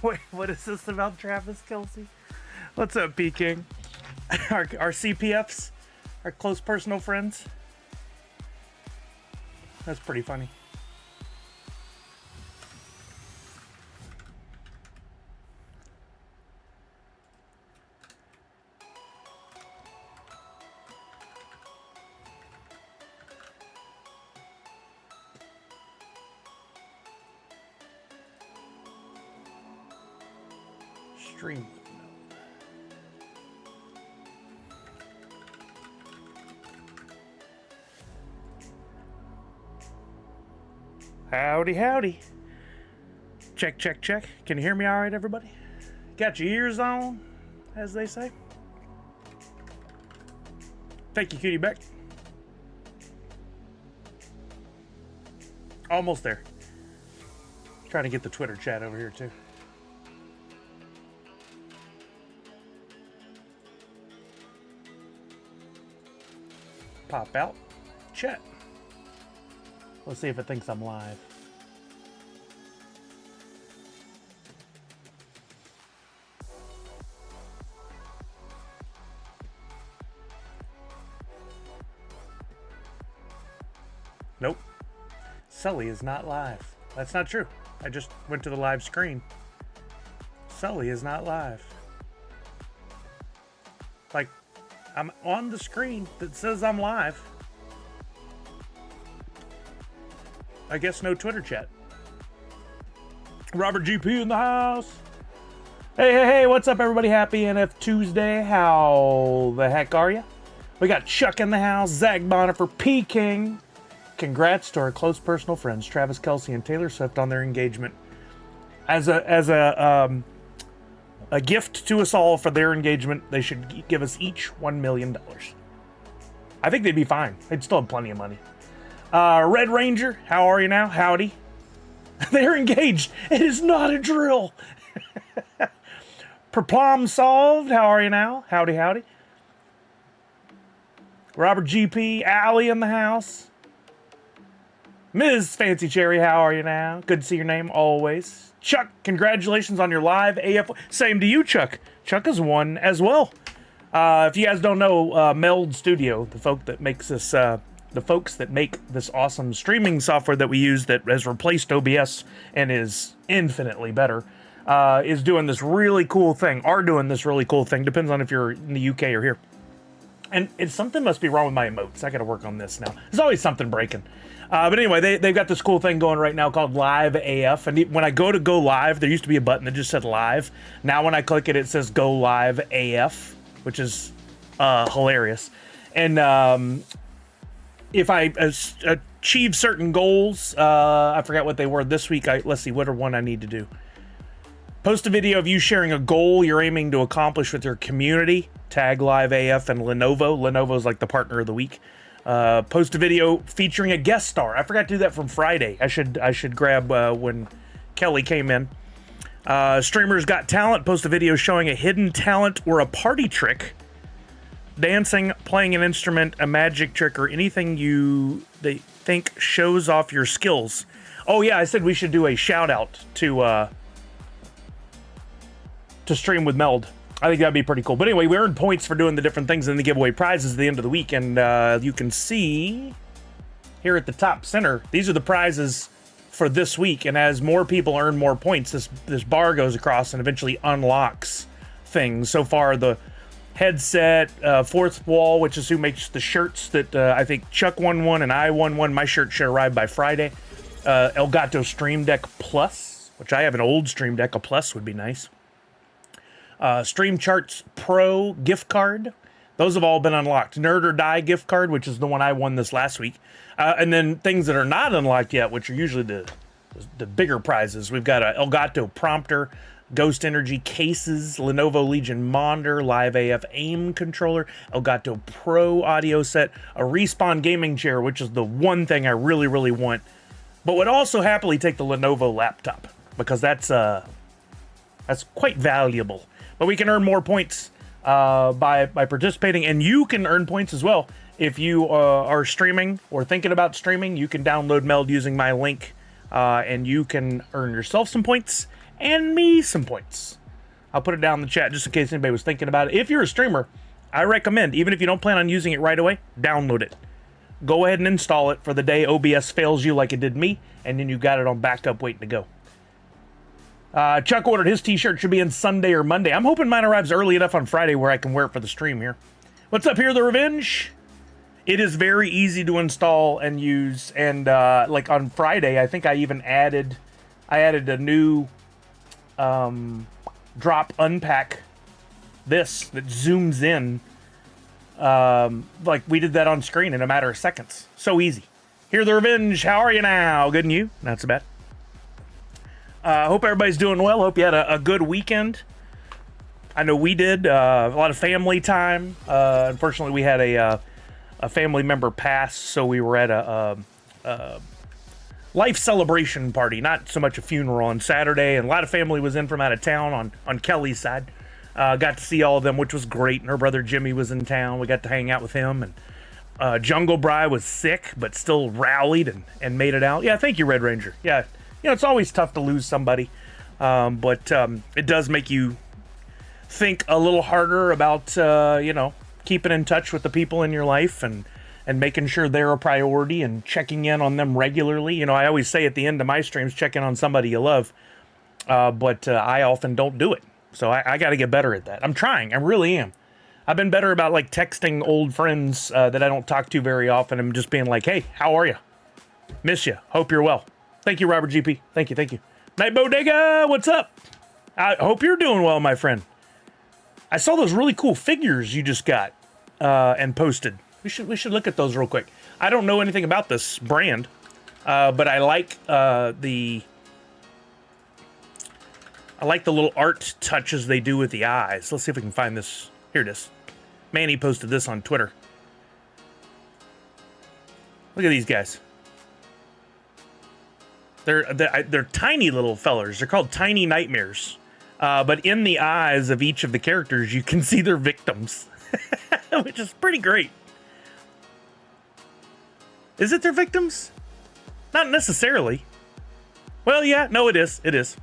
Wait, what is this about Travis Kelce? What's up, P King? Our CPFs, our close personal friends. That's pretty funny. Stream. Howdy, howdy. Check, check, check. Can you hear me all right, everybody? Got your ears on, as they say. Thank you, Cutie Beck. Almost there. Trying to get the Twitter chat over here, too. Pop out. Chat. Let's see if it thinks I'm live. Nope. Sully is not live. That's not true. I just went to the live screen. Sully is not live. Like, I'm on the screen that says I'm live. I guess no Twitter chat. Robert GP in the house. Hey, what's up, everybody? Happy NFTuesday. How the heck are you? We got Chuck in the house, Zach Bonner for P-King. Congrats to our close personal friends, Travis Kelce and Taylor Swift, on their engagement. As a gift to us all for their engagement, they should give us each $1 million. I think they'd be fine. They'd still have plenty of money. Red Ranger, how are you now? Howdy. They're engaged. It is not a drill. Problem solved, how are you now? Howdy. Robert GP, Allie in the house. Ms. Fancy Cherry, how are you now? Good to see your name always. Chuck, congratulations on your live AF. Same to you, Chuck. Chuck is one as well. If you guys don't know, Meld Studio, the folks that make this awesome streaming software that we use that has replaced OBS and is infinitely better, is doing this really cool thing. Depends on if you're in the UK or here. And something must be wrong with my emotes. I gotta work on this now. There's always something breaking. But anyway, they've got this cool thing going right now called Live AF. And when I go live, there used to be a button that just said live. Now when I click it, it says go live AF, which is hilarious. And if I achieve certain goals, I forgot what they were this week. Let's see, what are one I need to do? Post a video of you sharing a goal you're aiming to accomplish with your community. Tag Live AF and Lenovo. Lenovo's like the partner of the week. Post a video featuring a guest star. I forgot to do that from Friday. I should grab when Kelly came in. Streamers Got Talent. Post a video showing a hidden talent or a party trick. Dancing, playing an instrument, a magic trick, or anything they think shows off your skills. Oh yeah, I said we should do a shout out to stream with Meld. I think that'd be pretty cool. But anyway, we earn points for doing the different things and the giveaway prizes at the end of the week. And you can see here at the top center, these are the prizes for this week. And as more people earn more points, this bar goes across and eventually unlocks things. So far, the headset, Fourth Wall, which is who makes the shirts that I think Chuck won one and I won one. My shirt should arrive by Friday. Elgato Stream Deck Plus, which I have an old Stream Deck. A Plus would be nice. Stream Charts Pro gift card. Those have all been unlocked. Nerd or Die gift card, which is the one I won this last week. And then things that are not unlocked yet, which are usually the bigger prizes. We've got a Elgato prompter, Ghost Energy cases, Lenovo Legion monitor, Live AF aim controller, Elgato Pro audio set, a Respawn gaming chair, which is the one thing I really, really want, but would also happily take the Lenovo laptop because that's quite valuable. But we can earn more points by participating, and you can earn points as well. If you are streaming or thinking about streaming, you can download Meld using my link, and you can earn yourself some points and me some points. I'll put it down in the chat just in case anybody was thinking about it. If you're a streamer, I recommend, even if you don't plan on using it right away, download it. Go ahead and install it for the day OBS fails you like it did me, and then you got it on backup waiting to go. Chuck ordered his t-shirt, should be in Sunday or Monday. I'm hoping mine arrives early enough on Friday where I can wear it for the stream here. What's up here, The Revenge? It is very easy to install and use, and like on Friday, I think I even added a new Droppp Unpack this that zooms in. Like we did that on screen in a matter of seconds. So easy. Here, The Revenge, how are you now? Good, and you? Not so bad. Hope everybody's doing well. Hope you had a good weekend. I know we did. A lot of family time. Unfortunately, we had a family member pass, so we were at a life celebration party, not so much a funeral, on Saturday, and a lot of family was in from out of town on Kelly's side. Got to see all of them, which was great, and her brother Jimmy was in town. We got to hang out with him, and Jungle Bry was sick, but still rallied and made it out. Yeah, thank you, Red Ranger. Yeah. You know, it's always tough to lose somebody, but it does make you think a little harder about, keeping in touch with the people in your life and making sure they're a priority and checking in on them regularly. You know, I always say at the end of my streams, check in on somebody you love, but I often don't do it. So I got to get better at that. I'm trying. I really am. I've been better about, like, texting old friends that I don't talk to very often and just being like, hey, how are you? Miss you. Hope you're well. Thank you, Robert GP. Thank you. Night Bodega, what's up? I hope you're doing well, my friend. I saw those really cool figures you just got and posted. We should look at those real quick. I don't know anything about this brand, but I like the little art touches they do with the eyes. Let's see if we can find this. Here it is. Manny posted this on Twitter. Look at these guys. They're tiny little fellers. They're called Tiny Nightmares. But in the eyes of each of the characters, you can see their victims, which is pretty great. Is it their victims? Not necessarily. Well, yeah, no, it is. It is.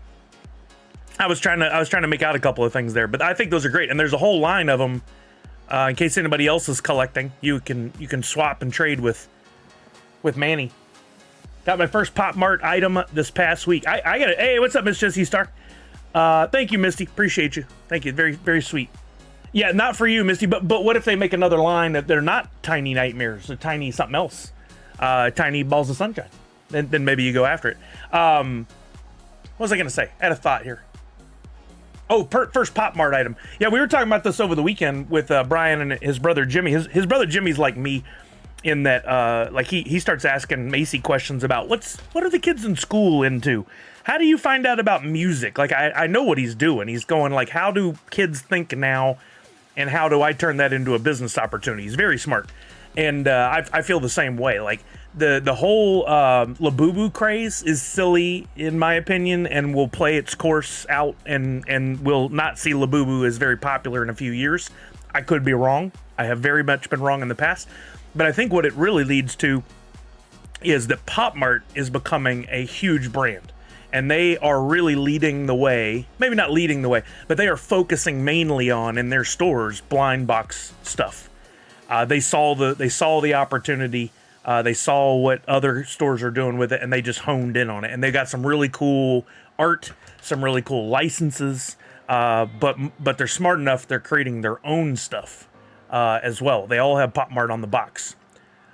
I was trying to make out a couple of things there, but I think those are great. And there's a whole line of them. In case anybody else is collecting, you can swap and trade with Manny. Got my first Pop Mart item this past week. I got it. Hey, what's up, Miss Jessie Star? Thank you, Misty. Appreciate you. Thank you. Very, very sweet. Yeah, not for you, Misty, but what if they make another line that they're not Tiny Nightmares, or Tiny something else? Tiny Balls of Sunshine. Then maybe you go after it. What was I going to say? I had a thought here. Oh, first Pop Mart item. Yeah, we were talking about this over the weekend with Brian and his brother Jimmy. His brother Jimmy's like me in that like he starts asking Macy questions about what are the kids in school into? How do you find out about music? Like I know what he's doing. He's going like, how do kids think now, and how do I turn that into a business opportunity? He's very smart, and I feel the same way. Like the whole Labubu craze is silly in my opinion, and will play its course out, and will not see Labubu as very popular in a few years. I could be wrong. I have very much been wrong in the past, but I think what it really leads to is that Pop Mart is becoming a huge brand. And they are really leading the way, maybe not leading the way, but they are focusing mainly on, in their stores, blind box stuff. They saw the opportunity, they saw what other stores are doing with it, and they just honed in on it. And they got some really cool art, some really cool licenses, but they're smart enough, they're creating their own stuff as well. They all have Pop Mart on the box.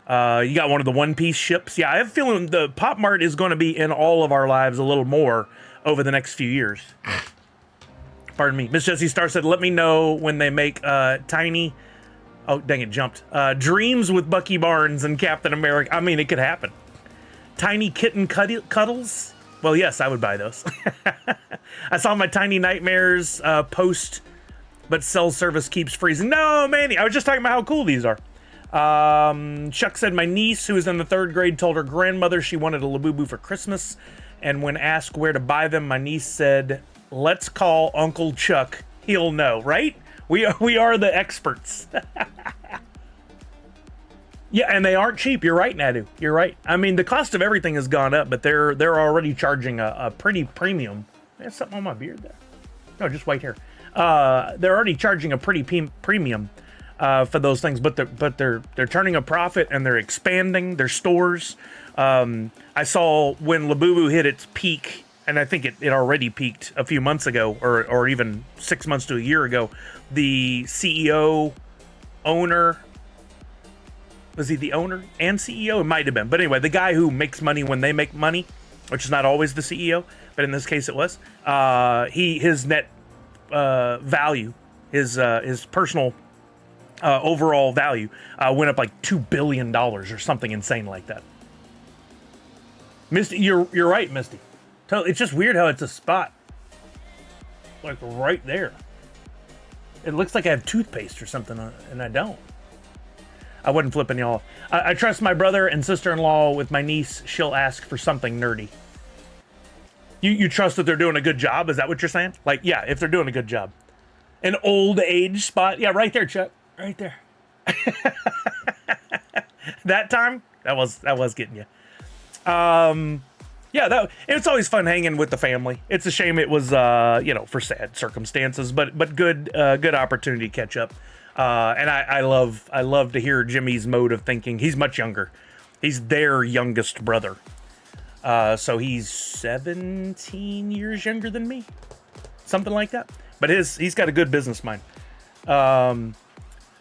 You got one of the one-piece ships. Yeah, I have a feeling the Pop Mart is going to be in all of our lives a little more over the next few years. Pardon me. Miss Jessie Star said, let me know when they make tiny... Oh, dang it, jumped. Dreams with Bucky Barnes and Captain America. I mean, it could happen. Tiny kitten cuddles? Well, yes, I would buy those. I saw my Tiny Nightmares post, but cell service keeps freezing. No, Manny, I was just talking about how cool these are. Chuck said my niece, who is in the 3rd grade, told her grandmother she wanted a Labubu for Christmas, and when asked where to buy them, my niece said, let's call Uncle Chuck, he'll know, right? We are the experts. Yeah, and they aren't cheap. You're right, Nadu. You're right. I mean, the cost of everything has gone up, but they're already charging a pretty premium. There's something on my beard there. No, just white hair. They're already charging a pretty premium for those things, but they're turning a profit, and they're expanding their stores. I saw when Labubu hit its peak, and I think it already peaked a few months ago, or even 6 months to a year ago. The CEO, owner, was he the owner and CEO? It might have been, but anyway, the guy who makes money when they make money, which is not always the CEO, but in this case it was. His net value, his personal overall value went up like $2 billion or something insane like that. Misty, you're right, Misty. It's just weird how it's a spot like right there. It looks like I have toothpaste or something on it, and I don't. I wasn't flipping y'all off. I trust my brother and sister-in-law with my niece. She'll ask for something nerdy. You trust that they're doing a good job? Is that what you're saying? Like, yeah, if they're doing a good job. An old age spot. Yeah, right there, Chuck. Right there. That time, that was getting you. Yeah, it's always fun hanging with the family. It's a shame it was, for sad circumstances, but good opportunity to catch up. And I love to hear Jimmy's mode of thinking. He's much younger. He's their youngest brother. So he's 17 years younger than me, something like that. But he's got a good business mind.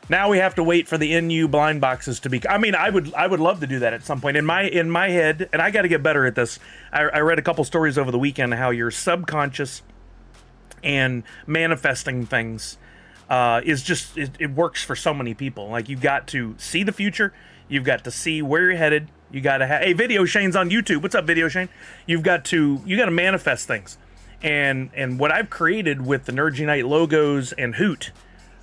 Now we have to wait for the NU blind boxes to be. I mean, I would love to do that at some point. In my head, and I got to get better at this. I read a couple stories over the weekend how your subconscious and manifesting things is just, it works for so many people. Like, you've got to see the future, you've got to see where you're headed, you got to have, hey, Video Shane's on YouTube. What's up, Video Shane? You got to manifest things. And what I've created with the Nerd Unite logos and Hoot,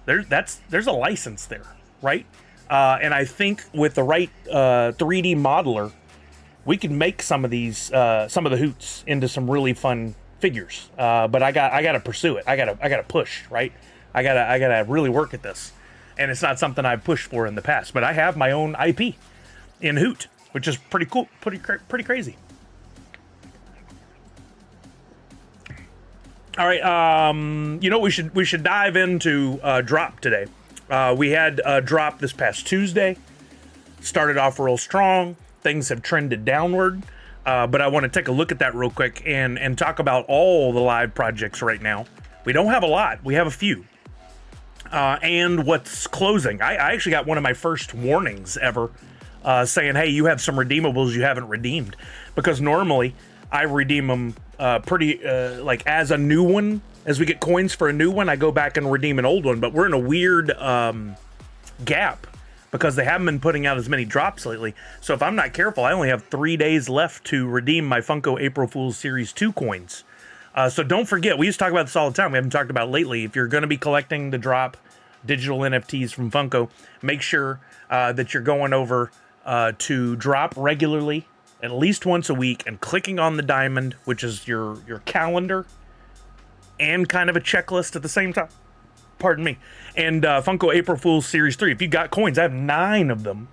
there's a license there, right? And I think with the right 3D modeler, we can make some of these, some of the Hoots into some really fun figures. But I got to pursue it. I got to push, right? I got to really work at this. And it's not something I've pushed for in the past, but I have my own IP in Hoot, which is pretty cool, pretty crazy. All right, you know, we should dive into Droppp today. We had Droppp this past Tuesday. Started off real strong. Things have trended downward, but I want to take a look at that real quick and talk about all the live projects right now. We don't have a lot. We have a few. And what's closing. I actually got one of my first warnings ever saying, hey, you have some redeemables you haven't redeemed. Because normally I redeem them pretty, like as a new one. As we get coins for a new one, I go back and redeem an old one. But we're in a weird gap because they haven't been putting out as many drops lately. So if I'm not careful, I only have 3 days left to redeem my Funko April Fool's Series 2 coins. So don't forget, we used to talk about this all the time. We haven't talked about it lately. If you're going to be collecting the Droppp digital NFTs from Funko, make sure that you're going over to Droppp regularly, at least once a week, and clicking on the diamond, which is your calendar and kind of a checklist at the same time. Pardon me. And Funko April Fool's Series 3. If you got coins, I have 9 of them.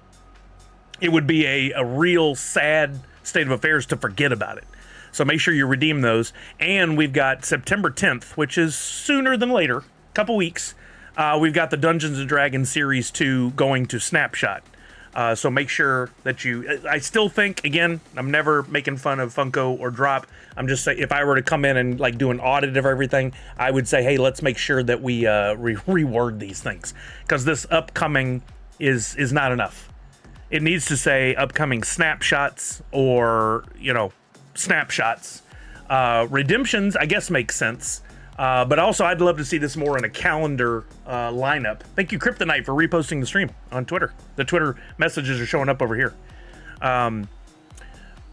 It would be a real sad state of affairs to forget about it. So make sure you redeem those. And we've got September 10th, which is sooner than later, a couple weeks. We've got the Dungeons & Dragons Series 2 going to Snapshot. So make sure that I still think, again, I'm never making fun of Funko or Droppp. I'm just saying, if I were to come in and like do an audit of everything, I would say, hey, let's make sure that we reword these things. Because this upcoming is not enough. It needs to say upcoming snapshots or, you know, snapshots. Redemptions, I guess, makes sense. But also, I'd love to see this more in a calendar lineup. Thank you, Kryptonite, for reposting the stream on Twitter. The Twitter messages are showing up over here.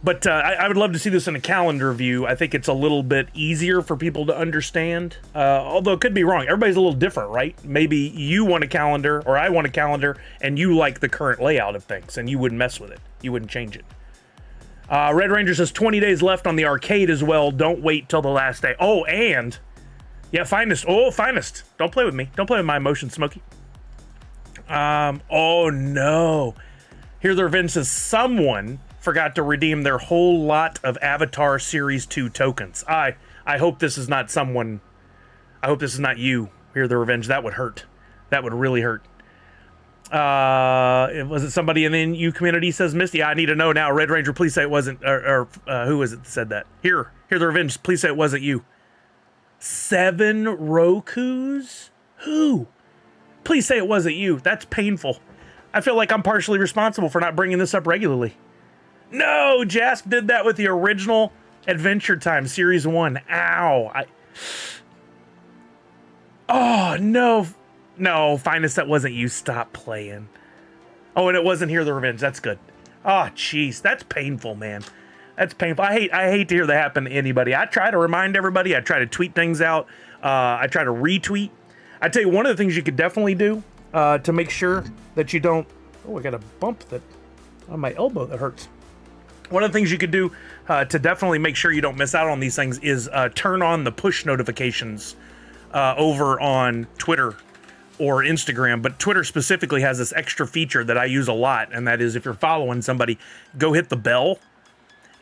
But I would love to see this in a calendar view. I think it's a little bit easier for people to understand. Although it could be wrong. Everybody's a little different, right? Maybe you want a calendar, or I want a calendar, and you like the current layout of things, and you wouldn't mess with it. You wouldn't change it. Red Ranger says 20 days left on the arcade as well. Don't wait till the last day. Oh, and... yeah, Finest. Oh, Finest. Don't play with me. Don't play with my emotions, Smokey. Oh, no. Here the Revenge says someone forgot to redeem their whole lot of Avatar Series 2 tokens. I hope this is not someone. I hope this is not you, Here the Revenge. That would hurt. That would really hurt. Was it somebody in the NU community says, Misty, I need to know now. Red Ranger, please say it wasn't. Or who was it that said that? Here the Revenge, please say it wasn't you. 7 Rokus? Who? Please say it wasn't you. That's painful. I feel like I'm partially responsible for not bringing this up regularly. No, Jasp did that with the original Adventure Time Series 1. Ow. Oh, no. No, Finest, that wasn't you. Stop playing. Oh, and it wasn't Here the Revenge. That's good. Oh, jeez. That's painful, man. That's painful. I hate to hear that happen to anybody. I try to remind everybody. I try to tweet things out. I try to retweet. I tell you, one of the things you could definitely do to make sure that you don't... oh, I got a bump that on my elbow that hurts. One of the things you could do to definitely make sure you don't miss out on these things is turn on the push notifications over on Twitter or Instagram. But Twitter specifically has this extra feature that I use a lot, and that is if you're following somebody, go hit the bell.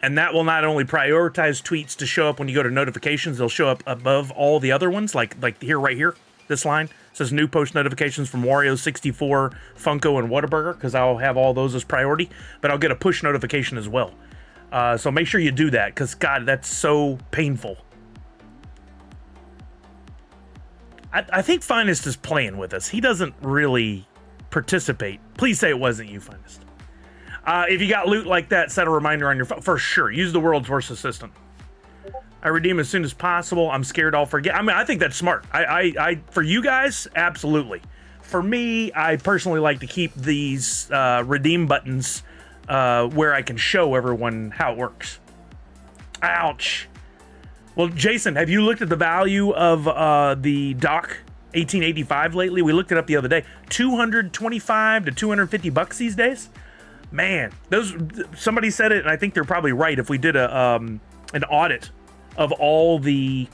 And that will not only prioritize tweets to show up when you go to notifications, they'll show up above all the other ones, like here, right here, this line says new post notifications from Wario64, Funko, and Whataburger, because I'll have all those as priority, but I'll get a push notification as well. So make sure you do that, because, God, that's so painful. I think Finest is playing with us. He doesn't really participate. Please say it wasn't you, Finest. If you got loot like that, set a reminder on your phone. For sure. Use the world's worst assistant. I redeem as soon as possible. I'm scared I'll forget. I mean, I think that's smart. I for you guys, absolutely. For me, I personally like to keep these redeem buttons where I can show everyone how it works. Ouch. Well, Jason, have you looked at the value of the Dock 1885 lately? We looked it up the other day. $225 to $250 these days. Man, somebody said it, and I think they're probably right. If we did an audit of all the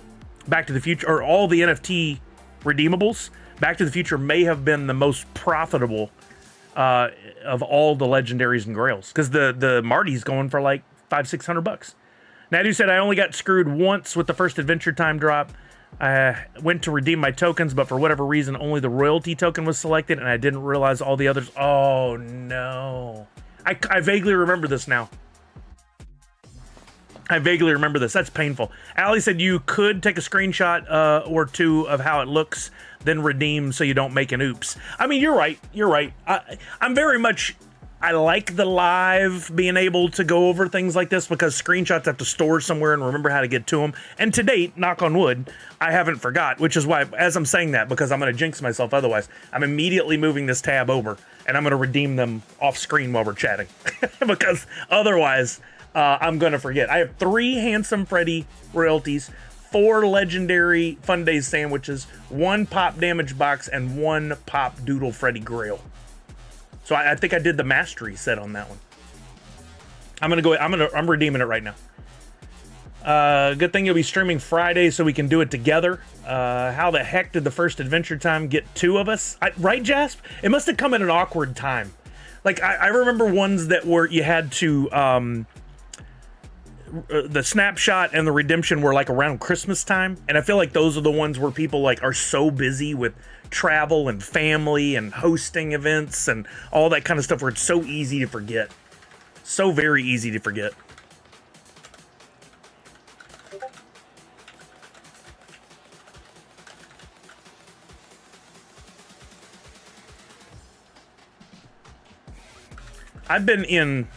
Back to the Future or all the NFT redeemables, Back to the Future may have been the most profitable of all the legendaries and grails, because the Marty's going for like $500-600. Nadu said, I only got screwed once with the first Adventure Time drop. I went to redeem my tokens, but for whatever reason, only the royalty token was selected, and I didn't realize all the others. Oh, no. I vaguely remember this now. I vaguely remember this. That's painful. Allie said you could take a screenshot or two of how it looks, then redeem so you don't make an oops. I mean, you're right. You're right. I'm very much... I like the live being able to go over things like this, because screenshots have to store somewhere and remember how to get to them. And to date, knock on wood, I haven't forgot, which is why, as I'm saying that, because I'm going to jinx myself otherwise, I'm immediately moving this tab over, and I'm going to redeem them off screen while we're chatting. Because otherwise, I'm going to forget. I have 3 Handsome Freddy royalties, 4 legendary Fun Days sandwiches, 1 Pop Damage box, and 1 Pop Doodle Freddy Grail. So I think I did the mastery set on that one. I'm redeeming it right now. Good thing you'll be streaming Friday so we can do it together. How the heck did the first Adventure Time get 2 of us? Right, Jasp? It must have come at an awkward time. Like, I remember ones that were, you had to, the snapshot and the redemption were like around Christmas time. And I feel like those are the ones where people like are so busy with travel and family and hosting events and all that kind of stuff, where it's so easy to forget. So very easy to forget. I've been in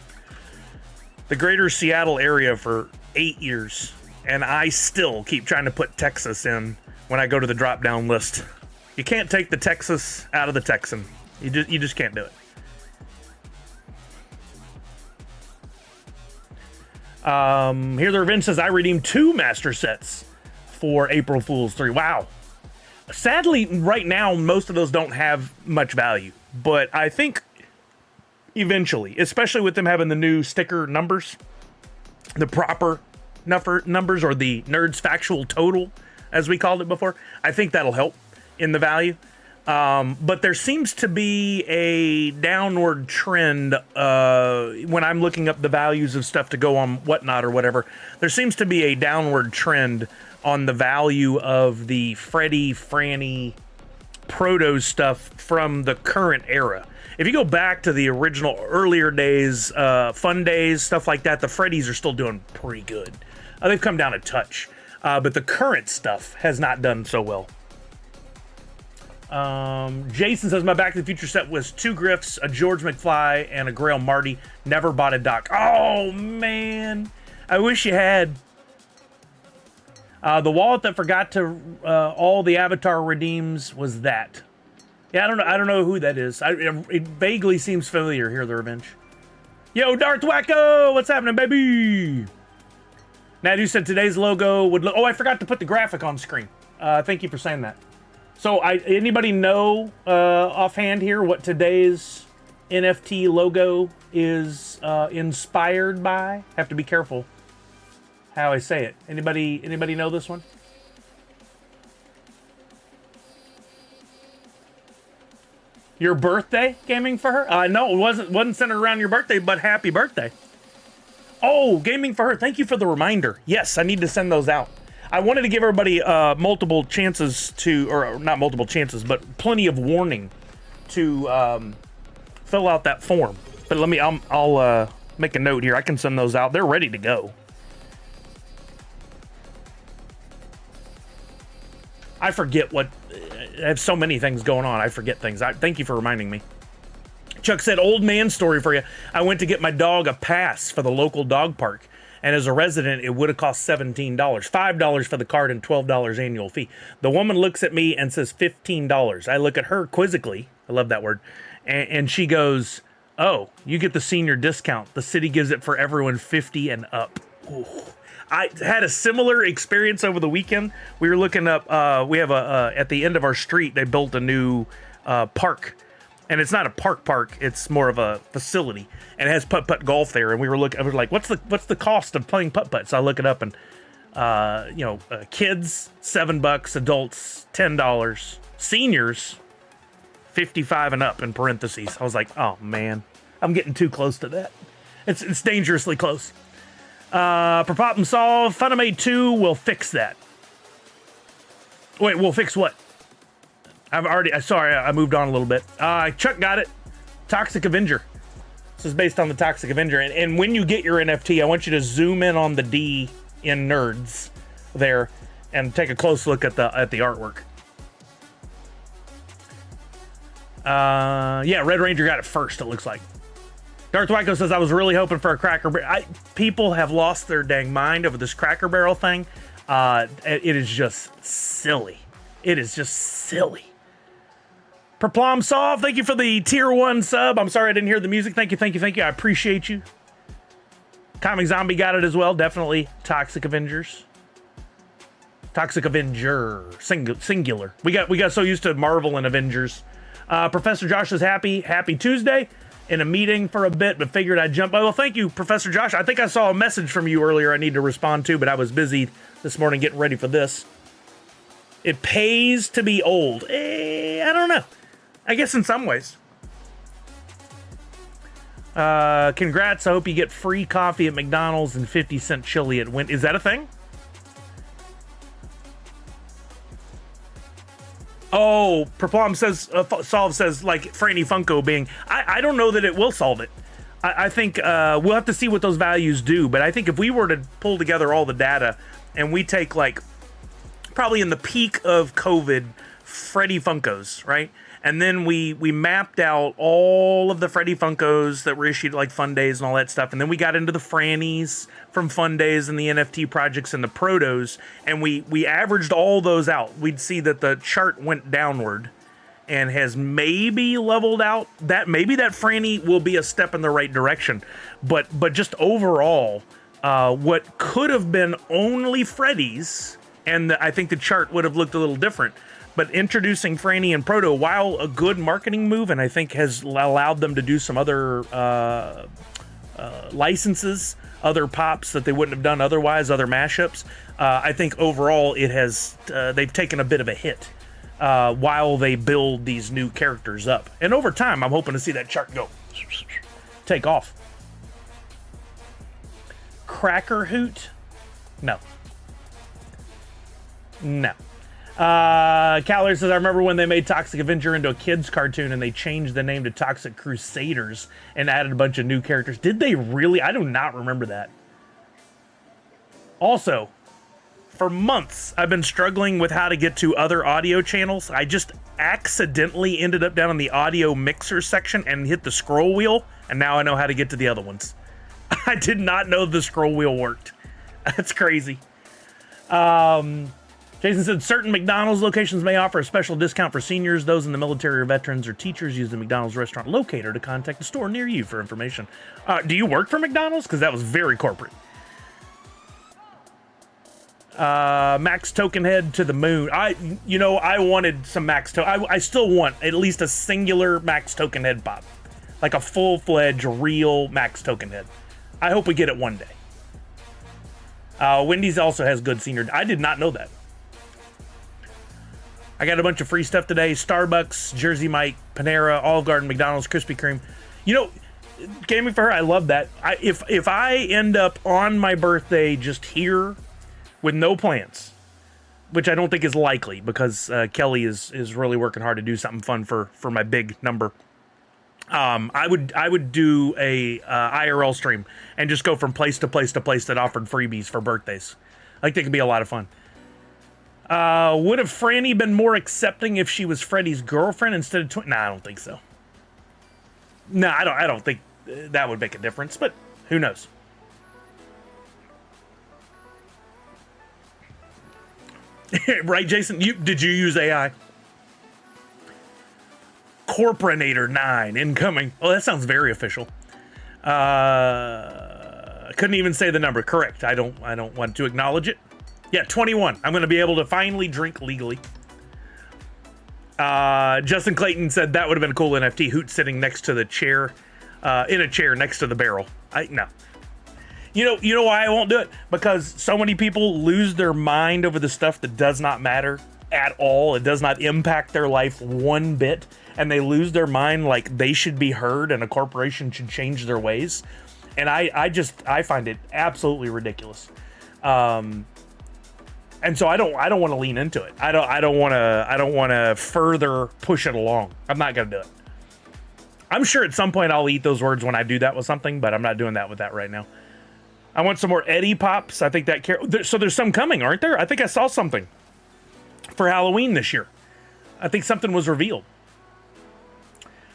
the greater Seattle area for 8 years, and I still keep trying to put Texas in when I go to the drop-down list. You can't take the Texas out of the Texan. You just can't do it. Here the Revenge says, I redeemed 2 master sets for April Fool's 3. Wow. Sadly, right now, most of those don't have much value. But I think eventually, especially with them having the new sticker numbers, the proper numbers, or the Nerds Factual Total, as we called it before, I think that'll help in the value. But there seems to be a downward trend when I'm looking up the values of stuff to go on Whatnot or whatever. There seems to be a downward trend on the value of the Freddy, Franny, Proto stuff from the current era. If you go back to the original earlier days, Fun Days, stuff like that, the Freddys are still doing pretty good. They've come down a touch, but the current stuff has not done so well. Jason says, my Back to the Future set was 2 Griffs, a George McFly, and a Grail Marty. Never bought a Doc. Oh, man. I wish you had. The wallet that forgot to all the Avatar redeems was that. Yeah, I don't know who that is. It vaguely seems familiar. Here, the Revenge. Yo, Darth Wacko! What's happening, baby? Nadu said today's logo would look... Oh, I forgot to put the graphic on screen. Thank you for saying that. So, anybody know offhand here what today's NFT logo is inspired by? Have to be careful how I say it. Anybody know this one? Your birthday, Gaming for Her? No, it wasn't centered around your birthday, but happy birthday. Oh, Gaming for Her, thank you for the reminder. Yes, I need to send those out. I wanted to give everybody multiple chances to, or not multiple chances, but plenty of warning to fill out that form. But I'll make a note here. I can send those out. They're ready to go. I forget what, I have so many things going on. I forget things. Thank you for reminding me. Chuck said, old man story for you. I went to get my dog a pass for the local dog park, and as a resident, it would have cost $17, $5 for the card and $12 annual fee. The woman looks at me and says $15. I look at her quizzically. I love that word. And she goes, "Oh, you get the senior discount. The city gives it for everyone 50 and up." Ooh. I had a similar experience over the weekend. We were looking up, we have at the end of our street, they built a new park. And it's not a park, it's more of a facility. And it has putt-putt golf there. And we were looking, I was like, what's the cost of playing putt-putt? So I look it up, and, kids, $7, adults, $10, seniors, 55 and up in parentheses. I was like, oh man, I'm getting too close to that. It's dangerously close. For Problem Solve, Funimate 2 will fix that. Wait, we'll fix what? Sorry, I moved on a little bit. Chuck got it. Toxic Avenger. This is based on the Toxic Avenger. And when you get your NFT, I want you to zoom in on the D in Nerds there and take a close look at the artwork. Yeah, Red Ranger got it first, it looks like. Darth Wyko says, I was really hoping for a Cracker Barrel. People have lost their dang mind over this Cracker Barrel thing. It is just silly. It is just silly. Perplom Solve, thank you for the tier 1 sub. I'm sorry I didn't hear the music. Thank you. I appreciate you. Comic Zombie got it as well. Definitely Toxic Avengers. Toxic Avenger. Singular. We got so used to Marvel and Avengers. Professor Josh is happy. Happy Tuesday. In a meeting for a bit, but figured I'd jump. Well, thank you, Professor Josh. I think I saw a message from you earlier I need to respond to, but I was busy this morning getting ready for this. It pays to be old. I don't know. I guess in some ways. Congrats. I hope you get free coffee at McDonald's and 50-cent chili at Is that a thing? Oh, Perplom says, Solve says, like, Franny Funko being... I don't know that it will solve it. I think we'll have to see what those values do, but I think if we were to pull together all the data and we take, like, probably in the peak of COVID, Freddy Funkos, right? And then we mapped out all of the Freddy Funkos that were issued like Fun Days and all that stuff. And then we got into the Frannies from Fun Days and the NFT projects and the Protos. And we averaged all those out. We'd see that the chart went downward and has maybe leveled out. Maybe that Franny will be a step in the right direction. But just overall, what could have been only Freddy's, and I think the chart would have looked a little different. But introducing Franny and Proto, while a good marketing move, and I think has allowed them to do some other licenses, other pops that they wouldn't have done otherwise, other mashups, I think overall it has they've taken a bit of a hit while they build these new characters up. And over time, I'm hoping to see that chart go take off. Cracker Hoot? No. Calorie says, I remember when they made Toxic Avenger into a kid's cartoon and they changed the name to Toxic Crusaders and added a bunch of new characters. Did they really? I do not remember that. Also, for months, I've been struggling with how to get to other audio channels. I just accidentally ended up down in the audio mixer section and hit the scroll wheel, and now I know how to get to the other ones. I did not know the scroll wheel worked. That's crazy. Jason said, certain McDonald's locations may offer a special discount for seniors. Those in the military or veterans or teachers use the McDonald's restaurant locator to contact the store near you for information. Do you work for McDonald's? Because that was very corporate. Max Token Head to the moon. I wanted some Max Token. I still want at least a singular Max Token Head pop. Like a full-fledged, real Max Token Head. I hope we get it one day. Wendy's also has good senior. I did not know that. I got a bunch of free stuff today. Starbucks, Jersey Mike, Panera, Olive Garden, McDonald's, Krispy Kreme. Gaming for her, I love that. If I end up on my birthday just here with no plans, which I don't think is likely because Kelly is really working hard to do something fun for my big number. I would do a IRL stream and just go from place to place to place that offered freebies for birthdays. I think that could be a lot of fun. Would have Franny been more accepting if she was Freddy's girlfriend instead of twin? Nah, I don't think so. No, I don't think that would make a difference, but who knows? Right, Jason? Did you use AI? Corporinator 9 incoming. Oh, that sounds very official. Couldn't even say the number. Correct. I don't want to acknowledge it. Yeah, 21. I'm going to be able to finally drink legally. Justin Clayton said that would have been a cool NFT. Hoot sitting next to the chair, in a chair next to the barrel. No. You know why I won't do it? Because so many people lose their mind over the stuff that does not matter at all. It does not impact their life one bit. And they lose their mind like they should be heard and a corporation should change their ways. And I find it absolutely ridiculous. And so I don't want to lean into it. I don't want to further push it along. I'm not going to do it. I'm sure at some point I'll eat those words when I do that with something, but I'm not doing that with that right now. I want some more Eddie Pops. I think that so there's some coming, aren't there? I think I saw something for Halloween this year. I think something was revealed.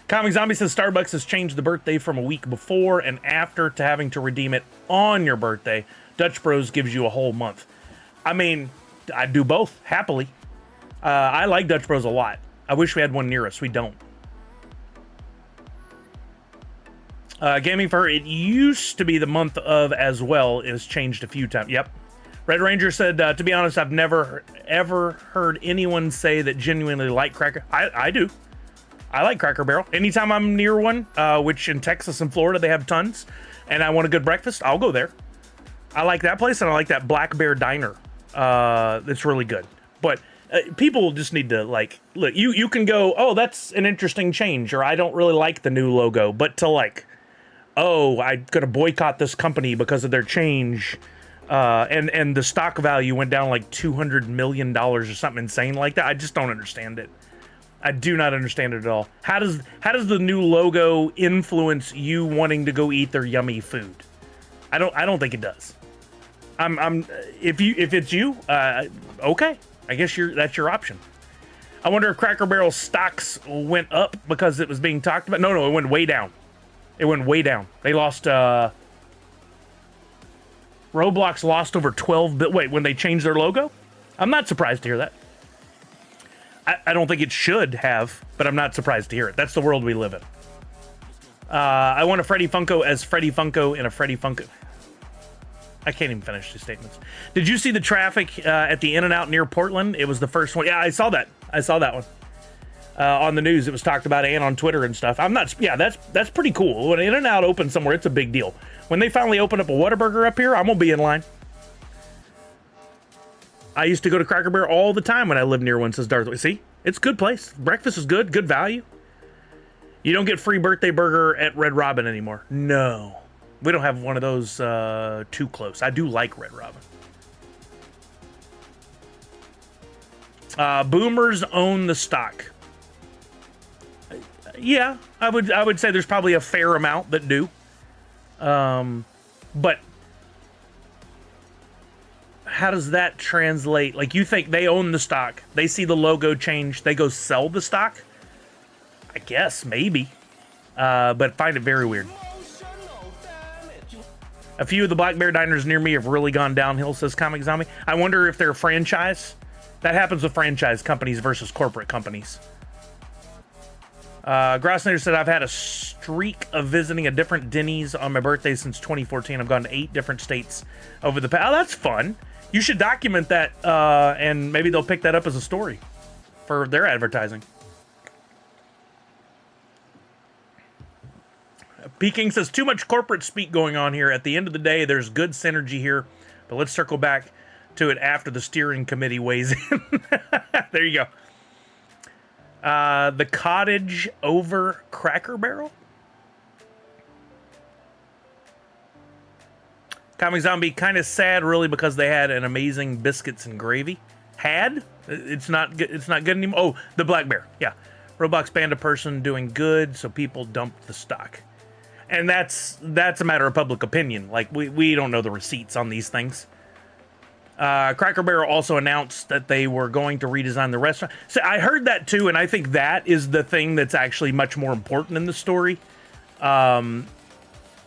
Comic Zombie says Starbucks has changed the birthday from a week before and after to having to redeem it on your birthday. Dutch Bros gives you a whole month. I mean, I'd do both, happily. I like Dutch Bros a lot. I wish we had one near us. We don't. Gaming for her, it used to be the month of as well. It has changed a few times. Yep. Red Ranger said, to be honest, I've never, ever heard anyone say that genuinely like Cracker. I do. I like Cracker Barrel. Anytime I'm near one, which in Texas and Florida they have tons, and I want a good breakfast, I'll go there. I like that place, and I like that Black Bear Diner. That's really good. But people just need to, like, look, you can go, oh, that's an interesting change, or I don't really like the new logo, but to like, oh, I'm going to boycott this company because of their change, and the stock value went down like $200 million or something insane like that. I just don't understand it. I do not understand it at all. How does the new logo influence you wanting to go eat their yummy food? I don't think it does. If it's you, okay. I guess that's your option. I wonder if Cracker Barrel stocks went up because it was being talked about. No, it went way down. It went way down. They lost. Roblox lost over 12 billion. Wait, when they changed their logo? I'm not surprised to hear that. I don't think it should have, but I'm not surprised to hear it. That's the world we live in. I want a Freddy Funko as Freddy Funko in a Freddy Funko. I can't even finish these statements. Did you see the traffic at the In-N-Out near Portland? It was the first one. Yeah, I saw that. I saw that one. On the news, it was talked about and on Twitter and stuff. Yeah, that's pretty cool. When In-N-Out opens somewhere, it's a big deal. When they finally open up a Whataburger up here, I'm gonna be in line. I used to go to Cracker Barrel all the time when I lived near one, says Darth. See? It's a good place. Breakfast is good. Good value. You don't get free birthday burger at Red Robin anymore. No. We don't have one of those too close. I do like Red Robin. Boomers own the stock. Yeah, I would say there's probably a fair amount that do. But how does that translate? Like, you think they own the stock, they see the logo change, they go sell the stock? I guess, maybe. But find it very weird. A few of the Black Bear Diners near me have really gone downhill, says Comic Zombie. I wonder if they're a franchise. That happens with franchise companies versus corporate companies. Grossnader said, I've had a streak of visiting a different Denny's on my birthday since 2014. I've gone to 8 different states over the past. Oh, that's fun. You should document that, and maybe they'll pick that up as a story for their advertising. Peking says, too much corporate speak going on here. At the end of the day, there's good synergy here, but let's circle back to it after the steering committee weighs in. There you go. The cottage over Cracker Barrel? Comic Zombie, kind of sad, really, because they had an amazing biscuits and gravy. Had? It's not good anymore. Oh, the Black Bear. Yeah. Roblox banned a person doing good, so people dumped the stock. And that's a matter of public opinion. Like, we don't know the receipts on these things. Cracker Barrel also announced that they were going to redesign the restaurant. So I heard that too, and I think that is the thing that's actually much more important in the story.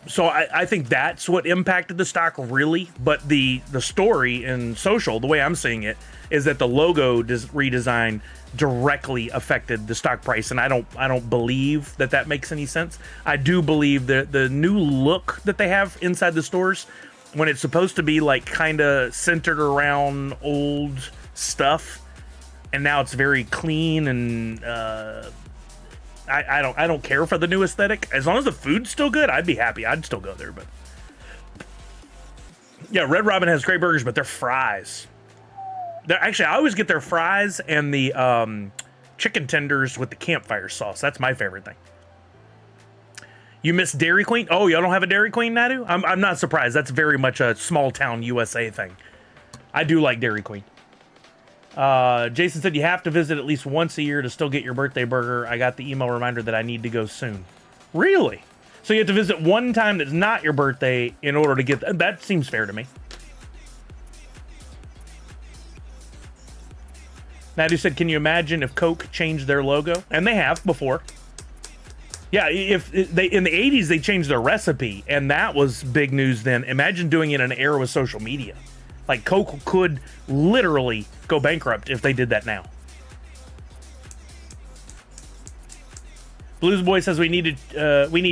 So I think that's what impacted the stock really. But the story in social, the way I'm seeing it, is that the logo redesign directly affected the stock price, and I don't believe that makes any sense. I do believe that the new look that they have inside the stores, when it's supposed to be like kind of centered around old stuff, and now it's very clean and I don't care for the new aesthetic. As long as the food's still good, I'd be happy. I'd still go there. But yeah, Red Robin has great burgers, but their fries. Actually, I always get their fries and the chicken tenders with the campfire sauce. That's my favorite thing. You miss Dairy Queen? Oh, y'all don't have a Dairy Queen, Nadu? I'm not surprised. That's very much a small town USA thing. I do like Dairy Queen. Jason said you have to visit at least once a year to still get your birthday burger. I got the email reminder that I need to go soon. Really? So you have to visit one time that's not your birthday in order to get that seems fair to me. Nadu said, can you imagine if Coke changed their logo? And they have before. Yeah, if they in the 80s they changed their recipe, and that was big news then. Imagine doing it in an era with social media. Like Coke could literally go bankrupt if they did that now. Blues Boy says we need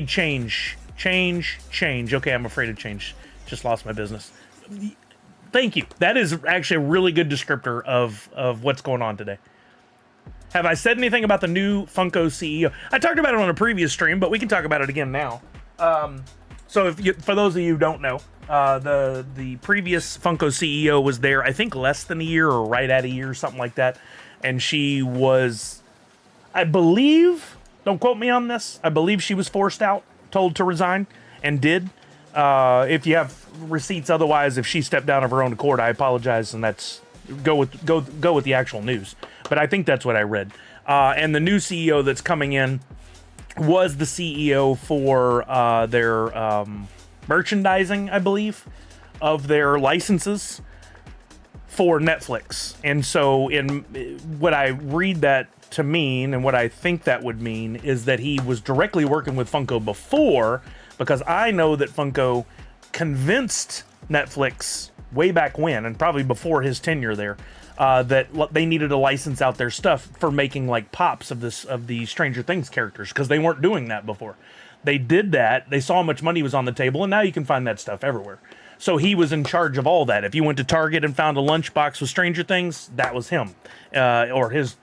change. Change. Okay, I'm afraid of change. Just lost my business. Thank you. That is actually a really good descriptor of what's going on today. Have I said anything about the new Funko CEO? I talked about it on a previous stream, but we can talk about it again now. So for those of you who don't know, the previous Funko CEO was there, I think less than a year or right at a year, something like that. And she was, I believe, don't quote me on this, I believe she was forced out, told to resign, and did. If you have receipts otherwise, if she stepped down of her own accord, I apologize, and that's go with the actual news. But I think that's what I read. And the new CEO that's coming in was the CEO for their merchandising, I believe, of their licenses for Netflix. And so in what I read that to mean, and what I think that would mean, is that he was directly working with Funko before, because I know that Funko convinced Netflix way back when, and probably before his tenure there, that they needed to license out their stuff for making like pops of the Stranger Things characters, because they weren't doing that before. They did that. They saw how much money was on the table, and now you can find that stuff everywhere. So he was in charge of all that. If you went to Target and found a lunchbox with Stranger Things, that was him, or his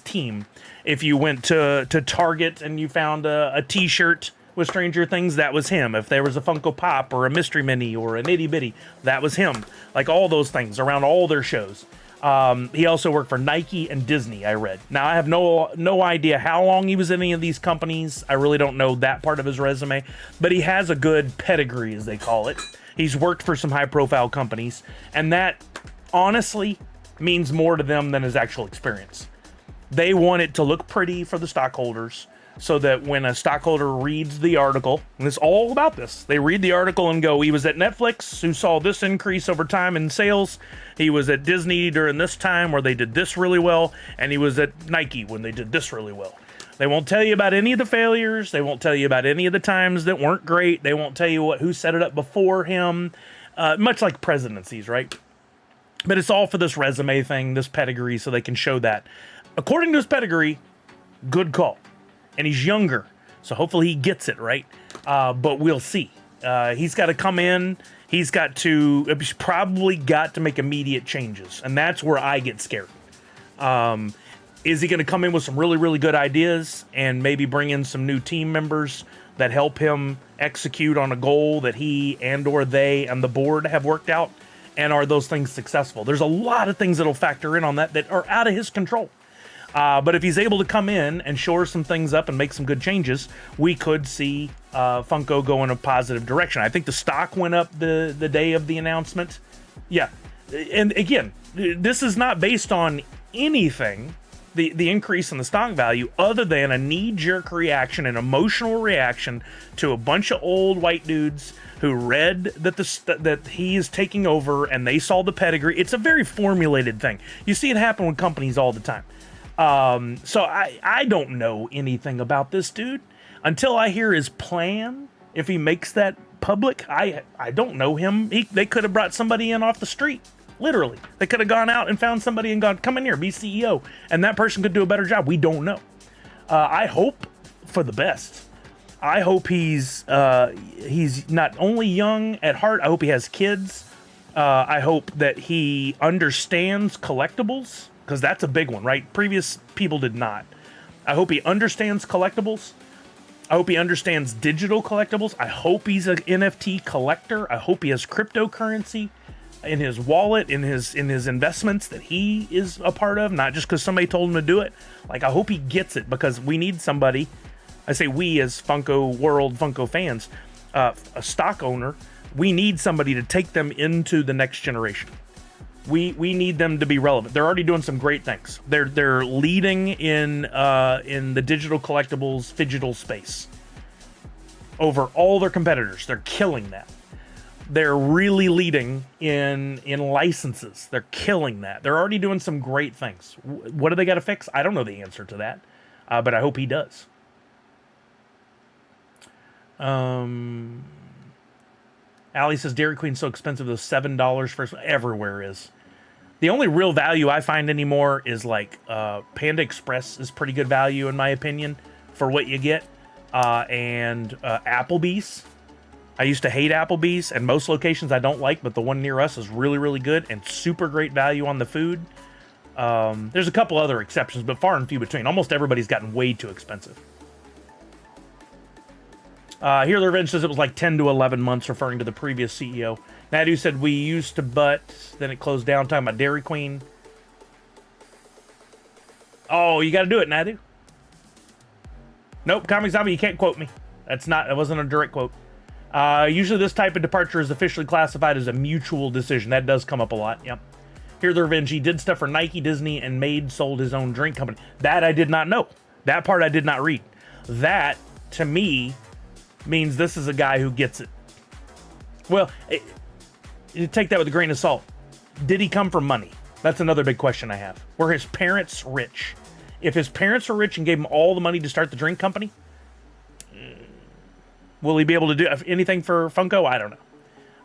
team. If you went to Target and you found a T-shirt with Stranger Things, that was him. If there was a Funko Pop or a Mystery Mini or an Itty Bitty, that was him. Like all those things around all their shows. He also worked for Nike and Disney, I read. Now, I have no idea how long he was in any of these companies. I really don't know that part of his resume. But he has a good pedigree, as they call it. He's worked for some high-profile companies. And that, honestly, means more to them than his actual experience. They want it to look pretty for the stockholders, so that when a stockholder reads the article, and it's all about this, they read the article and go, he was at Netflix, who saw this increase over time in sales. He was at Disney during this time where they did this really well. And he was at Nike when they did this really well. They won't tell you about any of the failures. They won't tell you about any of the times that weren't great. They won't tell you who set it up before him. Much like presidencies, right? But it's all for this resume thing, this pedigree, so they can show that. According to his pedigree, good call. And he's younger, so hopefully he gets it, right? But we'll see. He's got to come in. He's probably got to make immediate changes, and that's where I get scared. Is he going to come in with some really, really good ideas and maybe bring in some new team members that help him execute on a goal that he and or they and the board have worked out? And are those things successful? There's a lot of things that'll factor in on that are out of his control. But if he's able to come in and shore some things up and make some good changes, we could see Funko go in a positive direction. I think the stock went up the day of the announcement. Yeah. And again, this is not based on anything, the increase in the stock value, other than a knee-jerk reaction, an emotional reaction to a bunch of old white dudes who read that he is taking over and they saw the pedigree. It's a very formulated thing. You see it happen with companies all the time. So I don't know anything about this dude until I hear his plan. If he makes that public. I don't know him. They could have brought somebody in off the street. Literally. They could have gone out and found somebody and gone, come in here, be CEO. And that person could do a better job. We don't know. I hope for the best. I hope he's not only young at heart, I hope he has kids. I hope that he understands collectibles, because that's a big one, right? Previous people did not. I hope he understands collectibles. I hope he understands digital collectibles. I hope he's an NFT collector. I hope he has cryptocurrency in his wallet, in his investments that he is a part of, not just because somebody told him to do it. Like, I hope he gets it, because we need somebody. I say we as Funko World, Funko fans, a stock owner. We need somebody to take them into the next generation. We need them to be relevant. They're already doing some great things. They're leading in the digital collectibles digital space over all their competitors. They're killing that. They're really leading in licenses. They're killing that. They're already doing some great things. What do they got to fix? I don't know the answer to that, but I hope he does. Allie says Dairy Queen's so expensive, those $7 for everywhere is. The only real value I find anymore is like Panda Express is pretty good value in my opinion for what you get, and Applebee's. I used to hate Applebee's, and most locations I don't like, but the one near us is really, really good and super great value on the food. There's a couple other exceptions, but far and few between. Almost everybody's gotten way too expensive. Here the Revenge says it was like 10 to 11 months, referring to the previous CEO. Nadu said we used to, but then it closed down, talking about Dairy Queen. Oh, you got to do it, Nadu. Nope, Comic Zombie, you can't quote me. That wasn't a direct quote. Usually this type of departure is officially classified as a mutual decision. That does come up a lot, yep. Here the Revenge, he did stuff for Nike, Disney, and sold his own drink company. That I did not know. That part I did not read. That, to me, means this is a guy who gets it. Well, you take that with a grain of salt. Did he come from money? That's another big question I have. Were his parents rich? If his parents were rich and gave him all the money to start the drink company, will he be able to do anything for Funko? I don't know.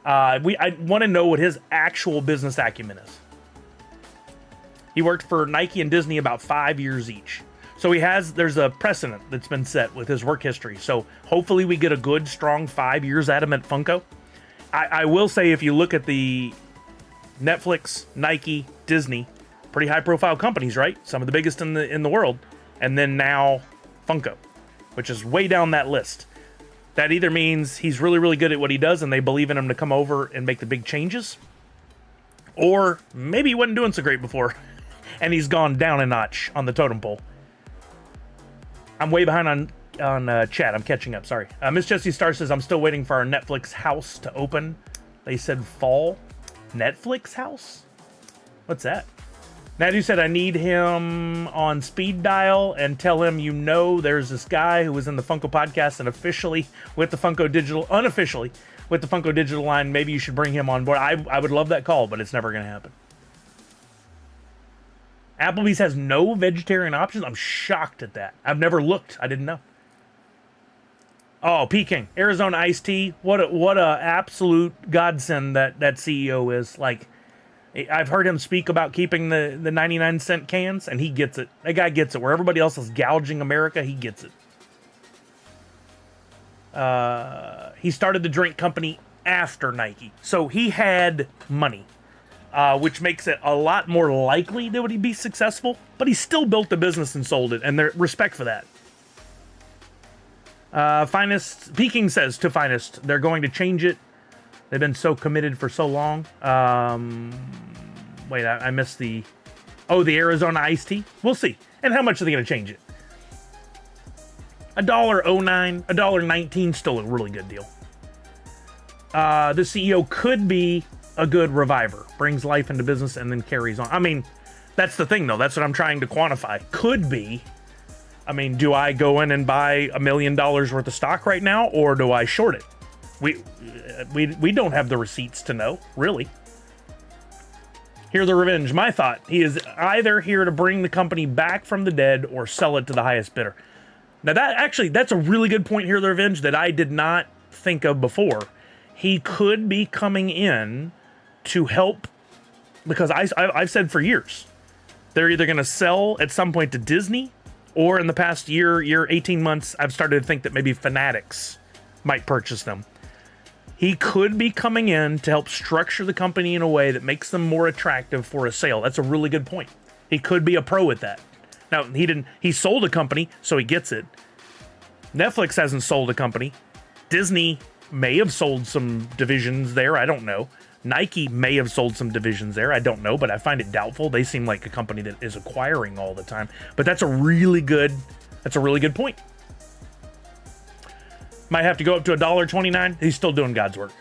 I want to know what his actual business acumen is. He worked for Nike and Disney about 5 years each. So there's a precedent that's been set with his work history. So hopefully we get a good, strong 5 years out of him at Funko. I will say, if you look at the Netflix, Nike, Disney, pretty high profile companies, right? Some of the biggest in the world. And then now Funko, which is way down that list. That either means he's really, really good at what he does and they believe in him to come over and make the big changes, or maybe he wasn't doing so great before and he's gone down a notch on the totem pole. I'm way behind on chat. I'm catching up. Sorry. Miss Jessie Star says, I'm still waiting for our Netflix house to open. They said fall. Netflix house? What's that? Nadu said, I need him on speed dial and tell him, there's this guy who was in the Funko podcast and officially with the Funko Digital, unofficially with the Funko Digital line. Maybe you should bring him on board. I would love that call, but it's never going to happen. Applebee's has no vegetarian options. I'm shocked at that. I've never looked. I didn't know. Oh, Peking, Arizona iced tea. What a absolute godsend that CEO is. Like, I've heard him speak about keeping the 99-cent cans, and he gets it. That guy gets it. Where everybody else is gouging America, he gets it. He started the drink company after Nike, so he had money, which makes it a lot more likely that he'd be successful, but he still built the business and sold it, and there's respect for that. Peking says to Finest, they're going to change it. They've been so committed for so long. Wait, I missed the Arizona iced tea. We'll see. And how much are they going to change it? $1.09, $1.19, still a really good deal. The CEO could be a good reviver, brings life into business and then carries on. I mean, that's the thing though. That's what I'm trying to quantify. Could be. I mean, do I go in and buy $1 million worth of stock right now, or do I short it? We don't have the receipts to know, really. Hear the Revenge. My thought, he is either here to bring the company back from the dead or sell it to the highest bidder. Now that's a really good point here, the Revenge, that I did not think of before. he could be coming in to help, because I've said for years, they're either going to sell at some point to Disney, or in the past year, 18 months, I've started to think that maybe Fanatics might purchase them. He could be coming in to help structure the company in a way that makes them more attractive for a sale. That's a really good point. He could be a pro at that. Now, he sold a company, so he gets it. Netflix hasn't sold a company. Disney may have sold some divisions there. I don't know. Nike may have sold some divisions there. I don't know, but I find it doubtful. They seem like a company that is acquiring all the time. But that's a really good point. Might have to go up to $1.29. He's still doing God's work.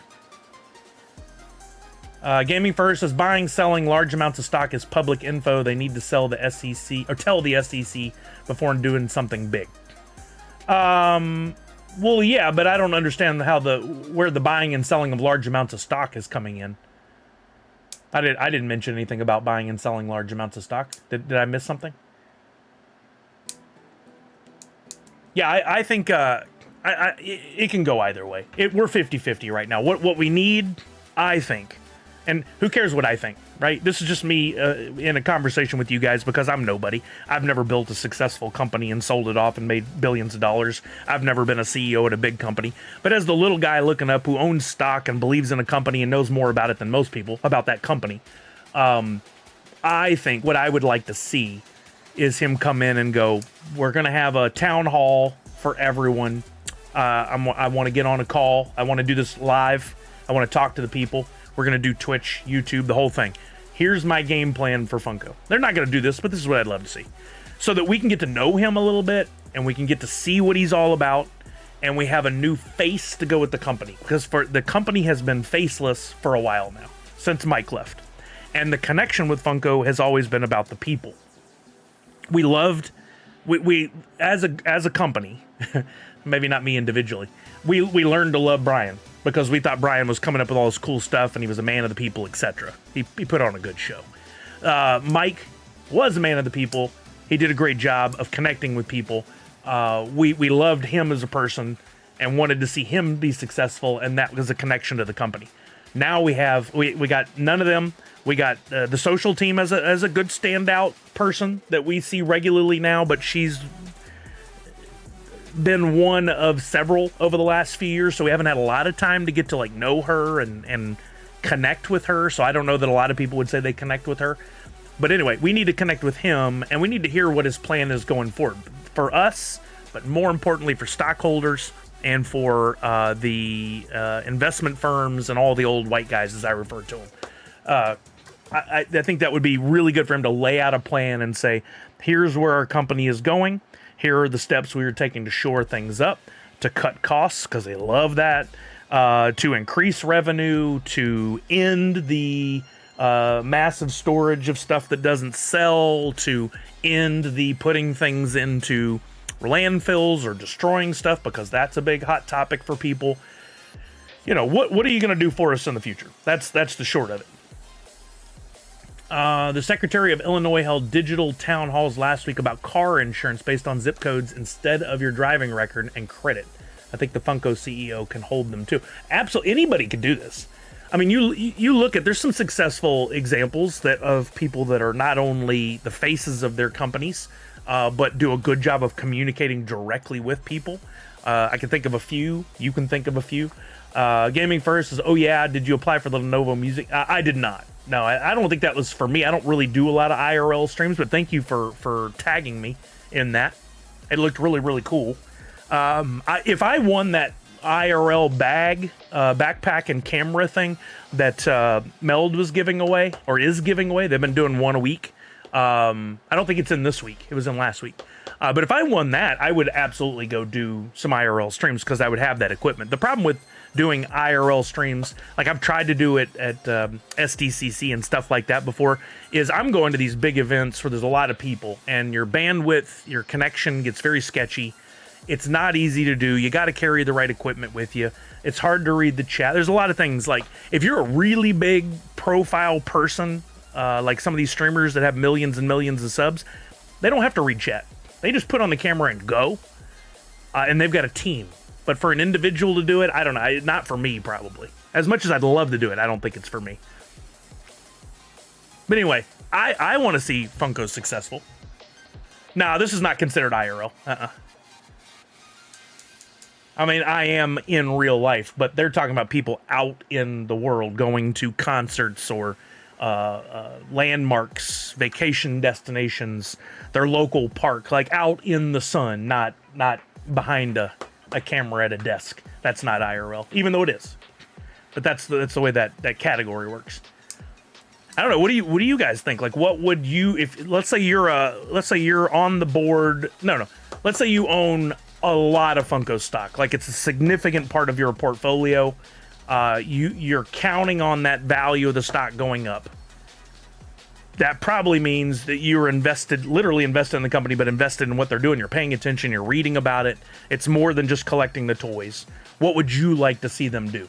Gaming First says buying, selling large amounts of stock is public info. They need to sell the SEC or tell the SEC before doing something big. Well, yeah, but I don't understand where the buying and selling of large amounts of stock is coming in. I didn't mention anything about buying and selling large amounts of stock. Did I miss something? Yeah, I think it can go either way. We're 50-50 right now. What we need, I think, and who cares what I think, right? This is just me in a conversation with you guys because I'm nobody. I've never built a successful company and sold it off and made billions of dollars. I've never been a CEO at a big company. But as the little guy looking up who owns stock and believes in a company and knows more about it than most people, about that company, I think what I would like to see is him come in and go, we're going to have a town hall for everyone. I want to get on a call. I want to do this live. I want to talk to the people. We're going to do Twitch, YouTube, the whole thing. Here's my game plan for Funko. They're not going to do this, but this is what I'd love to see. So that we can get to know him a little bit, and we can get to see what he's all about, and we have a new face to go with the company. Because the company has been faceless for a while now, since Mike left. And the connection with Funko has always been about the people. We as a company, maybe not me individually, we learned to love Brian because we thought Brian was coming up with all this cool stuff and he was a man of the people, etc. He put on a good show. Mike was a man of the people. He did a great job of connecting with people. We loved him as a person and wanted to see him be successful, and that was a connection to the company. Now we got none of them. We got the social team as a good standout person that we see regularly now, but she's been one of several over the last few years, so we haven't had a lot of time to get to know her and connect with her. So I don't know that a lot of people would say they connect with her. But anyway, we need to connect with him, and we need to hear what his plan is going forward for us, but more importantly for stockholders and for the investment firms and all the old white guys, as I refer to them. I think that would be really good for him to lay out a plan and say, here's where our company is going. Here are the steps we are taking to shore things up, to cut costs, because they love that, to increase revenue, to end the massive storage of stuff that doesn't sell, to end the putting things into landfills or destroying stuff, because that's a big hot topic for people. What are you going to do for us in the future? That's the short of it. The Secretary of Illinois held digital town halls last week about car insurance based on zip codes instead of your driving record and credit. I think the Funko CEO can hold them too. Absolutely, anybody can do this. I mean, you look at, there's some successful examples of people that are not only the faces of their companies, but do a good job of communicating directly with people. I can think of a few. You can think of a few. Gaming First is, oh yeah, did you apply for the Lenovo Music? I did not. No, I don't think that was for me. I don't really do a lot of IRL streams, but thank you for tagging me in that. It looked really, really cool. If I won that IRL bag, backpack and camera thing that Meld was giving away, or is giving away, they've been doing one a week. I don't think it's in this week. It was in last week. But if I won that, I would absolutely go do some IRL streams because I would have that equipment. The problem with doing IRL streams, like I've tried to do it at SDCC and stuff like that before, is I'm going to these big events where there's a lot of people and your bandwidth, your connection gets very sketchy. It's not easy to do. You got to carry the right equipment with you. It's hard to read the chat. There's a lot of things, like if you're a really big profile person, like some of these streamers that have millions and millions of subs, they don't have to read chat. They just put on the camera and go, and they've got a team. But for an individual to do it, I don't know. Not for me, probably. As much as I'd love to do it, I don't think it's for me. But anyway, I want to see Funko successful. Nah, this is not considered IRL. I mean, I am in real life, but they're talking about people out in the world going to concerts or landmarks, vacation destinations, their local park, like out in the sun, not behind a camera at a desk. That's not IRL, even though it is. But that's the way that category works. I don't know. What do you guys think? Like, what would you, if let's say you're on the board? No. Let's say you own a lot of Funko stock. Like, it's a significant part of your portfolio. You're counting on that value of the stock going up. That probably means that you're literally invested in the company, but invested in what they're doing. You're paying attention. You're reading about it. It's more than just collecting the toys. What would you like to see them do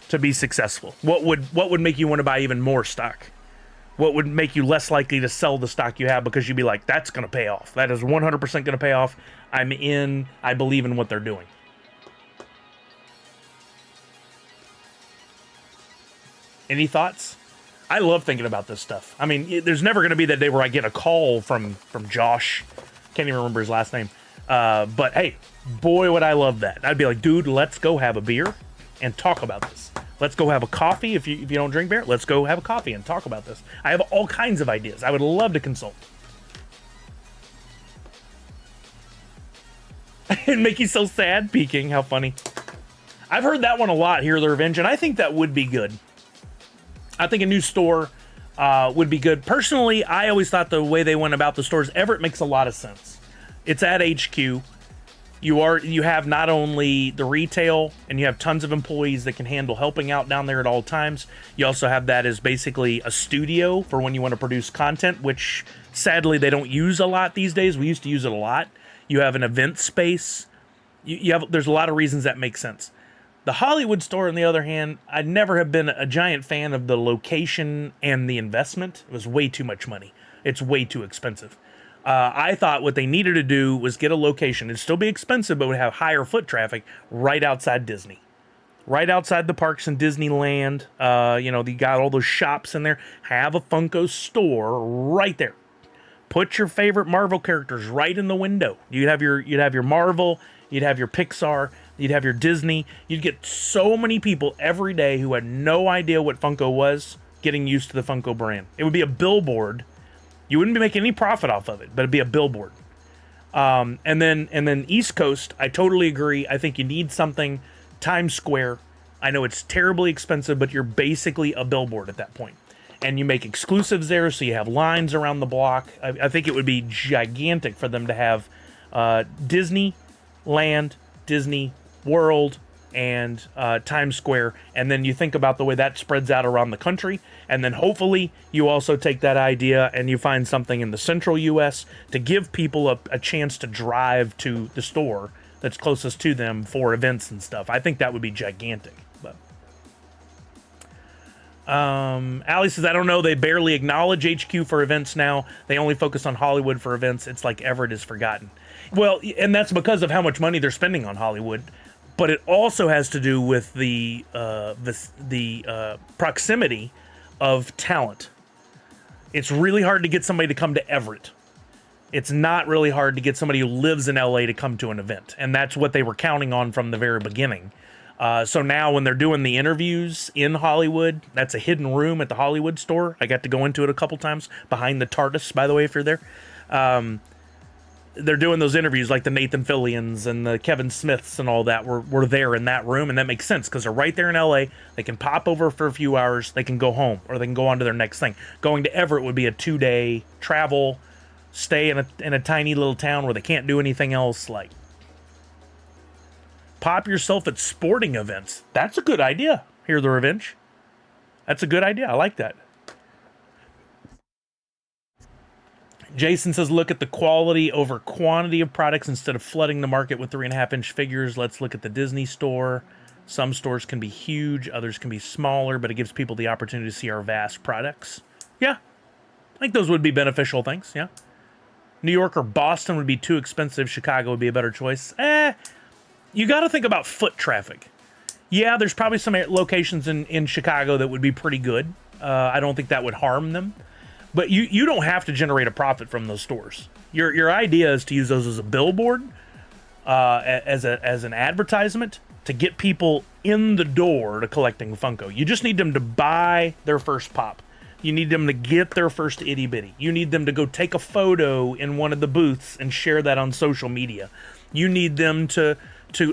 to be successful? What would make you want to buy even more stock? What would make you less likely to sell the stock you have because you'd be like, that's going to pay off. That is 100% going to pay off. I'm in. I believe in what they're doing. Any thoughts? I love thinking about this stuff. I mean, there's never going to be that day where I get a call from Josh. Can't even remember his last name. But hey, boy, would I love that. I'd be like, dude, let's go have a beer and talk about this. Let's go have a coffee. If you don't drink beer, let's go have a coffee and talk about this. I have all kinds of ideas. I would love to consult. It'd make you so sad. Peeking. How funny. I've heard that one a lot, Hear the Revenge, and I think that would be good. I think a new store would be good. Personally, I always thought the way they went about the stores, Everett makes a lot of sense. It's at HQ. You have not only the retail, and you have tons of employees that can handle helping out down there at all times. You also have that as basically a studio for when you want to produce content, which sadly they don't use a lot these days. We used to use it a lot. You have an event space. There's a lot of reasons that make sense. The Hollywood store, on the other hand, I'd never have been a giant fan of the location and the investment. It was way too much money. It's way too expensive. I thought what they needed to do was get a location. It'd still be expensive, but would have higher foot traffic right outside Disney. Right outside the parks in Disneyland. You got all those shops in there. Have a Funko store right there. Put your favorite Marvel characters right in the window. You'd have your Marvel, you'd have your Pixar, you'd have your Disney. You'd get so many people every day who had no idea what Funko was getting used to the Funko brand. It would be a billboard. You wouldn't be making any profit off of it, but it'd be a billboard. And then East Coast, I totally agree. I think you need something. Times Square. I know it's terribly expensive, but you're basically a billboard at that point. And you make exclusives there, so you have lines around the block. I think it would be gigantic for them to have Disneyland, Disney World, and Times Square. And then you think about the way that spreads out around the country. And then hopefully you also take that idea and you find something in the central U.S. to give people a chance to drive to the store that's closest to them for events and stuff. I think that would be gigantic. But Allie says, I don't know. They barely acknowledge HQ for events now. They only focus on Hollywood for events. It's like Everett is forgotten. Well, and that's because of how much money they're spending on Hollywood. But it also has to do with the proximity of talent. It's really hard to get somebody to come to Everett. It's not really hard to get somebody who lives in LA to come to an event. And that's what they were counting on from the very beginning. So now when they're doing the interviews in Hollywood, that's a hidden room at the Hollywood store. I got to go into it a couple times, behind the TARDIS, by the way, if you're there. They're doing those interviews like the Nathan Fillions and the Kevin Smiths and all that were there in that room. And that makes sense because they're right there in LA. They can pop over for a few hours. They can go home or they can go on to their next thing. Going to Everett would be a 2-day travel, stay in a tiny little town where they can't do anything else. Like, pop yourself at sporting events. That's a good idea. Hear the Revenge. That's a good idea. I like that. Jason says, look at the quality over quantity of products instead of flooding the market with 3.5-inch figures. Let's look at the Disney store. Some stores can be huge, others can be smaller, but it gives people the opportunity to see our vast products. Yeah, I think those would be beneficial things, yeah. New York or Boston would be too expensive. Chicago would be a better choice. You got to think about foot traffic. Yeah, there's probably some locations in Chicago that would be pretty good. I don't think that would harm them. But you don't have to generate a profit from those stores. Your idea is to use those as a billboard, as an advertisement to get people in the door to collecting Funko. You just need them to buy their first pop. You need them to get their first itty bitty. You need them to go take a photo in one of the booths and share that on social media. You need them to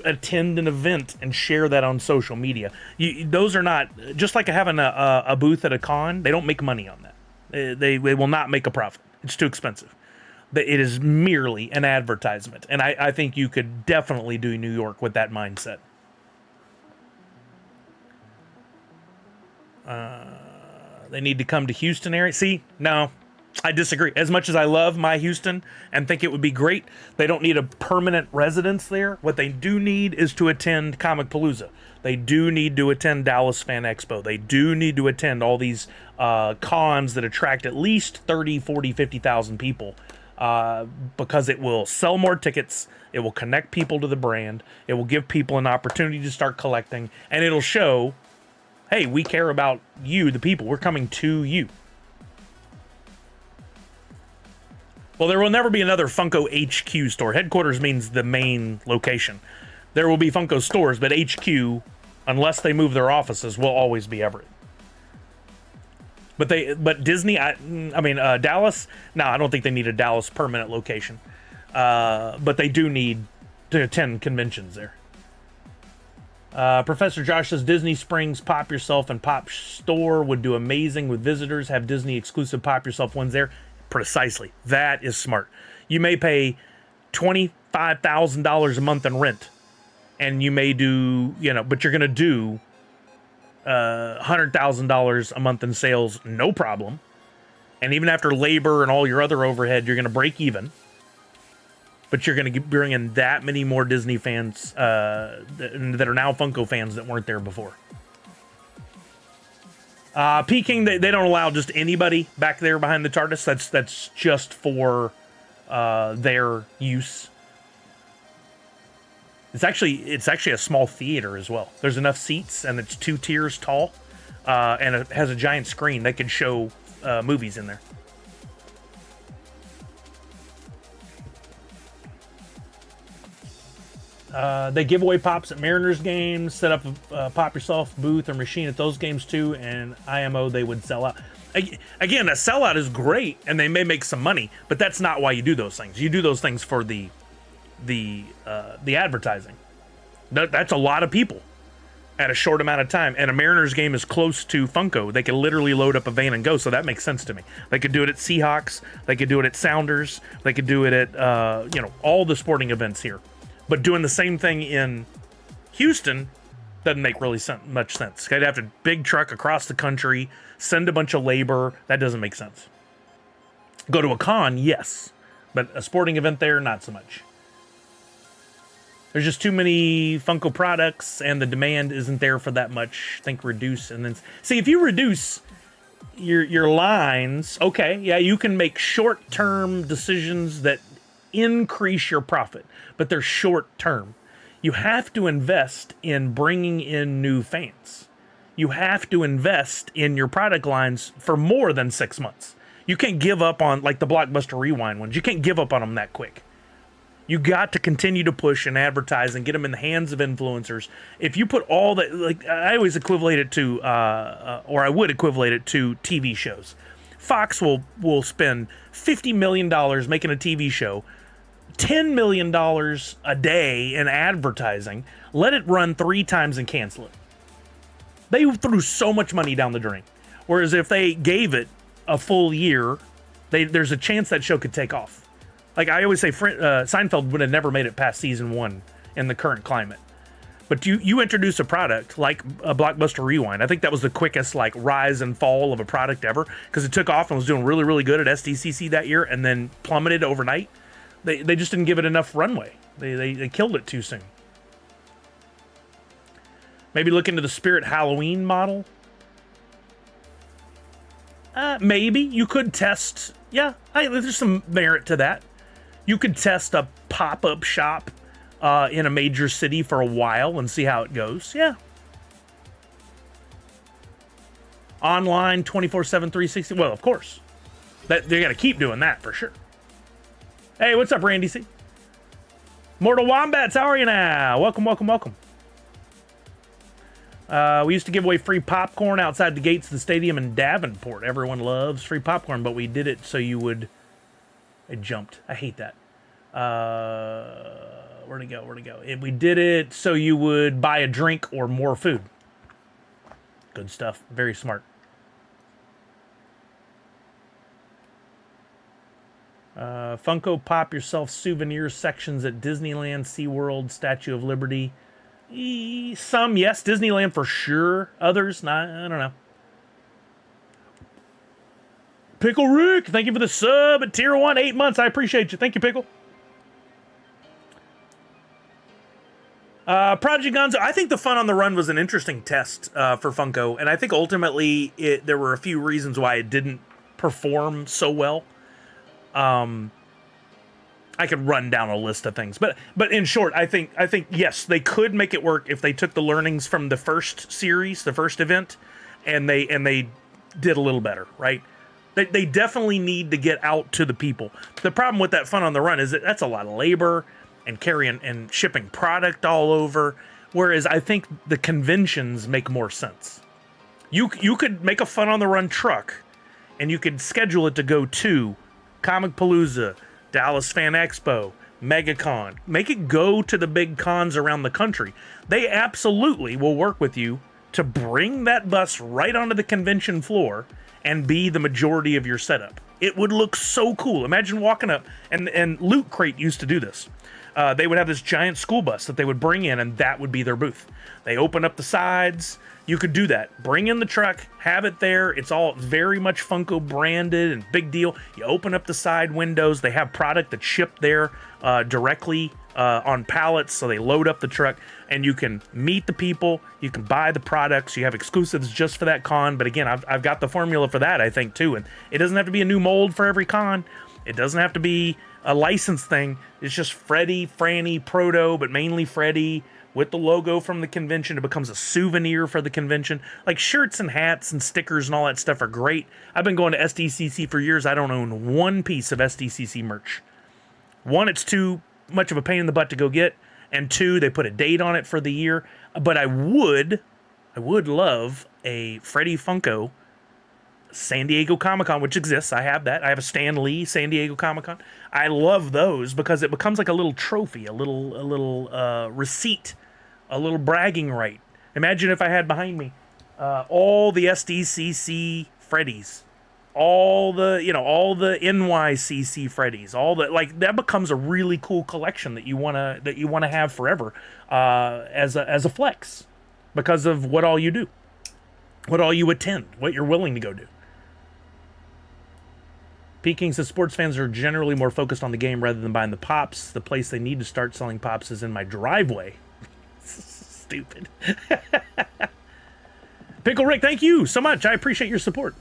attend an event and share that on social media. Those are not, just like having a booth at a con, they don't make money on that. They will not make a profit. It's too expensive. It is merely an advertisement. And I think you could definitely do New York with that mindset. They need to come to Houston area. See, no, I disagree. As much as I love my Houston and think it would be great, they don't need a permanent residence there. What they do need is to attend Comic Palooza. They do need to attend Dallas Fan Expo. They do need to attend all these cons that attract at least 30, 40, 50,000 people because it will sell more tickets. It will connect people to the brand. It will give people an opportunity to start collecting. And it'll show, hey, we care about you, the people. We're coming to you. Well, there will never be another Funko HQ store. Headquarters means the main location. There will be Funko stores, but HQ, unless they move their offices, will always be Everett. But Disney, Dallas, no, I don't think they need a Dallas permanent location. But they do need to attend conventions there. Professor Josh says Disney Springs Pop Yourself and Pop Store would do amazing with visitors. Have Disney exclusive Pop Yourself ones there. Precisely. That is smart. You may pay $25,000 a month in rent, and you may do, but you're going to do $100,000 a month in sales, no problem. And even after labor and all your other overhead, you're going to break even. But you're going to bring in that many more Disney fans that are now Funko fans that weren't there before. Peking, they don't allow just anybody back there behind the TARDIS. That's just for their use. It's actually a small theater as well. There's enough seats, and it's 2 tiers tall, and it has a giant screen. They can show movies in there. They give away pops at Mariners games, set up a Pop Yourself booth or machine at those games too, and IMO they would sell out. Again, a sellout is great, and they may make some money, but that's not why you do those things. You do those things for the advertising. That's a lot of people at a short amount of time, and a Mariners game is close to Funko. They can literally load up a van and go, so that makes sense to me. They could do it at Seahawks. They could do it at Sounders. They could do it at all the sporting events here. But doing the same thing in Houston doesn't make really much sense. I'd have to big truck across the country, send a bunch of labor. That doesn't make sense. Go to a con, yes. But a sporting event there, not so much. There's just too many Funko products, and the demand isn't there for that much. Think reduce, and then... See, if you reduce your lines, okay, yeah, you can make short-term decisions that increase your profit, but they're short term. You have to invest in bringing in new fans. You have to invest in your product lines for more than 6 months. You can't give up on, like the Blockbuster Rewind ones. You can't give up on them that quick. You got to continue to push and advertise and get them in the hands of influencers. If you put all that, like I always equivalent it to, or I would equivalent it to TV shows. Fox will spend $50 million making a TV show, $10 million a day in advertising, let it run 3 times and cancel it. They threw so much money down the drain. Whereas if they gave it a full year, there's a chance that show could take off. Like I always say, Seinfeld would have never made it past season 1 in the current climate. But you introduce a product like a Blockbuster Rewind. I think that was the quickest rise and fall of a product ever, because it took off and was doing really, really good at SDCC that year and then plummeted overnight. They just didn't give it enough runway. They killed it too soon. Maybe look into the Spirit Halloween model. Maybe. You could test. Yeah, there's some merit to that. You could test a pop-up shop in a major city for a while and see how it goes. Yeah, online 24/7 360. Well, of course. That they got to keep doing that for sure. Hey, what's up, Randy C? Mortal Wombats, how are you now? Welcome, welcome, welcome. We used to give away free popcorn outside the gates of the stadium in Davenport. Everyone loves free popcorn, but we did it so you would... It jumped. I hate that. Where'd it go? Where'd it go? We did it so you would buy a drink or more food. Good stuff. Very smart. Funko Pop yourself souvenir sections at Disneyland, SeaWorld, Statue of Liberty. Some, yes. Disneyland for sure. Others, not. I don't know. Pickle Rick, thank you for the sub at tier 1, 8 months. I appreciate you. Thank you, Pickle. Project Gonzo, I think the Fun on the Run was an interesting test for Funko, and I think ultimately there were a few reasons why it didn't perform so well. I could run down a list of things, but in short, I think yes, they could make it work if they took the learnings from the first series, the first event, and they did a little better, right? They definitely need to get out to the people. The problem with that Fun on the Run is that's a lot of labor and carrying and shipping product all over. Whereas I think the conventions make more sense. You could make a Fun on the Run truck, and you could schedule it to go to Comicpalooza, Dallas Fan Expo, MegaCon. Make it go to the big cons around the country. They absolutely will work with you to bring that bus right onto the convention floor and be the majority of your setup. It would look so cool. Imagine walking up, and Loot Crate used to do this. They would have this giant school bus that they would bring in, and that would be their booth. They open up the sides. You could do that. Bring in the truck, have it there. It's all very much Funko branded and big deal. You open up the side windows. They have product that's shipped there directly on pallets, so they load up the truck, and you can meet the people. You can buy the products. You have exclusives just for that con. But again, I've got the formula for that, I think, too. And it doesn't have to be a new mold for every con. It doesn't have to be a license thing. It's just Freddy, Franny, Proto, but mainly Freddy, with the logo from the convention. It becomes a souvenir for the convention. Like shirts and hats and stickers and all that stuff are great. I've been going to SDCC for years. I don't own one piece of SDCC merch. One, it's too much of a pain in the butt to go get. And two, they put a date on it for the year. But I would love a Freddy Funko San Diego Comic-Con, which exists. I have that. I have a Stan Lee San Diego Comic-Con. I love those because it becomes like a little trophy, a little receipt, a little bragging right. Imagine if I had behind me all the SDCC Freddys, all the NYCC Freddys, all the, like, that becomes a really cool collection that you wanna have forever as a flex because of what all you do, what all you attend, what you're willing to go do. Peking says sports fans are generally more focused on the game rather than buying the pops. The place they need to start selling pops is in my driveway. Stupid. Pickle Rick, thank you so much. I appreciate your support.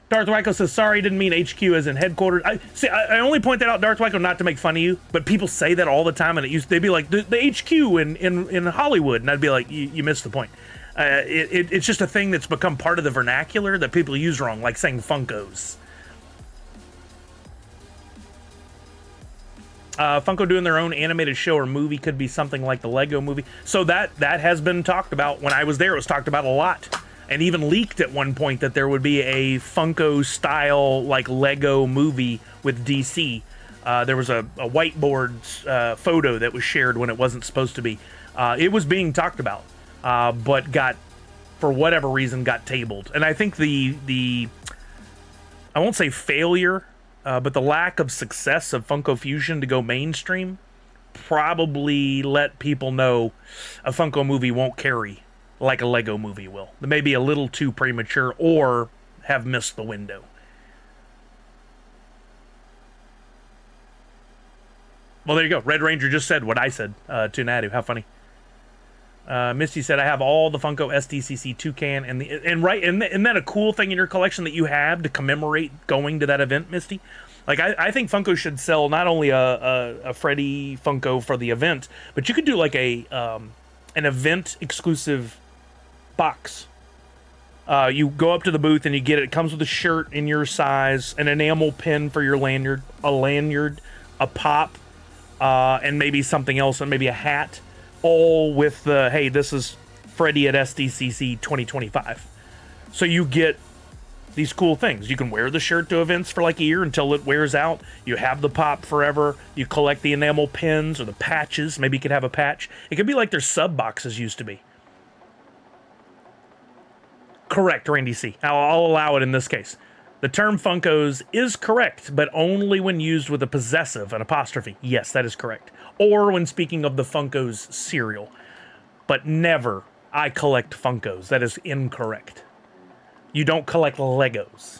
Darth Wacko says, sorry, didn't mean HQ as in headquarters. I only point that out, Darth Wacko, not to make fun of you, but people say that all the time, and they'd be like, the HQ in Hollywood, and I'd be like, you missed the point. It's just a thing that's become part of the vernacular that people use wrong, like saying Funkos. Funko doing their own animated show or movie could be something like the Lego movie. So that has been talked about. When I was there, it was talked about a lot. And even leaked at one point that there would be a Funko-style, like, Lego movie with DC. There was a whiteboard photo that was shared when it wasn't supposed to be. It was being talked about, but for whatever reason, got tabled. And I think the I won't say failure, but the lack of success of Funko Fusion to go mainstream probably let people know a Funko movie won't carry like a Lego movie will. They may be a little too premature or have missed the window. Well, there you go. Red Ranger just said what I said to Nadu. How funny. Misty said, I have all the Funko SDCC Toucan isn't that a cool thing in your collection that you have to commemorate going to that event, Misty? Like, I think Funko should sell not only a Freddy Funko for the event, but you could do like an event exclusive box You go up to the booth and you get it. It comes with a shirt in your size, an enamel pin for your lanyard, a pop, and maybe something else, and maybe a hat, all with the, hey, this is Freddie at SDCC 2025. So you get these cool things. You can wear the shirt to events for like a year until it wears out. You have the pop forever. You collect the enamel pins or the patches. Maybe you could have a patch. It could be like their sub boxes used to be. Correct, Randy C. I'll allow it in this case. The term Funkos is correct, but only when used with a possessive, an apostrophe. Yes, that is correct. Or when speaking of the Funkos cereal. But never, I collect Funkos. That is incorrect. You don't collect Legos.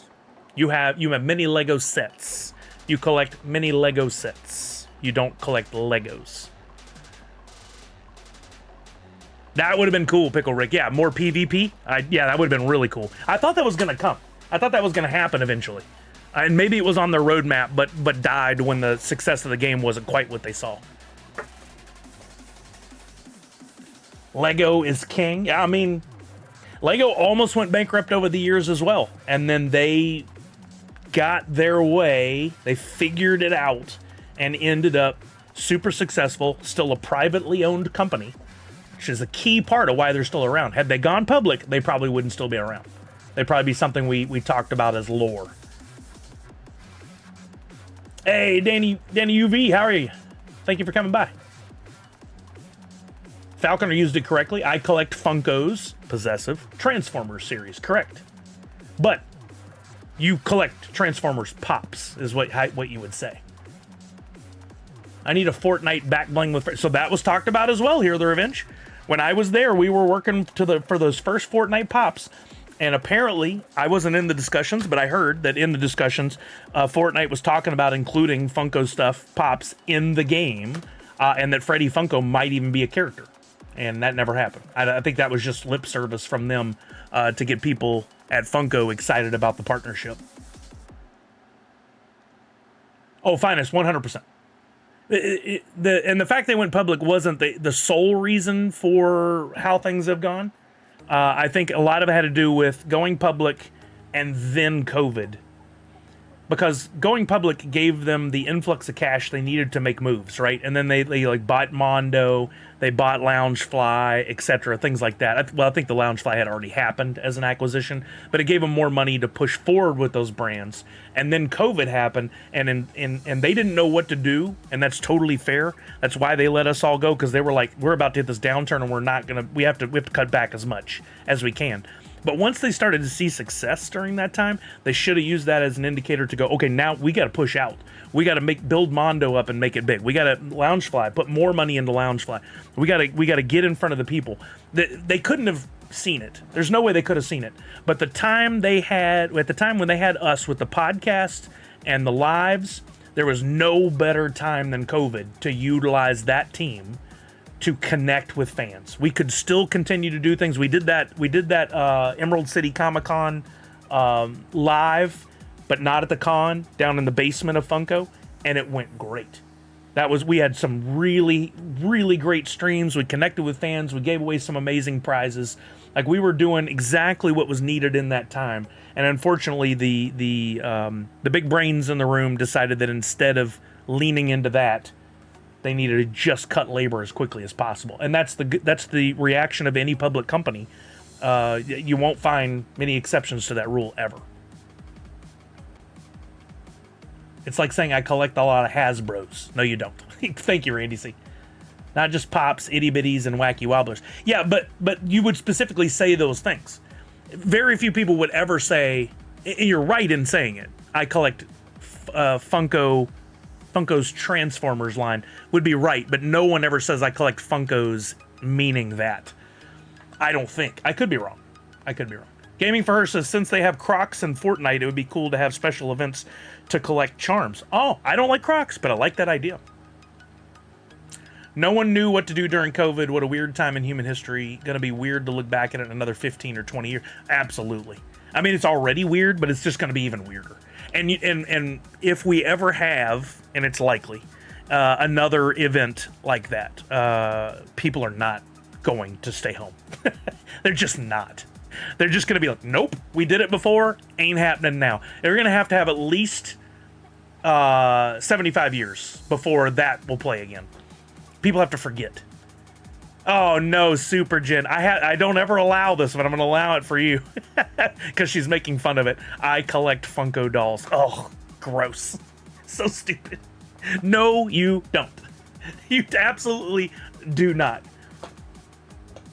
You have mini Lego sets. You collect mini Lego sets. You don't collect Legos. That would have been cool, Pickle Rick. Yeah, more PvP. Yeah, that would have been really cool. I thought that was going to come. I thought that was going to happen eventually. And maybe it was on their roadmap, but died when the success of the game wasn't quite what they saw. Lego is king. I mean, Lego almost went bankrupt over the years as well. And then they got their way. They figured it out and ended up super successful. Still a privately owned company, which is a key part of why they're still around. Had they gone public, they probably wouldn't still be around. They'd probably be something we talked about as lore. Hey, Danny UV, how are you? Thank you for coming by. Falconer used it correctly. I collect Funkos, possessive, Transformers series, correct. But you collect Transformers pops, is what you would say. I need a Fortnite back bling with... So that was talked about as well here, the Revenge. When I was there, we were working for those first Fortnite pops. And apparently, I wasn't in the discussions, but I heard that in the discussions, Fortnite was talking about including Funko stuff, pops, in the game. And that Freddy Funko might even be a character. And that never happened. I think that was just lip service from them to get people at Funko excited about the partnership. Oh, finest, 100%. And the fact they went public wasn't the sole reason for how things have gone. I think a lot of it had to do with going public and then COVID. Because going public gave them the influx of cash they needed to make moves, right? And then they like bought Mondo, they bought Loungefly, etc., things like that. Well, I think the Loungefly had already happened as an acquisition, but it gave them more money to push forward with those brands. And then COVID happened, and they didn't know what to do, and that's totally fair. That's why they let us all go, because they were like, we're about to hit this downturn, and we have to cut back as much as we can. But once they started to see success during that time, they should have used that as an indicator to go, okay, now we got to push out. We got to build Mondo up and make it big. We got to Loungefly, put more money into Loungefly. We got to get in front of the people. They couldn't have seen it. There's no way they could have seen it. But at the time when they had us with the podcast and the lives, there was no better time than COVID to utilize that team to connect with fans. We could still continue to do things. We did that Emerald City Comic Con live, but not at the con, down in the basement of Funko, and it went great. We had some really, really great streams. We connected with fans. We gave away some amazing prizes. Like, we were doing exactly what was needed in that time. And unfortunately, the big brains in the room decided that instead of leaning into that, they needed to just cut labor as quickly as possible. And that's the reaction of any public company. You won't find many exceptions to that rule ever. It's like saying I collect a lot of Hasbros. No, you don't. Thank you, Randy C. Not just Pops, Itty Bitties, and Wacky Wobblers. Yeah, but you would specifically say those things. Very few people would ever say, and you're right in saying it, I collect Funko's Transformers line, would be right, but no one ever says I collect Funkos meaning that. I don't think. I could be wrong. Gaming for Her says, since they have Crocs and Fortnite, it would be cool to have special events to collect charms. Oh, I don't like Crocs, but I like that idea. No one knew what to do during COVID. What a weird time in human history. Gonna be weird to look back at it in another 15 or 20 years. Absolutely. I mean, it's already weird, but it's just gonna be even weirder. And if we ever have, and it's likely, another event like that, people are not going to stay home. They're just not. They're just going to be like, nope, we did it before, ain't happening now. They're going to have at least 75 years before that will play again. People have to forget. Oh no, Super Jen. I don't ever allow this, but I'm gonna allow it for you. Because she's making fun of it. I collect Funko dolls. Oh, gross. So stupid. No, you don't. You absolutely do not.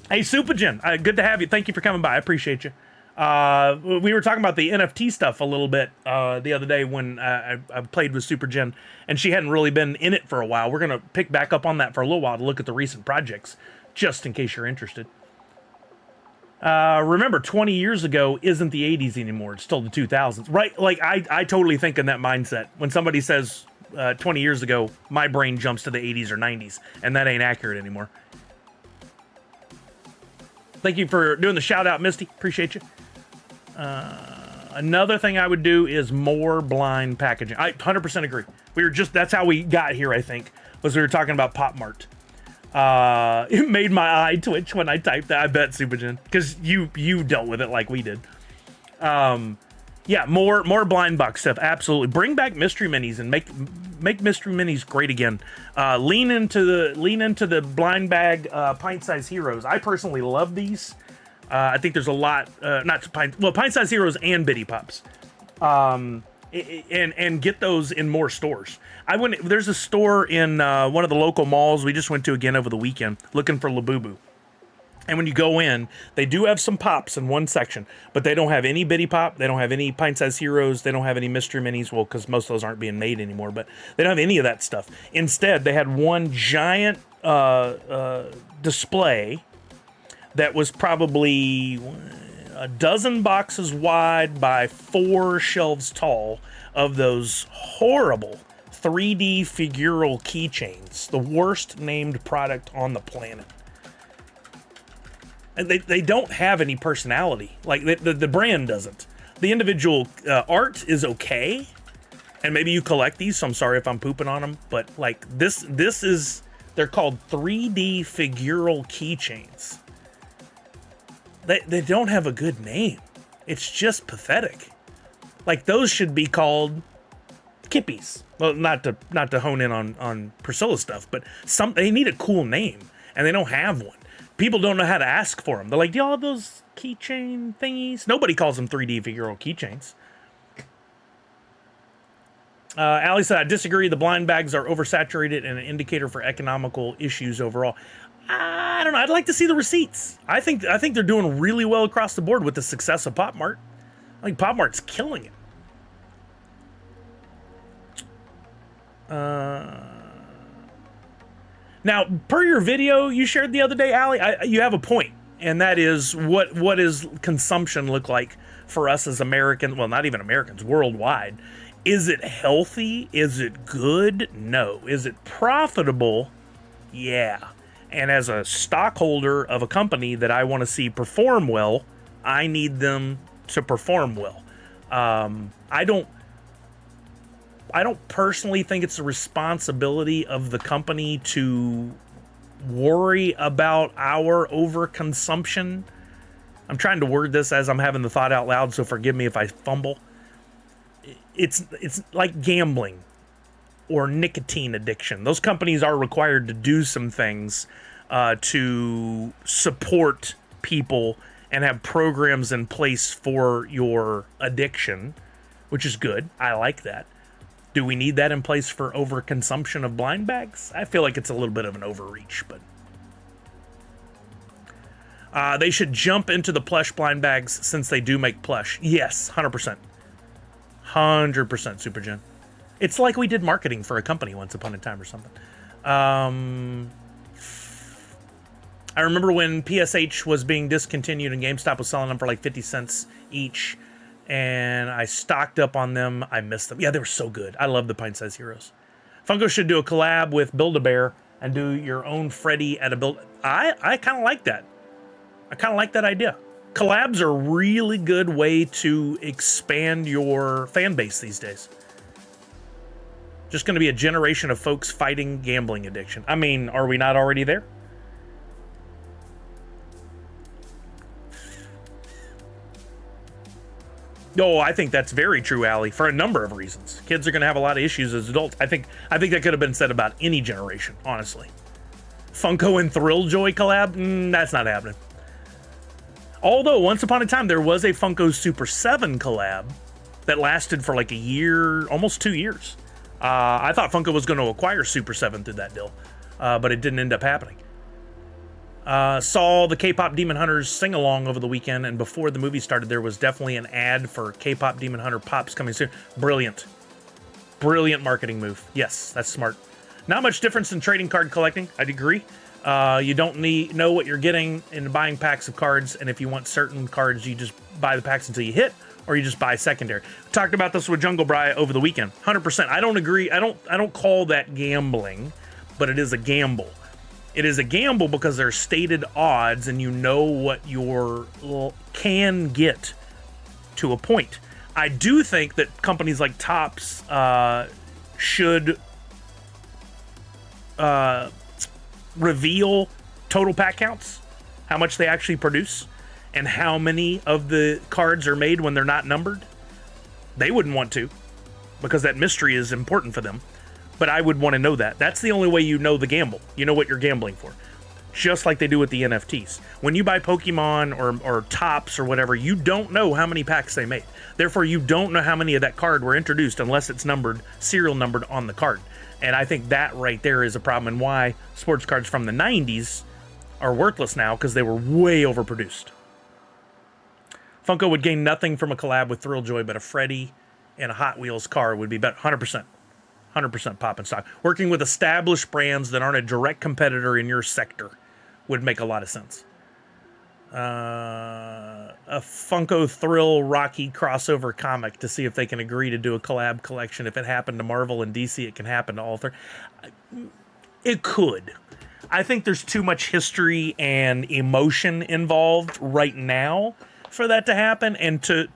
Hey, Super Jen, good to have you. Thank you for coming by. I appreciate you. We were talking about the NFT stuff a little bit the other day when I played with Super Jen, and she hadn't really been in it for a while. We're going to pick back up on that for a little while to look at the recent projects, just in case you're interested. Remember, 20 years ago isn't the 80s anymore. It's still the 2000s. Right? Like, I totally think in that mindset. When somebody says 20 years ago, my brain jumps to the 80s or 90s, and that ain't accurate anymore. Thank you for doing the shout out, Misty. Appreciate you. Another thing I would do is more blind packaging. I 100% agree. That's how we got here, I think, was we were talking about Pop Mart. It made my eye twitch when I typed that. I bet, Supergen, because you dealt with it like we did. Yeah, more blind box stuff. Absolutely. Bring back mystery minis and make mystery minis great again. Lean into the blind bag pint size heroes. I personally love these. I think there's a lot, pint size heroes and bitty pops. And get those in more stores. There's a store in one of the local malls we just went to again over the weekend looking for Labubu. And when you go in, they do have some pops in one section, but they don't have any bitty pop. They don't have any pint size heroes. They don't have any mystery minis. Well, because most of those aren't being made anymore, but they don't have any of that stuff. Instead, they had one giant display that was probably a dozen boxes wide by 4 shelves tall of those horrible 3D figural keychains, the worst named product on the planet. And they don't have any personality. Like the brand doesn't. The individual art is okay, and maybe you collect these, so I'm sorry if I'm pooping on them, but like this is, they're called 3D figural keychains. They don't have a good name. It's just pathetic. Like, those should be called Kippies. Well, not to hone in on Priscilla's stuff, but they need a cool name, and they don't have one. People don't know how to ask for them. They're like, do y'all have those keychain thingies? Nobody calls them 3D figural keychains. Allie said, I disagree. The blind bags are oversaturated and an indicator for economical issues overall. I don't know. I'd like to see the receipts. I think they're doing really well across the board with the success of Pop Mart. I think Pop Mart's killing it. Now, per your video you shared the other day, Allie, you have a point, and that is what does consumption look like for us as Americans? Well, not even Americans, worldwide. Is it healthy? Is it good? No. Is it profitable? Yeah. And as a stockholder of a company that I want to see perform well, I need them to perform well. I don't personally think it's the responsibility of the company to worry about our overconsumption. I'm trying to word this as I'm having the thought out loud, so forgive me if I fumble. It's like gambling or nicotine addiction. Those companies are required to do some things to support people and have programs in place for your addiction, which is good. I like that. Do we need that in place for overconsumption of blind bags? I feel like it's a little bit of an overreach, but they should jump into the plush blind bags since they do make plush. Yes, 100%. 100% Super Jen. It's like we did marketing for a company once upon a time or something. I remember when PSH was being discontinued and GameStop was selling them for like 50 cents each, and I stocked up on them. I missed them. Yeah, they were so good. I love the pint-sized heroes. Funko should do a collab with Build-A-Bear and do your own Freddy at a build. I kind of like that. I kind of like that idea. Collabs are a really good way to expand your fan base these days. Just going to be a generation of folks fighting gambling addiction. I mean, are we not already there? No, I think that's very true, Allie, for a number of reasons. Kids are going to have a lot of issues as adults. I think that could have been said about any generation, honestly. Funko and Thrill Joy collab? That's not happening. Although, once upon a time, there was a Funko Super 7 collab that lasted for like a year, almost 2 years. I thought Funko was going to acquire Super 7 through that deal, but it didn't end up happening. Saw the K-Pop Demon Hunters sing-along over the weekend, and before the movie started, there was definitely an ad for K-Pop Demon Hunter Pops coming soon. Brilliant. Brilliant marketing move. Yes, that's smart. Not much difference in trading card collecting, I'd agree. You don't know what you're getting in buying packs of cards, and if you want certain cards, you just buy the packs until you hit, or you just buy secondary. We talked about this with Jungle Bry over the weekend. 100%. I don't agree. I don't call that gambling, but it is a gamble. It is a gamble because there are stated odds, and you know what you can get to a point. I do think that companies like Topps should reveal total pack counts, how much they actually produce, and how many of the cards are made when they're not numbered. They wouldn't want to, because that mystery is important for them. But I would want to know that. That's the only way you know the gamble. You know what you're gambling for. Just like they do with the NFTs. When you buy Pokemon or Topps or whatever, you don't know how many packs they made. Therefore, you don't know how many of that card were introduced unless it's numbered, serial numbered on the card. And I think that right there is a problem, and why sports cards from the 90s are worthless now, because they were way overproduced. Funko would gain nothing from a collab with Thrilljoy, but a Freddy and a Hot Wheels car would be better. 100%. 100% pop in stock. Working with established brands that aren't a direct competitor in your sector would make a lot of sense. A Funko Thrill Rocky crossover comic to see if they can agree to do a collab collection. If it happened to Marvel and DC, it can happen to all three. It could. I think there's too much history and emotion involved right now for that to happen, and to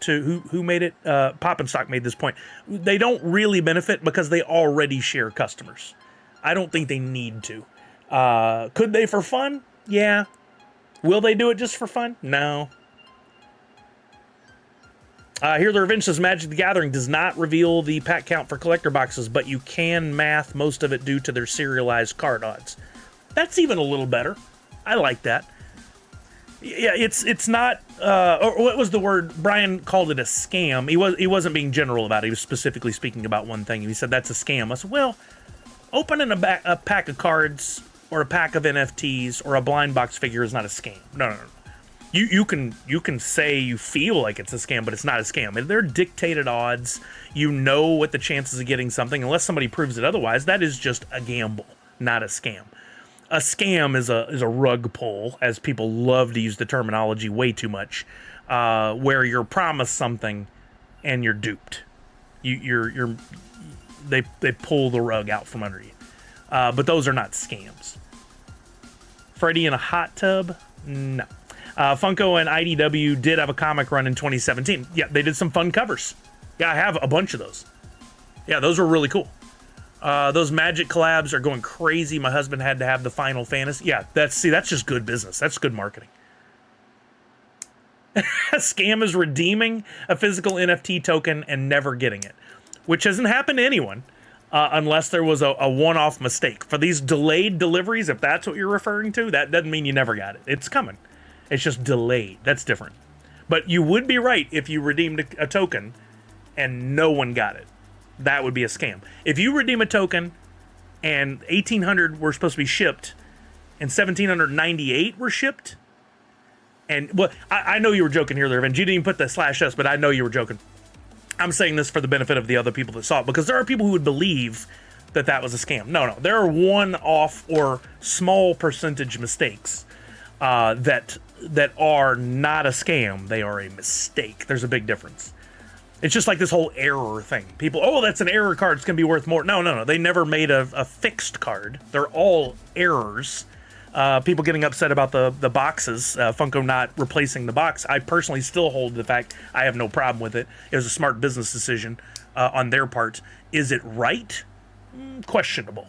who made it, Pop and Stock made this point. They don't really benefit because they already share customers. I don't think they need to. Could they for fun? Yeah. Will they do it just for fun? No. Here the Revenge says Magic the Gathering does not reveal the pack count for collector boxes, but you can math most of it due to their serialized card odds. That's even a little better. I like that. Yeah, it's not. Or what was the word? Brian called it a scam. He wasn't being general about it. He was specifically speaking about one thing. He said that's a scam. I said, well, opening a pack of cards or a pack of NFTs or a blind box figure is not a scam. No. You can say you feel like it's a scam, but it's not a scam. They're dictated odds. You know what the chances of getting something, unless somebody proves it otherwise. That is just a gamble, not a scam. A scam is a rug pull, as people love to use the terminology way too much, where you're promised something and you're duped. They pull the rug out from under you. But those are not scams. Freddy in a hot tub? No. Funko and IDW did have a comic run in 2017. Yeah, they did some fun covers. Yeah, I have a bunch of those. Yeah, those were really cool. Those Magic collabs are going crazy. My husband had to have the Final Fantasy. Yeah, that's just good business. That's good marketing. A scam is redeeming a physical NFT token and never getting it, which hasn't happened to anyone unless there was a one-off mistake. For these delayed deliveries, if that's what you're referring to, that doesn't mean you never got it. It's coming. It's just delayed. That's different. But you would be right if you redeemed a token and no one got it. That would be a scam. If you redeem a token and 1,800 were supposed to be shipped and 1,798 were shipped, and well, I know you were joking here, Revenge. You didn't even put the /s, but I know you were joking. I'm saying this for the benefit of the other people that saw it, because there are people who would believe that was a scam. No. There are one-off or small percentage mistakes that are not a scam. They are a mistake. There's a big difference. It's just like this whole error thing. People, oh, that's an error card. It's going to be worth more. No. They never made a fixed card. They're all errors. People getting upset about the boxes, Funko not replacing the box. I personally still hold the fact I have no problem with it. It was a smart business decision on their part. Is it right? Questionable.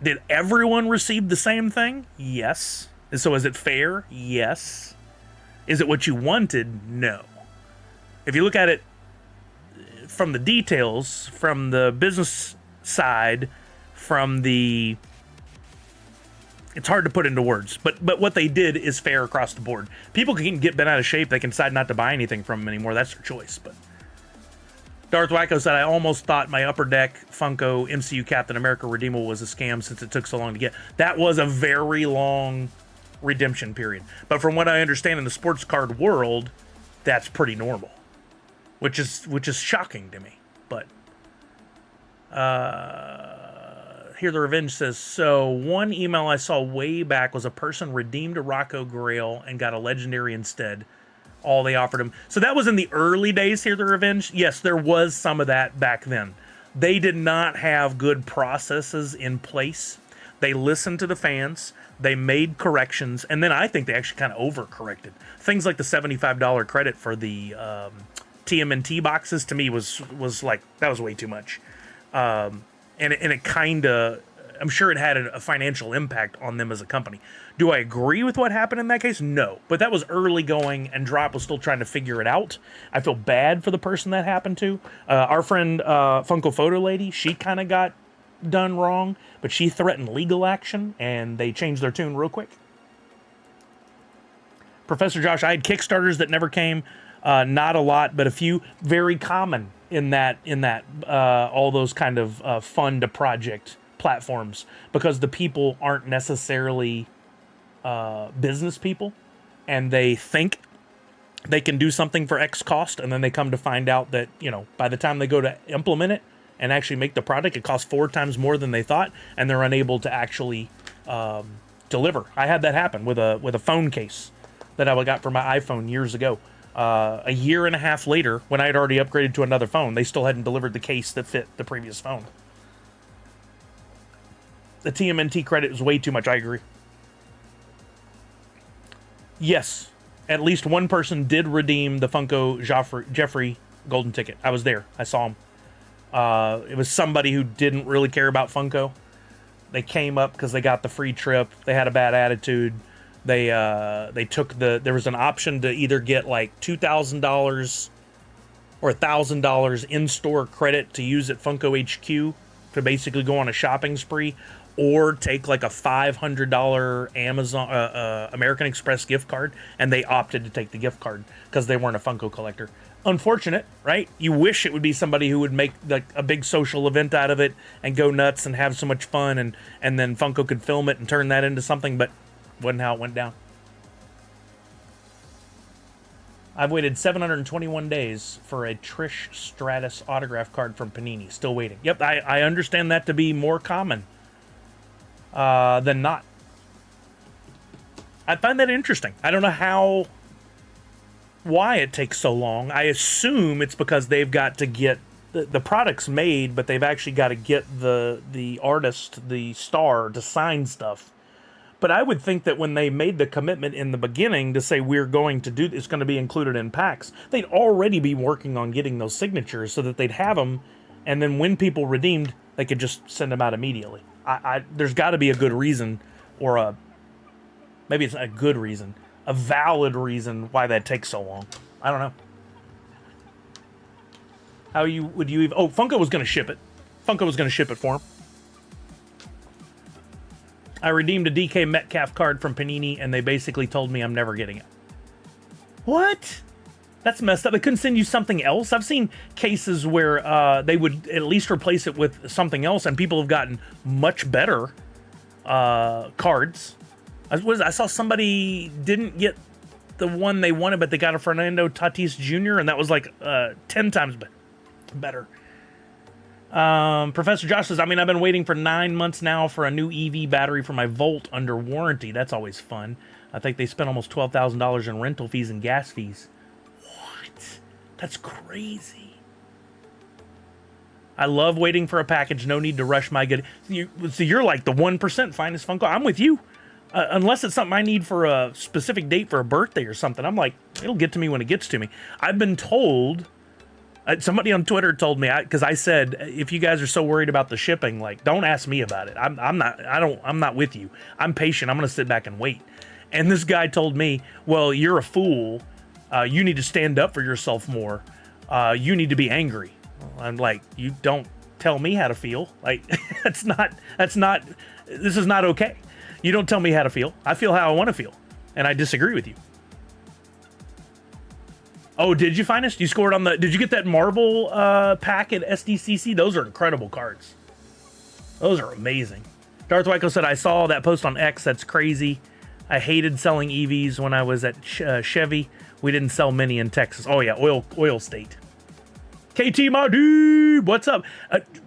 Did everyone receive the same thing? Yes. So is it fair? Yes. Is it what you wanted? No. If you look at it from the details, from the business side, from the, it's hard to put into words, but what they did is fair across the board. People can get bent out of shape. They can decide not to buy anything from them anymore. That's their choice. But Darth Wacko said, I almost thought my Upper Deck Funko MCU Captain America redeemable was a scam since it took so long to get. That was a very long redemption period. But from what I understand in the sports card world, that's pretty normal, which is shocking to me. But Here the Revenge says, so one email I saw way back was a person redeemed a Rocco Grail and got a legendary instead. All they offered him. So that was in the early days, Here the Revenge. Yes, there was some of that back then. They did not have good processes in place. They listened to the fans. They made corrections. And then I think they actually kind of overcorrected. Things like the $75 credit for the TMNT boxes, to me, was like, that was way too much. And it kind of, I'm sure it had a financial impact on them as a company. Do I agree with what happened in that case? No. But that was early going, and Droppp was still trying to figure it out. I feel bad for the person that happened to. Our friend Funko Photo Lady, she kind of got done wrong, but she threatened legal action, and they changed their tune real quick. Professor Josh, I had Kickstarters that never came. Not a lot, but a few. Very common in that all those kind of fund to project platforms, because the people aren't necessarily business people, and they think they can do something for X cost, and then they come to find out that, you know, by the time they go to implement it and actually make the product, it costs 4 times more than they thought, and they're unable to actually deliver. I had that happen with a phone case that I got for my iPhone years ago. A year and a half later, when I had already upgraded to another phone, they still hadn't delivered the case that fit the previous phone. The TMNT credit is way too much. I agree. Yes, at least one person did redeem the Funko Jeffrey golden ticket. I was there. I saw him. It was somebody who didn't really care about Funko. They came up because they got the free trip. They had a bad attitude. They took there was an option to either get like $2,000 or $1,000 in-store credit to use at Funko HQ to basically go on a shopping spree, or take like a $500 Amazon American Express gift card, and they opted to take the gift card because they weren't a Funko collector. Unfortunate, right? You wish it would be somebody who would make like a big social event out of it and go nuts and have so much fun, and then Funko could film it and turn that into something, but wasn't how it went down. I've waited 721 days for a Trish Stratus autograph card from Panini. Still waiting. Yep, I understand that to be more common than not. I find that interesting. I don't know why it takes so long. I assume it's because they've got to get the products made, but they've actually got to get the artist, the star, to sign stuff. But I would think that when they made the commitment in the beginning to say we're going to do, it's going to be included in packs, they'd already be working on getting those signatures so that they'd have them, and then when people redeemed, they could just send them out immediately. There's got to be a good reason, or maybe it's not a good reason, a valid reason why that takes so long. I don't know. Would you even? Oh, Funko was going to ship it. Funko was going to ship it for him. I redeemed a DK Metcalf card from Panini, and they basically told me I'm never getting it. What? That's messed up. They couldn't send you something else? I've seen cases where they would at least replace it with something else, and people have gotten much better cards. I saw somebody didn't get the one they wanted, but they got a Fernando Tatis Jr., and that was like 10 times better. Professor Josh says, I've been waiting for 9 months now for a new EV battery for my Volt under warranty. That's always fun. I think they spent almost $12,000 in rental fees and gas fees. What? That's crazy. I love waiting for a package. No need to rush my good. So you're like the 1% finest Funko. I'm with you. Unless it's something I need for a specific date for a birthday or something. I'm like, it'll get to me when it gets to me. I've been told... somebody on Twitter told me, because I said, if you guys are so worried about the shipping, like, don't ask me about it. I'm not with you. I'm patient. I'm going to sit back and wait. And this guy told me, well, you're a fool. You need to stand up for yourself more. You need to be angry. I'm like, you don't tell me how to feel. Like, this is not okay. You don't tell me how to feel. I feel how I want to feel. And I disagree with you. Oh, did you, Finest? You scored on did you get that Marvel pack at SDCC? Those are incredible cards. Those are amazing. Darth Wyko said, I saw that post on X. That's crazy. I hated selling EVs when I was at Chevy. We didn't sell many in Texas. Oh, yeah, oil state. KT, my dude, what's up?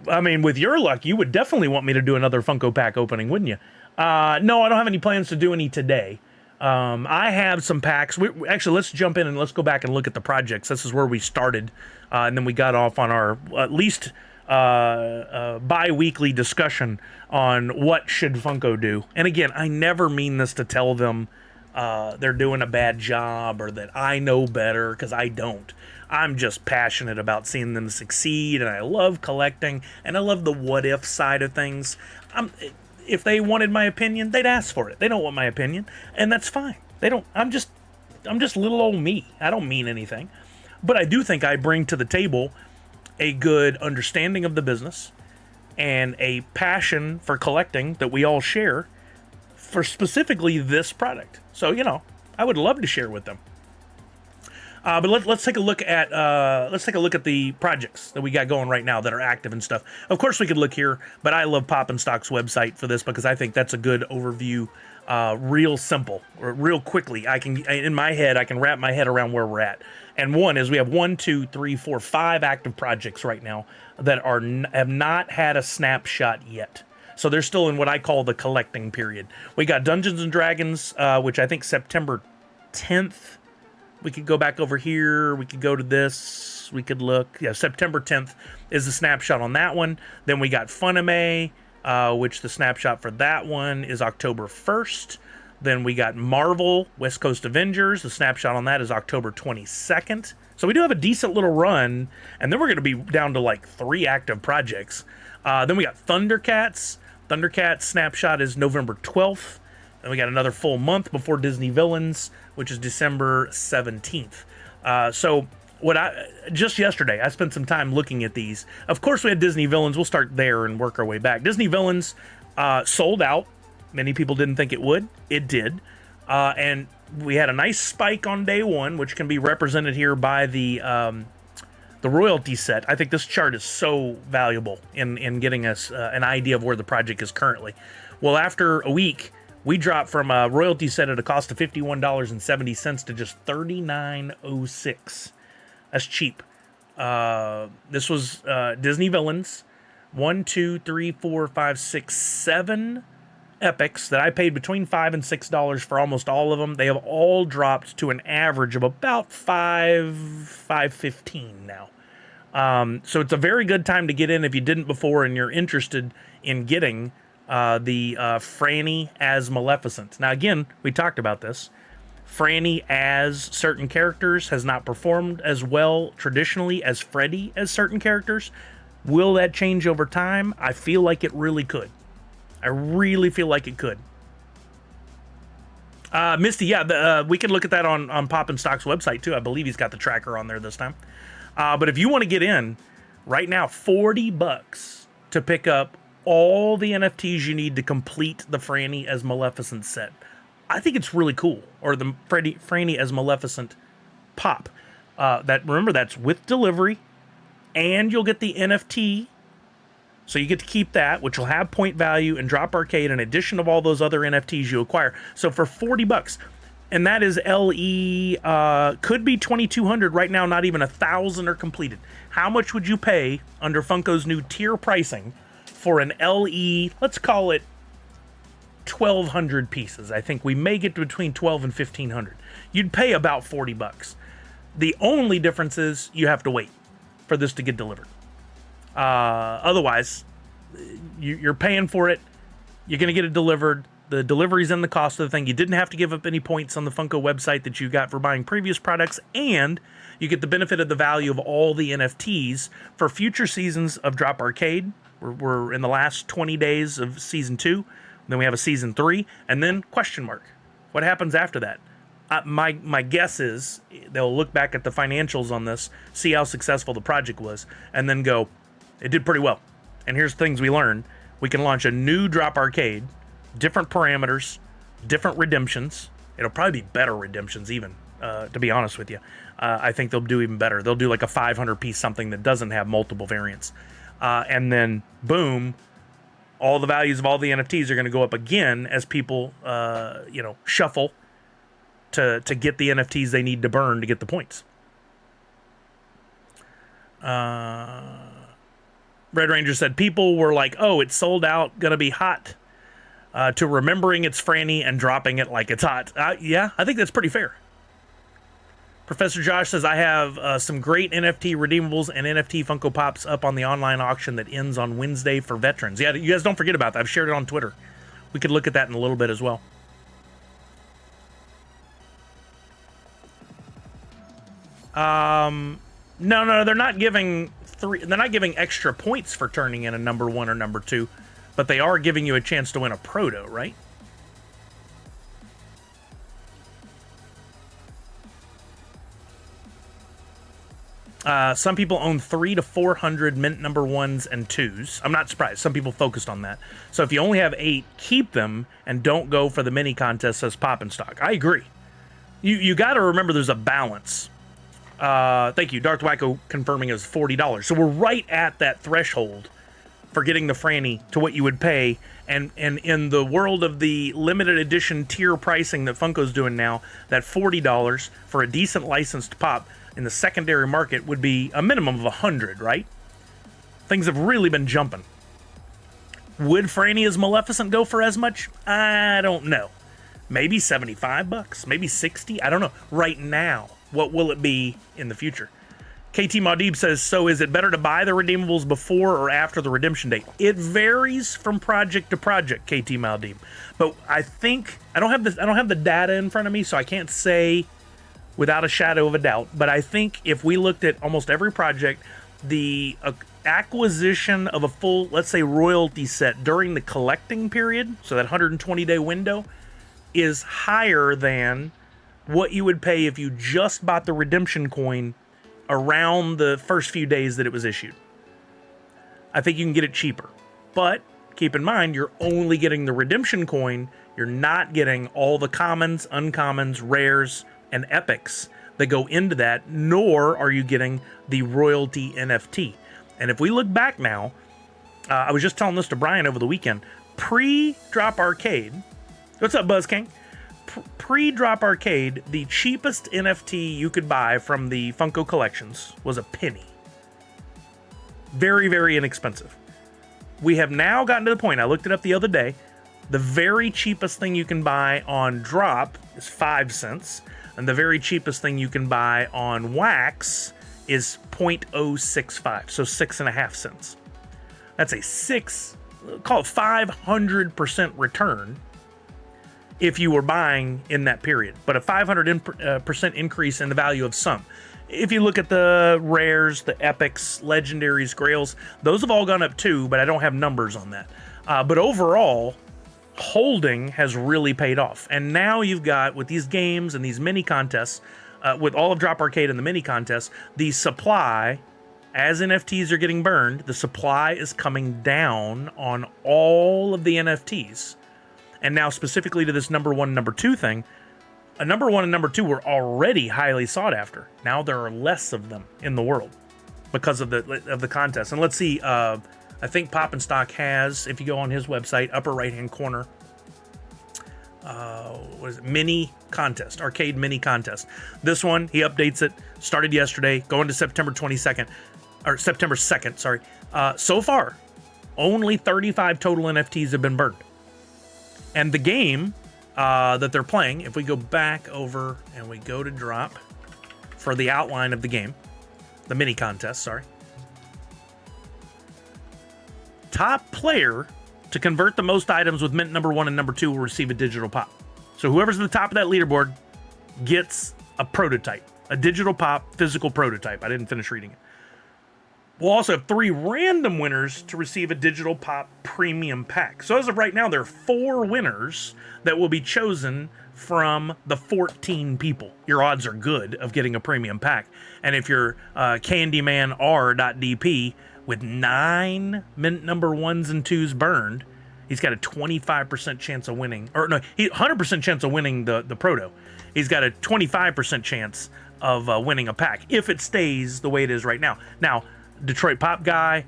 I mean, with your luck, you would definitely want me to do another Funko pack opening, wouldn't you? No, I don't have any plans to do any today. I have some packs. Actually, let's jump in and let's go back and look at the projects. This is where we started, and then we got off on our at least bi-weekly discussion on what should Funko do. And again, I never mean this to tell them they're doing a bad job or that I know better, because I don't. I'm just passionate about seeing them succeed, and I love collecting, and I love the what-if side of things. If they wanted my opinion, they'd ask for it. They don't want my opinion, and that's fine. They don't. I'm just little old me. I don't mean anything, but I do think I bring to the table a good understanding of the business and a passion for collecting that we all share for specifically this product. So, I would love to share with them. But let's take a look at the projects that we got going right now that are active and stuff. Of course, we could look here, but I love Pop and Stock's website for this because I think that's a good overview, real simple, or real quickly. In my head, I can wrap my head around where we're at. And one is we have 5 active projects right now that have not had a snapshot yet. So they're still in what I call the collecting period. We got Dungeons and Dragons, which I think September 10th. We could go back over here. We could go to this. We could look. Yeah, September 10th is the snapshot on that one. Then we got Funime, which the snapshot for that one is October 1st. Then we got Marvel, West Coast Avengers. The snapshot on that is October 22nd. So we do have a decent little run. And then we're going to be down to like 3 active projects. Then we got Thundercats. Thundercats snapshot is November 12th. And we got another full month before Disney Villains, which is December 17th. So just yesterday, I spent some time looking at these. Of course, we had Disney Villains. We'll start there and work our way back. Disney Villains sold out. Many people didn't think it would. It did. And we had a nice spike on day one, which can be represented here by the royalty set. I think this chart is so valuable in getting us an idea of where the project is currently. Well, after a week, we dropped from a royalty set at a cost of $51.70 to just $39.06. That's cheap. This was Disney Villains. 1, 2, 3, 4, 5, 6, 7 epics that I paid between $5 and $6 for almost all of them. They have all dropped to an average of about $5.15 now. So it's a very good time to get in if you didn't before and you're interested in getting the Franny as Maleficent. Now, again, we talked about this. Franny as certain characters has not performed as well traditionally as Freddy as certain characters. Will that change over time? I feel like it really could. I really feel like it could. Misty, yeah, we can look at that on Pop and Stock's website, too. I believe he's got the tracker on there this time. But if you want to get in, right now, $40 to pick up all the NFTs you need to complete the Franny as Maleficent set. I think it's really cool. Or the Franny as Maleficent Pop. Remember, that's with delivery, and you'll get the NFT. So you get to keep that, which will have point value and Droppp Arcade in addition of all those other NFTs you acquire. So for $40, and that is LE, could be 2,200 right now. Not even 1,000 are completed. How much would you pay under Funko's new tier pricing for an LE, let's call it 1,200 pieces? I think we may get to between 1,200 and 1,500. You'd pay about $40. The only difference is you have to wait for this to get delivered. Otherwise, you're paying for it. You're going to get it delivered. The delivery's in the cost of the thing. You didn't have to give up any points on the Funko website that you got for buying previous products, and you get the benefit of the value of all the NFTs for future seasons of Droppp Arcade. We're in the last 20 days of season 2. Then we have a season 3, and then question mark. What happens after that? My guess is they'll look back at the financials on this, see how successful the project was, and then go, it did pretty well. And here's things we learned. We can launch a new Droppp Arcade, different parameters, different redemptions. It'll probably be better redemptions even, to be honest with you. I think they'll do even better. They'll do like a 500-piece something that doesn't have multiple variants. And then, boom, all the values of all the NFTs are going to go up again as people, shuffle to get the NFTs they need to burn to get the points. Red Ranger said, people were like, oh, it's sold out, going to be hot, to remembering it's Franny and dropping it like it's hot. Yeah, I think that's pretty fair. Professor Josh says, I have some great NFT redeemables and NFT Funko Pops up on the online auction that ends on Wednesday for veterans. Yeah, you guys don't forget about that. I've shared it on Twitter. We could look at that in a little bit as well. No, they're not giving they're not giving extra points for turning in a number 1 or number 2, but they are giving you a chance to win a proto, right? Some people own 300 to 400 mint number 1s and 2s. I'm not surprised. Some people focused on that. So if you only have 8, keep them and don't go for the mini contest as pop in stock. I agree. You got to remember there's a balance. Thank you. Darth Wacko confirming it was $40. So we're right at that threshold for getting the Franny to what you would pay. And in the world of the limited edition tier pricing that Funko's doing now, that $40 for a decent licensed pop in the secondary market would be a minimum of 100, right? Things have really been jumping. Would Franny as Maleficent go for as much? I don't know. Maybe $75, maybe 60. I don't know. Right now, what will it be in the future? KT Maudib says, so is it better to buy the redeemables before or after the redemption date? It varies from project to project, KT Maudib. But I think I don't have the data in front of me, so I can't say without a shadow of a doubt. But I think if we looked at almost every project, the acquisition of a full, let's say, royalty set during the collecting period, so that 120-day window, is higher than what you would pay if you just bought the redemption coin around the first few days that it was issued. I think you can get it cheaper. But keep in mind, you're only getting the redemption coin. You're not getting all the commons, uncommons, rares, and epics that go into that, nor are you getting the royalty NFT. And if we look back now, I was just telling this to Brian over the weekend, pre-Droppp Arcade, what's up, Buzz King? Pre-Droppp Arcade, the cheapest NFT you could buy from the Funko collections was a penny. Very, very inexpensive. We have now gotten to the point, I looked it up the other day, the very cheapest thing you can buy on Droppp is 5 cents, and the very cheapest thing you can buy on Wax is 0.065, so 6.5 cents. That's call it 500% return if you were buying in that period, but a 500% increase in the value of some. If you look at the rares, the epics, legendaries, grails, those have all gone up too, but I don't have numbers on that. But overall, holding has really paid off. And now you've got, with these games and these mini contests, with all of Droppp Arcade and the mini contests, the supply, as NFTs are getting burned, the supply is coming down on all of the NFTs. And now specifically to this number 1, number 2 thing, a number 1 and number 2 were already highly sought after. Now there are less of them in the world because of the contest. And let's see, I think Pop and Stock has, if you go on his website, upper right-hand corner, what is it? Mini contest, arcade mini contest. This one, he updates it, started yesterday, going to September 22nd, or September 2nd, sorry. So far, only 35 total NFTs have been burned. And the game that they're playing, if we go back over and we go to Droppp for the outline of the game, the mini contest, sorry. Top player to convert the most items with mint number 1 and number 2 will receive a digital pop. So whoever's at the top of that leaderboard gets a prototype, a digital pop physical prototype. I didn't finish reading it. We'll also have 3 random winners to receive a digital pop premium pack. So as of right now, there are 4 winners that will be chosen from the 14 people. Your odds are good of getting a premium pack. And if you're Candyman R.DP with 9 mint number 1s and 2s burned, he's got a 25% chance of winning, or no, 100% chance of winning the proto. He's got a 25% chance of winning a pack if it stays the way it is right now. Now, Detroit Pop Guy,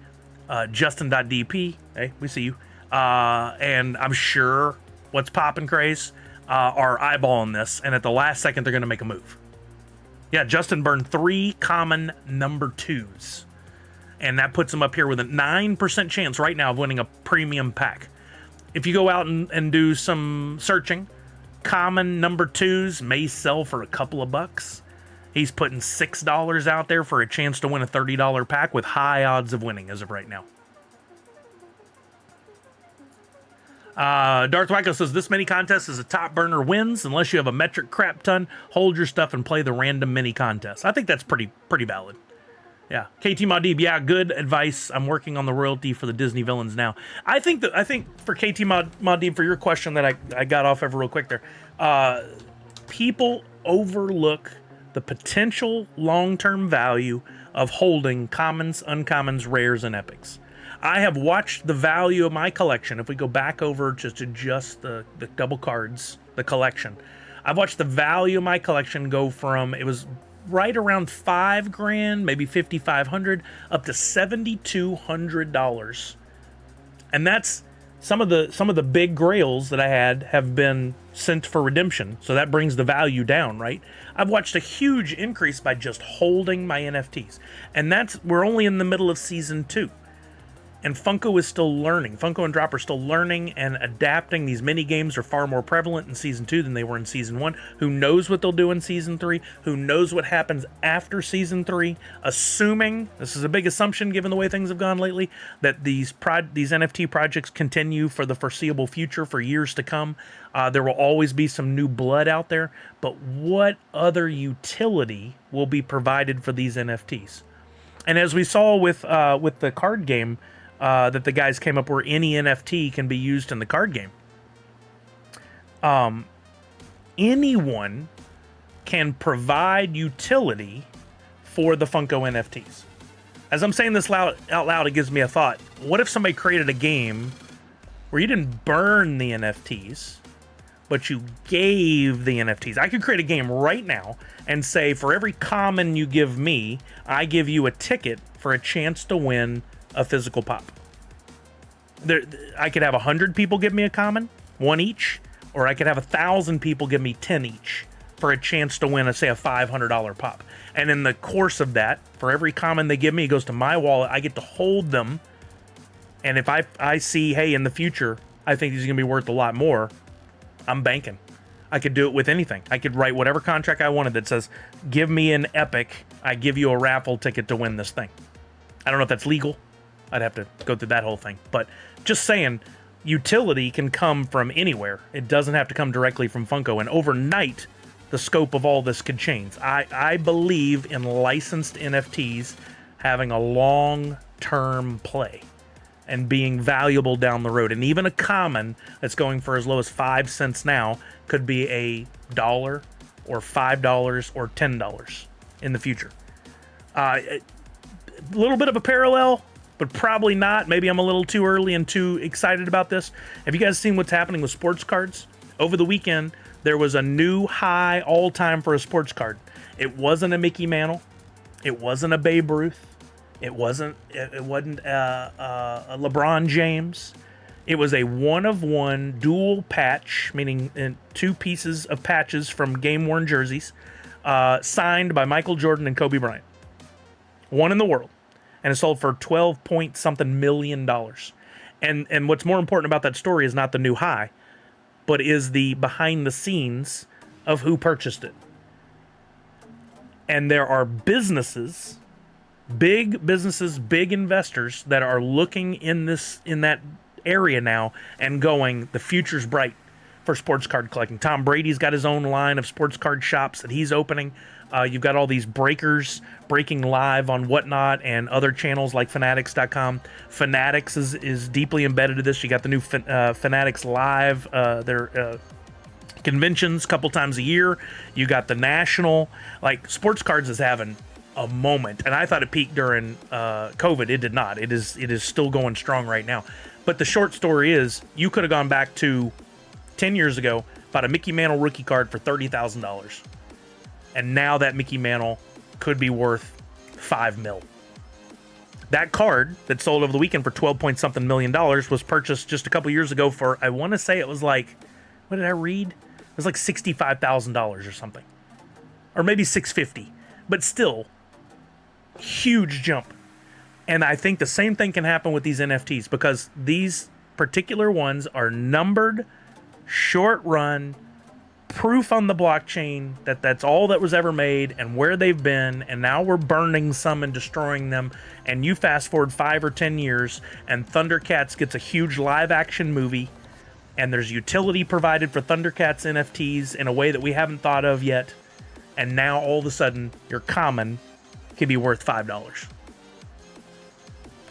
Justin.dp, hey, we see you. And I'm sure what's poppin' craze are eyeballing this, and at the last second, they're going to make a move. Yeah, Justin burned 3 common number 2s, and that puts him up here with a 9% chance right now of winning a premium pack. If you go out and do some searching, common number 2s may sell for a couple of bucks. He's putting $6 out there for a chance to win a $30 pack with high odds of winning as of right now. Darth Wacko says, this mini contest is a top burner wins unless you have a metric crap ton. Hold your stuff and play the random mini contest. I think that's pretty valid. Yeah, KT Modib, yeah, good advice. I'm working on the royalty for the Disney villains now. I think for KT Modib, for your question that I got off ever real quick there, people overlook the potential long-term value of holding commons, uncommons, rares, and epics. I have watched the value of my collection. If we go back over just to the double cards, the collection, I've watched the value of my collection go from, it was right around $5,000, maybe $5,500, up to $7,200. And that's some of the big grails that I had have been sent for redemption. So that brings the value down, right? I've watched a huge increase by just holding my NFTs. And we're only in the middle of season 2. And Funko is still learning. Funko and Droppp are still learning and adapting. These mini games are far more prevalent in season 2 than they were in season 1. Who knows what they'll do in season 3? Who knows what happens after season 3? Assuming, this is a big assumption given the way things have gone lately, that these NFT projects continue for the foreseeable future, for years to come. There will always be some new blood out there. But what other utility will be provided for these NFTs? And as we saw with the card game, that the guys came up where any NFT can be used in the card game. Anyone can provide utility for the Funko NFTs. As I'm saying this out loud, it gives me a thought. What if somebody created a game where you didn't burn the NFTs, but you gave the NFTs? I could create a game right now and say, for every common you give me, I give you a ticket for a chance to win a physical pop. I could have 100 people give me a common, 1 each, or I could have 1,000 people give me 10 each for a chance to win, say, a $500 pop. And in the course of that, for every common they give me, it goes to my wallet. I get to hold them. And if I see, hey, in the future, I think these are going to be worth a lot more, I'm banking. I could do it with anything. I could write whatever contract I wanted that says, give me an epic, I give you a raffle ticket to win this thing. I don't know if that's legal. I'd have to go through that whole thing. But just saying, utility can come from anywhere. It doesn't have to come directly from Funko. And overnight, the scope of all this could change. I believe in licensed NFTs having a long-term play and being valuable down the road. And even a common that's going for as low as 5 cents now could be $1 or $5 or $10 in the future. A little bit of a parallel, but probably not. Maybe I'm a little too early and too excited about this. Have you guys seen what's happening with sports cards? Over the weekend, there was a new high all-time for a sports card. It wasn't a Mickey Mantle. It wasn't a Babe Ruth. It wasn't a LeBron James. It was a one-of-one dual patch, meaning 2 pieces of patches from game-worn jerseys, signed by Michael Jordan and Kobe Bryant. One in the world. And it sold for $12-point-something million. And what's more important about that story is not the new high, but is the behind the scenes of who purchased it. And there are businesses, big investors that are looking in that area now and going, the future's bright for sports card collecting. Tom Brady's got his own line of sports card shops that he's opening. You've got all these breakers breaking live on Whatnot and other channels like Fanatics.com. Fanatics is deeply embedded in this. You got the new Fanatics Live, their conventions a couple times a year. You got the national, like sports cards is having a moment, and I thought it peaked during COVID. It did not. It is still going strong right now. But the short story is, you could have gone back to 10 years ago, bought a Mickey Mantle rookie card for $30,000, and now that Mickey Mantle could be worth $5 million. That card that sold over the weekend for 12 point something million dollars was purchased just a couple years ago for, I want to say it was like, what did I read? It was like $65,000 or something, or maybe $650, but still huge jump. And I think the same thing can happen with these NFTs, because these particular ones are numbered, short run, proof on the blockchain that that's all that was ever made and where they've been, and now we're burning some and destroying them. And you fast forward 5 or 10 years and Thundercats gets a huge live action movie, and there's utility provided for Thundercats NFTs in a way that we haven't thought of yet, and now all of a sudden your common can be worth $5.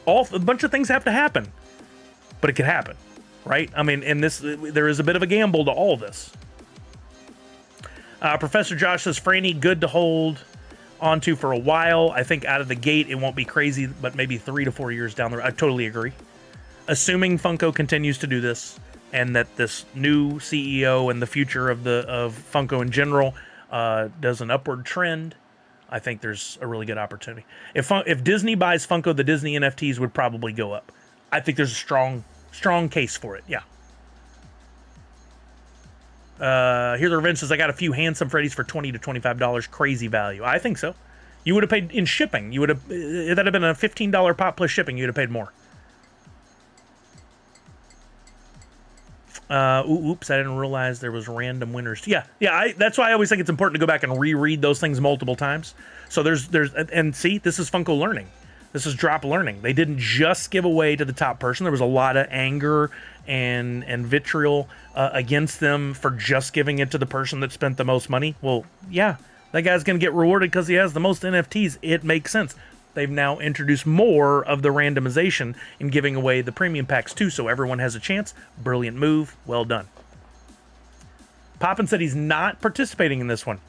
A bunch of things have to happen, but it can happen, right? I mean, in this, there is a bit of a gamble to all this. Professor Josh says, Franny, good to hold onto for a while. I think out of the gate, it won't be crazy, but maybe 3 to 4 years down the road. I totally agree. Assuming Funko continues to do this, and that this new CEO and the future of Funko in general does an upward trend, I think there's a really good opportunity. If Disney buys Funko, the Disney NFTs would probably go up. I think there's a strong case for it. Yeah. Here's the Revenge says, I got a few handsome Freddies for $20 to $25. Crazy value. I think so. You would have paid in shipping. You would have, that'd have been a $15 pop plus shipping. You'd have paid more. Oops, I didn't realize there was random winners. Yeah. That's why I always think it's important to go back and reread those things multiple times. So and see, this is Funko learning. This is Droppp learning. They didn't just give away to the top person. There was a lot of anger and vitriol against them for just giving it to the person that spent the most money. Well, yeah, that guy's going to get rewarded because he has the most NFTs. It makes sense. They've now introduced more of the randomization in giving away the premium packs too, so everyone has a chance. Brilliant move. Well done. Poppin said he's not participating in this one.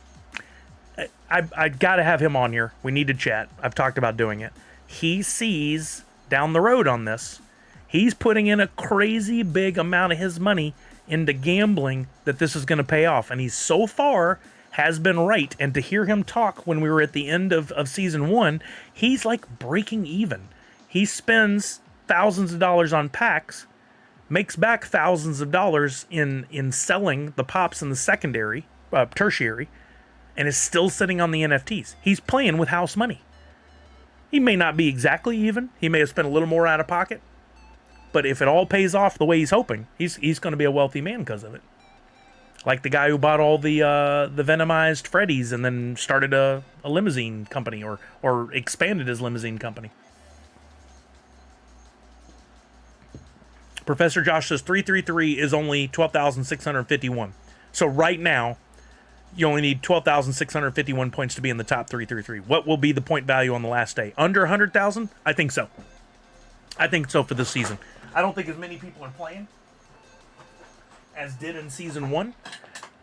I got to have him on here. We need to chat. I've talked about doing it. He sees down the road on this. He's putting in a crazy big amount of his money into gambling that this is going to pay off. And he's so far has been right. And to hear him talk when we were at the end of season 1, he's like breaking even. He spends thousands of dollars on packs, makes back thousands of dollars in selling the pops in the secondary, tertiary, and is still sitting on the NFTs. He's playing with house money. He may not be exactly even. He may have spent a little more out of pocket. But if it all pays off the way he's hoping, he's going to be a wealthy man because of it. Like the guy who bought all the Venomized Freddies and then started a limousine company or expanded his limousine company. Professor Josh says 333 is only 12,651. So right now, you only need 12,651 points to be in the top 333. What will be the point value on the last day? Under 100,000? I think so. I think so for this season. I don't think as many people are playing as did in season 1.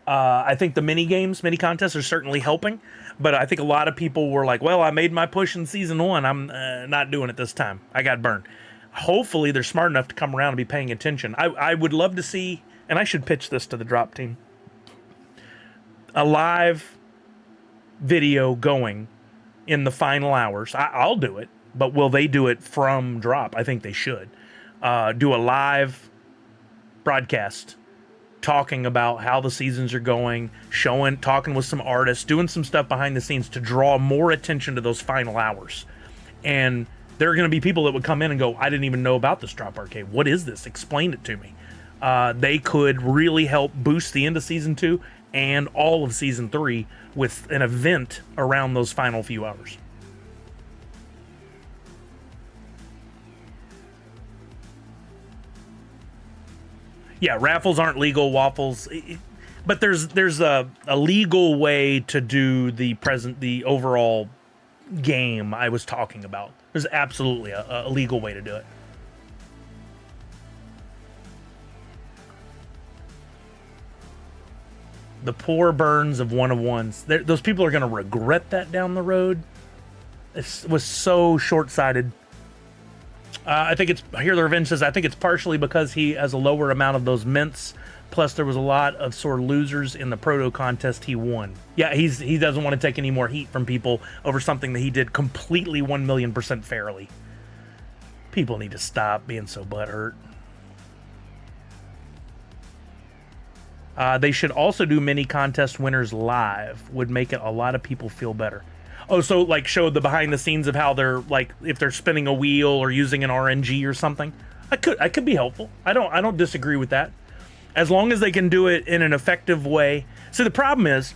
I think the mini contests are certainly helping, but I think a lot of people were like, well, I made my push in season 1. I'm not doing it this time. I got burned. Hopefully they're smart enough to come around and be paying attention. I would love to see, and I should pitch this to the Droppp team, a live video going in the final hours. I'll do it, but will they do it from Droppp? I think they should. Do a live broadcast talking about how the seasons are going, talking with some artists, doing some stuff behind the scenes to draw more attention to those final hours. And there are going to be people that would come in and go, I didn't even know about this Droppp Arcade. What is this? Explain it to me. They could really help boost the end of season 2 and all of season 3 with an event around those final few hours. Yeah, raffles aren't legal, waffles, but there's a legal way to do the overall game I was talking about. There's absolutely a legal way to do it. The poor burns of one-of-ones. Those people are going to regret that down the road. It was so short-sighted. I think it's, here the Revenge says, I think it's partially because he has a lower amount of those mints. Plus, there was a lot of sore losers in the proto contest he won. Yeah, he doesn't want to take any more heat from people over something that he did completely 1,000,000% fairly. People need to stop being so butthurt. They should also do mini contest winners live. Would make it a lot of people feel better. Oh, so like show the behind the scenes of how they're like if they're spinning a wheel or using an RNG or something. I could be helpful. I don't disagree with that. As long as they can do it in an effective way. So the problem is,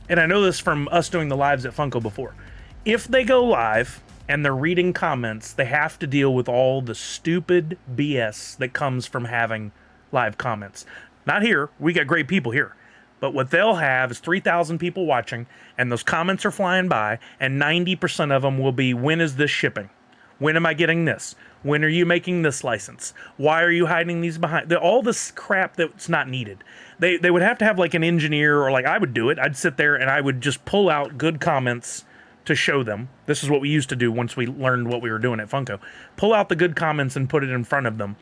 and I know this from us doing the lives at Funko before, if they go live and they're reading comments, they have to deal with all the stupid BS that comes from having live comments. Not here. We got great people here. But what they'll have is 3,000 people watching, and those comments are flying by, and 90% of them will be, when is this shipping? When am I getting this? When are you making this license? Why are you hiding these behind? All this crap that's not needed. They would have to have like an engineer, or like I would do it. I'd sit there and I would just pull out good comments to show them. This is what we used to do once we learned what we were doing at Funko. Pull out the good comments and put it in front of them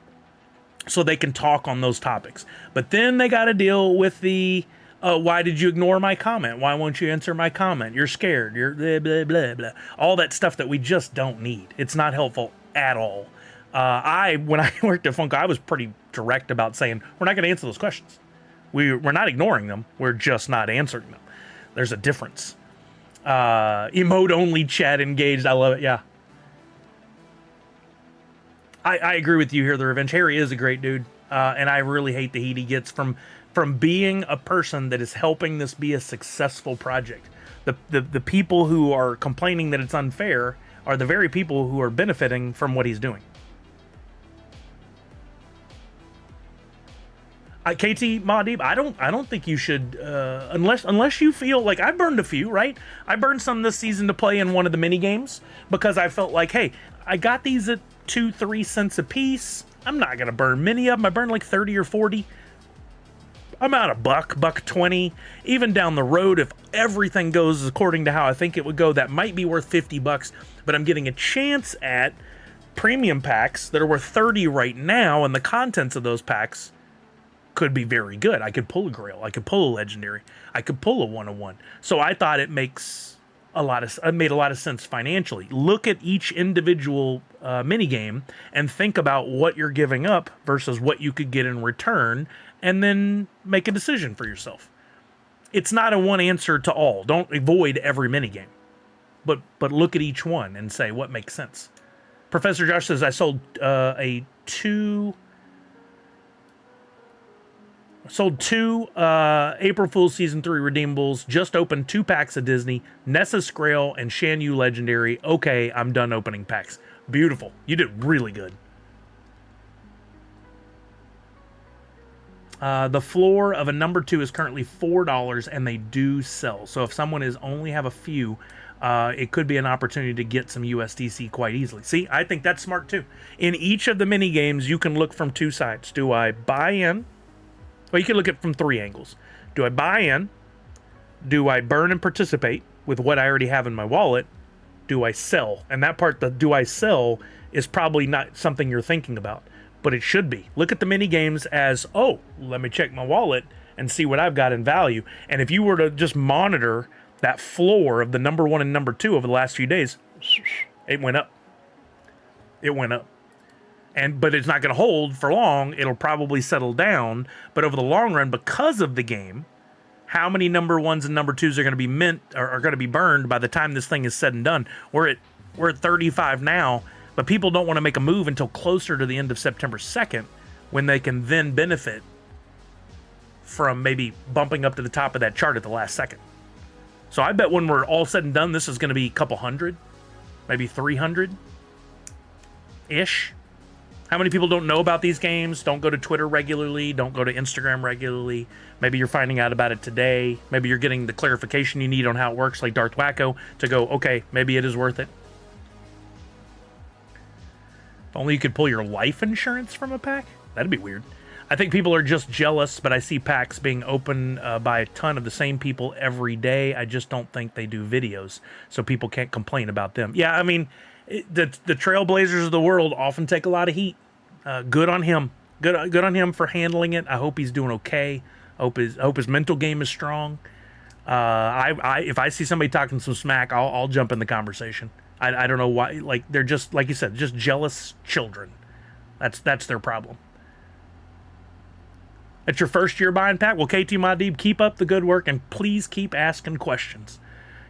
so they can talk on those topics. But then they got to deal with the, why did you ignore my comment? Why won't you answer my comment? You're scared. You're blah, blah, blah, blah. All that stuff that we just don't need. It's not helpful at all. When I worked at Funko, I was pretty direct about saying, we're not going to answer those questions. We're not ignoring them. We're just not answering them. There's a difference. Emote only, chat engaged. I love it. Yeah. I agree with you here, The Revenge. Harry is a great dude. And I really hate the heat he gets from being a person that is helping this be a successful project. The people who are complaining that it's unfair are the very people who are benefiting from what he's doing. KT Maudib, I don't think you should, unless you feel like I burned a few, right? I burned some this season to play in one of the mini games because I felt like, hey, I got these at 2-3 cents a piece. I'm not gonna burn many of them. I burned like 30 or 40. I'm out a $1.20. Even down the road, if everything goes according to how I think it would go, that might be worth $50. But I'm getting a chance at premium packs that are worth 30 right now, and the contents of those packs could be very good. I could pull a Grail. I could pull a Legendary. I could pull a 101. So I thought it made a lot of sense financially. Look at each individual mini game and think about what you're giving up versus what you could get in return, and then make a decision for yourself. It's not a one answer to all. Don't avoid every mini game, but look at each one and say what makes sense. Professor Josh says I sold two April Fool's Season 3 redeemables, just opened 2 packs of Disney, Nessa's Grail, and Shan Yu Legendary. Okay, I'm done opening packs. Beautiful. You did really good. The floor of a number 2 is currently $4, and they do sell. So if someone only have a few, it could be an opportunity to get some USDC quite easily. See, I think that's smart too. In each of the mini games, you can look from 2 sides. Do I buy in? Well, you can look at it from 3 angles. Do I buy in? Do I burn and participate with what I already have in my wallet? Do I sell? And that part, the do I sell, is probably not something you're thinking about, but it should be. Look at the mini games as, oh, let me check my wallet and see what I've got in value. And if you were to just monitor that floor of the number 1 and number 2 over the last few days, it went up. It went up. But it's not going to hold for long. It'll probably settle down. But over the long run, because of the game, how many number 1s and number 2s are going to be are going to be burned by the time this thing is said and done? We're at 35 now, but people don't want to make a move until closer to the end of September 2nd, when they can then benefit from maybe bumping up to the top of that chart at the last second. So I bet when we're all said and done, this is going to be a couple hundred, maybe 300-ish. How many people don't know about these games, don't go to Twitter regularly, don't go to Instagram regularly? Maybe you're finding out about it today. Maybe you're getting the clarification you need on how it works, like Darth Wacko, to go, okay, maybe it is worth it. If only you could pull your life insurance from a pack. That'd be weird. I think people are just jealous, but I see packs being opened by a ton of the same people every day. I just don't think they do videos, so people can't complain about them. Yeah, I mean, the trailblazers of the world often take a lot of heat. Good on him. Good on him for handling it. I hope he's doing okay. I hope his mental game is strong. If I see somebody talking some smack, I'll jump in the conversation. I don't know why. Like, they're just, like you said, just jealous children. That's their problem. It's your first year buying pack? Well, KT Madib, keep up the good work, and please keep asking questions.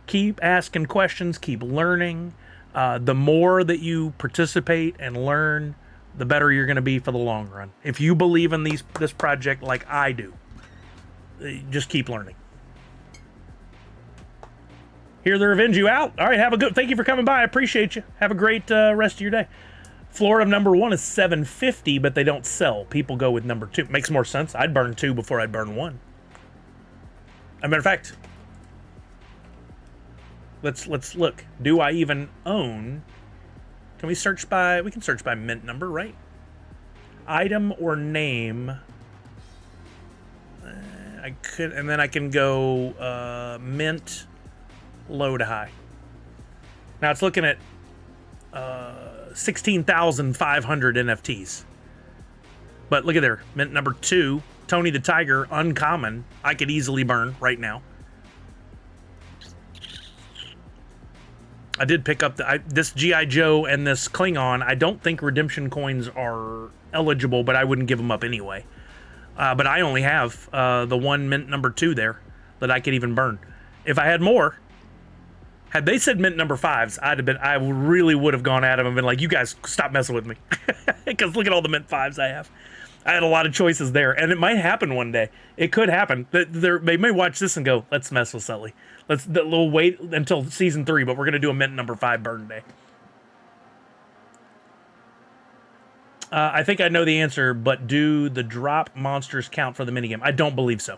Keep asking questions, keep learning. The more that you participate and learn, the better you're going to be for the long run. If you believe in this project like I do, just keep learning. Here to revenge you out. All right, thank you for coming by. I appreciate you. Have a great rest of your day. Florida number 1 is $750, but they don't sell. People go with number 2. Makes more sense. I'd burn 2 before I'd burn 1. As a matter of fact, let's look. Do I even own? Can we search by? We can search by mint number, right? Item or name. I could, and then I can go mint, low to high. Now it's looking at 16,500 NFTs. But look at there, mint number 2, Tony the Tiger, uncommon. I could easily burn right now. I did pick up this G.I. Joe and this Klingon. I don't think redemption coins are eligible, but I wouldn't give them up anyway. But I only have the one mint number 2 there that I could even burn. If I had more, had they said mint number 5s, I really would have gone at them and been like, you guys stop messing with me. Because look at all the mint 5s I have. I had a lot of choices there, and it might happen one day. It could happen. They may watch this and go, let's mess with Sully. We'll wait until season 3, but we're going to do a mint number 5 burn day. I think I know the answer, but do the drop monsters count for the minigame? I don't believe so.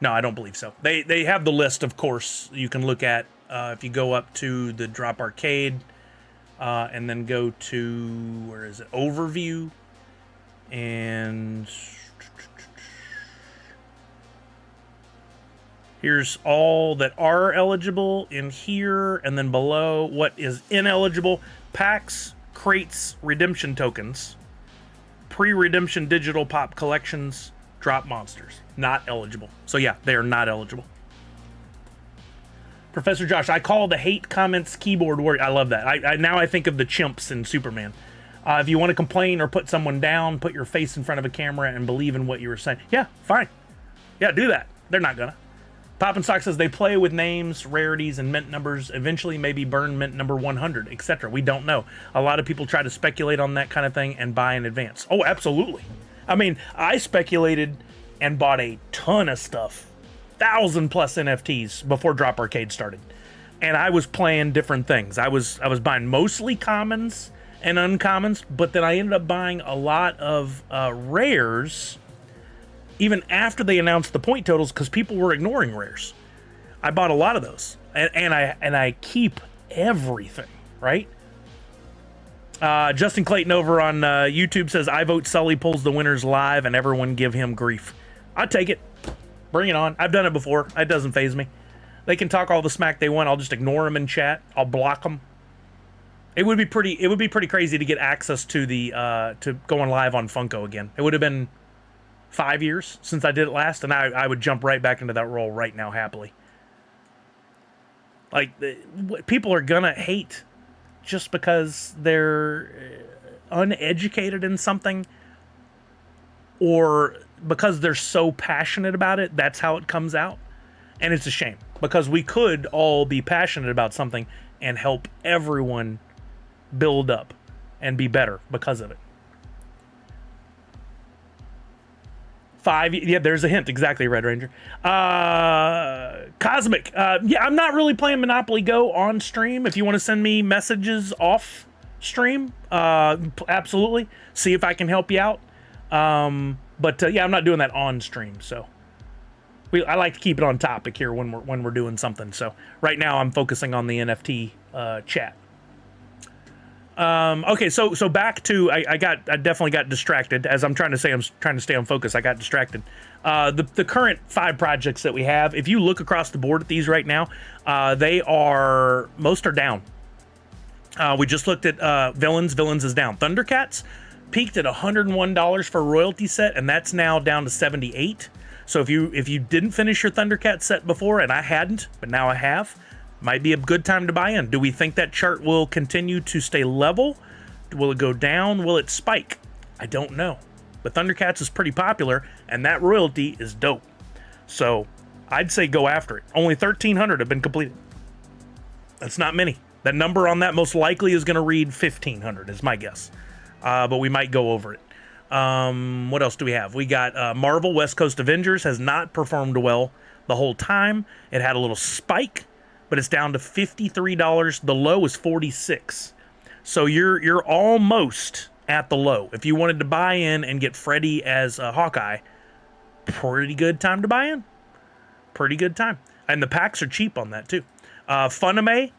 No, I don't believe so. They have the list, of course, you can look at. If you go up to the Droppp Arcade and then go to, where is it, Overview, and here's all that are eligible in here, and then below what is ineligible: packs, crates, redemption tokens, pre-redemption digital pop collections, drop monsters. Not eligible. So yeah, they are not eligible. Professor Josh, I call the hate comments keyboard warrior. I love that. Now I think of the chimps in Superman. If you want to complain or put someone down, put your face in front of a camera and believe in what you were saying. Yeah, fine. Yeah, do that. They're not gonna. Poppin' Sock says they play with names, rarities, and mint numbers. Eventually, maybe burn mint number 100, etc. We don't know. A lot of people try to speculate on that kind of thing and buy in advance. Oh, absolutely. I mean, I speculated and bought a ton of stuff, 1,000+ NFTs before Droppp Arcade started, and I was playing different things. I was buying mostly commons and uncommons, but then I ended up buying a lot of rares, even after they announced the point totals, because people were ignoring rares. I bought a lot of those, and I keep everything, right? Justin Clayton over on YouTube says, I vote Sully pulls the winners live and everyone give him grief. I'd take it. Bring it on. I've done it before. It doesn't faze me. They can talk all the smack they want. I'll just ignore them in chat. I'll block them. It would be pretty crazy to get access to the to going live on Funko again. It would have been 5 years since I did it last, and I would jump right back into that role right now happily. Like, people are gonna hate just because they're uneducated in something, or because they're so passionate about it. That's how it comes out, and it's a shame, because we could all be passionate about something and help everyone build up and be better because of it. 5, yeah, there's a hint. Exactly, Red Ranger. Cosmic. Yeah, I'm not really playing Monopoly Go on stream. If you want to send me messages off stream, absolutely. See if I can help you out. But yeah, I'm not doing that on stream. So I like to keep it on topic here when we're doing something. So right now I'm focusing on the NFT chat. Okay, so back to I definitely got distracted as I'm trying to say I'm trying to stay on focus. I got distracted. The current 5 projects that we have, if you look across the board at these right now, most are down. We just looked at Villains. Villains is down. Thundercats peaked at $101 for a royalty set, and that's now down to $78. So if you didn't finish your Thundercat set before, and I hadn't, but now I have, might be a good time to buy in. Do we think that chart will continue to stay level? Will it go down? Will it spike? I don't know. But Thundercats is pretty popular, and that royalty is dope. So I'd say go after it. Only 1,300 have been completed. That's not many. That number on that most likely is going to read 1,500 is my guess. But we might go over it. What else do we have? We got Marvel West Coast Avengers has not performed well the whole time. It had a little spike, but it's down to $53. The low is $46. So you're almost at the low. If you wanted to buy in and get Freddy as Hawkeye, pretty good time to buy in. Pretty good time. And the packs are cheap on that too. Funime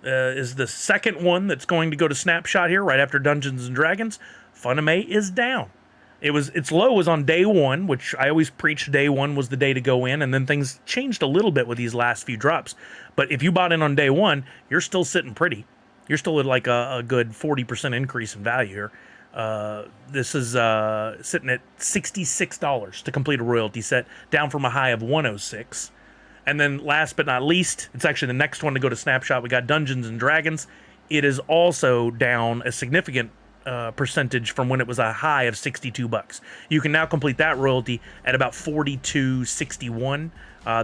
is the second one that's going to go to Snapshot here right after Dungeons and Dragons. Funime is down. Its low was on day 1, which I always preached day 1 was the day to go in, and then things changed a little bit with these last few drops. But if you bought in on day 1, you're still sitting pretty. You're still at like a good 40% increase in value here. This is sitting at $66 to complete a royalty set, down from a high of $106. And then last but not least, it's actually the next one to go to Snapshot. We got Dungeons and Dragons. It is also down a significant percentage from when it was a high of $62. You can now complete that royalty at about $42.61.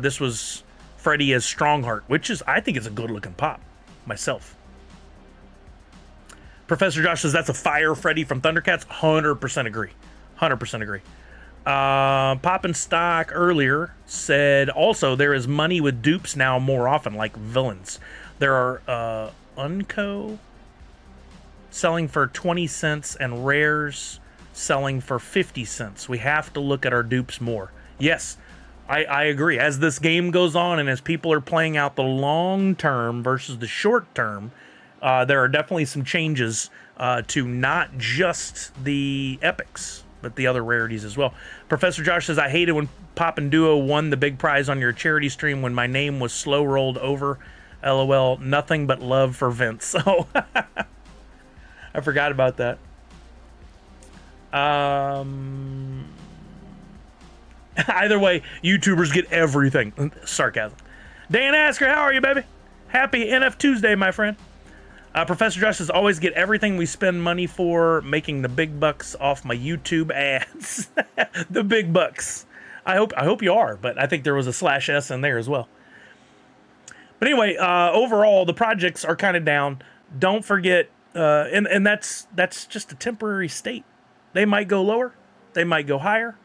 This was Freddy as Strongheart, which I think is a good looking pop myself. Professor Josh says that's a fire Freddy from Thundercats. 100% agree. 100% agree. Pop and Stock earlier said also there is money with dupes now more often, like Villains. There are Unco selling for 20 cents and rares selling for 50 cents. We have to look at our dupes more. Yes, I agree. As this game goes on and as people are playing out the long term versus the short term, there are definitely some changes to not just the epics, but the other rarities as well. Professor Josh says, I hated when Pop and Duo won the big prize on your charity stream when my name was slow rolled over. LOL, nothing but love for Vince. Oh, I forgot about that. Either way, YouTubers get everything. Sarcasm. Dan Asker, how are you, baby? Happy NFTuesday, my friend. Professor Josh says, always get everything we spend money for, making the big bucks off my YouTube ads. The big bucks. I hope you are, but I think there was a /s in there as well. But anyway, overall, the projects are kind of down. Don't forget, and that's just a temporary state. They might go lower. They might go higher.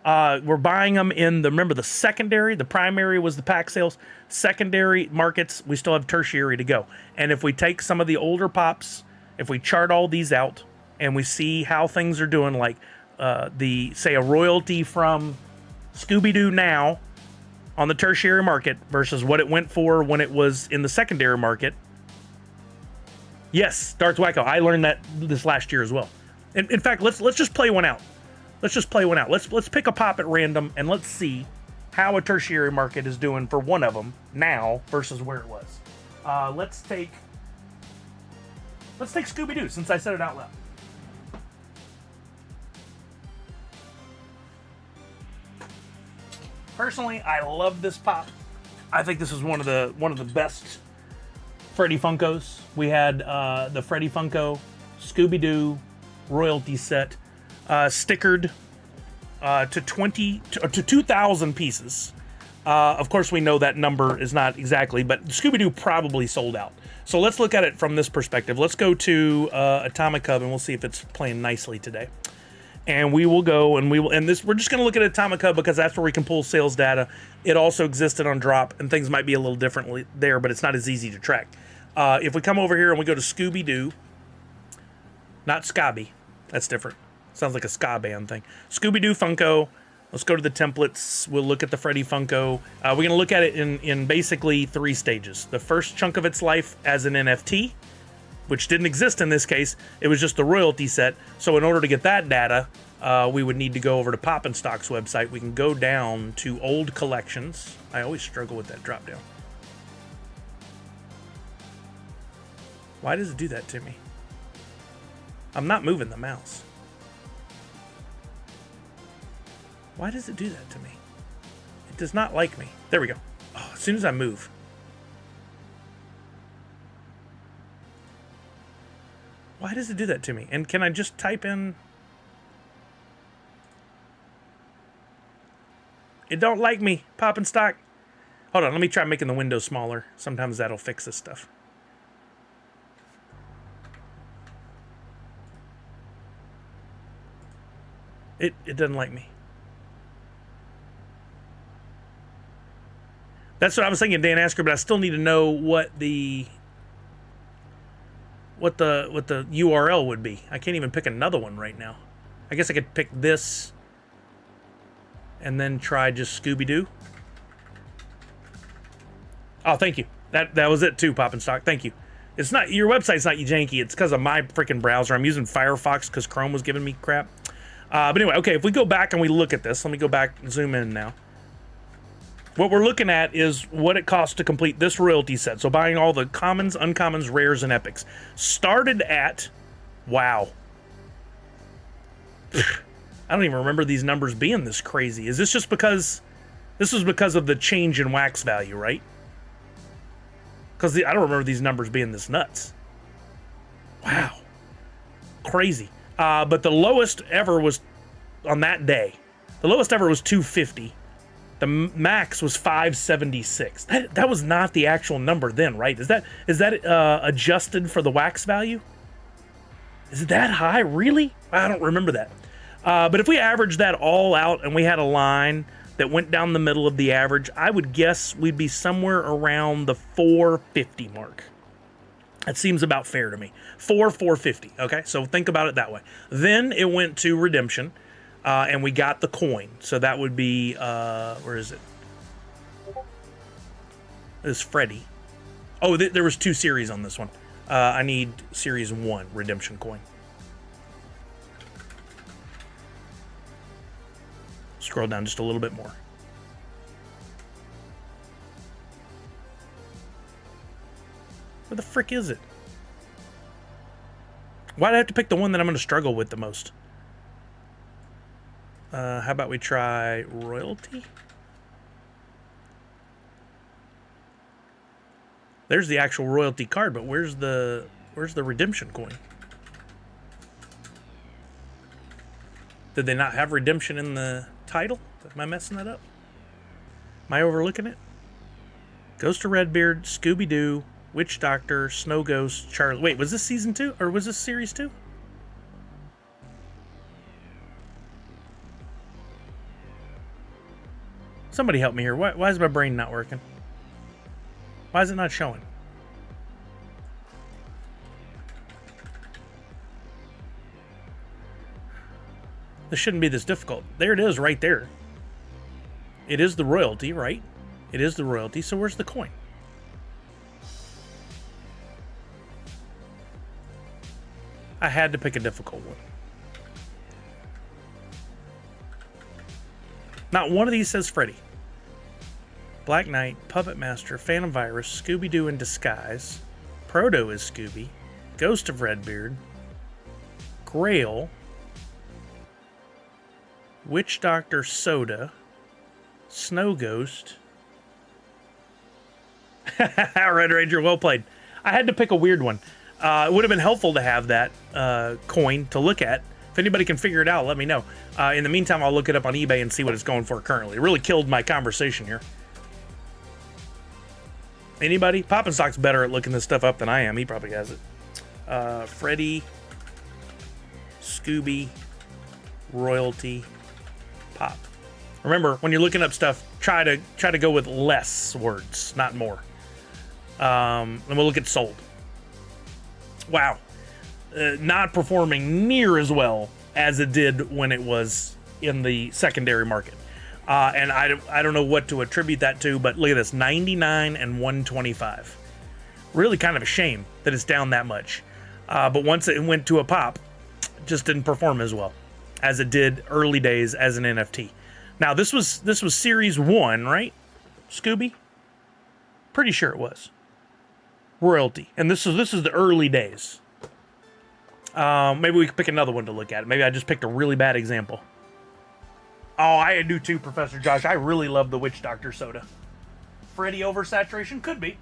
We're buying them in remember the secondary. The primary was the pack sales. Secondary markets, we still have tertiary to go. And if we take some of the older pops, if we chart all these out and we see how things are doing, like say a royalty from Scooby-Doo now on the tertiary market versus what it went for when it was in the secondary market. Yes, Darth Wacko, I learned that this last year as well. In fact, let's just play one out. Let's just play one out. Let's pick a pop at random and let's see how a tertiary market is doing for one of them now versus where it was. Let's take Scooby-Doo since I said it out loud. Personally, I love this pop. I think this is one of the best Freddy Funkos. We had the Freddy Funko Scooby-Doo royalty set, stickered to 2,000 pieces. Of course, we know that number is not exactly, but Scooby-Doo probably sold out. So let's look at it from this perspective. Let's go to Atomic Hub and we'll see if it's playing nicely today. And we will go and we're just going to look at Atomic Hub because that's where we can pull sales data. It also existed on Droppp and things might be a little differently there, but it's not as easy to track. If we come over here and we go to Scooby-Doo, not Scobby, that's different. Sounds like a ska band thing. Scooby-Doo Funko. Let's go to the templates. We'll look at the Freddy Funko. We're going to look at it in basically 3 stages. The first chunk of its life as an NFT. which didn't exist in this case. It was just the royalty set. So in order to get that data, we would need to go over to Pop and Stock's website. We can go down to old collections. I always struggle with that drop down. Why does it do that to me? I'm not moving the mouse. Why does it do that to me? It does not like me. There we go. Oh, as soon as I move. Why does it do that to me? And can I just type in? It don't like me. Pop and Stock. Hold on, let me try making the window smaller. Sometimes that'll fix this stuff. It doesn't like me. That's what I was thinking, Dan Asker, but I still need to know what the URL would be. I can't even pick another one right now. I guess I could pick this and then try just Scooby-Doo. Oh, thank you. That was it too, Pop and Stock. Thank you. It's not your website's not janky. It's because of my freaking browser. I'm using Firefox because Chrome was giving me crap. But anyway, okay, if we go back and we look at this, let me go back and zoom in now. What we're looking at is what it costs to complete this royalty set. So buying all the commons, uncommons, rares, and epics. Started at, wow. I don't even remember these numbers being this crazy. Is this just because, this was because of the change in wax value, right? Because I don't remember these numbers being this nuts. Wow. Crazy. But the lowest ever was, on that day, the lowest ever was 250. The max was 576. That was not the actual number then, right? Is that adjusted for the wax value? Is it that high? Really? I don't remember that. But if we average that all out and we had a line that went down the middle of the average, I would guess we'd be somewhere around the 450 mark. That seems about fair to me. 450. Okay, so think about it that way. Then it went to redemption, and we got the coin. So that would be where is it? This is Freddy. Oh, there was 2 series on this one. I need series 1 redemption coin. Scroll down just a little bit more. Where the frick is it? Why'd I have to pick the one that I'm going to struggle with the most? How about we try royalty? There's the actual royalty card, but where's the redemption coin? Did they not have redemption in the title? Am I messing that up? Am I overlooking it? Ghost of Redbeard, Scooby-Doo, Witch Doctor, Snow Ghost, Charlie. Wait, was this season 2? Or was this series 2? Somebody help me here. Why is my brain not working? Why is it not showing? This shouldn't be this difficult. There it is right there. It is the royalty, right? It is the royalty. So where's the coin? I had to pick a difficult one. Not one of these says Freddy. Black Knight, Puppet Master, Phantom Virus, Scooby-Doo in Disguise, Proto is Scooby, Ghost of Redbeard, Grail, Witch Doctor Soda, Snow Ghost. Red Ranger, well played. I had to pick a weird one. It would have been helpful to have that coin to look at. If anybody can figure it out, let me know. In the meantime, I'll look it up on eBay and see what it's going for currently. It really killed my conversation here. Anybody? Poppin' Stock's better at looking this stuff up than I am. He probably has it. Freddy, Scooby, Royalty, Pop. Remember, when you're looking up stuff, try to go with less words, not more. And we'll look at sold. Wow. Not performing near as well as it did when it was in the secondary market. And I don't know what to attribute that to, but look at this, 99 and 125. Really kind of a shame that it's down that much. But once it went to a pop, it just didn't perform as well as it did early days as an NFT. Now this was series 1, right? Scooby? Pretty sure it was. Royalty. And this is the early days. Maybe we could pick another one to look at. Maybe I just picked a really bad example. Oh, I do too, Professor Josh. I really love the Witch Doctor soda. Freddy oversaturation? Could be.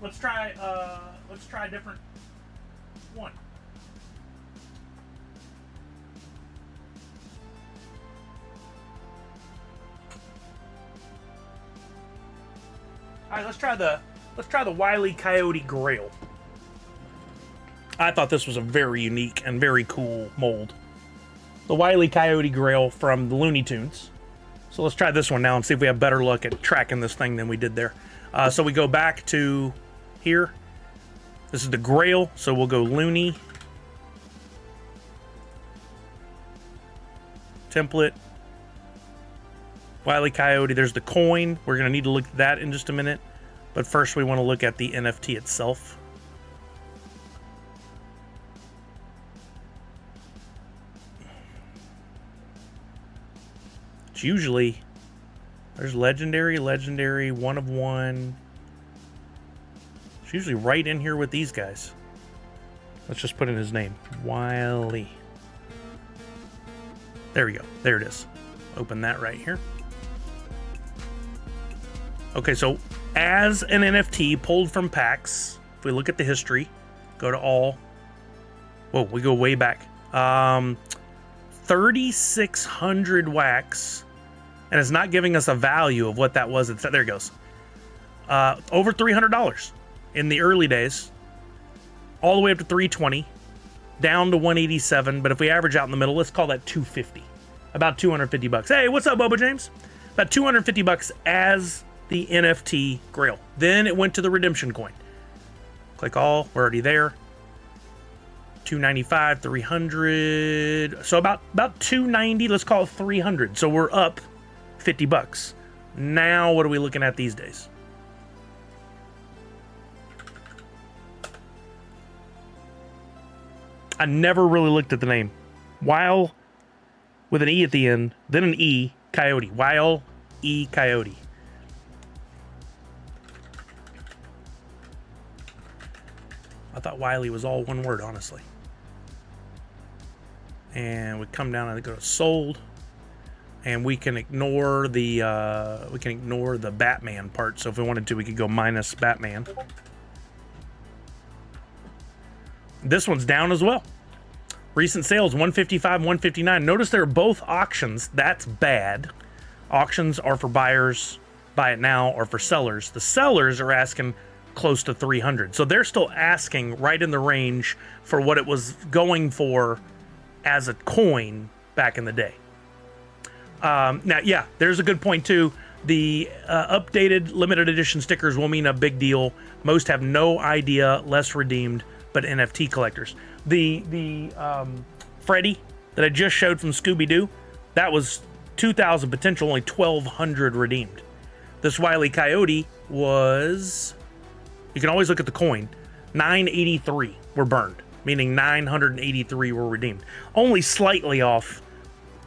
Let's try a different one. All right, let's try the Wile E. Coyote Grail. I thought this was a very unique and very cool mold. The Wile E. Coyote Grail from the Looney Tunes. So let's try this one now and see if we have better luck at tracking this thing than we did there. So we go back to here. This is the Grail, so we'll go Looney. Template. Wile E. Coyote, there's the coin. We're going to need to look at that in just a minute. But first we want to look at the NFT itself. It's usually, there's legendary, one of one. It's usually right in here with these guys. Let's just put in his name, Wile E. There we go. There it is. Open that right here. Okay, so as an NFT pulled from packs, if we look at the history, go to all. Whoa, we go way back. 3,600 wax, and it's not giving us a value of what that was. There it goes. Over $300 in the early days, all the way up to 320, down to 187. But if we average out in the middle, let's call that 250, about 250 bucks. Hey, what's up, Boba James? About 250 bucks as the NFT Grail. Then it went to the redemption coin. Click all. We're already there. 295, 300. So about 290. Let's call it 300. So we're up 50 bucks. Now what are we looking at these days? I never really looked at the name. Wile with an E at the end, then an E, Coyote. Wile E. Coyote. I thought Wiley was all one word, honestly. And we come down and go to sold, and we can ignore the Batman part. So if we wanted to, we could go minus Batman. This one's down as well. Recent sales 155, 159. Notice they're both auctions. That's bad. Auctions are for buyers, buy it now, or for sellers. The sellers are asking close to 300. So they're still asking right in the range for what it was going for as a coin back in the day. Now, yeah, there's a good point too. The updated limited edition stickers will mean a big deal. Most have no idea, less redeemed, but NFT collectors. The Freddy that I just showed from Scooby-Doo, that was 2,000 potential, only 1,200 redeemed. This Wile E. Coyote was, you can always look at the coin, 983 were burned, meaning 983 were redeemed. Only slightly off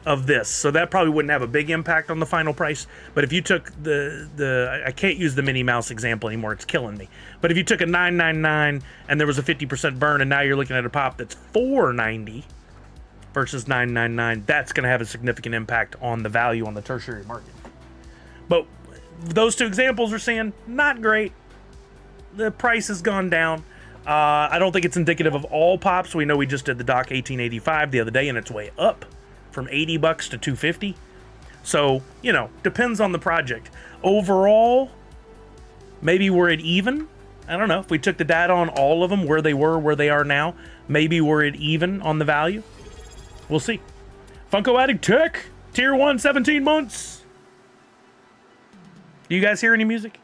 of this, so that probably wouldn't have a big impact on the final price. But if you took the I can't use the Minnie Mouse example anymore, it's killing me. But if you took a 999 and there was a 50% burn, and now you're looking at a pop that's 490 versus 999, that's going to have a significant impact on the value on the tertiary market. But those two examples are saying not great. The price has gone down. I don't think it's indicative of all pops. We know we just did the Doc 1885 the other day, and it's way up from 80 bucks to 250. So, you know, depends on the project. Overall, maybe we're at even. I don't know. If we took the data on all of them, where they were, where they are now, maybe we're at even on the value. We'll see. Funko Addict Tech, Tier 1, 17 months. Do you guys hear any music?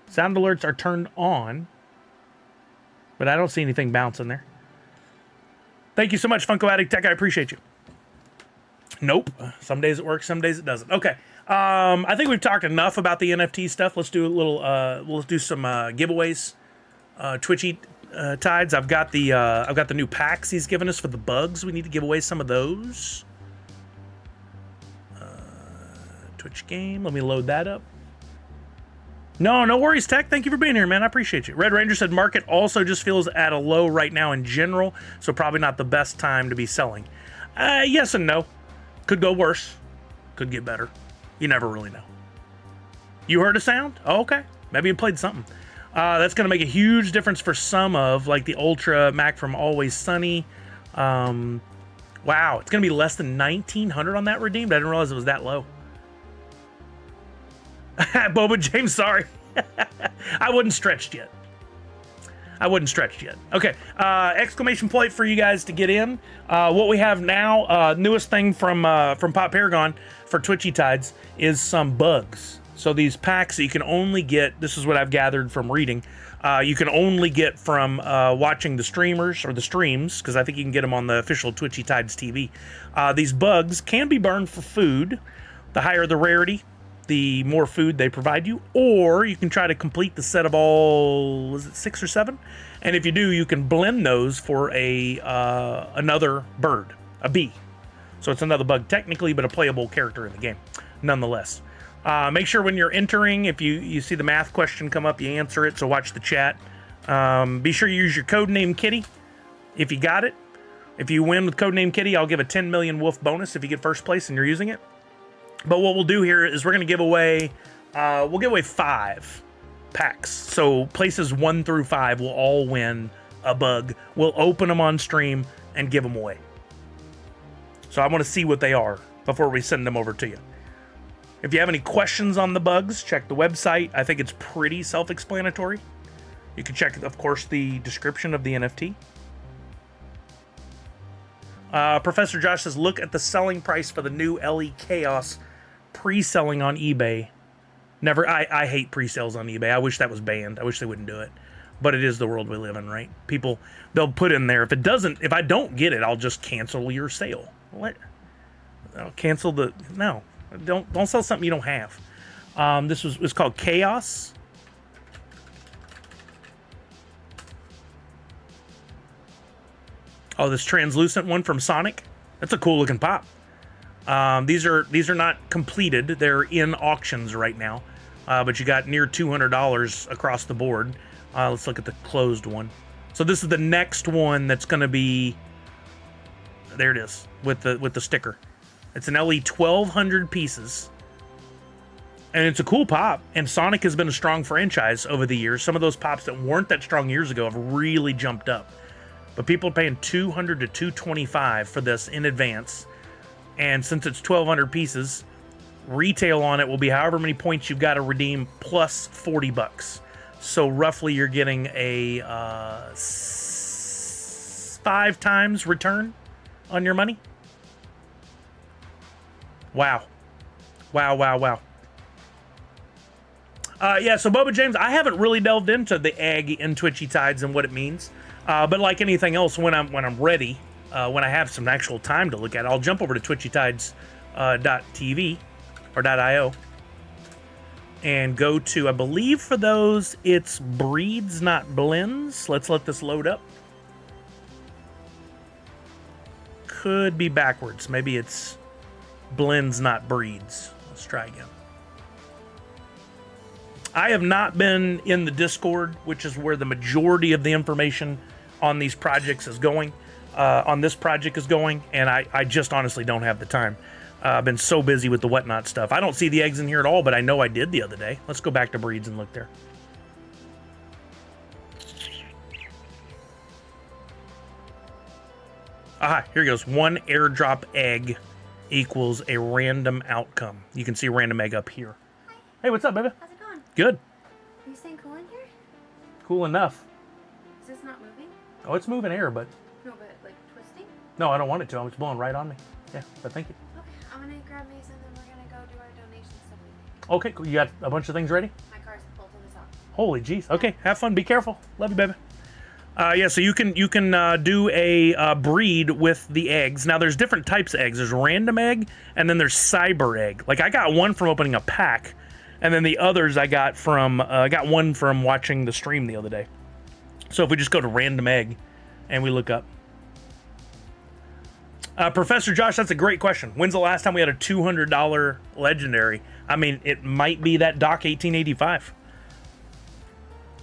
Sound alerts are turned on, but I don't see anything bouncing there. Thank you so much, Funko Addict Tech. I appreciate you. Nope. Some days it works, some days it doesn't. Okay. I think we've talked enough about the NFT stuff. Let's do a little. Let's do some giveaways. Twitchy Tides. I've got the new packs he's given us for the bugs. We need to give away some of those. Twitch game. Let me load that up. No worries, Tech. Thank you for being here, man. I appreciate you. Red Ranger said market also just feels at a low right now in general, so probably not the best time to be selling. Yes and no. Could go worse. Could get better. You never really know. You heard a sound? Oh, okay. Maybe you played something. That's going to make a huge difference for some of, like the Ultra Mac from Always Sunny. Wow, it's going to be less than 1,900 on that redeemed. I didn't realize it was that low. Boba James, sorry. I wasn't stretched yet. Okay, exclamation point for you guys to get in. What we have now, newest thing from Pop Paragon for Twitchy Tides is some bugs. So these packs that you can only get, this is what I've gathered from reading, you can only get from watching the streamers or the streams, because I think you can get them on the official Twitchy Tides TV. These bugs can be burned for food. The higher the rarity, the more food they provide you, or you can try to complete the set of all, is it 6 or 7? And if you do, you can blend those for another bird, a bee. So it's another bug technically, but a playable character in the game, nonetheless. Make sure when you're entering, if you see the math question come up, you answer it, so watch the chat. Be sure you use your codename Kitty if you got it. If you win with codename Kitty, I'll give a 10 million wolf bonus if you get first place and you're using it. But what we'll do here is we're going to give away, 5 packs. So places 1 through 5 will all win a bug. We'll open them on stream and give them away. So I want to see what they are before we send them over to you. If you have any questions on the bugs, check the website. I think it's pretty self-explanatory. You can check, of course, the description of the NFT. Professor Josh says, look at the selling price for the new LE Chaos pre-selling on eBay. Never. I hate pre-sales on eBay. I wish that was banned. I wish they wouldn't do it. But it is the world we live in, right? People, they'll put in there, if I don't get it, I'll just cancel your sale. What? I'll cancel the, no. Don't sell something you don't have. This was called Chaos. Oh, this translucent one from Sonic. That's a cool looking pop. These are not completed. They're in auctions right now. But you got near $200 across the board. Let's look at the closed one. So this is the next one that's going to be. There it is with the sticker. It's an LE 1,200 pieces. And it's a cool pop. And Sonic has been a strong franchise over the years. Some of those pops that weren't that strong years ago have really jumped up. But people are paying $200 to $225 for this in advance. And since it's 1,200 pieces, retail on it will be however many points you've got to redeem plus $40. So roughly you're getting a 5 times return on your money. Wow. Wow. Yeah, so Boba James, I haven't really delved into the egg in Twitchy Tides and what it means. But like anything else, when I'm ready, when I have some actual time to look at it, I'll jump over to twitchytides.tv or .io and go to, I believe for those, it's breeds, not blends. Let's let this load up. Could be backwards. Maybe it's blends, not breeds. Let's try again. I have not been in the Discord, which is where the majority of the information on these projects is going, on this project is going, and I just honestly don't have the time. I've been so busy with the whatnot stuff. I don't see the eggs in here at all, but I know I did the other day. Let's go back to breeds and look there. Aha, here goes. 1 airdrop egg equals a random outcome. You can see a random egg up here. Hi. Hey, what's up, baby? How's it going? Good. Are you staying cool in here? Cool enough. Is this not moving? Oh, it's moving air, but... No, but like twisting? No, I don't want it to. It's blowing right on me. Yeah, but thank you. Okay, I'm gonna grab these and then we're gonna go do our donation stuff. Okay, cool. You got a bunch of things ready? My car's pulled to the top. Holy jeez. Okay, have fun. Be careful. Love you, baby. Yeah, so you can do a breed with the eggs. Now there's different types of eggs. There's random egg, and then there's cyber egg. Like I got one from opening a pack, and then the others I got one from watching the stream the other day. So if we just go to random egg, and we look up, Professor Josh, that's a great question. When's the last time we had a $200 legendary? I mean, it might be that Doc 1885.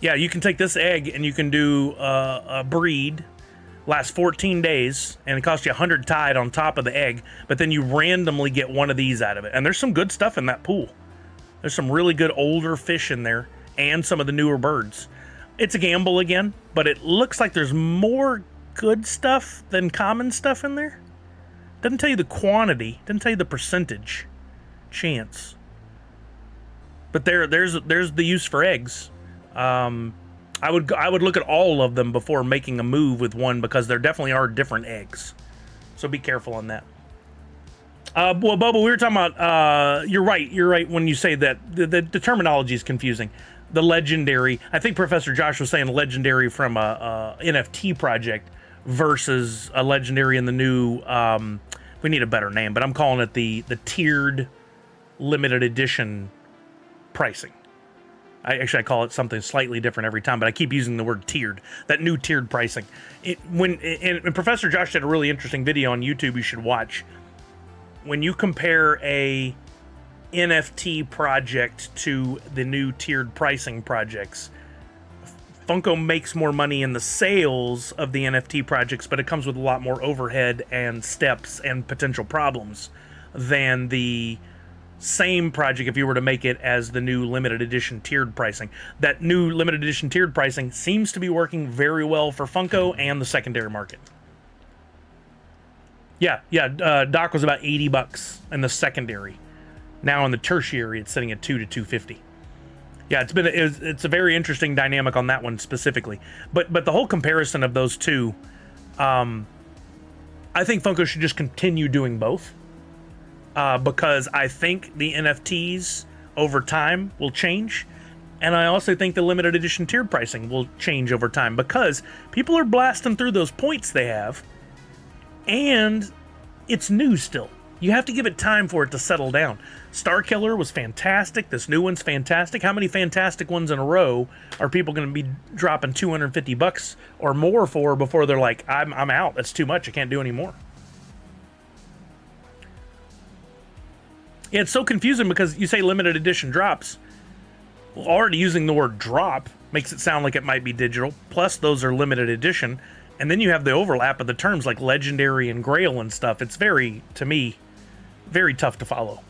Yeah, you can take this egg and you can do a breed, lasts 14 days, and it costs you 100 tide on top of the egg, but then you randomly get one of these out of it. And there's some good stuff in that pool. There's some really good older fish in there and some of the newer birds. It's a gamble again, but it looks like there's more good stuff than common stuff in there. Doesn't tell you the quantity, doesn't tell you the percentage chance. But there's the use for eggs. I would look at all of them before making a move with one, because there definitely are different eggs. So be careful on that. Well, Bubba, we were talking about, you're right when you say that the terminology is confusing. The legendary, I think Professor Josh was saying legendary from a NFT project versus a legendary in the new, we need a better name, but I'm calling it the tiered limited edition pricing. I call it something slightly different every time, but I keep using the word tiered. That new tiered pricing. And Professor Josh did a really interesting video on YouTube you should watch. When you compare a NFT project to the new tiered pricing projects, Funko makes more money in the sales of the NFT projects, but it comes with a lot more overhead and steps and potential problems than the same project if you were to make it as the new limited edition tiered pricing. That new limited edition tiered pricing seems to be working very well for Funko and the secondary market. Yeah, Doc was about $80 in the secondary. Now in the tertiary, it's sitting at $200 to $250. Yeah, it's a very interesting dynamic on that one specifically. But the whole comparison of those two, I think Funko should just continue doing both. Because I think the NFTs over time will change. And I also think the limited edition tiered pricing will change over time, because people are blasting through those points they have. And it's new still. You have to give it time for it to settle down. Star Killer was fantastic. This new one's fantastic. How many fantastic ones in a row are people going to be dropping $250 or more for before they're like, I'm out. That's too much. I can't do any more. Yeah, it's so confusing because you say limited edition drops. Well, already using the word drop makes it sound like it might be digital. Plus, those are limited edition. And then you have the overlap of the terms like legendary and grail and stuff. It's very, to me, very tough to follow.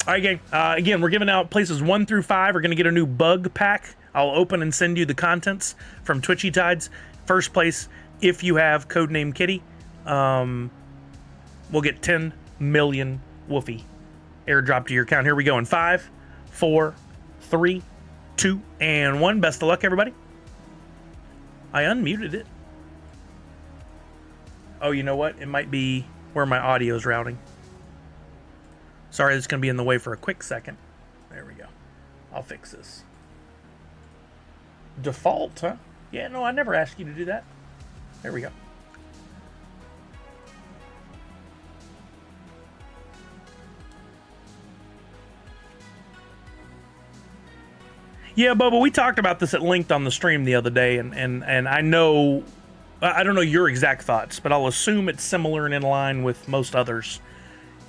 All right, gang. Again, we're giving out places 1 through 5. We're going to get a new bug pack. I'll open and send you the contents from Twitchy Tides. First place, if you have codename Kitty, we'll get 10 million Woofy airdrop to your account. Here we go in 5, 4, 3, 2, and 1. Best of luck, everybody. I unmuted it. Oh, you know what? It might be where my audio is routing. Sorry, it's going to be in the way for a quick second. There we go. I'll fix this. Default, huh? Yeah, no, I never asked you to do that. There we go. Yeah, Bubba, we talked about this at length on the stream the other day, and I know, I don't know your exact thoughts, but I'll assume it's similar and in line with most others.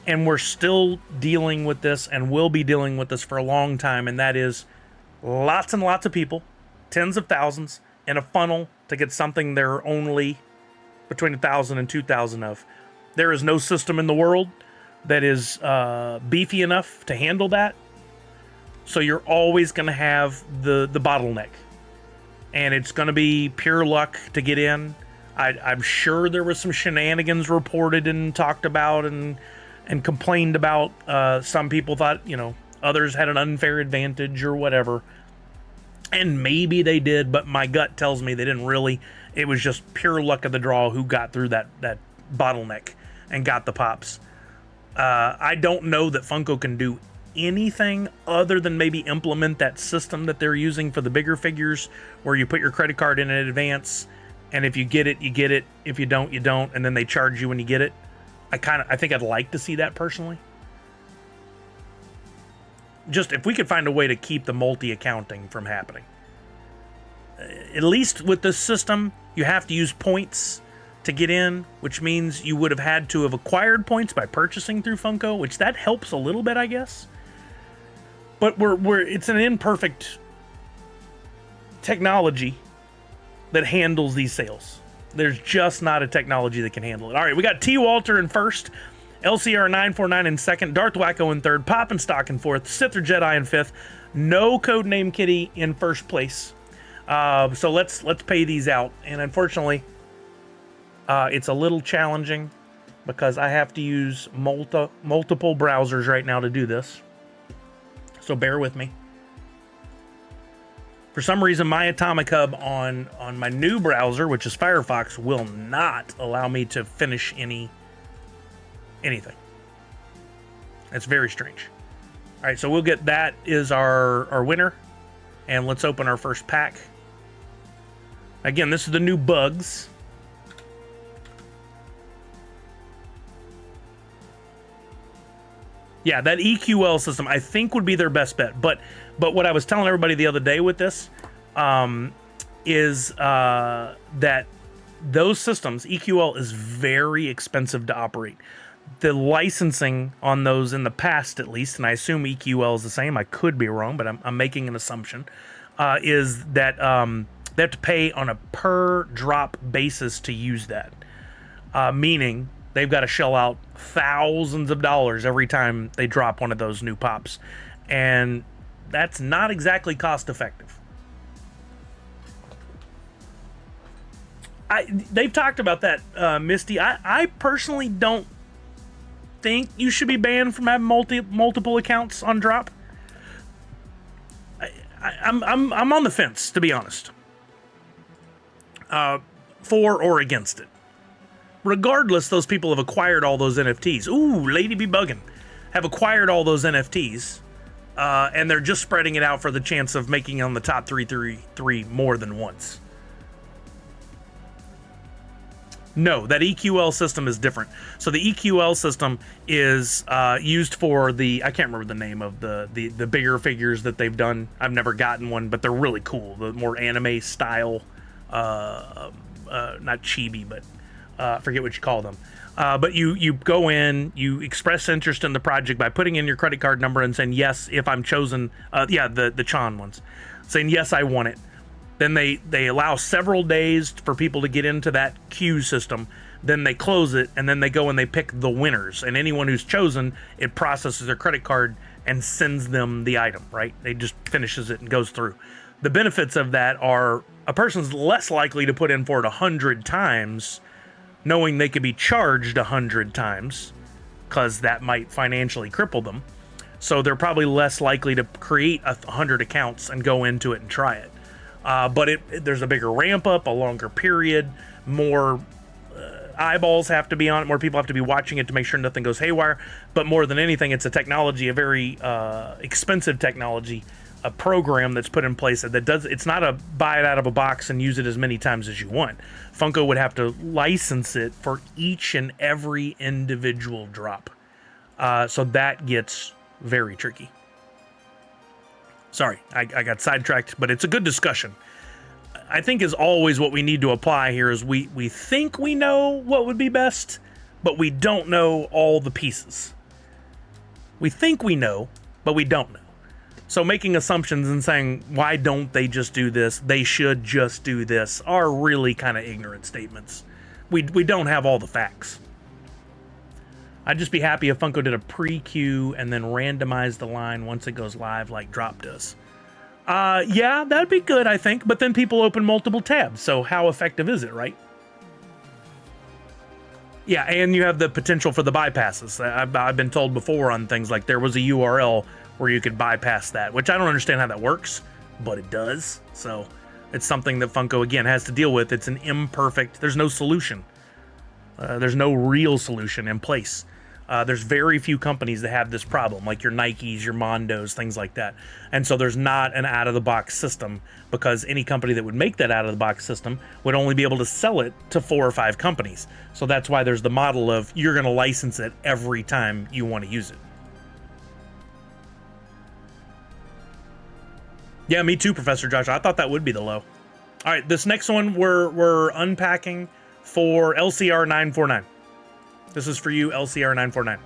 And we're still dealing with this and will be dealing with this for a long time, and that is lots and lots of people, tens of thousands, in a funnel to get something there are only between 1,000 and 2,000 of. There is no system in the world that is beefy enough to handle that. So you're always going to have the bottleneck. And it's going to be pure luck to get in. I'm sure there was some shenanigans reported and talked about and complained about. Some people thought, others had an unfair advantage or whatever. And maybe they did, but my gut tells me they didn't really. It was just pure luck of the draw who got through that bottleneck and got the pops. I don't know that Funko can do anything other than maybe implement that system that they're using for the bigger figures, where you put your credit card in advance, and if you get it, you get it. If you don't, you don't, and then they charge you when you get it. I think I'd like to see that personally. Just if we could find a way to keep the multi-accounting from happening. At least with this system, you have to use points to get in, which means you would have had to have acquired points by purchasing through Funko, which that helps a little bit, I guess. But it's an imperfect technology that handles these sales. There's just not a technology that can handle it. All right, we got T. Walter in first, LCR 949 in second, Darth Wacko in third, Pop and Stock in fourth, Sith or Jedi in fifth, no Codename Kitty in first place. So let's pay these out, and unfortunately, it's a little challenging because I have to use multiple browsers right now to do this. So bear with me. For some reason, my Atomic Hub on my new browser, which is Firefox, will not allow me to finish anything. That's very strange. All right, so we'll get that is our winner, and let's open our first pack. Again, this is the new bugs. Yeah, that EQL system I think would be their best bet. But what I was telling everybody the other day with this is that those systems, EQL is very expensive to operate. The licensing on those in the past, at least, and I assume EQL is the same. I could be wrong, but I'm making an assumption, is that they have to pay on a per drop basis to use that, meaning they've got to shell out thousands of dollars every time they drop one of those new pops. And that's not exactly cost effective. They've talked about that, Misty. I personally don't think you should be banned from having multiple accounts on Droppp. I'm on the fence, to be honest. For or against it. Regardless, those people have acquired all those NFTs. Ooh, Lady Be Buggin'. Have acquired all those NFTs, and they're just spreading it out for the chance of making it on the top 333 more than once. No, that EQL system is different. So the EQL system is used for the, I can't remember the name of the bigger figures that they've done. I've never gotten one, but they're really cool. The more anime style, not chibi, but I forget what you call them. But you go in, you express interest in the project by putting in your credit card number and saying, yes, if I'm chosen, the Chan ones, saying, yes, I want it. Then they allow several days for people to get into that queue system. Then they close it, and then they go and they pick the winners. And anyone who's chosen, it processes their credit card and sends them the item, right? They just finishes it and goes through. The benefits of that are a person's less likely to put in for it 100 times, knowing they could be charged 100 times, because that might financially cripple them. So they're probably less likely to create 100 accounts and go into it and try it. But there's a bigger ramp up, a longer period, more eyeballs have to be on it, more people have to be watching it to make sure nothing goes haywire. But more than anything, it's a technology, a very expensive technology, a program that's put in place that does, it's not a buy it out of a box and use it as many times as you want. Funko would have to license it for each and every individual drop. So that gets very tricky. Sorry, I got sidetracked, but it's a good discussion. I think as always what we need to apply here is we think we know what would be best, but we don't know all the pieces. We think we know, but we don't know. So making assumptions and saying, why don't they just do this? They should just do this are really kind of ignorant statements. We don't have all the facts. I'd just be happy if Funko did a pre-queue and then randomize the line once it goes live like Droppp does. Yeah, that'd be good, I think. But then people open multiple tabs, so how effective is it, right? Yeah, and you have the potential for the bypasses. I've been told before on things like there was a URL where you could bypass that, which I don't understand how that works, but it does. So it's something that Funko, again, has to deal with. It's an imperfect, there's no solution. There's no real solution in place. There's very few companies that have this problem, like your Nikes, your Mondos, things like that. And so there's not an out-of-the-box system, because any company that would make that out-of-the-box system would only be able to sell it to 4 or 5 companies. So that's why there's the model of you're going to license it every time you want to use it. Yeah, me too, Professor Josh. I thought that would be the low. All right, this next one we're unpacking for LCR 949. This is for you, LCR 949.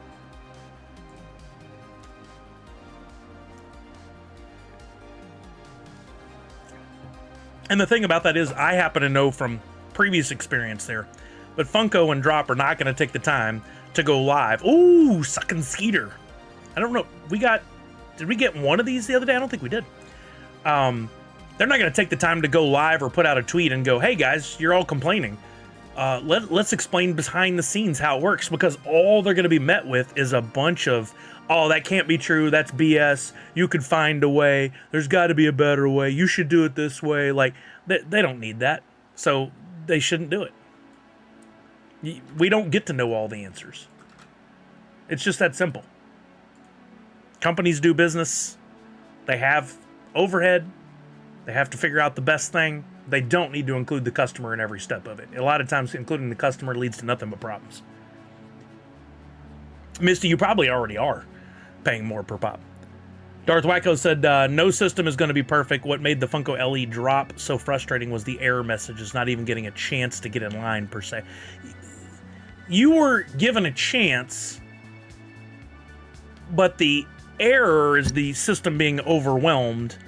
And the thing about that is, I happen to know from previous experience there, but Funko and Droppp are not going to take the time to go live. Ooh, sucking Skeeter. I don't know. Did we get one of these the other day? I don't think we did. They're not going to take the time to go live or put out a tweet and go, hey guys, you're all complaining. Let's explain behind the scenes how it works, because all they're going to be met with is a bunch of, oh, that can't be true. That's BS. You could find a way. There's got to be a better way. You should do it this way. Like, they don't need that. So they shouldn't do it. We don't get to know all the answers. It's just that simple. Companies do business. They have overhead. They have to figure out the best thing. They don't need to include the customer in every step of it. A lot of times, including the customer leads to nothing but problems. Misty, you probably already are paying more per pop. Darth Wacko said, no system is going to be perfect. What made the Funko LE drop so frustrating was the error messages, not even getting a chance to get in line, per se. You were given a chance, but the error is the system being overwhelmed.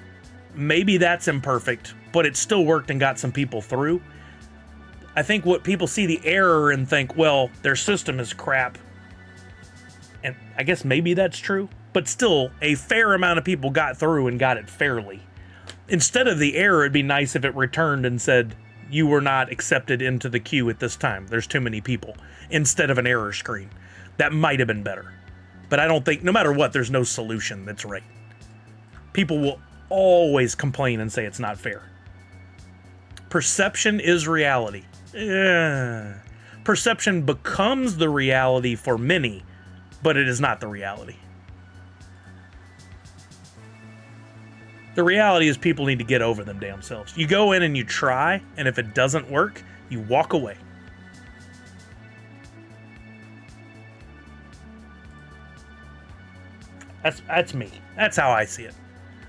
Maybe that's imperfect, but it still worked and got some people through. I think what people see the error and think, well, their system is crap. And I guess maybe that's true, but still a fair amount of people got through and got it fairly. Instead of the error, it'd be nice if it returned and said, you were not accepted into the queue at this time. There's too many people, instead of an error screen. That might have been better. But I don't think, no matter what, there's no solution that's right. People will always complain and say it's not fair. Perception is reality. Perception becomes the reality for many, but it is not the reality. The reality is people need to get over them damn selves. You go in and you try, and if it doesn't work, you walk away. That's me. That's how I see it.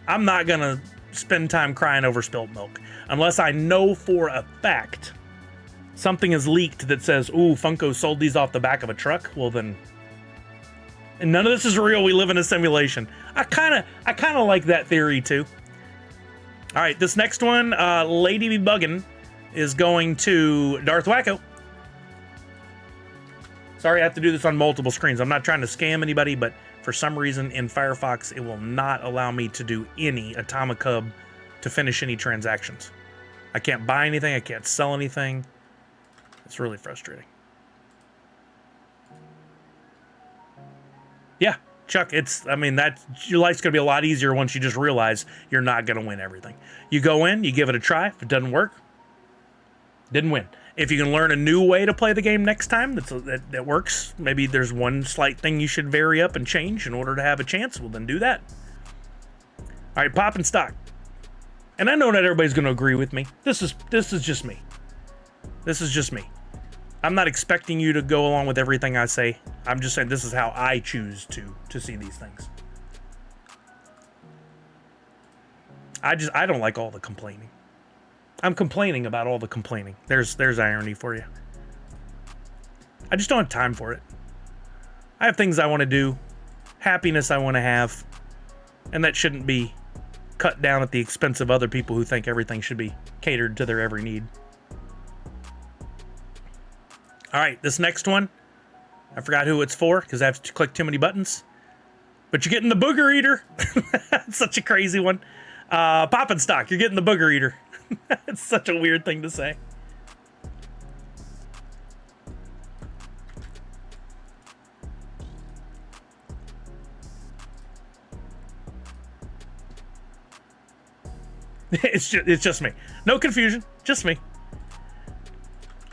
I'm not going to spend time crying over spilt milk unless I know for a fact something is leaked that says, ooh, Funko sold these off the back of a truck. Well, then, and none of this is real. We live in a simulation. I kind of like that theory too. All right, this next one, Lady Be Buggin', is going to Darth Wacko. Sorry, I have to do this on multiple screens. I'm not trying to scam anybody, but for some reason in Firefox, it will not allow me to do any Atomic Hub to finish any transactions. I can't buy anything. I can't sell anything. It's really frustrating. Yeah, Chuck, your life's going to be a lot easier once you just realize you're not going to win everything. You go in, you give it a try. If it doesn't work, didn't win. If you can learn a new way to play the game next time that works, maybe there's one slight thing you should vary up and change in order to have a chance, well, then do that. All right, pop and stock. And I know not everybody's going to agree with me. This is just me. This is just me. I'm not expecting you to go along with everything I say. I'm just saying this is how I choose to see these things. I don't like all the complaining. I'm complaining about all the complaining. There's irony for you. I just don't have time for it. I have things I want to do, happiness I want to have, and that shouldn't be cut down at the expense of other people who think everything should be catered to their every need. All right, this next one, I forgot who it's for because I have to click too many buttons. But you're getting the Booger Eater. It's such a crazy one. Pop and stock, you're getting the Booger Eater. It's such a weird thing to say. It's just me. No confusion, just me.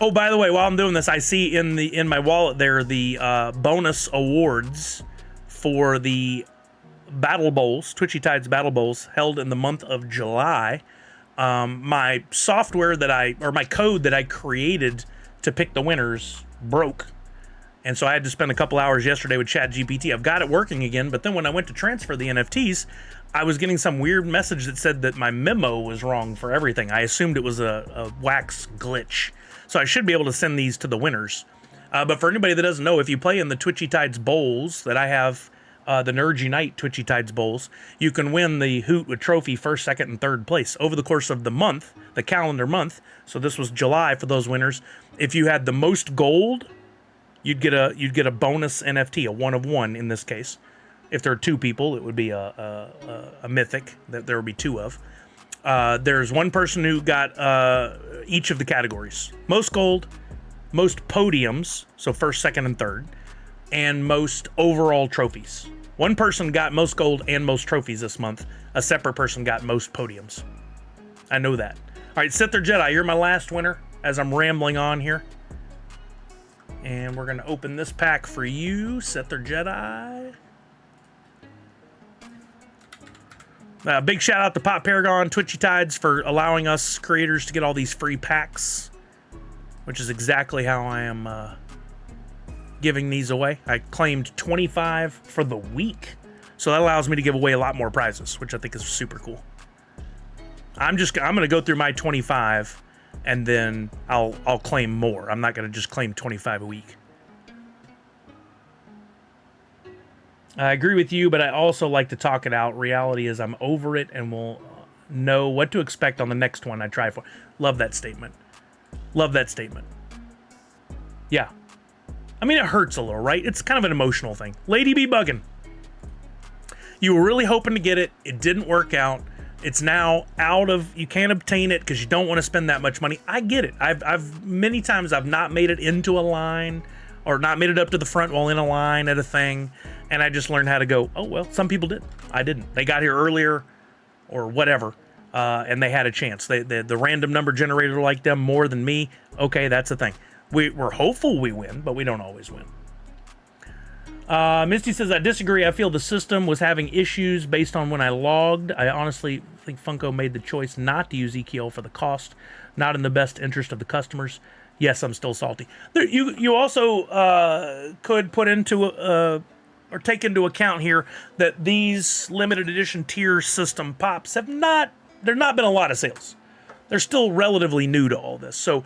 Oh, by the way, while I'm doing this, I see in my wallet there the bonus awards for the Battle Bowls, Twitchy Tides Battle Bowls, held in the month of July. My software my code that I created to pick the winners broke. And so I had to spend a couple hours yesterday with ChatGPT. I've got it working again, but then when I went to transfer the NFTs, I was getting some weird message that said that my memo was wrong for everything. I assumed it was a wax glitch. So I should be able to send these to the winners. But for anybody that doesn't know, if you play in the Twitchy Tides Bowls that I have, the Nerds Unite Twitchy Tides Bowls, you can win the Hoot with trophy first, second, and third place over the course of the month, the calendar month. So this was July for those winners. If you had the most gold, you'd get a bonus NFT, a 1 of 1 in this case. If there are 2 people, it would be a mythic that there would be 2 of. There's one person who got each of the categories: most gold, most podiums, so first, second, and third, and most overall trophies. One person got most gold and most trophies this month. A separate person got most podiums. I know that. All right, Sith or Jedi, you're my last winner as I'm rambling on here. And we're going to open this pack for you, Sith or Jedi. Big shout out to Pop Paragon, Twitchy Tides for allowing us creators to get all these free packs, which is exactly how I am giving these away. I claimed 25 for the week, so that allows me to give away a lot more prizes, which I think is super cool. I'm going to go through my 25 and then I'll claim more. I'm not going to just claim 25 a week. I agree with you, but I also like to talk it out. Reality is I'm over it and will know what to expect on the next one I try for. Love that statement. Love that statement. Yeah. I mean, it hurts a little, right? It's kind of an emotional thing. Lady be bugging. You were really hoping to get it. It didn't work out. It's now out of, you can't obtain it because you don't want to spend that much money. I get it. I've many times I've not made it into a line or not made it up to the front while in a line at a thing. And I just learned how to go, oh, well, some people did. I didn't. They got here earlier or whatever, and they had a chance. The random number generator liked them more than me. Okay, that's the thing. We're hopeful we win, but we don't always win. Misty says, I disagree. I feel the system was having issues based on when I logged. I honestly think Funko made the choice not to use EQL for the cost, not in the best interest of the customers. Yes, I'm still salty. There, you also could put into or take into account here that these limited edition tier system pops have not been a lot of sales. They're still relatively new to all this. So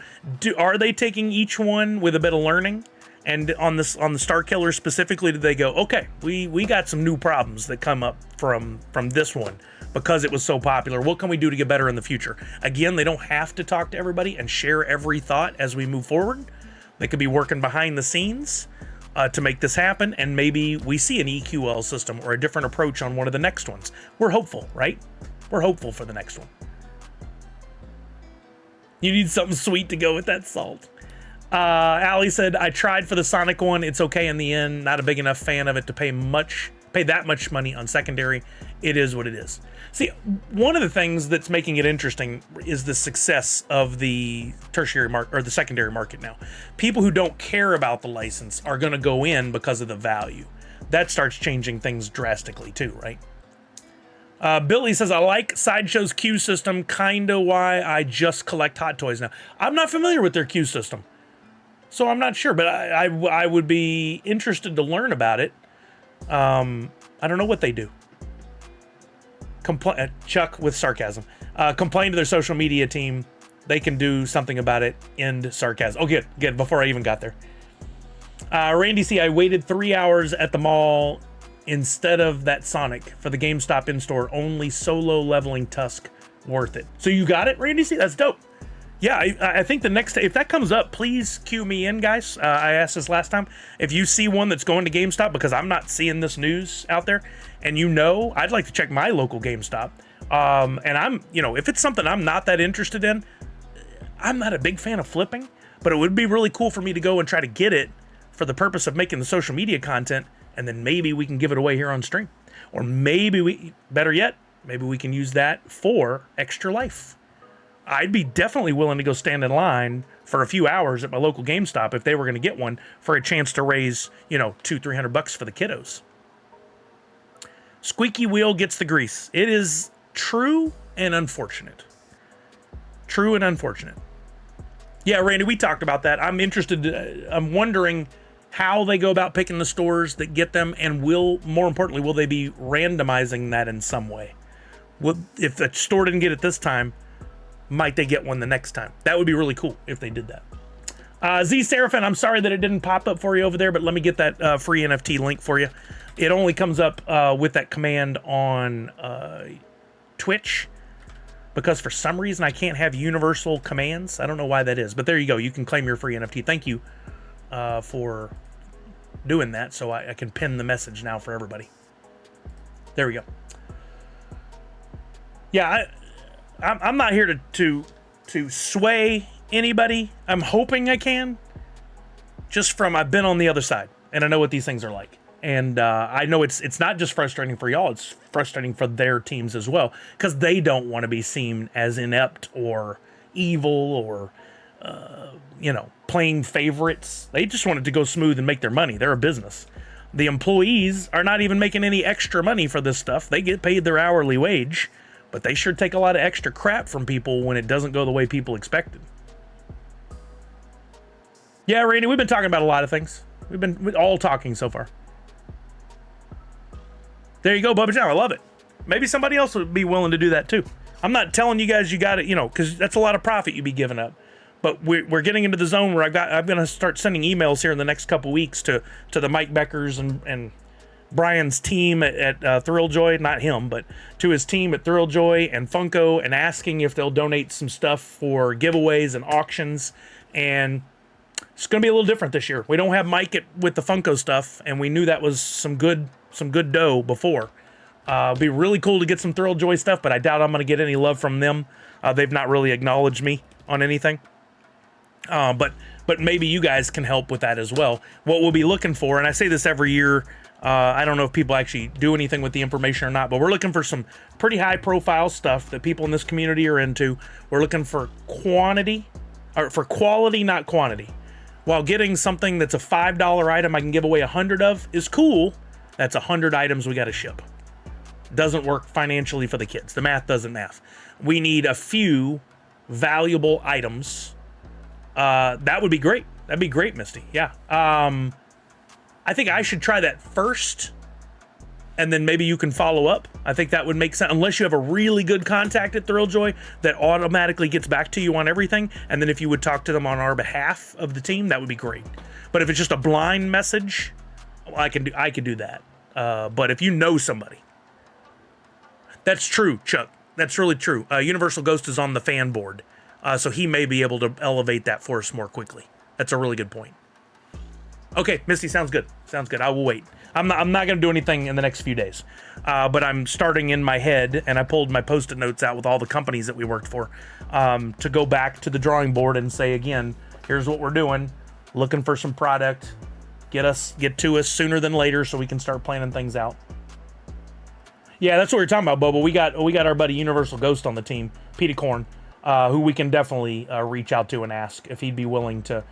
are they taking each one with a bit of learning? And on the Star Killer specifically, did they go, okay, we got some new problems that come up from this one because it was so popular. What can we do to get better in the future? Again, they don't have to talk to everybody and share every thought as we move forward. They could be working behind the scenes to make this happen, and maybe we see an EQL system or a different approach on one of the next ones. We're hopeful, right? We're hopeful for the next one. You need something sweet to go with that salt. Allie said, I tried for the Sonic one. It's okay in the end. Not a big enough fan of it to pay that much money on secondary. It is what it is. See, one of the things that's making it interesting is the success of the tertiary market or the secondary market now. People who don't care about the license are going to go in because of the value. That starts changing things drastically too, right? Billy says, I like Sideshow's queue system, kinda why I just collect Hot Toys now. I'm not familiar with their queue system, so I'm not sure, but I would be interested to learn about it. I don't know what they do. Chuck with sarcasm. Complain to their social media team. They can do something about it. End sarcasm. Oh, good. Before I even got there. Randy C, I waited 3 hours at the mall instead of that Sonic for the GameStop in-store. Only solo leveling Tusk worth it. So you got it, Randy C? That's dope. Yeah, I think the next, if that comes up, please cue me in, guys. I asked this last time. If you see one that's going to GameStop, because I'm not seeing this news out there, and I'd like to check my local GameStop. And if it's something I'm not that interested in, I'm not a big fan of flipping, but it would be really cool for me to go and try to get it for the purpose of making the social media content, and then maybe we can give it away here on stream. Or maybe better yet, maybe we can use that for Extra Life. I'd be definitely willing to go stand in line for a few hours at my local GameStop if they were going to get one for a chance to raise, $200-300 for the kiddos. Squeaky wheel gets the grease. It is true and unfortunate. True and unfortunate. Yeah, Randy, we talked about that. I'm interested. I'm wondering how they go about picking the stores that get them, and more importantly, will they be randomizing that in some way? If the store didn't get it this time, might they get one the next time? That would be really cool if they did that. Z Seraphin, I'm sorry that it didn't pop up for you over there, but let me get that free NFT link for you. It only comes up with that command on Twitch, because for some reason I can't have universal commands. I don't know why that is, but there you go. You can claim your free NFT. Thank you for doing that, so I can pin the message now for everybody. There we go. Yeah, I'm not here to sway anybody. I'm hoping I can, just from I've been on the other side, and I know what these things are like. And I know it's not just frustrating for y'all, it's frustrating for their teams as well, because they don't want to be seen as inept or evil or, playing favorites. They just want it to go smooth and make their money. They're a business. The employees are not even making any extra money for this stuff. They get paid their hourly wage, but they sure take a lot of extra crap from people when it doesn't go the way people expected. Yeah, Randy, we've been talking about a lot of things. We've been all talking so far. There you go, Bubba Joe. I love it. Maybe somebody else would be willing to do that too. I'm not telling you guys you got it, because that's a lot of profit you'd be giving up. But we're getting into the zone where I'm going to start sending emails here in the next couple weeks to the Mike Beckers and Brian's team at Thrilljoy, not him, but to his team at Thrilljoy and Funko, and asking if they'll donate some stuff for giveaways and auctions. And it's going to be a little different this year. We don't have Mike with the Funko stuff, and we knew that was some good dough before. It'd be really cool to get some Thrilljoy stuff, but I doubt I'm going to get any love from them. They've not really acknowledged me on anything. But maybe you guys can help with that as well. What we'll be looking for, and I say this every year, I don't know if people actually do anything with the information or not, but we're looking for some pretty high profile stuff that people in this community are into. We're looking for quality, not quantity. While getting something that's a $5 item I can give away 100 of is cool, that's 100 items we got to ship. Doesn't work financially for the kids. The math doesn't math. We need a few valuable items. That would be great. That'd be great, Misty. Yeah. I think I should try that first, and then maybe you can follow up. I think that would make sense, unless you have a really good contact at Thrilljoy that automatically gets back to you on everything. And then if you would talk to them on our behalf of the team, that would be great. But if it's just a blind message, I could do that. But if you know somebody, that's true, Chuck. That's really true. Universal Ghost is on the fan board, so he may be able to elevate that for us more quickly. That's a really good point. Okay, Misty, sounds good. Sounds good. I will wait. I'm not going to do anything in the next few days, but I'm starting in my head, and I pulled my Post-it notes out with all the companies that we worked for to go back to the drawing board and say, again, here's what we're doing. Looking for some product. Get to us sooner than later so we can start planning things out. Yeah, that's what we're talking about, Bubba. We got our buddy Universal Ghost on the team, Peter Korn, who we can definitely reach out to and ask if he'd be willing to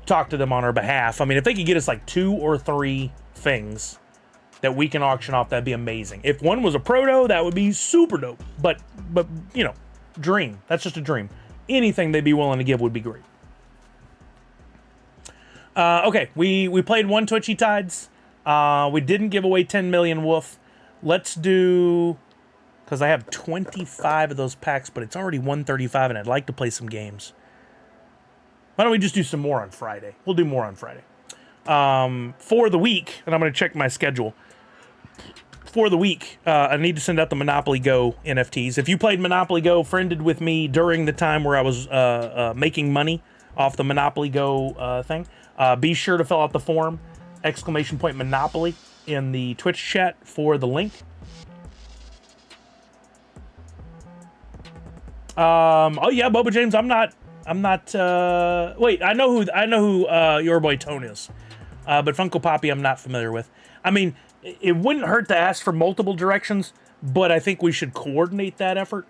talk to them on our behalf. I mean, if they could get us like 2 or 3 things that we can auction off, that'd be amazing. If one was a proto, that would be super dope. But dream. That's just a dream. Anything they'd be willing to give would be great. Okay, we played one Twitchy Tides. We didn't give away 10 million Woof. Let's do, because I have 25 of those packs, but it's already 135, and I'd like to play some games. Why don't we just do some more on Friday? We'll do more on Friday. For the week, and I'm going to check my schedule. For the week, I need to send out the Monopoly Go NFTs. If you played Monopoly Go, friended with me during the time where I was making money off the Monopoly Go thing, be sure to fill out the form, !Monopoly, in the Twitch chat for the link. Oh yeah, Boba James, I'm not wait, I know who your boy Tone is. But Funko Poppy I'm not familiar with. I mean, it wouldn't hurt to ask for multiple directions, but I think we should coordinate that effort.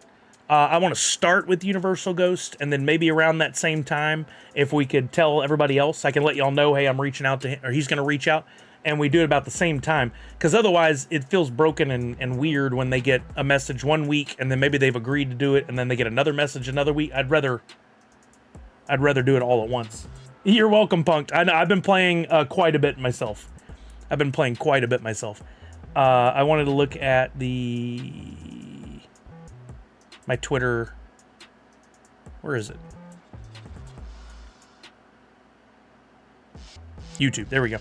I want to start with Universal Ghost, and then maybe around that same time, if we could tell everybody else, I can let y'all know, hey, I'm reaching out to him, or he's going to reach out, and we do it about the same time. Because otherwise, it feels broken and weird when they get a message one week, and then maybe they've agreed to do it, and then they get another message another week. I'd rather do it all at once. You're welcome, Punked. I know, I've been playing quite a bit myself. I wanted to look at my Twitter. Where is it? YouTube. There we go.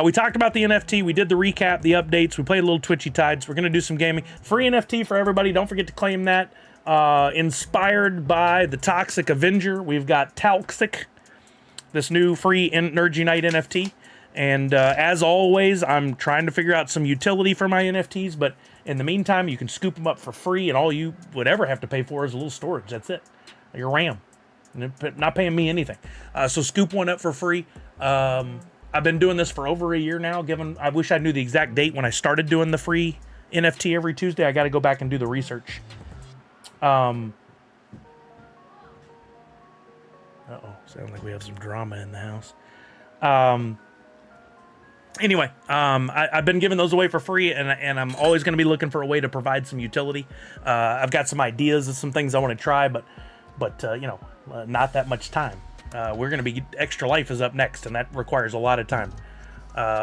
We talked about the NFT. We did the recap, the updates. We played a little Twitchy Tides. We're going to do some gaming. Free NFT for everybody. Don't forget to claim that. Inspired by the Toxic Avenger, we've got Toxic, this new free Nerd Unite NFT. And as always, I'm trying to figure out some utility for my NFTs, but in the meantime, you can scoop them up for free, and all you would ever have to pay for is a little storage. That's it. Your RAM. Not paying me anything. So scoop one up for free. I've been doing this for over a year now. I wish I knew the exact date when I started doing the free NFT every Tuesday. I got to go back and do the research. Uh-oh. Sounds like we have some drama in the house. Anyway, I've been giving those away for free, and I'm always going to be looking for a way to provide some utility. I've got some ideas of some things I want to try, but not that much time. We're going to be Extra Life is up next, and that requires a lot of time.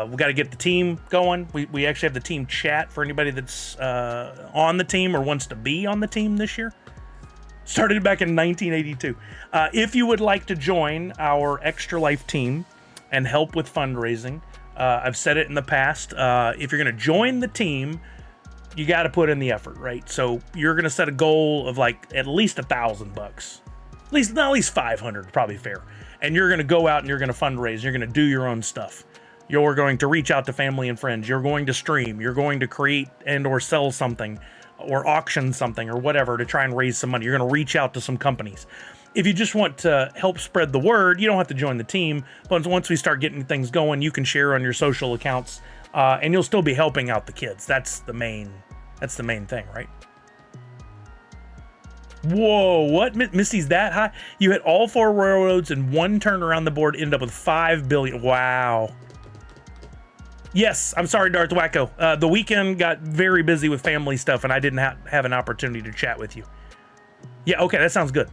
We got to get the team going. We actually have the team chat for anybody that's on the team or wants to be on the team this year. Started back in 1982. If you would like to join our Extra Life team and help with fundraising, I've said it in the past. If you're going to join the team, you got to put in the effort, right? So you're going to set a goal of like at least $1,000, at least 500, probably fair. And you're going to go out and you're going to fundraise. You're going to do your own stuff. You're going to reach out to family and friends. You're going to stream. You're going to create and or sell something or auction something or whatever to try and raise some money. You're going to reach out to some companies. If you just want to help spread the word, you don't have to join the team. But once we start getting things going, you can share on your social accounts, and you'll still be helping out the kids. That's the main thing, right? Whoa, what? Missy's that high? You hit all 4 railroads in one turn around the board, end up with 5 billion. Wow. Yes, I'm sorry, Darth Wacko. The weekend got very busy with family stuff, and I didn't have an opportunity to chat with you. Yeah, okay, that sounds good.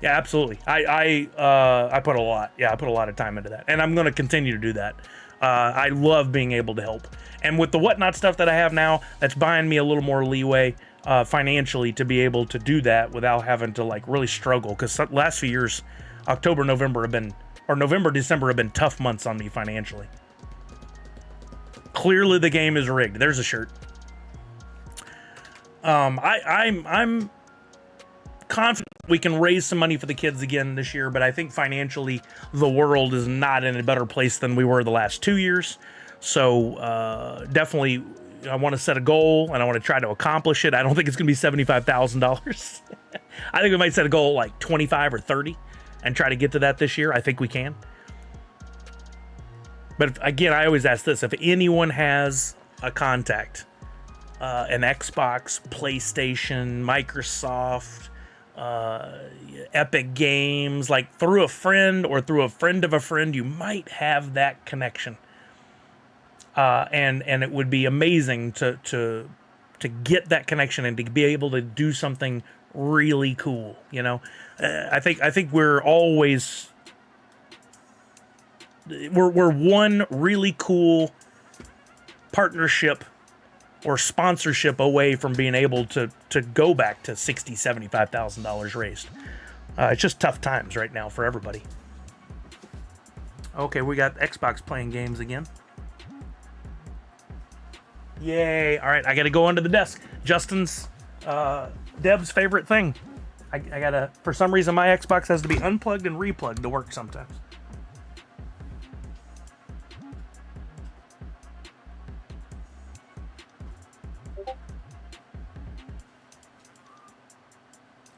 Yeah, absolutely. I put a lot. Yeah, I put a lot of time into that, and I'm going to continue to do that. I love being able to help, and with the whatnot stuff that I have now, that's buying me a little more leeway financially to be able to do that without having to like really struggle. Because last few years, October, November, December have been tough months on me financially. Clearly, the game is rigged. There's a shirt. I'm confident we can raise some money for the kids again this year, but I think financially the world is not in a better place than we were the last 2 years. So definitely I want to set a goal and I want to try to accomplish it. I don't think it's going to be $75,000. I think we might set a goal like 25 or 30 and try to get to that this year. I think we can. But again, I always ask this, if anyone has a contact, an Xbox, PlayStation, Microsoft, Epic Games, like through a friend or through a friend of a friend, you might have that connection. And it would be amazing to get that connection and to be able to do something really cool. You know, I think we're always we're one really cool partnership or sponsorship away from being able to go back to $60,000-$75,000 raised. It's just tough times right now for everybody. Okay, we got Xbox playing games again. Yay! All right, I got to go under the desk. Justin's, Deb's favorite thing. I gotta. For some reason, my Xbox has to be unplugged and replugged to work sometimes.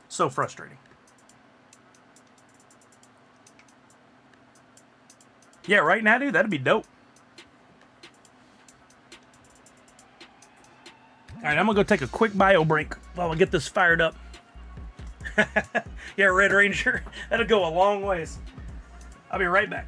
So frustrating. Yeah, right now, dude, that'd be dope. All right, I'm gonna go take a quick bio break while I get this fired up. Yeah, Red Ranger, that'll go a long ways. I'll be right back.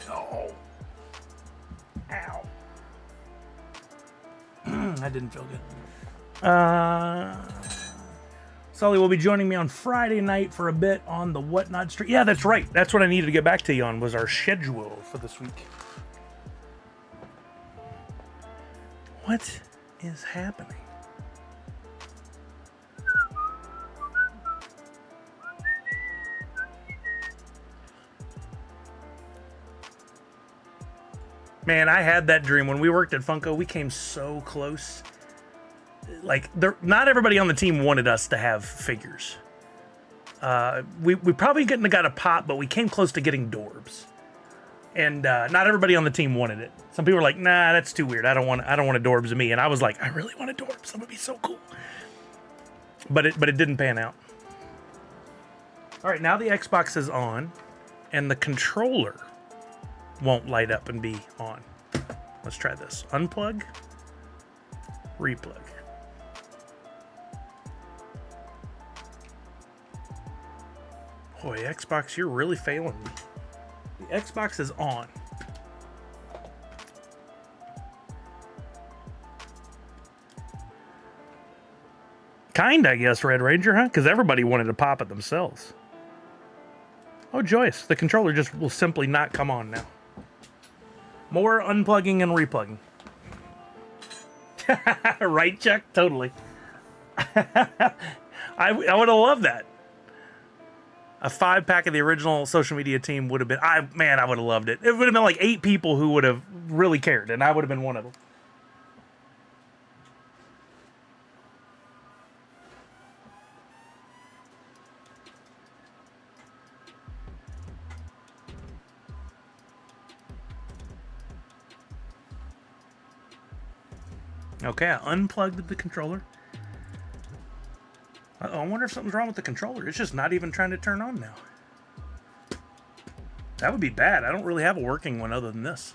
Oh. Ow. That didn't feel good. Sully will be joining me on Friday night for a bit on the Whatnot stream. Yeah, that's right. That's what I needed to get back to you on, was our schedule for this week. What is happening? Man, I had that dream when we worked at Funko. We came so close. Like, not everybody on the team wanted us to have figures. We probably couldn't have got a pop, but we came close to getting Dropps. And not everybody on the team wanted it. Some people were like, "Nah, that's too weird. I don't want a Dropps of me." And I was like, "I really want a Dropps. That would be so cool." But it didn't pan out. All right, now the Xbox is on, and the controller won't light up and be on. Let's try this. Unplug, replug. Boy, Xbox, you're really failing me. The Xbox is on. Kind, I guess, Red Ranger, huh? Because everybody wanted to pop it themselves. Oh, Joyce, the controller just will simply not come on now. More unplugging and replugging. Right, Chuck? Totally. I would have loved that. A 5-pack of the original social media team would have been... I would have loved it. It would have been like 8 people who would have really cared, and I would have been one of them. Okay, I unplugged the controller. Uh-oh, I wonder if something's wrong with the controller. It's just not even trying to turn on now. That would be bad. I don't really have a working one other than this.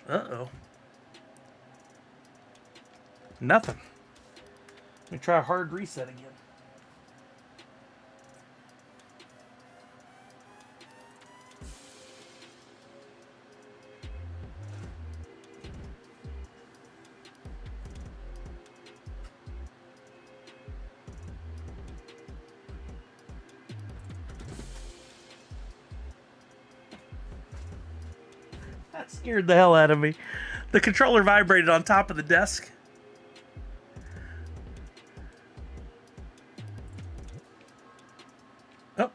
Uh-oh. Nothing. Let me try a hard reset again. That scared the hell out of me. The controller vibrated on top of the desk. Oh.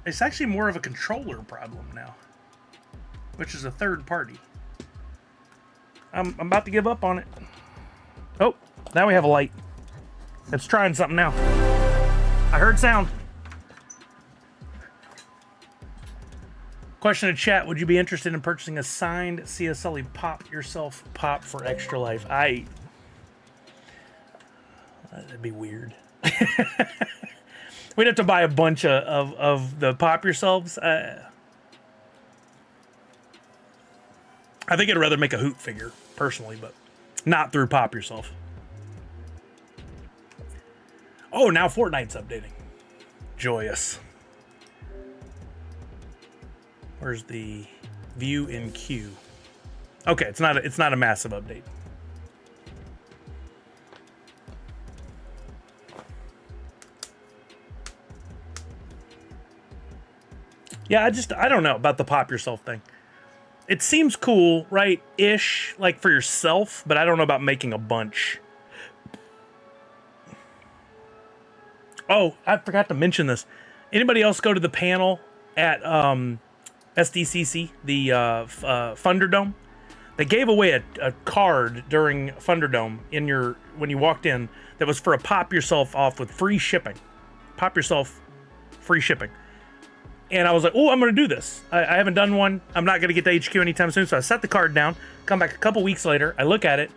It's actually more of a controller problem now, which is a third party. I'm about to give up on it. Oh, now we have a light. It's trying something now. I heard sound. Question in chat, would you be interested in purchasing a signed CSLE Pop Yourself Pop for Extra Life? That'd be weird. We'd have to buy a bunch of the Pop Yourselves. I think I'd rather make a Hoot figure, personally, but not through Pop Yourself. Oh, now Fortnite's updating. Joyous. Where's the view in queue? Okay, it's not a massive update. Yeah, I don't know about the Pop Yourself thing. It seems cool, right? Ish, like for yourself, but I don't know about making a bunch. Oh, I forgot to mention this. Anybody else go to the panel at SDCC, the Thunderdome? They gave away a card during Thunderdome when you walked in that was for a Pop Yourself off with free shipping. Pop Yourself, free shipping. And I was like, oh, I'm going to do this. I haven't done one. I'm not going to get to HQ anytime soon. So I set the card down, come back a couple weeks later. I look at it.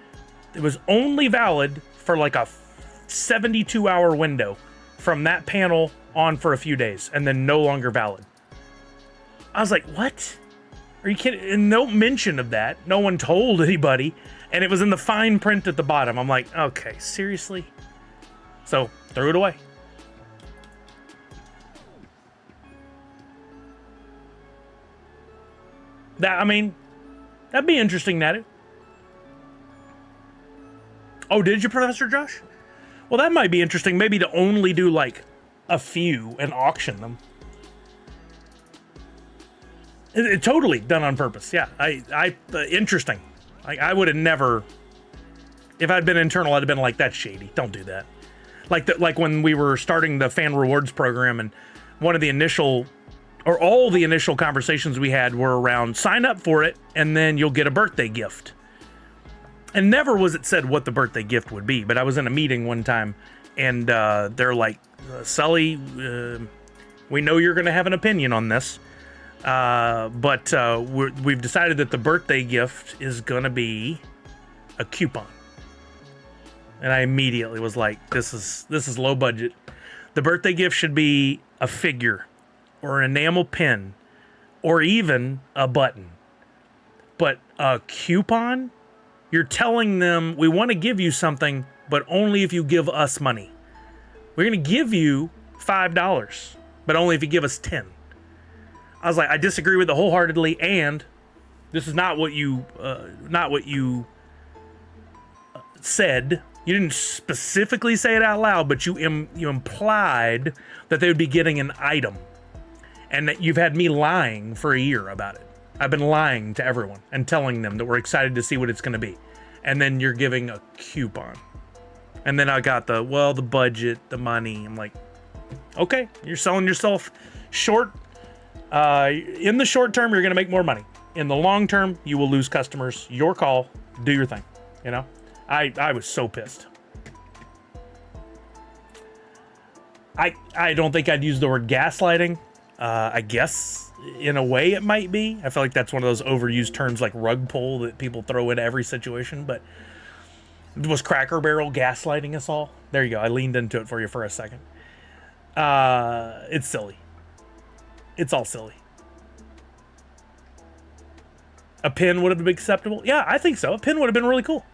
It was only valid for like a 72-hour window from that panel on for a few days and then no longer valid. I was like, what? Are you kidding? And no mention of that. No one told anybody. And it was in the fine print at the bottom. I'm like, okay, seriously? So threw it away. That'd be interesting, Natty. Oh, did you, Professor Josh? Well, that might be interesting. Maybe to only do like a few and auction them. It totally done on purpose. Yeah, interesting. Like I would have never. If I'd been internal, I'd have been like, that's shady. Don't do that. Like when we were starting the fan rewards program, and one of the initial. Or all the initial conversations we had were around sign up for it and then you'll get a birthday gift. And never was it said what the birthday gift would be. But I was in a meeting one time and they're like, Sully, we know you're going to have an opinion on this. But we've decided that the birthday gift is going to be a coupon. And I immediately was like, this is low budget. The birthday gift should be a figure. Or an enamel pin, or even a button. But a coupon? You're telling them, we want to give you something, but only if you give us money. We're going to give you $5, but only if you give us 10. I was like, I disagree with it wholeheartedly, and this is not what you said. You didn't specifically say it out loud, but you implied that they would be getting an item. And that you've had me lying for a year about it. I've been lying to everyone and telling them that we're excited to see what it's going to be. And then you're giving a coupon. And then I got the budget, the money. I'm like, okay, you're selling yourself short. In the short term, you're going to make more money. In the long term, you will lose customers. Your call. Do your thing. You know? I was so pissed. I don't think I'd use the word gaslighting. I guess in a way it might be. I feel like that's one of those overused terms like rug pull that people throw into every situation. But was Cracker Barrel gaslighting us all? There you go. I leaned into it for you for a second. It's silly. It's all silly. A pin would have been acceptable? Yeah, I think so. A pin would have been really cool.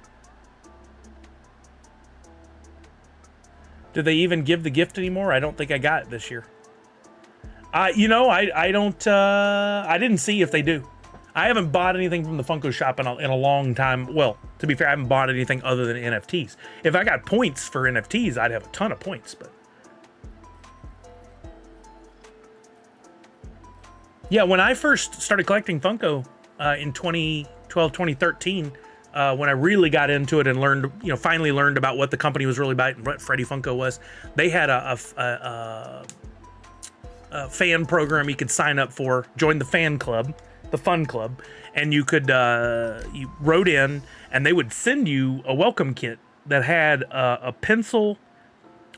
Do they even give the gift anymore? I don't think I got it this year. I didn't see if they do. I haven't bought anything from the Funko shop in a long time. Well, to be fair, I haven't bought anything other than NFTs. If I got points for NFTs, I'd have a ton of points, but. Yeah, when I first started collecting Funko in 2012, 2013, when I really got into it and learned, finally learned about what the company was really about and what Freddy Funko was, they had a fan program you could sign up for, join the fan club, the fun club, and you could you wrote in and they would send you a welcome kit that had a pencil,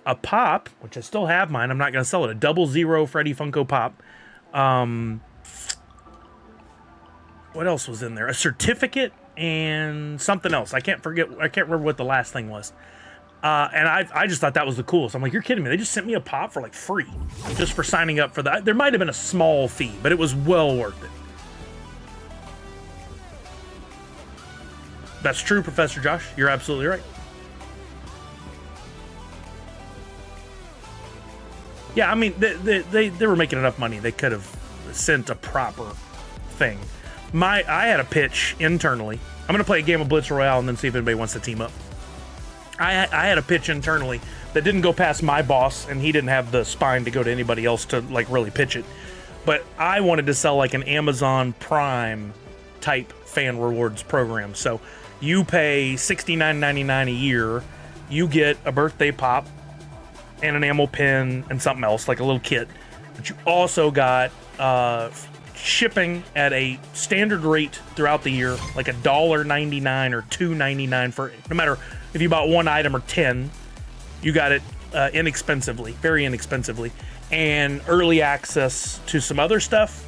a pop, which I still have mine, I'm not going to sell it, a 00 Freddy Funko Pop. What else was in there? A certificate and something else. I can't remember what the last thing was. And I just thought that was the coolest. I'm like, you're kidding me. They just sent me a pop for like free just for signing up for that. There might have been a small fee, but it was well worth it. That's true, Professor Josh. You're absolutely right. Yeah, I mean, they were making enough money. They could have sent a proper thing. I had a pitch internally. I'm going to play a game of Blitz Royale and then see if anybody wants to team up. I had a pitch internally that didn't go past my boss, and he didn't have the spine to go to anybody else to like really pitch it. But I wanted to sell like an Amazon Prime type fan rewards program. So you pay $69.99 a year, you get a birthday pop and an enamel pin and something else, like a little kit. But you also got shipping at a standard rate throughout the year, like $1.99 or $2.99 for no matter if you bought one item or 10, you got it inexpensively, very inexpensively, and early access to some other stuff,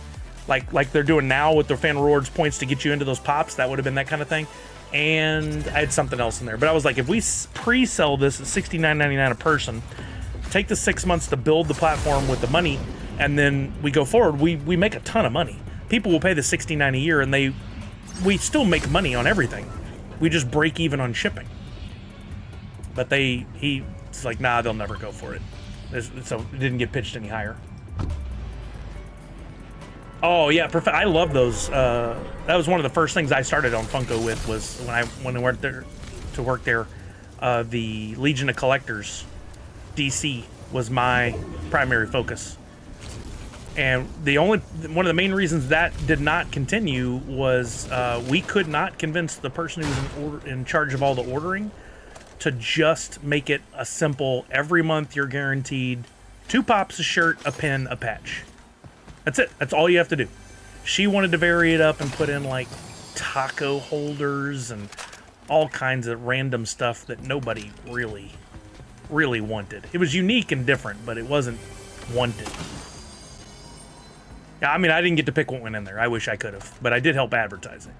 like they're doing now with their fan rewards points to get you into those pops. That would have been that kind of thing. And I had something else in there, but I was like, if we pre-sell this at $69.99 a person, take the 6 months to build the platform with the money, and then we go forward, we make a ton of money. People will pay the $69 a year, and we still make money on everything. We just break even on shipping. But he's like, nah, they'll never go for it. So it didn't get pitched any higher. Oh yeah, I love those. That was one of the first things I started on Funko with, was when I went there to work there. The Legion of Collectors DC was my primary focus, and one of the main reasons that did not continue was we could not convince the person who was in charge of all the ordering to just make it a simple, every month you're guaranteed 2 pops, a shirt, a pin, a patch. That's it. That's all you have to do. She wanted to vary it up and put in like taco holders and all kinds of random stuff that nobody really wanted. It was unique and different, but it wasn't wanted. Yeah, I mean, I didn't get to pick what went in there. I wish I could have, but I did help advertise it.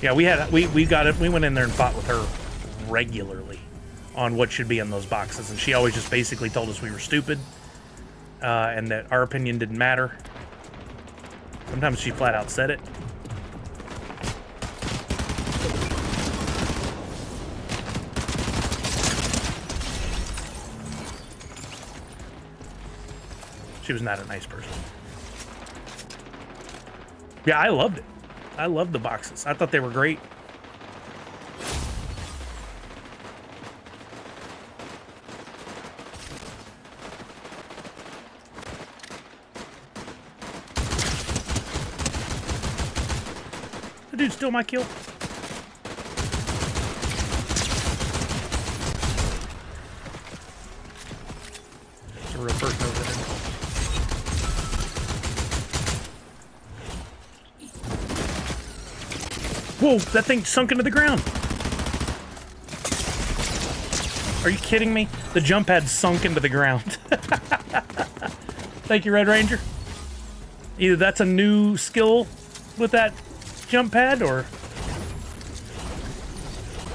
Yeah, we got it. We went in there and fought with her regularly on what should be in those boxes, and she always just basically told us we were stupid, and that our opinion didn't matter. Sometimes she flat out said it. She was not a nice person. Yeah, I loved it. I loved the boxes. I thought they were great. The dude stole my kill. It's a real person over there. Whoa, that thing sunk into the ground. Are you kidding me? The jump pad sunk into the ground. Thank you, Red Ranger. Either that's a new skill with that jump pad, or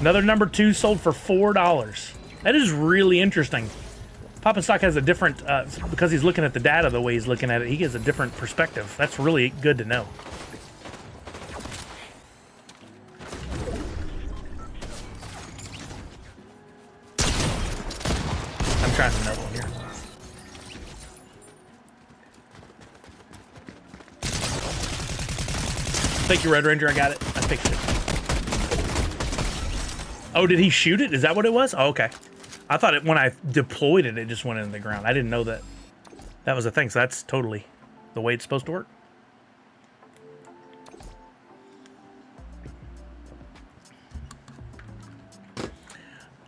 another number 2 sold for $4. That is really interesting. Pop Stock has a different, because he's looking at the data the way he's looking at it, he gets a different perspective. That's really good to know. I'm trying another one here. Thank you, Red Ranger. I got it. I fixed it. Oh, did he shoot it? Is that what it was? Oh, okay. I thought it when I deployed it, it just went into the ground. I didn't know that that was a thing. So that's totally the way it's supposed to work.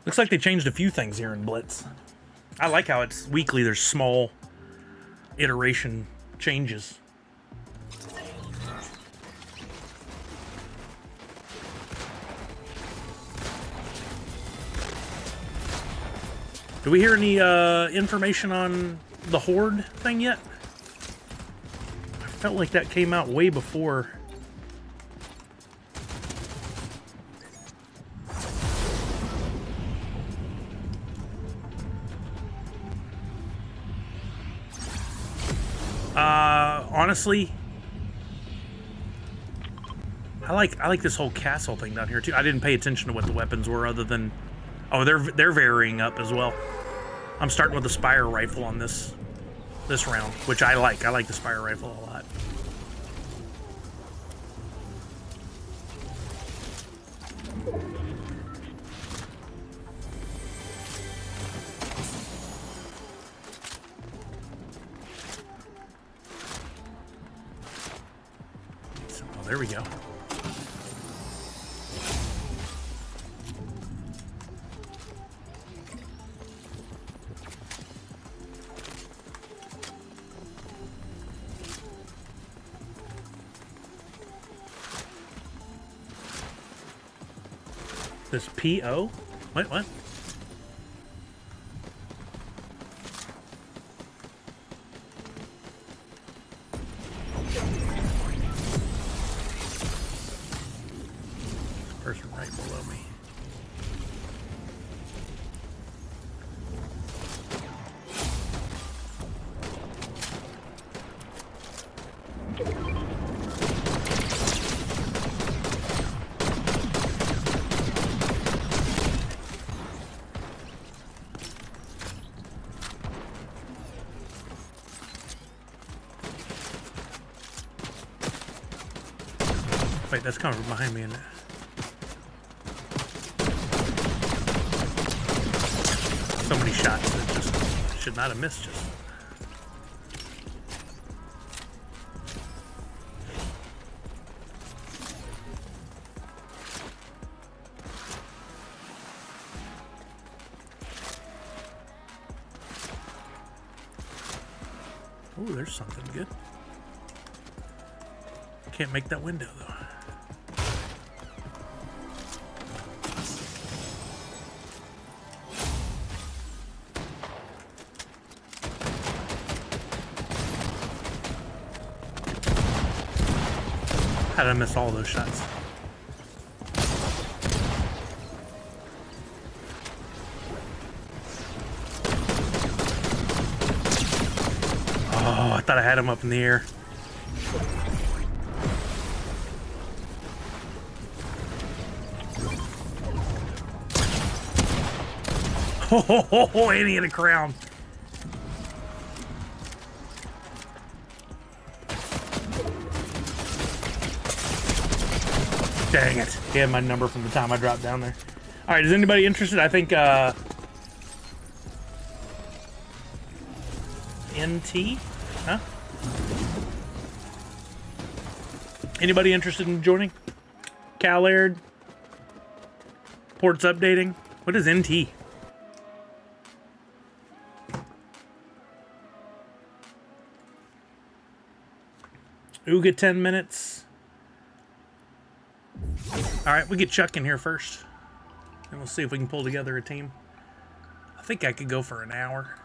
Looks like they changed a few things here in Blitz. I like how it's weekly. There's small iteration changes. Do we hear any information on the Horde thing yet? I felt like that came out way before. Honestly, I like this whole castle thing down here too. I didn't pay attention to what the weapons were other than, oh, they're varying up as well. I'm starting with the Spire rifle on this round, which I like. I like the Spire rifle a lot. Oh, there we go. This PO? What? Person right below me. Wait, that's coming from behind me, isn't it? So many shots that just should not have missed just. Oh, there's something good. Can't make that window though. How did I miss all those shots? Oh, I thought I had him up in the air. Oh, and he had a crown. Dang it. He had my number from the time I dropped down there. All right, is anybody interested? I think, NT? Huh? Anybody interested in joining? Calaird? Ports updating? What is NT? Ooga 10 minutes. All right, we get Chuck in here first, and we'll see if we can pull together a team. I think I could go for an hour.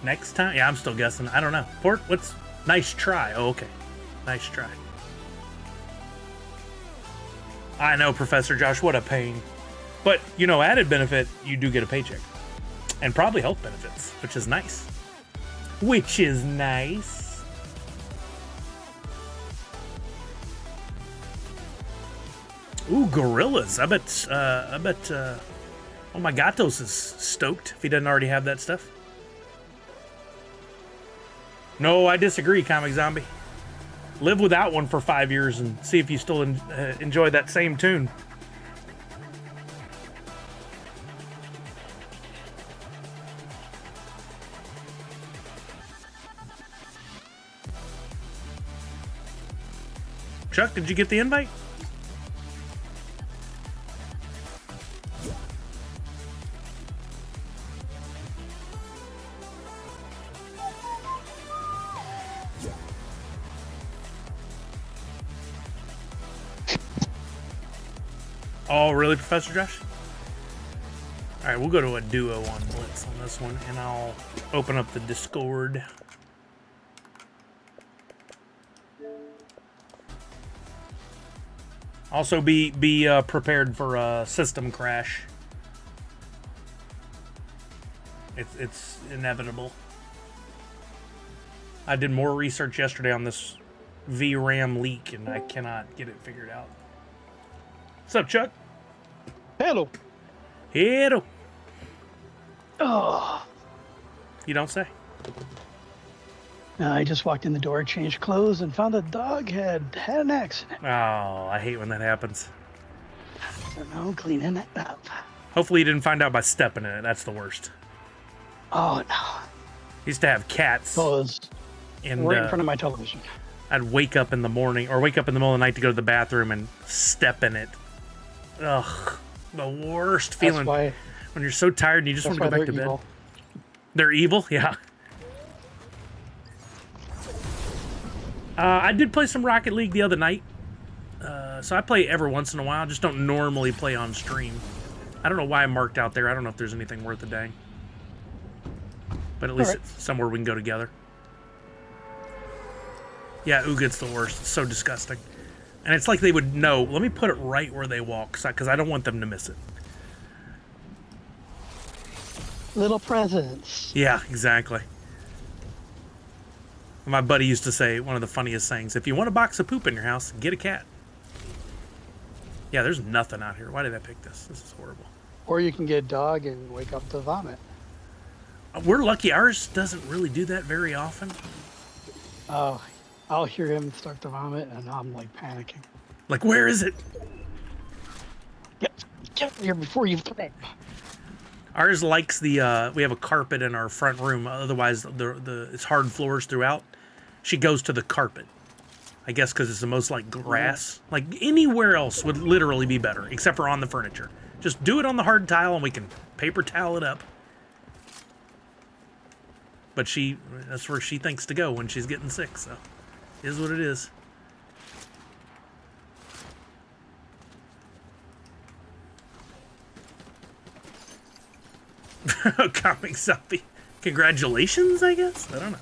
Next time? Yeah, I'm still guessing. I don't know. Port, what's nice try? Oh, okay. Nice try. I know, Professor Josh, what a pain. But, you know, added benefit, you do get a paycheck. And probably health benefits, which is nice. Which is nice. Ooh, gorillas. I bet, oh my Gatos is stoked if he doesn't already have that stuff. No, I disagree, Comic Zombie. Live without one for 5 years and see if you still enjoy that same tune. Chuck, did you get the invite? Oh, really, Professor Josh? All right, we'll go to a duo on Blitz on this one, and I'll open up the Discord. Also, be prepared for a system crash. It's inevitable. I did more research yesterday on this VRAM leak, and I cannot get it figured out. What's up, Chuck? Hello. Hello. Oh. You don't say. I just walked in the door, changed clothes, and found a dog had an accident. Oh, I hate when that happens. So now I'm cleaning it up. Hopefully you didn't find out by stepping in it. That's the worst. Oh, no. Used to have cats. Well, it was And right in front of my television. I'd wake up in the morning or wake up in the middle of the night to go to the bathroom and step in it. Ugh, the worst feeling. That's why, when you're so tired and you just want to go back to bed. They're evil? Yeah. I did play some Rocket League the other night. So I play every once in a while. Just don't normally play on stream. I don't know why I marked out there. I don't know if there's anything worth a dang. But at least it's somewhere we can go together. Yeah, Ugat's the worst. It's so disgusting. And it's like they would know. Let me put it right where they walk, because I don't want them to miss it. Little presents. Yeah, exactly. My buddy used to say, one of the funniest sayings, if you want a box of poop in your house, get a cat. Yeah, there's nothing out here. Why did I pick this? This is horrible. Or you can get a dog and wake up to vomit. We're lucky. Ours doesn't really do that very often. Oh, I'll hear him start to vomit, and I'm like panicking. Like, where is it? Get here before you flip. Ours likes the, we have a carpet in our front room. Otherwise, it's hard floors throughout. She goes to the carpet. I guess because it's the most like grass. Like anywhere else would literally be better, except for on the furniture. Just do it on the hard tile and we can paper towel it up. But that's where she thinks to go when she's getting sick, so it is what it is. Comic zombie. Congratulations, I guess? I don't know.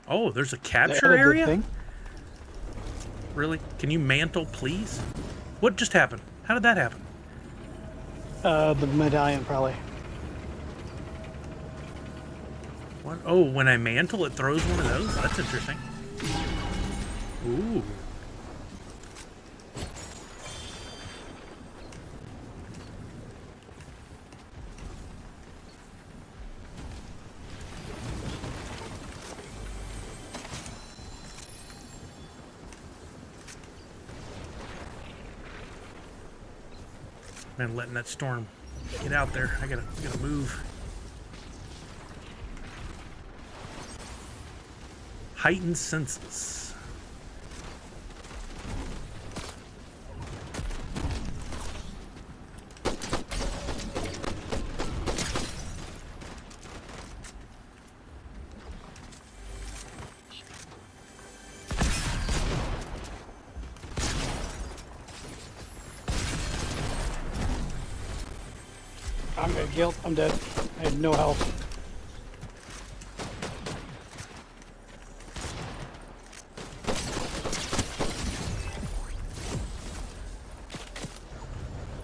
Oh, there's a capture area? Thing. Really? Can you mantle, please? What just happened? How did that happen? The medallion, probably. What? Oh, when I mantle, it throws one of those? That's interesting. Ooh. Man, letting that storm get out there. I gotta move. Heightened senses. I'm at guilt. I'm dead. I had no health.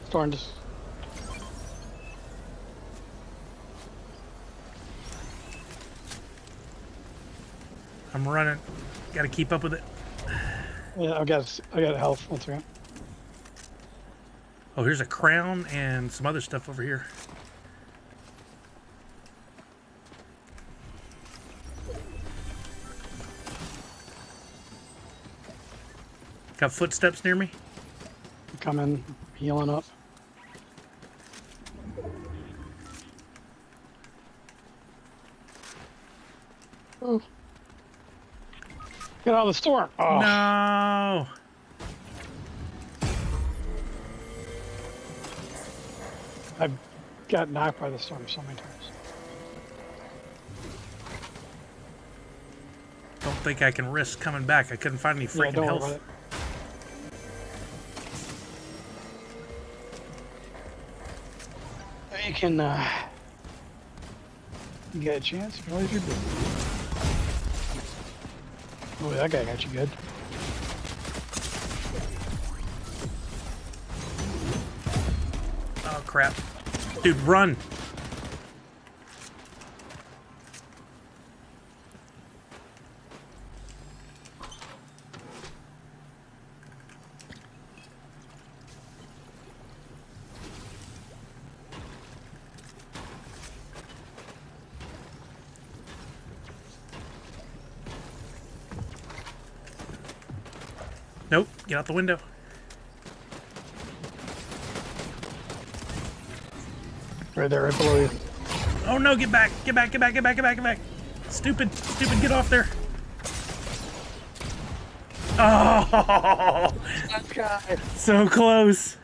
Storm just. I'm running. Gotta keep up with it. Yeah, I got health. One second. Oh, here's a crown and some other stuff over here. Got footsteps near me? I'm coming, healing up. Oh. Get out of the storm. Oh. No. I've got knocked by the storm so many times. Don't think I can risk coming back. I couldn't find any freaking don't worry health. about it. you can, you get a chance, you can always rebuild. Oh, that guy got you good. Oh, crap. Dude, run. Nope, get out the window. Right there, right below you. Oh no, get back, get back, get back, get back, get back, get back. Stupid, stupid, get off there. Oh, so close.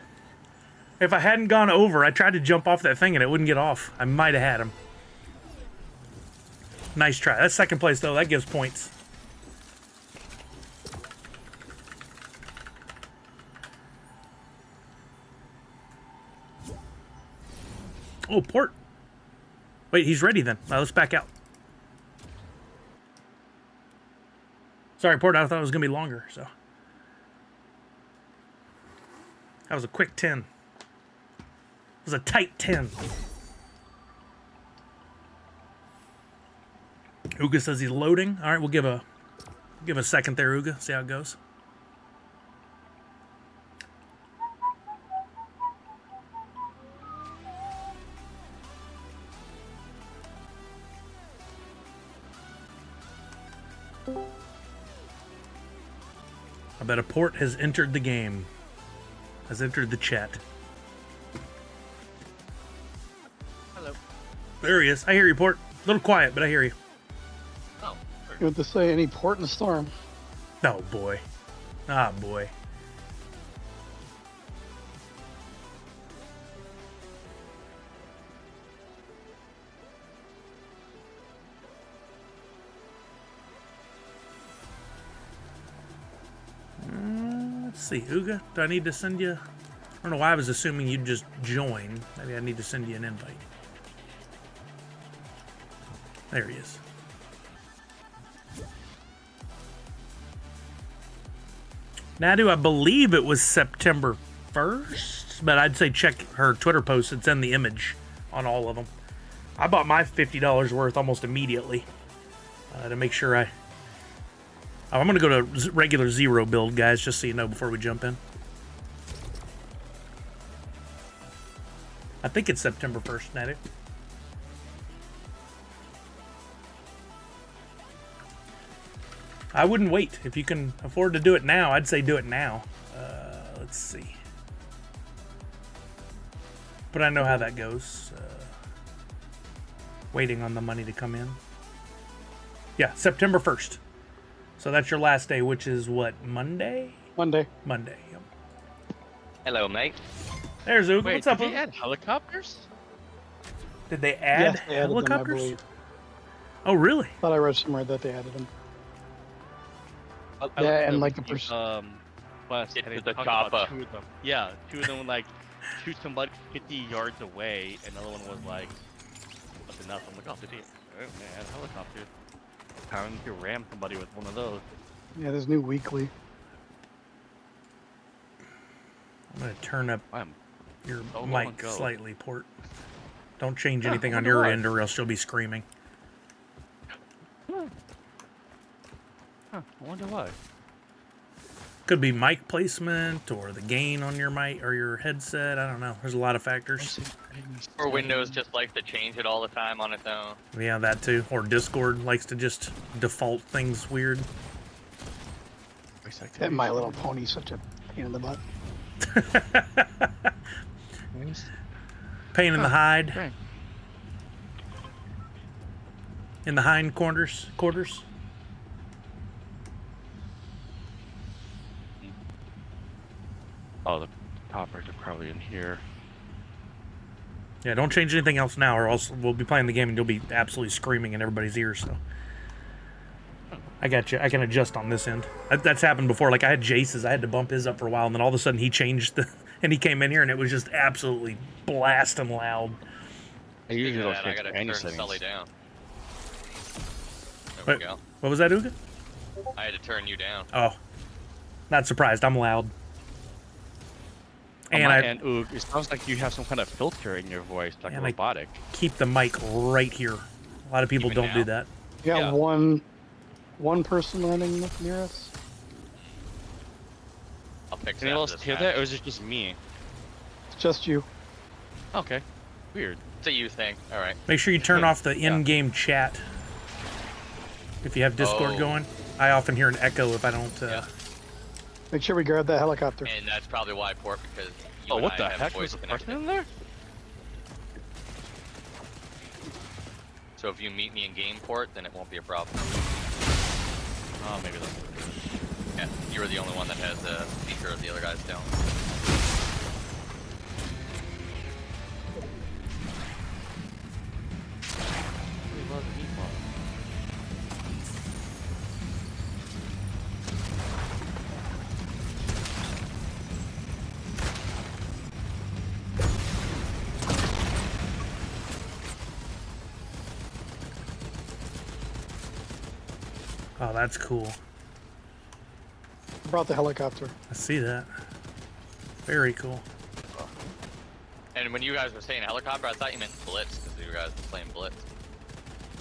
If I hadn't gone over, I tried to jump off that thing and it wouldn't get off. I might have had him. Nice try. That's second place though, that gives points. Oh, port. Wait, he's ready then. Let's back out. Sorry, port. I thought it was going to be longer, so. That was a quick 10. It was a tight 10. Uga says he's loading. All right, we'll give a second there, Uga. See how it goes. I bet a port has entered the game. Has entered the chat. Hello. There he is. I hear you, port. A little quiet, but I hear you. Oh. You want to say any port in the storm? Oh, boy. Ah, boy. Let's see, Uga, do I need to send you? I don't know why I was assuming you'd just join. Maybe I need to send you an invite. There he is. Nadu, I believe it was September 1st, but I'd say check her Twitter post. It's in the image on all of them. I bought my $50 worth almost immediately to make sure I'm going to go to regular zero build, guys, just so you know before we jump in. I think it's September 1st, Nadu. I wouldn't wait. If you can afford to do it now, I'd say do it now. Let's see. But I know how that goes. Waiting on the money to come in. Yeah, September 1st. So that's your last day, which is what, Monday? Monday. Monday, yep. Hello, mate. There's Uga. Wait, What's up, did they Uga? add helicopters? Did they add Yes, they added helicopters? them, I believe. Oh, really? Thought I read somewhere that they added them. I Yeah, looked and at like the a pers- Quest, Get and to they the talked about chopper. two of them. Yeah, two of them would like shoot somebody 50 yards away, and the other one was like, what's enough? I'm like, oh, did he? Oh man, helicopter. Apparently, you could ram somebody with one of those. Yeah, there's new weekly. I'm going to turn up I'm your Oh, mic go. slightly, Port. Don't change Yeah, anything I on wonder your why. end or else you'll be screaming. Huh, I wonder why. Could be mic placement or the gain on your mic or your headset. I don't know. There's a lot of factors. Or Windows just likes to change it all the time on its own. Yeah, that too. Or Discord likes to just default things weird. That My Little Pony's such a pain in the butt. Pain in the hide. Okay. In the hind quarters. Oh, the toppers are probably in here. Yeah, don't change anything else now or else we'll be playing the game and you'll be absolutely screaming in everybody's ears. So I got you. I can adjust on this end. That's happened before. Like I had Jace's. I had to bump his up for a while and then all of a sudden he changed and he came in here and it was just absolutely blasting loud. I usually Speaking don't of that, I transfer gotta any turn settings. Sully down. There Wait. we go. What was that, Uga? I had to turn you down. Oh, not surprised. I'm loud. On And my I end, Oog, it sounds like you have some kind of filter in your voice, like And a I- robotic. keep the mic right here. A lot of people Even don't do now? that. You got Yeah. one person running near us. I'll fix Can anyone that. else hear that, or is it just me? It's just you. Okay. Weird. It's a you thing. All right. Make sure you turn off the Yeah. in-game chat if you have Discord Oh. going. I often hear an echo if I don't. Yeah. Make sure we grab that helicopter. And that's probably why I port, because you Oh, and what I the have heck? voice Was a connection. person in there? So if you meet me in game port, then it won't be a problem. Oh, maybe that's. Yeah, you were the only one that has a speaker, the other guys don't. Really love the meatball. Oh, that's cool. Brought the helicopter. I see that. Very cool. And when you guys were saying helicopter, I thought you meant Blitz, because you guys were playing Blitz.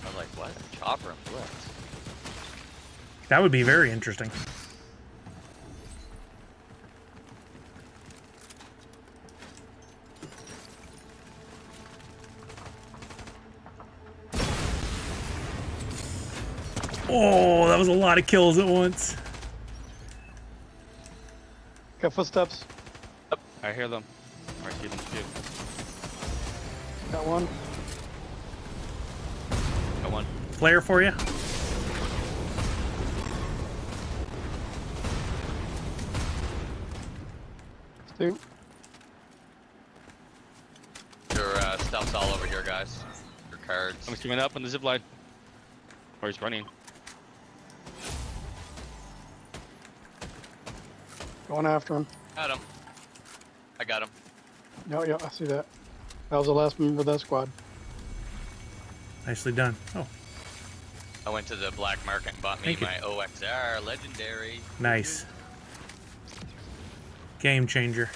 I was like, what? Chopper and Blitz? That would be very interesting. Oh, that was a lot of kills at once. Got footsteps. I hear them. Or I see them too. Got one. Got one. Flare for you. Two. Your stuff's all over here, guys. Your cards. I'm coming up on the zip line. Or he's running. Going after him. Got him. I got him. No, yeah, I see that. That was the last member of that squad. Nicely done. Oh, I went to the black market and bought me Thank you. my OXR legendary. nice. Game changer.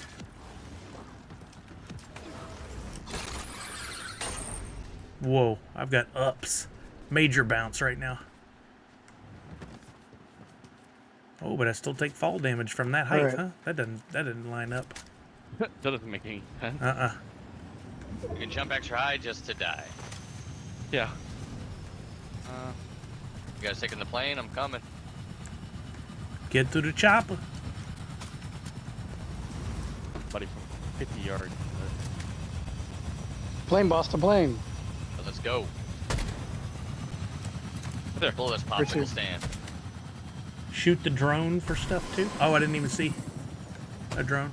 Whoa, I've got ups. Major bounce right now. Oh, but I still take fall damage from that height, Alright. huh? That didn't line up. That doesn't make any sense. You can jump extra high just to die. Yeah. You guys taking the plane? I'm coming. Get to the chopper. Buddy from 50 yards. Plane, Boston plane. So let's go. There. Pull this Where's popsicle your- stand. Shoot the drone for stuff too. Oh, I didn't even see a drone.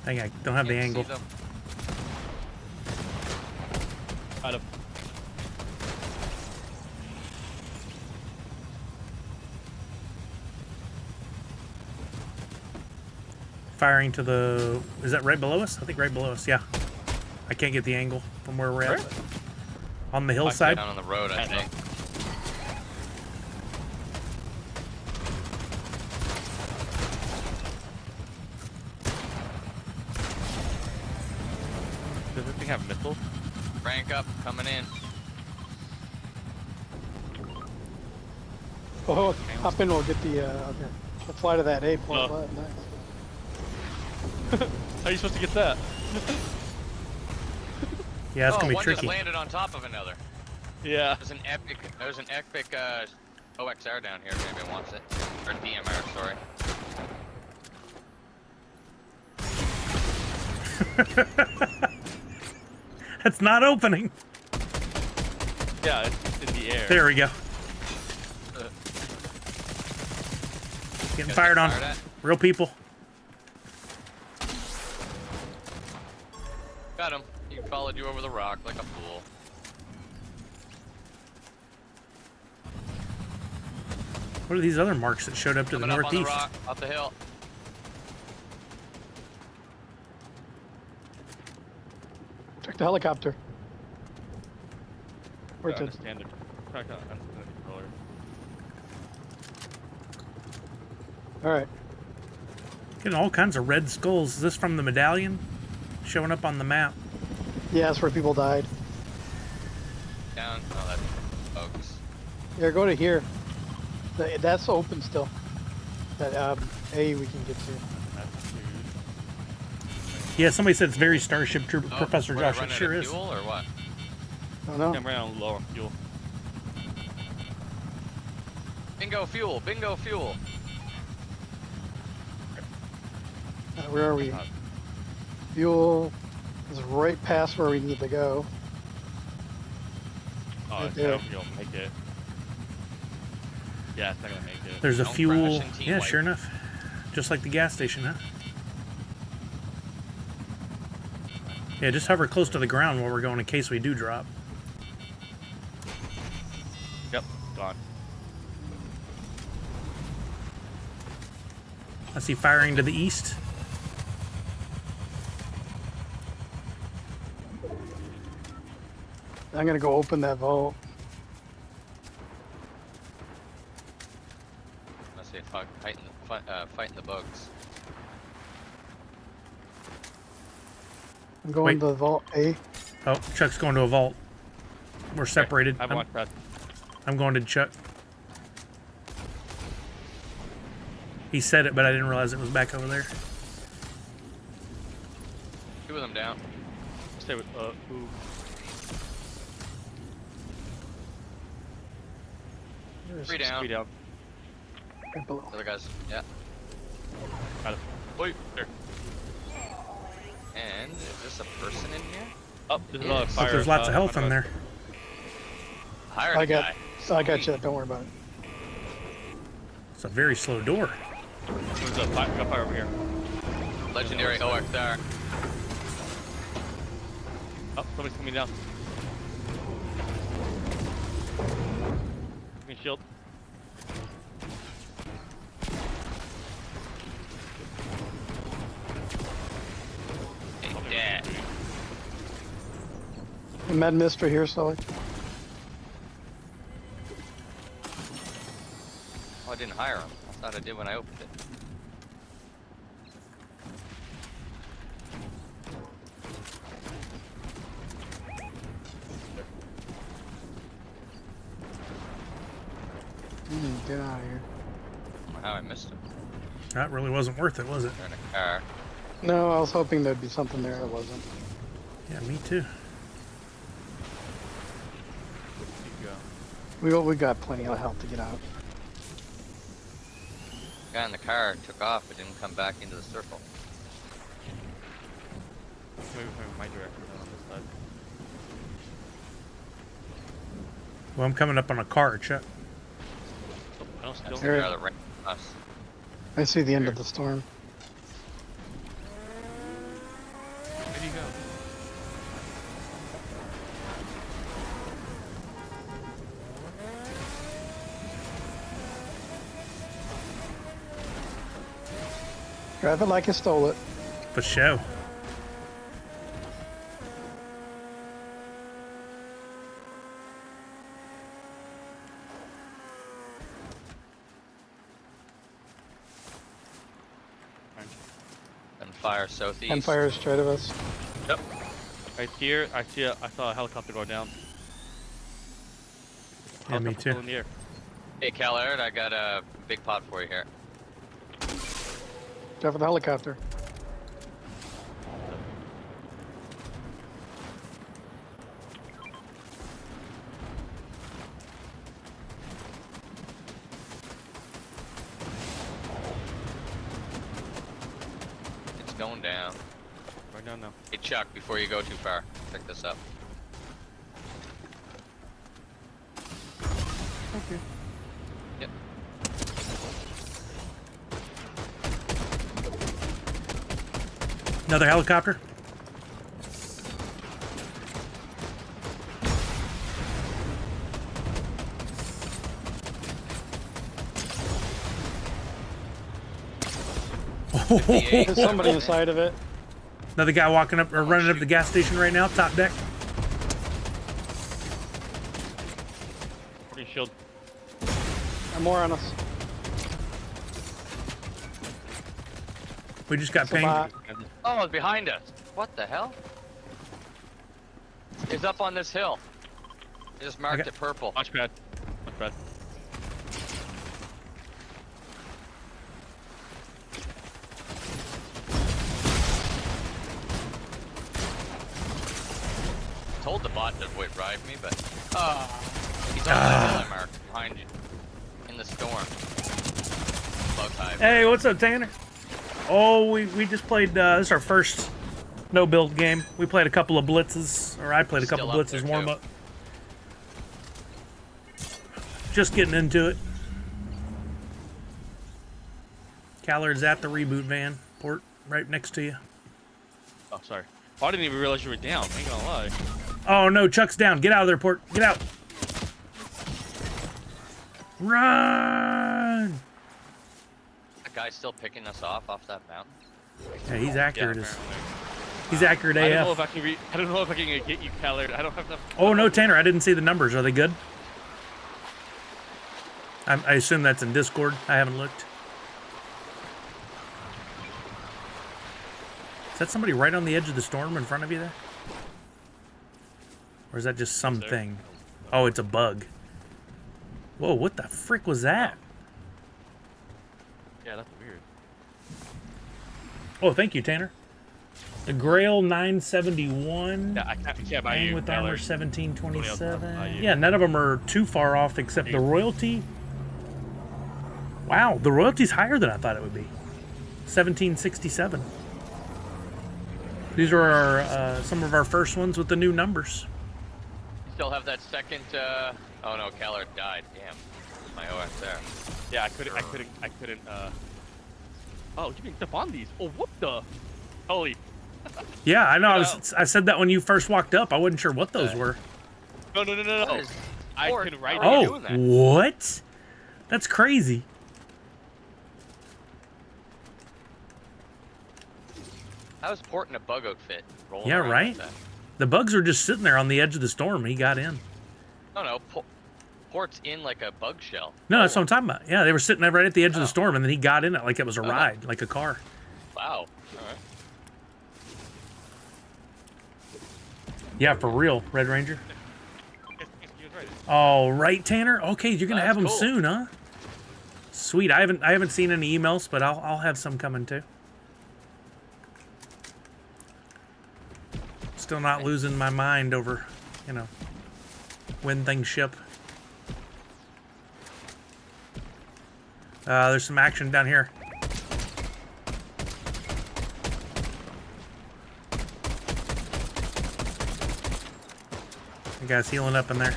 Dang, I don't have the Can't angle. see them. Got him. Firing to the... Is that right below us? I think right below us, yeah. I can't get the angle from where we're at. Where? On the hillside. Down on the road, I think. Does this thing have missiles? Rank up, coming in. Oh, hop in, we'll get the, okay. We'll fly to that A-point. Oh. Nice. How are you supposed to get that? Yeah, it's oh, gonna be one tricky. just landed on top of another. Yeah. There's an epic OXR down here if anybody wants it. Or DMR, sorry. It's not opening. Yeah, it's in the air. There we go. Getting fired on. at? Real people. Got him. He followed you over the rock like a fool. What are these other marks that showed up to Coming the up on the northeast? rock, up the hill. the helicopter. Where's it? Understand it. Track out controller. All right. Getting all kinds of red skulls. Is this from the medallion? Showing up on the map. Yeah, that's where people died. Down. Oh, that's folks. Yeah, go to here. That's open still. That A we can get to. That's huge. Yeah, somebody said it's very Starship Trooper, Oh, Professor we're Josh. It running sure out of is. fuel or what? I don't know. I'm running on low on fuel. Bingo fuel. Bingo fuel. Where are we? Fuel is right past where we need to go. Oh, Right I there. don't think it'll make it. Yeah, it's not gonna make it. There's a Don't fuel. crash in Team Yeah, White. sure enough. Just like the gas station, huh? Yeah, just hover close to the ground while we're going in case we do drop. Yep, gone. I see firing to the east. I'm gonna go open that vault. I say fuck, fighting the bugs. I'm going Wait. to the vault A. Oh, Chuck's going to a vault. We're separated. I want that. I'm going to Chuck. He said it, but I didn't realize it was back over there. Two of them down. Stay with who? There's 3 down. 3 down. right below. The other guys. Yeah. Got it. Wait. There. And is this a person in here? Oh, there's Yes. another But fire. There's lots of health front in us. there. Hire I the got. guy. I got Sweet. you. Don't worry about it. It's a very slow door. There's a fire, got fire over here. Legendary OXR. Oh, somebody's coming down. Give me a shield. Hey, Dad. The med mist right here, Sully. Oh, I didn't hire him. I thought I did when I opened it. Get out of here. I don't know how I missed him. That really wasn't worth it, was it? They're in a car. No, I was hoping there'd be something there. It wasn't. Yeah, me too. We got plenty of help to get out. The guy in the car took off but didn't come back into the circle. Maybe from my direction on this side. Well, I'm coming up on a car, Chuck. I don't still. That's Here. the car that ran us. I see the end of the storm. Where do you go? Drive it like you stole it. For show. And fire southeast. And fire straight of us. Yep. Right here, I saw a helicopter go down. Yeah, me Helicopter flew too. in the air. Hey, Callard, I got a big pot for you here. Drive the helicopter. It's going down. Right down now. Hey, Chuck, before you go too far, pick this up. Thank you. Yep. Another helicopter. There's somebody inside of it. Another guy walking up or running up the gas station right now, top deck. Pretty shield. And more on us. We just got It's a pinged. bot. Oh, it's behind us. What the hell? It's up on this hill. I just marked it purple. Watch pad. Watch pad. Told the bot to avoid drive me, but he's on the hill I marked behind you. In the storm. Bug hive. Hey, what's up, Tanner? Oh, we just played. This is our first no build game. We played a couple of blitzes, or I played a couple Still of up blitzes there, warm too. up. Just getting into it. Callard's at the reboot van, Port, right next to you. Oh, sorry. Oh, I didn't even realize you were down. I ain't gonna lie. Oh no, Chuck's down. Get out of there, Port. Get out. Run! That guy's still picking us off that mountain. Yeah, he's accurate. Yeah, as, apparently. he's accurate I don't know AF. if I can I don't know if I can get you, Callard. I don't have enough. Oh no, Tanner, I didn't see the numbers. Are they good? I assume that's in Discord. I haven't looked. Is that somebody right on the edge of the storm in front of you there? Or is that just something? Oh, it's a bug. Whoa, what the frick was that? Yeah, that's weird. Oh, thank you, Tanner. The Grail 971. Yeah, I can't buy Hang you. with Callard. armor 1727. Buy you. Yeah, none of them are too far off except the royalty. Wow, the royalty's higher than I thought it would be. 1767. These are our, some of our first ones with the new numbers. Still have that second, oh no, Callard died. Damn. My OS there. Yeah, I couldn't. Oh, you can step on these. Oh, what the? Holy. Yeah, I know. I said that when you first walked up. I wasn't sure what those were. No. What is- I Port, could write. how are you Oh, doing that? what? That's crazy. How was Port in a bug outfit? Rolling Yeah, around right? like that? The bugs were just sitting there on the edge of the storm. He got in. No, Port's in like a bug shell. No, that's what I'm talking about. Yeah, they were sitting there right at the edge of Oh. the storm, and then he got in it like it was a ride, like a car. Wow. Alright. Yeah, for real, Red Ranger. You was right. All right, Tanner. Okay, you're gonna That's have them cool. soon, huh? Sweet. I haven't seen any emails, but I'll have some coming too. Still not losing my mind over, you know, when things ship. There's some action down here. The guy's healing up in there.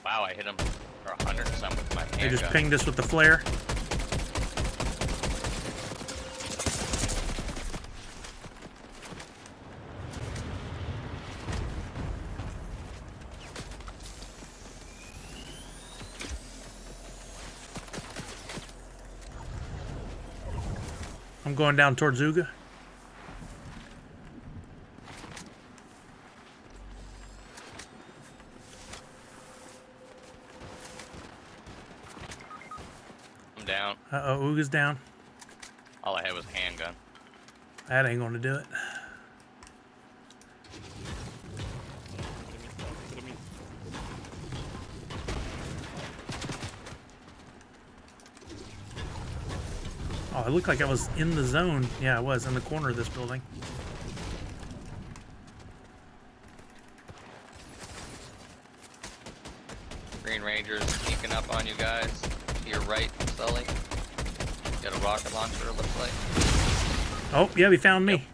Wow, I hit him for 100 and some with my handgun. They just pinged us with the flare. I'm going down towards Uga. I'm down. Uh-oh, Uga's down. All I had was a handgun. That ain't gonna do it. What do you mean? Oh, it looked like I was in the zone. Yeah, I was in the corner of this building. Green Ranger's sneaking up on you guys. To your right, Sully. Got a rocket launcher, it looks like. Oh, yeah, he found me.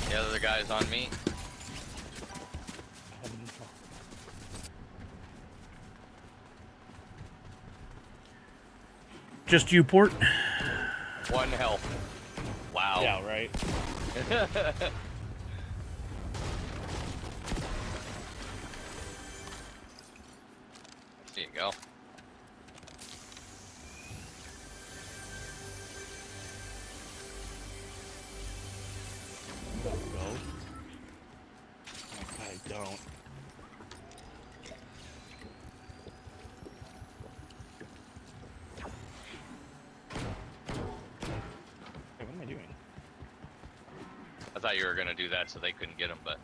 The other guy's on me. Just you, Port. 1 health. Wow. Yeah, right. There you go. don't. Hey, what am I doing? I thought you were gonna do that so they couldn't get him, but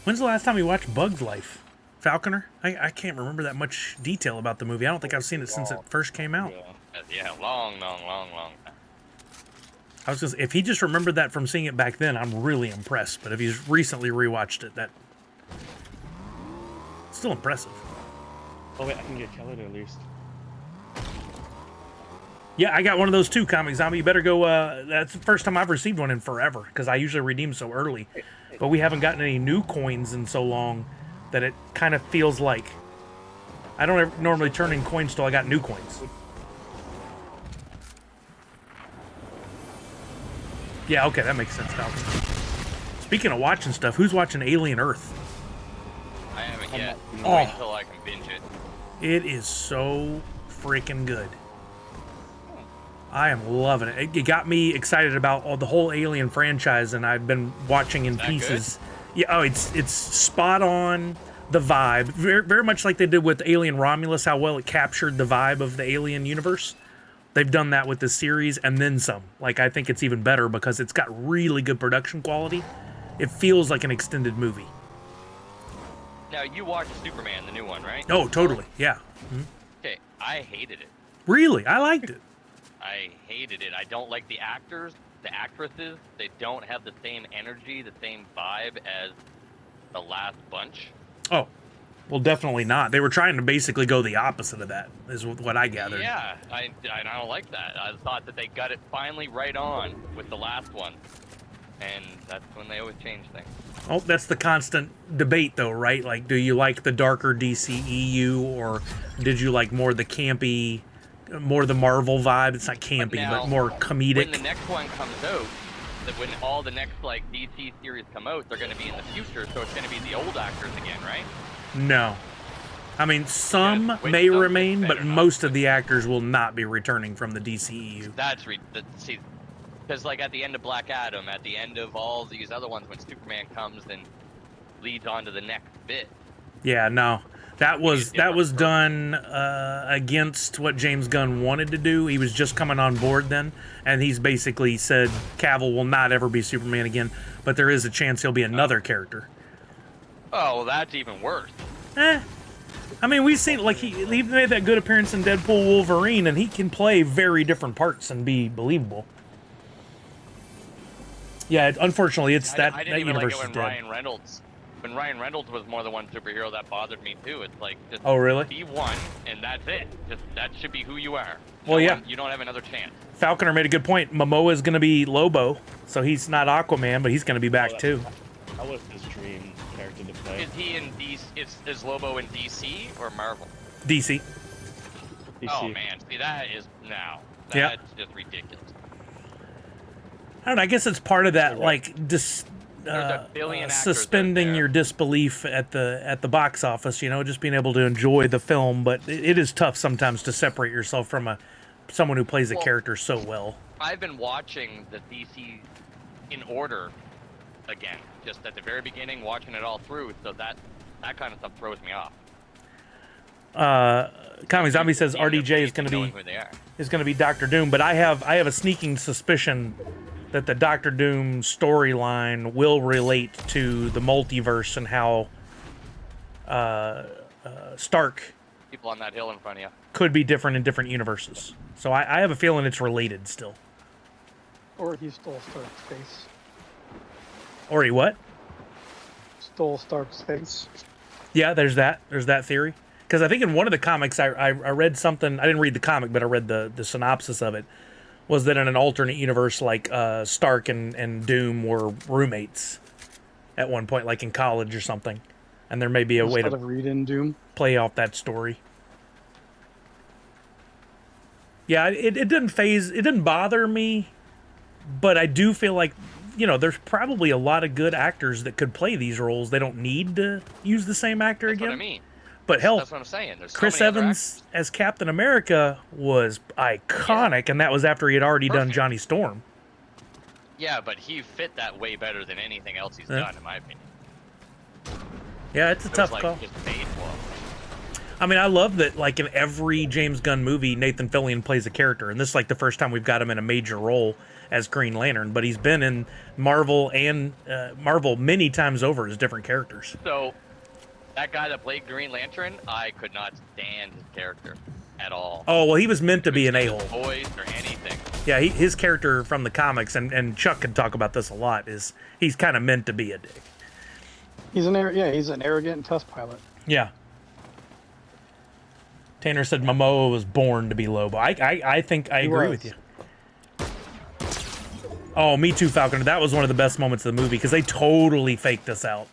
When's the last time you watched Bug's Life? Falconer? I can't remember that much detail about the movie. I don't think I've seen it since it first came out. Yeah. long time. I was just, if he just remembered that from seeing it back then, I'm really impressed. But if he's recently rewatched it, that's still impressive. Oh wait, I can get Keller at least. Yeah, I got one of those too, Comic Zombie. You better go. That's the first time I've received one in forever because I usually redeem so early. But we haven't gotten any new coins in so long that it kind of feels like I don't ever normally turn in coins till I got new coins. Yeah, okay, that makes sense, Falcon. Speaking of watching stuff, who's watching Alien Earth? I haven't yet. Oh. Wait until I can binge it. It is so freaking good. I am loving it. It got me excited about the whole Alien franchise, and I've been watching in pieces. Yeah, oh, it's spot on the vibe. Very, very much like they did with Alien Romulus, how well it captured the vibe of the Alien universe. They've done that with this series and then some. Like, I think it's even better because it's got really good production quality. It feels like an extended movie. Now, you watched Superman, the new one, right? Oh, totally. Yeah. Okay, I hated it. Really? I liked it. I hated it. I don't like the actors, the actresses. They don't have the same energy, the same vibe as the last bunch. Oh, well, definitely not. They were trying to basically go the opposite of that, is what I gathered. Yeah, I don't like that. I thought that they got it finally right on with the last one. And that's when they always change things. Oh, that's the constant debate, though, right? Like, do you like the darker DCEU, or did you like more the campy, more the Marvel vibe? It's not campy, now, but more comedic. When the next one comes out, when all the next like DC series come out, they're going to be in the future, so it's going to be the old actors again, right? No. I mean, some Wait, may some remain, but better not. most of the actors will not be returning from the DCEU. That's see, because like at the end of Black Adam, at the end of all these other ones, when Superman comes and leads on to the next bit. Yeah, no. That was done against what James Gunn wanted to do. He was just coming on board then, and he's basically said Cavill will not ever be Superman again, but there is a chance he'll be another character. Oh, well, that's even worse. I mean, we've seen, like, he made that good appearance in Deadpool Wolverine, and he can play very different parts and be believable. Yeah, unfortunately, it's I that didn't even like universe it is when dead. When Ryan Reynolds was more the one superhero that bothered me too. It's like, just Oh, really? be one, and that's it. Just that should be who you are. Well, yeah. You don't have another chance. Falconer made a good point. Momoa is going to be Lobo, so he's not Aquaman, but he's going to be back too. That was his dream character to play. Is he in DC? Is Lobo in DC or Marvel? DC. Oh man, see that is now. Yeah. That's just ridiculous. I don't know. I guess it's part of that, like, There's a billion actors out suspending there. your disbelief at the box office. You know, just being able to enjoy the film. But it is tough sometimes to separate yourself from someone who plays a character so well. I've been watching the DC in order again, just at the very beginning, watching it all through. So that kind of stuff throws me off. Comic Zombie says Even if RDJ is going to knowing be who they are. Doctor Doom, but I have a sneaking suspicion that the Doctor Doom storyline will relate to the multiverse and how Stark People on that hill in front of you. could be different in different universes. So I have a feeling it's related still. Or he stole Stark's face. Or he what? Stole Stark's face. Yeah, there's that theory. Because I think in one of the comics I read something. I didn't read the comic, but I read the synopsis of it. Was that in an alternate universe, like Stark and Doom were roommates at one point, like in college or something, and there may be a way Instead to of reading Doom. play off that story. Yeah, it didn't bother me, but I do feel like, you know, there's probably a lot of good actors that could play these roles. They don't need to use the same actor That's again. what I mean. But hell, That's what I'm saying. There's so Chris many other Evans as Captain America was iconic, and that was after he had already done Perfect. Johnny Storm. Yeah, but he fit that way better than anything else he's done, in my opinion. Yeah, it's a It tough was, call. like, just made for him. I mean, I love that, like, in every James Gunn movie, Nathan Fillion plays a character, and this is, like, the first time we've got him in a major role as Green Lantern, but he's been in Marvel and Marvel many times over as different characters. So, that guy that played Green Lantern, I could not stand his character at all. Oh, well, he was meant to be an a-hole. Voice or anything. Yeah, his character from the comics, and Chuck could talk about this a lot, is he's kind of meant to be a dick. He's an arrogant test pilot. Yeah. Tanner said Momoa was born to be Lobo. I think I agree with you. Oh, me too, Falconer. That was one of the best moments of the movie because they totally faked us out.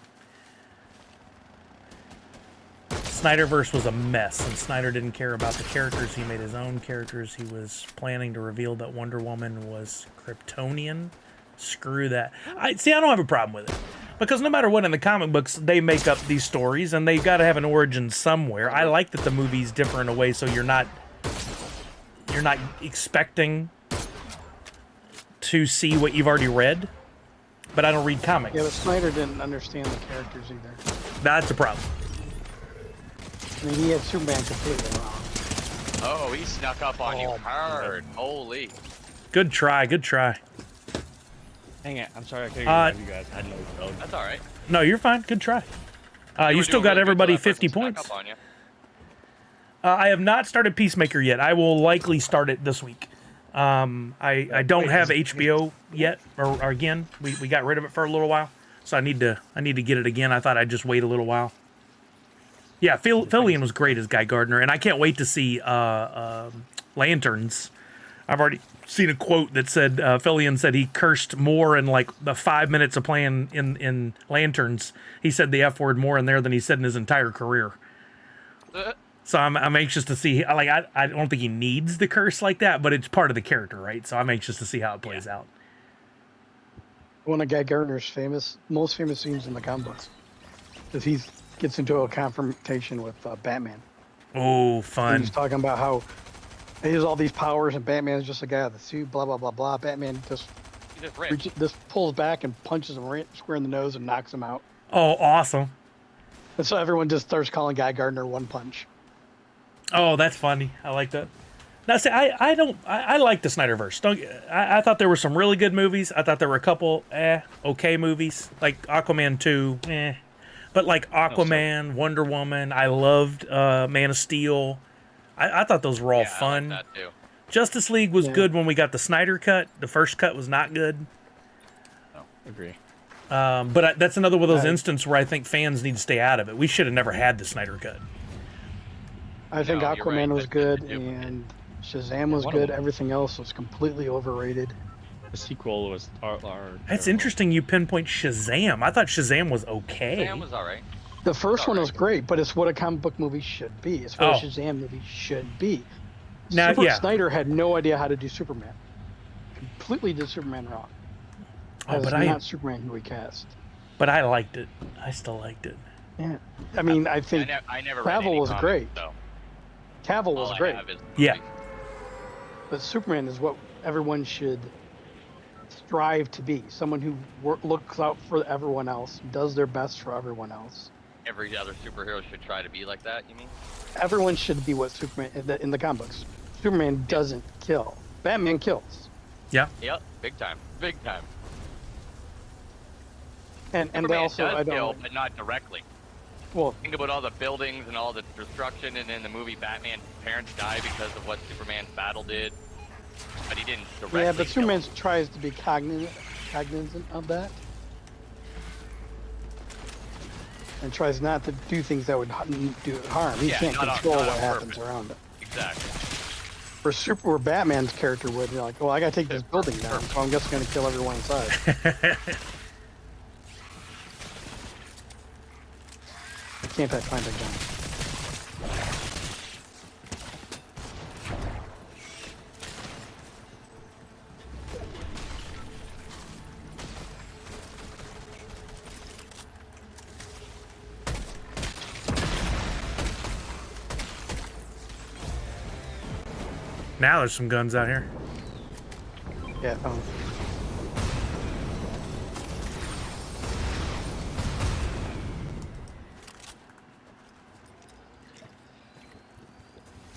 Snyderverse was a mess, and Snyder didn't care about the characters. He made his own characters. He was planning to reveal that Wonder Woman was Kryptonian. Screw that. I don't have a problem with it. Because no matter what in the comic books, they make up these stories, and they've got to have an origin somewhere. I like that the movies differ in a way so you're not expecting to see what you've already read. But I don't read comics. Yeah, but Snyder didn't understand the characters either. That's a problem. I mean, he had Superman completely wrong. Oh, he snuck up on you hard. Holy. Good try, good try. Dang it, I'm sorry I couldn't grab you guys. I had no phone. That's alright. No, you're fine. Good try. You still got everybody 50 points. I have not started Peacemaker yet. I will likely start it this week. I don't have HBO yet, or again, we got rid of it for a little while, so I need to get it again. I thought I'd just wait a little while. Yeah, Fillion was great as Guy Gardner, and I can't wait to see Lanterns. I've already seen a quote that said Fillion said he cursed more in like the 5 minutes of playing in Lanterns. He said the F word more in there than he said in his entire career. So I'm anxious to see. Like I don't think he needs the curse like that, but it's part of the character, right? So I'm anxious to see how it plays out. One of Guy Gardner's most famous scenes in the comic books is he gets into a confrontation with Batman. Oh, And fun! he's talking about how he has all these powers, and Batman's just a guy with a suit. Blah blah blah blah. Batman just pulls back and punches him right square in the nose and knocks him out. Oh, awesome! And so everyone just starts calling Guy Gardner One Punch. Oh, that's funny. I like that. Now, see, I like the Snyderverse. I thought there were some really good movies. I thought there were a couple okay movies, like Aquaman 2, But like Aquaman, Wonder Woman, I loved Man of Steel. I thought those were all fun. I like that too. Justice League was good when we got the Snyder cut. The first cut was not good. Oh, agree. But that's another one of those instances where I think fans need to stay out of it. We should have never had the Snyder cut. I think No, you're Aquaman right. was That's good, different. and Shazam was Wonder good. Woman. Everything else was completely overrated. The sequel was That's interesting you pinpoint Shazam. I thought Shazam was okay. Sam was alright. The first one was Alright. great, but it's what a comic book movie should be. It's what a Shazam movie should be. Now, Snyder had no idea how to do Superman. Completely did Superman wrong. Oh, That's but not Superman who he cast. But I liked it. I still liked it. Yeah, I mean, I think I never read Cavill any was comics, great. So Cavill all was I great, have is Yeah. movies. but Superman is what everyone should strive to be. Someone who looks out for everyone else, does their best for everyone else. Every other superhero should try to be like that, you mean? Everyone should be what Superman in the comic books. Superman doesn't kill. Batman kills. Yeah. Yep, big time. Big time. And they Superman also does I don't kill, but not directly. well Think about all the buildings and all the destruction, and in the movie Batman's parents die because of what Superman's battle did. But he didn't directly yeah, but kill Superman him. tries to be cognizant of that. And tries not to do things that would do harm. He Yeah, can't not on- control not what on happens purpose. around it. Exactly. Where Batman's character would be like, well, I gotta take this building down, so I'm just gonna kill everyone inside. Can't I find a gun? Now there's some guns out here. Yeah.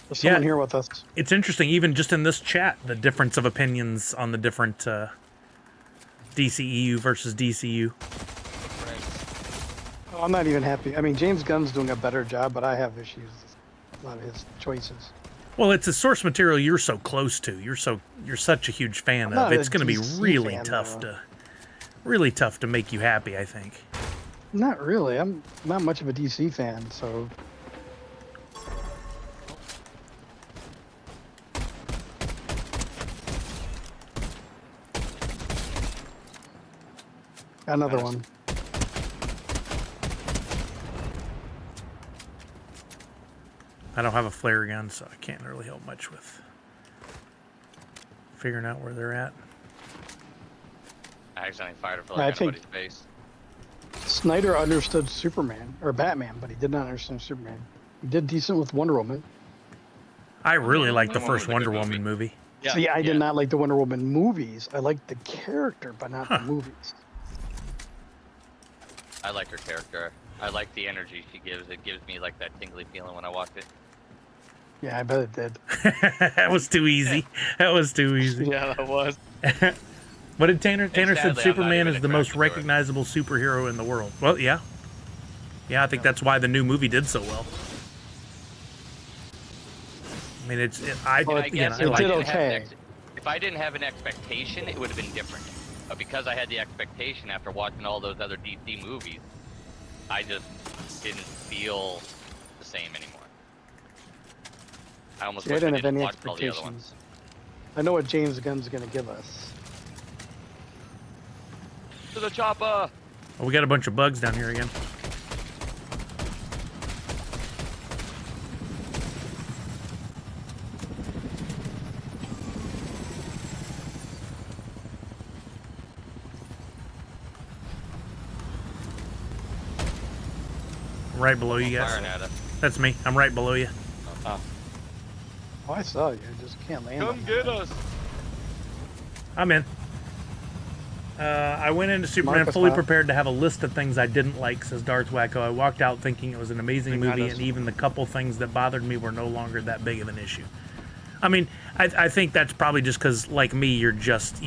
There's someone Yeah. here with us. It's interesting, even just in this chat, the difference of opinions on the different DCEU versus DCU. Oh, I'm not even happy. I mean, James Gunn's doing a better job, but I have issues with a lot of his choices. Well, it's a source material you're so close to. You're such a huge fan I'm of. not a It's going to be DC really fan, tough though. really tough to make you happy, I think. Not really. I'm not much of a DC fan, so. Another Nice. one. I don't have a flare gun, so I can't really help much with figuring out where they're at. I accidentally fired it I like think- anybody's face. Snyder understood Superman or Batman, but he did not understand Superman. He did decent with Wonder Woman. I really like the Wonder first Woman's a Wonder good Woman movie. Yeah, See, I yeah. did not like the Wonder Woman movies. I liked the character, but not the movies. I like her character. I like the energy she gives. It gives me like that tingly feeling when I watch it. Yeah, I bet it did. That was too easy. That was too easy. Yeah, that was. What did Tanner? Tanner said sadly, I'm not Superman even is the most attracted to her. recognizable superhero in the world. Well, yeah. Yeah, I think that's why the new movie did so well. I mean, I Well, again, I it like did it. okay. If I didn't have an expectation, it would have been different. But because I had the expectation after watching all those other DC movies, I just didn't feel the same anymore. I almost See, I wish I didn't have didn't any watch all the other ones. expectations. I know what James Gunn's going to give us. To the chopper! Oh, we got a bunch of bugs down here again. Right below you guys. Firing at it. That's me. I'm right below you. Oh, I saw you. I just can't land. Come on get that. us. I'm in. I went into Superman Mark us fully out. prepared to have a list of things I didn't like, says Darth Wacko. I walked out thinking it was an amazing Thank God movie, us. and even the couple things that bothered me were no longer that big of an issue. I mean, I think that's probably just because, like me, you just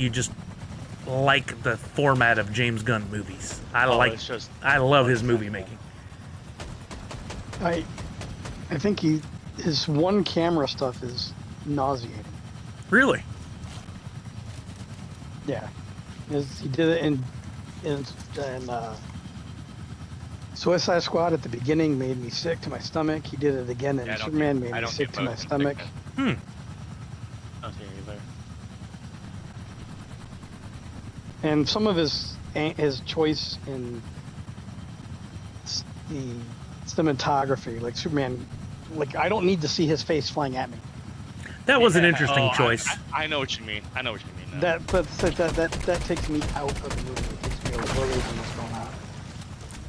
like the format of James Gunn movies. I It's just I love his fun movie stuff. making. I think his one camera stuff is nauseating. Really? Yeah, he did it in Suicide Squad at the beginning, made me sick to my stomach. He did it again in Yeah, I don't Superman, get- made I me don't sick get to my motion stomach. sickness. Not here either. And some of his choice in the cinematography, like Superman, like I don't need to see his face flying at me. That was an Yeah, interesting oh, choice. I know what you mean. I know what you mean. Now. That takes me out of the movie. It takes me away from what's going on.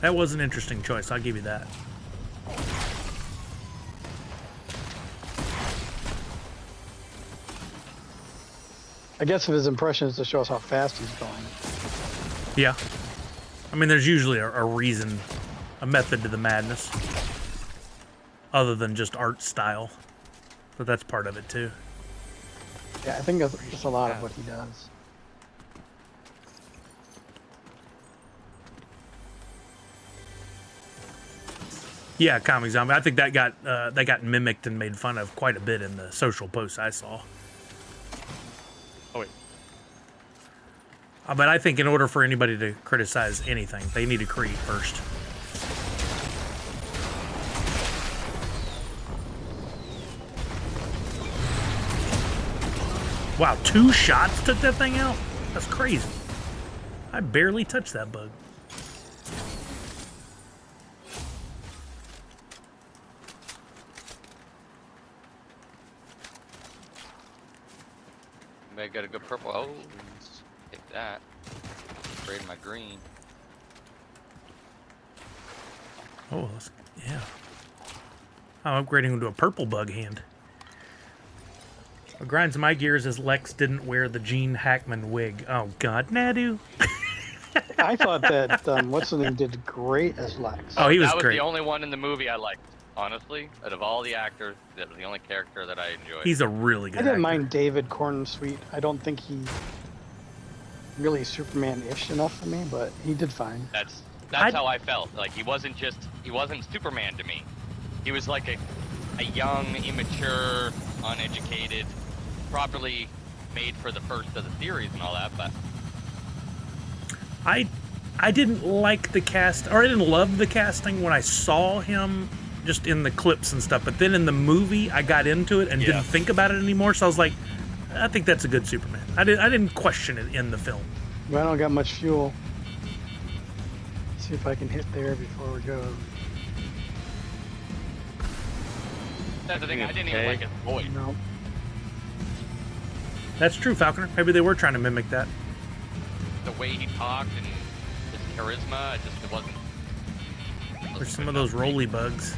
That was an interesting choice. I'll give you that. I guess of his impressions to show us how fast he's going. Yeah. I mean, there's usually a reason, a method to the madness, other than just art style. But that's part of it too. Yeah, I think that's a lot of what he does. Yeah, Comic Zombie. I think that got mimicked and made fun of quite a bit in the social posts I saw. Oh wait. But I think in order for anybody to criticize anything, they need to create first. Wow, 2 shots took that thing out? That's crazy. I barely touched that bug. Maybe got a good purple. Oh, take that. Upgrade my green. Oh, yeah. I'm upgrading into a purple bug hand. What grinds my gears is Lex didn't wear the Gene Hackman wig. Oh, God, Nadu. I thought that what's the name did great as Lex. Oh, he was that was great. the only one in the movie I liked. Honestly, out of all the actors, that was the only character that I enjoyed. He's a really good I didn't actor. mind David Cornsweet. I don't think he really Superman-ish enough for me, but he did fine. That's I'd- how I felt. Like he wasn't Superman to me. He was like a young, immature, uneducated, properly made for the first of the series and all that, but I didn't like the cast, or I didn't love the casting when I saw him just in the clips and stuff. But then in the movie, I got into it and didn't think about it anymore. So I was like, I think that's a good Superman. I didn't question it in the film. But I don't got much fuel. Let's see if I can hit there before we go. that's the thing. I didn't even like his voice. No. That's true, Falconer. Maybe they were trying to mimic that. The way he talked and his charisma, it wasn't. There's some of those roly bugs.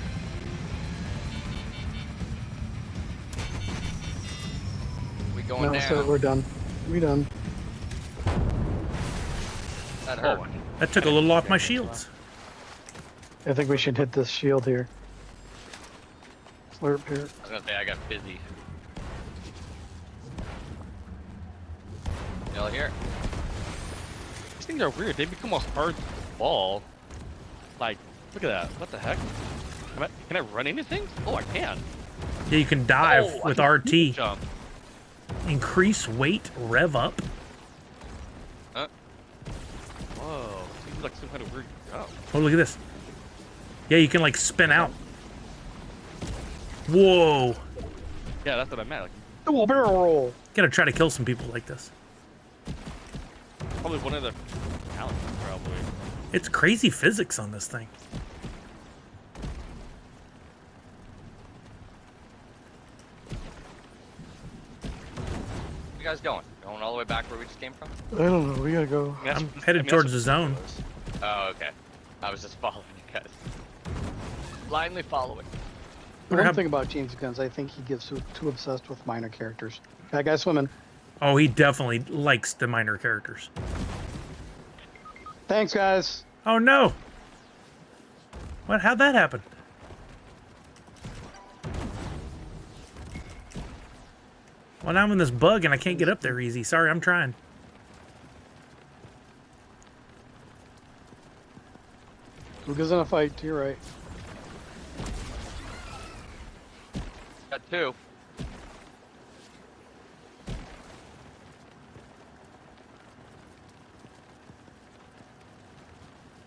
We going No, down. so we're done. We done. That hurt. That took a little off my shields. I think we should hit this shield here. Slurp here. I was gonna say I got busy. Y'all here? These things are weird. They become a hard ball. Like, look at that. What the heck? Can I run into things? Oh, I can. Yeah, you can dive Oh, I with can RT. jump. Increase weight, rev up. Whoa. Seems like some kind of weird jump. Oh, look at this. Yeah, you can like spin out. Whoa. Yeah, that's what I meant. Like, Double barrel roll. Gotta try to kill some people like this. probably one of the talents, probably. It's crazy physics on this thing. You guys going? Going all the way back where we just came from? I don't know. We gotta go. I'm headed towards the zone. Oh, okay. I was just following you guys. Blindly following. The Or how- one thing about James Gunn's, I think he gets too obsessed with minor characters. That guy swimming. Oh, he definitely likes the minor characters. Thanks, guys. Oh no! What? How'd that happen? Well, now I'm in this bug and I can't get up there easy. Sorry, I'm trying. Luca's in a fight to your right. Got two.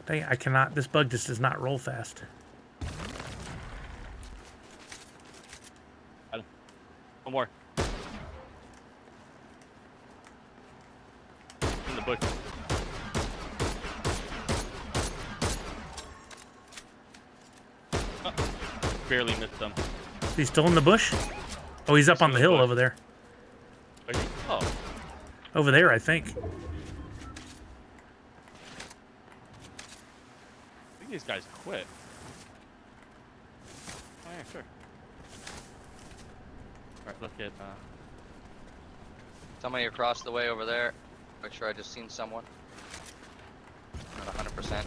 Dang, I cannot. This bug just does not roll fast. One more. In the bush. Oh, barely missed them. Is he still in the bush? Oh, he's up on the hill over there. Oh, Over there, I think. I think these guys quit. Oh yeah, sure. Alright, look at Somebody across the way over there. Make sure I just seen someone. Not 100%.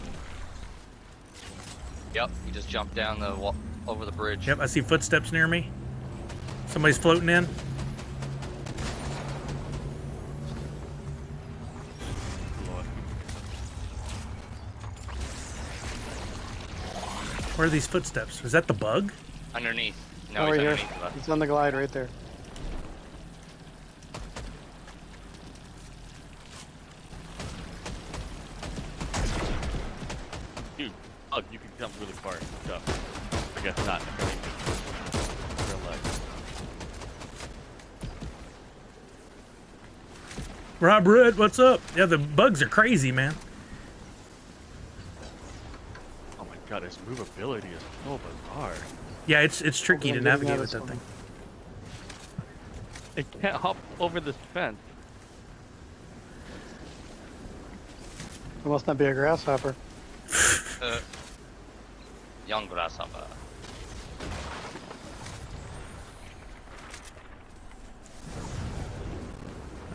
Yep, he just jumped down the wall, over the bridge. Yep, I see footsteps near me. Somebody's floating in. Lord. Where are these footsteps? Is that the bug? Underneath. No, Oh, he's right here. underneath us. He's on the glide right there. Dude, Bug, you can jump really far. Jump. I guess not. Real life. Rob Red, what's up? Yeah, the bugs are crazy, man. Oh my god, his movability is so bizarre. Yeah, it's tricky to I'm getting navigate out with of that this thing. It can't hop over this fence. It must not be a grasshopper. Young grasshopper.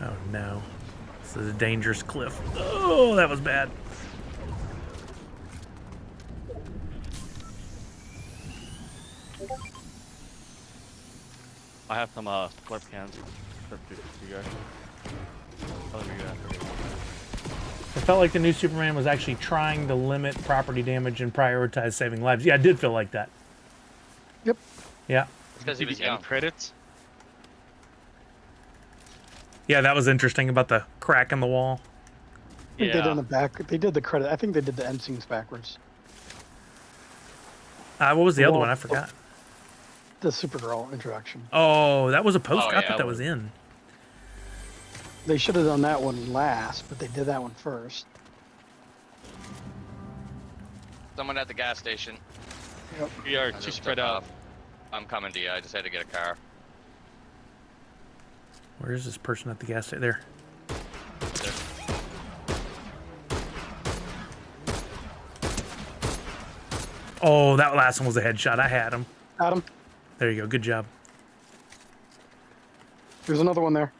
Oh no. This is a dangerous cliff. Oh, that was bad. have some slurp cans. Slurp juice for you guys. Tell me after. It felt like the new Superman was actually trying to limit property damage and prioritize saving lives. Yeah, I did feel like that. Yep. Yeah. Because he was The young. end credits. Yeah, that was interesting about the crack in the wall. I think they did in the back. They did the credit. I think they did the end scenes backwards. What was the other Well, one? I forgot. The Supergirl introduction. Oh, that was a post. Oh, I yeah, thought that was in. They should have done that one last, but they did that one first. Someone at the gas station. We are I too just spread took out. off. I'm coming to you. I just had to get a car. Where is this person at the gas station? There. Oh, that last one was a headshot. I had him. Adam, There you go. Good job. there's another one there.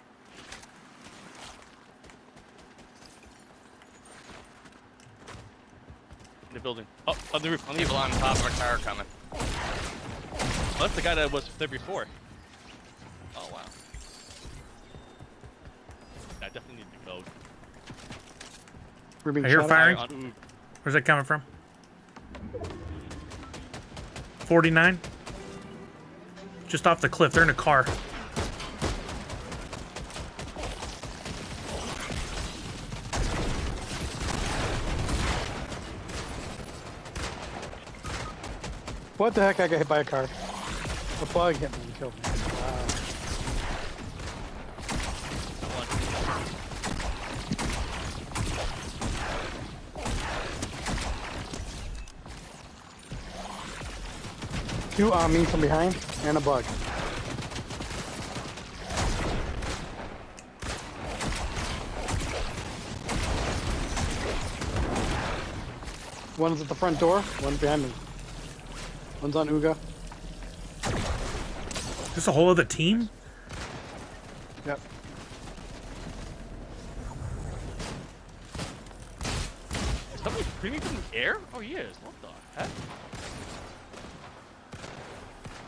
In the building. Oh, on the roof. On the People roof. on top of a car coming. Oh, that's the guy that was there before. Oh wow. I definitely need the code. We're being I hear shot at. firing. On, Where's that coming from? 49. Just off the cliff. They're in a car. What the heck? I got hit by a car. The bug hit me and killed me. Wow. Two on me from behind and a bug. One's at the front door, one's behind me. One's on Uga. Is this a whole other team? Yep. Is somebody screaming from the air? Oh, he is. What the heck?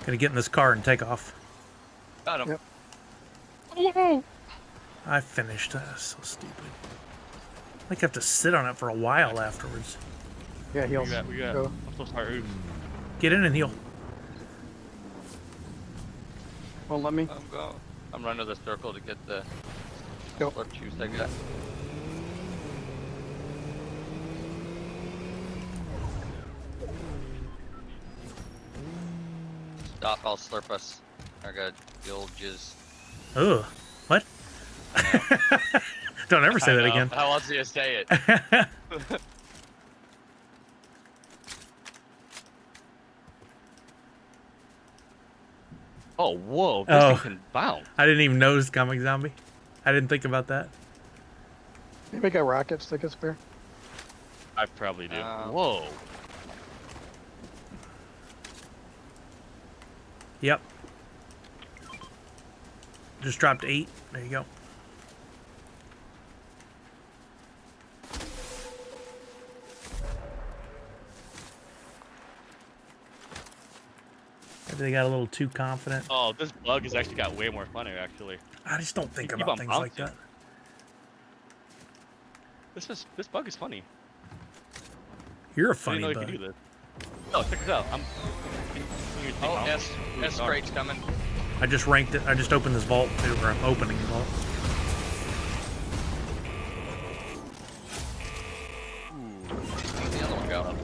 Gonna get in this car and take off. Got him. Yep. I finished. So stupid. I think I have to sit on it for a while afterwards. Yeah, heals. We got. Go. I'm so sorry. Get in and heal. Won't let me. I'm going. I'm running the circle to get the Go. slurp juice I got. Stop, I'll slurp us. I got the old jizz. Ugh. What? Don't ever say I that know. again. How else do you say it? Oh, whoa. This Oh. thing can bounce. I didn't even notice comic zombie. I didn't think about that. Anybody got rockets that could spare? I probably do. Um, Whoa. Yep. Just dropped 8. There you go. Maybe they got a little too confident. Oh, this bug has actually got way more funner, actually. I just don't think You keep about on things like bouncing. that. This bug is funny. You're a I funny didn't know you bug. could do this. Oh, check this out. Oh, S crate's coming. I just ranked it. I just opened this vault too, or I'm opening the vault. Where'd the other one go?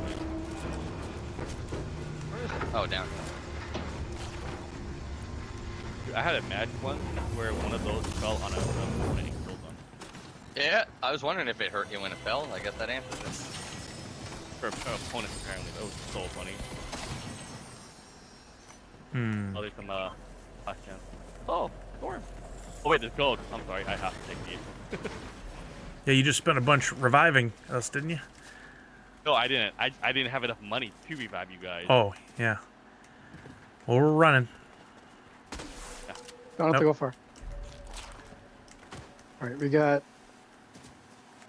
Oh, down. I had a match once where one of those fell on a opponent and killed them. Yeah, I was wondering if it hurt you when it fell. I guess that answers it. For opponents, apparently. That was so funny. Hmm. Oh, there's some, hot chance. Oh, storm. Oh, wait, there's gold. I'm sorry, I have to take these. Yeah, you just spent a bunch reviving us, didn't you? No, I didn't. I didn't have enough money to revive you guys. Oh, yeah. Well, we're running. Don't have to go far. All right, we got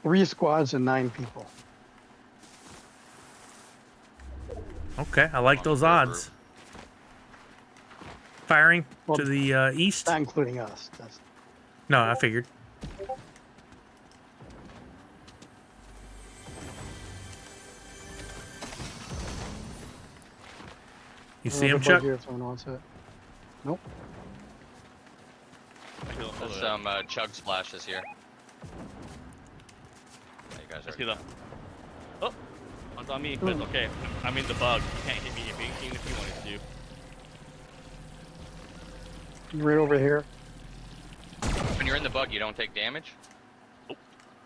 3 squads and 9 people. Okay, I like those odds. firing Well, to the east. Not including us. That's No, I figured. You see him, the Chuck? bug here if someone wants it. Nope. There's some chug splashes here. Yeah, you guys I are. see them. Oh, one's on me. But it's okay. I'm in the bug. You can't hit me even if you wanted to. Right over here. When you're in the bug, you don't take damage.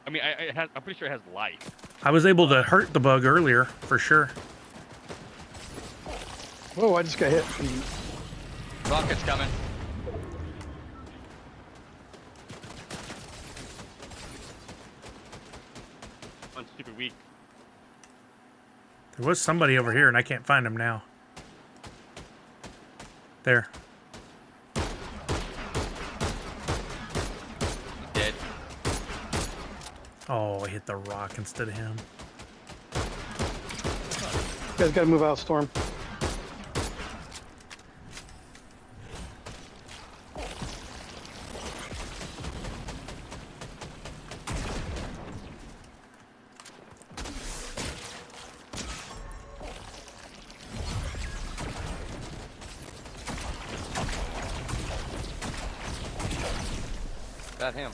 I mean, I'm pretty sure it has life. I was able to hurt the bug earlier, for sure. Whoa, I just got hit. Rocket's coming. One's super weak. There was somebody over here, and I can't find him now. There. Dead. Oh, I hit the rock instead of him. You guys gotta move out, Storm. Got him.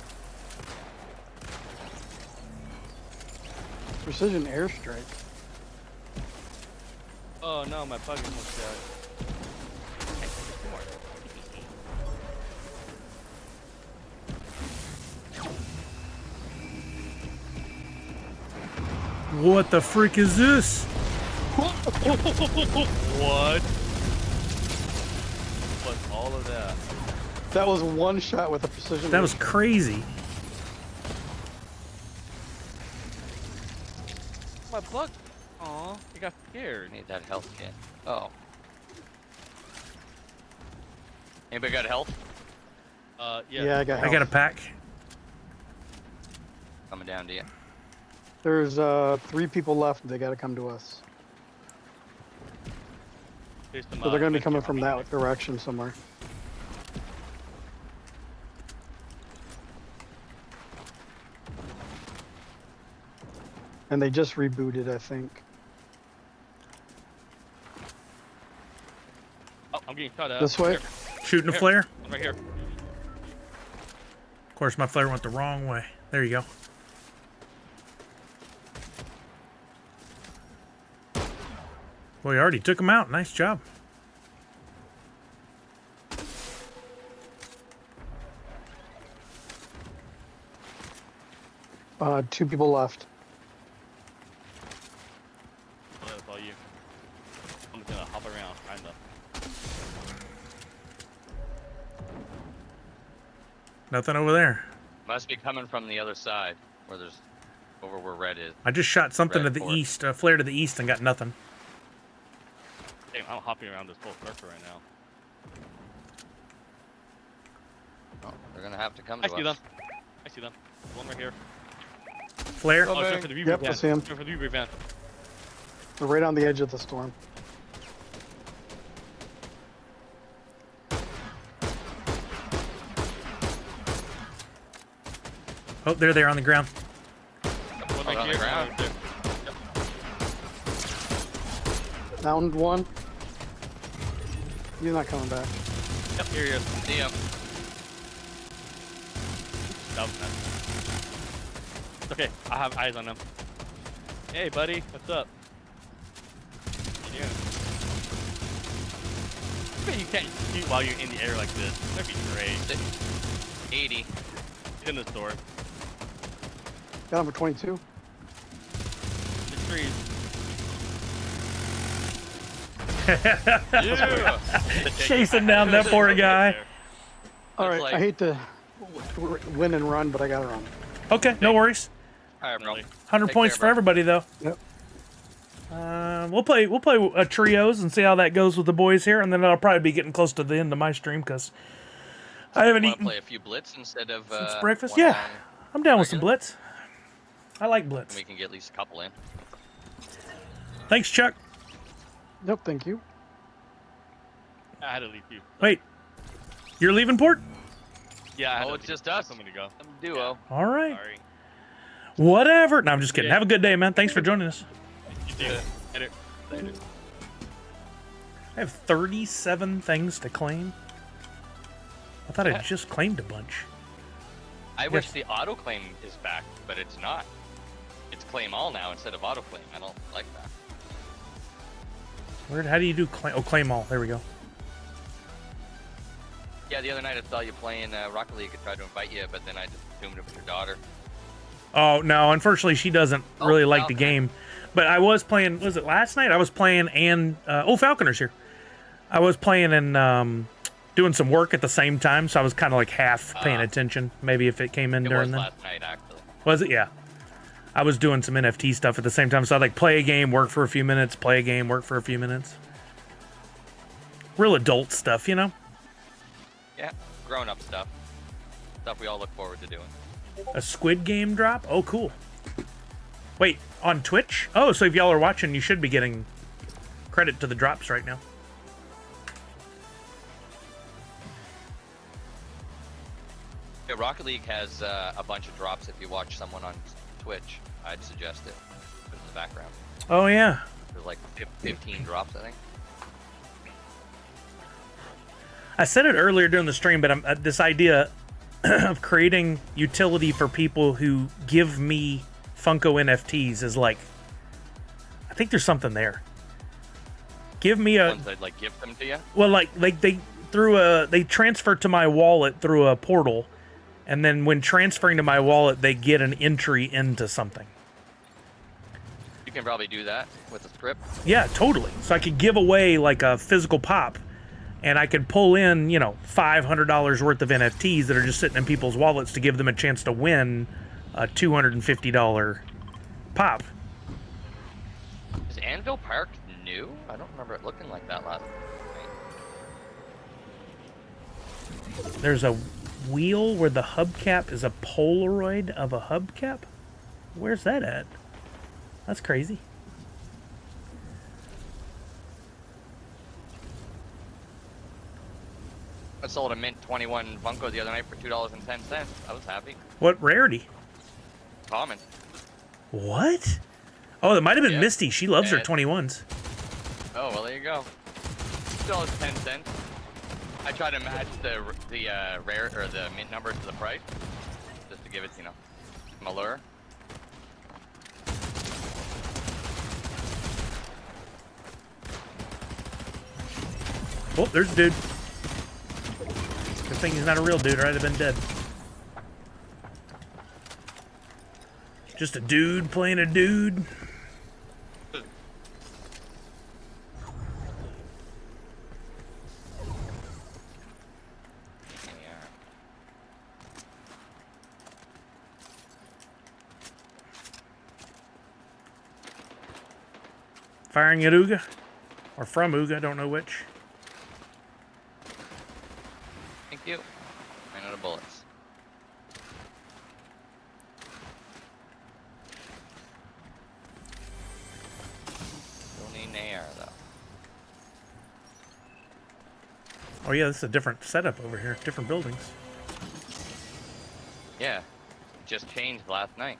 Precision airstrike. Oh no, my bug almost died. What the frick is this? What? What's all of that? That was one shot with a precision. That was crazy. My bug. Aw, he got scared. Need that health kit. Oh. Anybody got health? Yeah. Yeah, I got. I got a health. pack. Coming down to you. There's 3 people left. They gotta come to us. There's some, So they're gonna be infantry coming from coming. that direction somewhere. And they just rebooted, I think. Oh, I'm getting shot at. This way? Here, Shooting a Here. flare. I'm right here. Of course, my flare went the wrong way. There you go. Well, you already took him out. Nice job. Two people left. Oh, that's all you. I'm just gonna hop around, kinda. Nothing over there. Must be coming from the other side, where there's over where red is. I just shot something Red to the fort. east, a flare to the east, and got nothing. Damn, I'm hopping around this whole circle right now. Oh, they're gonna have to come I to see us. them. I see them. One right here. Flare. Oh, it's Okay. going for the reaper Yep, I van. see 'em. It's going for the reaper van. They're right on the edge of the storm. Oh, they're there on the ground. One right on the here. ground? One right there. Downed one. He's not coming back. Yep, here he is. See him. That was nice. It's okay, I have eyes on him. Hey, buddy, what's up? What you doing? I bet you can't shoot while you're in the air like this. That'd be great. 80. He's in the store. Got him for 22. The trees. Chasing down that poor guy. All right, like- I hate to win and run, but I gotta run. Okay, no worries. All right, bro. Really? 100 Take points care, for bro. everybody, though. Yep. We'll play trios and see how that goes with the boys here, and then I'll probably be getting close to the end of my stream because I haven't Want to eaten play a few blitz instead of since breakfast. one Yeah, on- I'm down with some regular? blitz. I like blitz. We can get at least a couple in. Thanks, Chuck. Nope, thank you. I had to leave you. Wait, You're leaving port? Yeah. I had Oh, to it's leave. just us. Somebody to go. Some duo. All right. Sorry. Whatever. No, I'm just kidding. Yeah. Have a good day, man. Thanks for joining us. You do. Later. Later. I have 37 things to claim. I thought I just claimed a bunch. I wish the auto claim is back, but it's not. It's claim all now instead of auto claim. I don't like that. How do you do claim? Oh, claim all. There we go. Yeah, the other night I saw you playing Rocket League. I tried to invite you, but then I just assumed it was your daughter. Oh, no. Unfortunately, she doesn't really like the Falconer. game. But I was playing, was it last night? I was playing and, Falconer's here. I was playing and doing some work at the same time, so I was kind of like half paying attention. Maybe if it came in It during was then. last night, actually. Was it? Yeah. I was doing some NFT stuff at the same time, so I'd like play a game, work for a few minutes, play a game, work for a few minutes. Real adult stuff, you know? Yeah, grown-up stuff. Stuff we all look forward to doing. A Squid Game drop? Oh, cool. Wait, on Twitch? Oh, so if y'all are watching, you should be getting credit to the drops right now. Yeah, Rocket League has a bunch of drops if you watch someone on Twitch. I'd suggest it. Put it in the background. Oh, yeah. There's like 15 drops, I think. I said it earlier during the stream, but this idea of creating utility for people who give me Funko NFTs is like, I think there's something there. Give me a Ones that like gift them to you. well, like they transfer to my wallet through a portal, and then when transferring to my wallet, they get an entry into something. You can probably do that with a script. Yeah, totally. So I could give away like a physical pop, and I could pull in, you know, $500 worth of NFTs that are just sitting in people's wallets to give them a chance to win a $250 pop. Is Anvil Park new? I don't remember it looking like that last night. There's a wheel where the hubcap is a Polaroid of a hubcap? Where's that at? That's crazy. I sold a Mint 21 Funko the other night for $2.10. I was happy. What rarity? Common. What? Oh, that might have been Yeah. Misty. She loves her And- 21s. Oh, well, there you go. $2.10. I try to match the rare or the mint numbers to the price, just to give it, you know, some allure. Oh, there's a dude. Good thing he's not a real dude, or I'd have been dead. Just a dude playing a dude. Yeah. Firing at Uga. Or from Uga, don't know which. Thank you. Ran out of bullets. Still need an AR though. Oh yeah, this is a different setup over here. Different buildings. Yeah, just changed last night.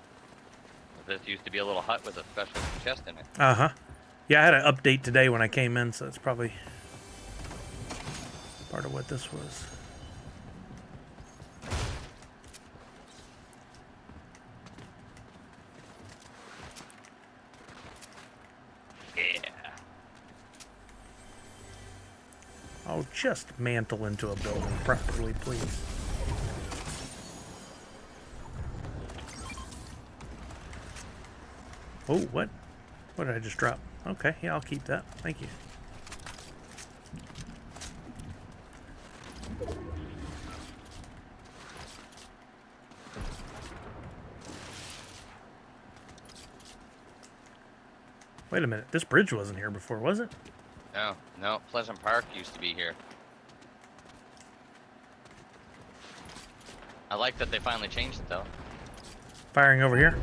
This used to be a little hut with a special chest in it. Uh-huh. Yeah, I had an update today when I came in, so it's probably part of what this was. Yeah. Oh, just mantle into a building properly, please. Oh, what? What did I just drop? Okay, yeah, I'll keep that. Thank you. Wait a minute. This bridge wasn't here before, was it? No, no. Pleasant Park used to be here. I like that they finally changed it though. Firing over here.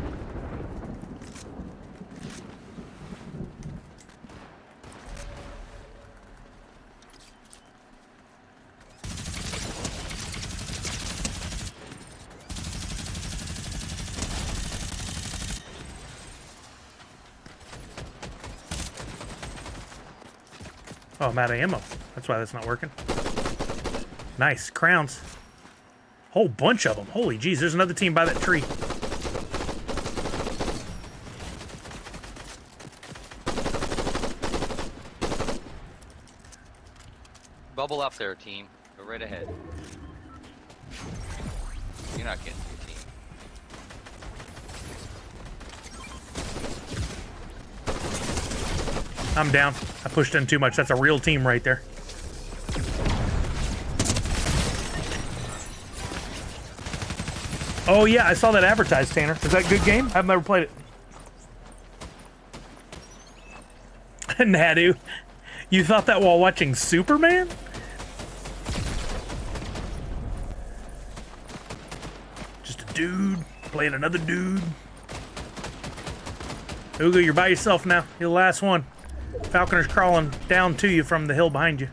Oh, I'm out of ammo. That's why that's not working. Nice. Crowns. Whole bunch of them. Holy jeez, there's another team by that tree. Bubble up there, team. Go right ahead. You're not getting your team. I'm down. I pushed in too much. That's a real team right there. Oh yeah, I saw that advertised, Tanner. Is that a good game? I've never played it. Nadu, you thought that while watching Superman? Just a dude playing another dude. Ugo, you're by yourself now. You're the last one. Falconer's crawling down to you from the hill behind you.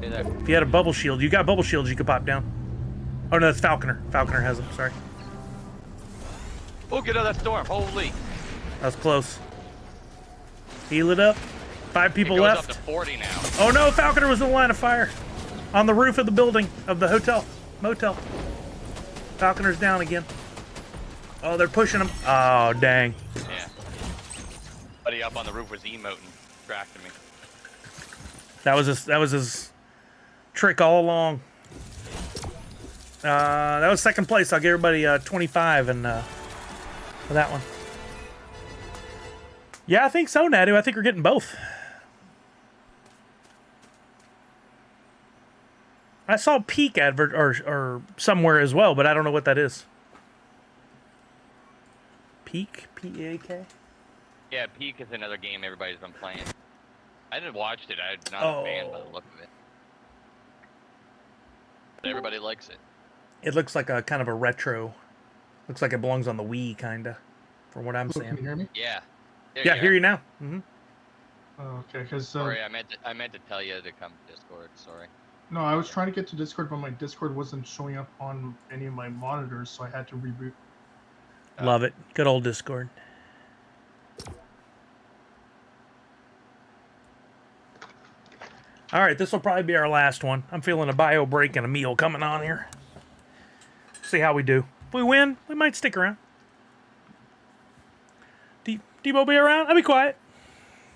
Hey there. If you had a bubble shield, you got bubble shields you could pop down. Oh no, that's Falconer. Falconer has them, sorry. Oh, get out of that storm. Holy. That was close. Heal it up. 5 people It goes left. up to 40 now. Oh no, Falconer was in the line of fire. On the roof of the building, of the hotel. Motel. Falconer's down again. Oh, they're pushing him. Oh, dang. Yeah. Buddy up on the roof was emoting, distracting me. That was his trick all along. That was second place. I'll give everybody 25 and for that one. Yeah, I think so, Nadu. I think we're getting both. I saw Peak advert or somewhere as well, but I don't know what that is. Peak? P-E-A-K? Yeah, Peak is another game everybody's been playing. I didn't watch it. I'm not a fan by the look of it. But everybody likes it. It looks like a kind of a retro. Looks like it belongs on the Wii, kinda, from what I'm Can you seeing. hear me? Yeah. Yeah, hear you now. Mm-hmm. Oh, okay, because Sorry, I meant to tell you to come to Discord. Sorry. no, I was trying to get to Discord, but my Discord wasn't showing up on any of my monitors, so I had to reboot. Love it. Good old Discord. All right, this will probably be our last one. I'm feeling a bio break and a meal coming on here. See how we do. If we win, we might stick around. Debo be around? I'll be quiet.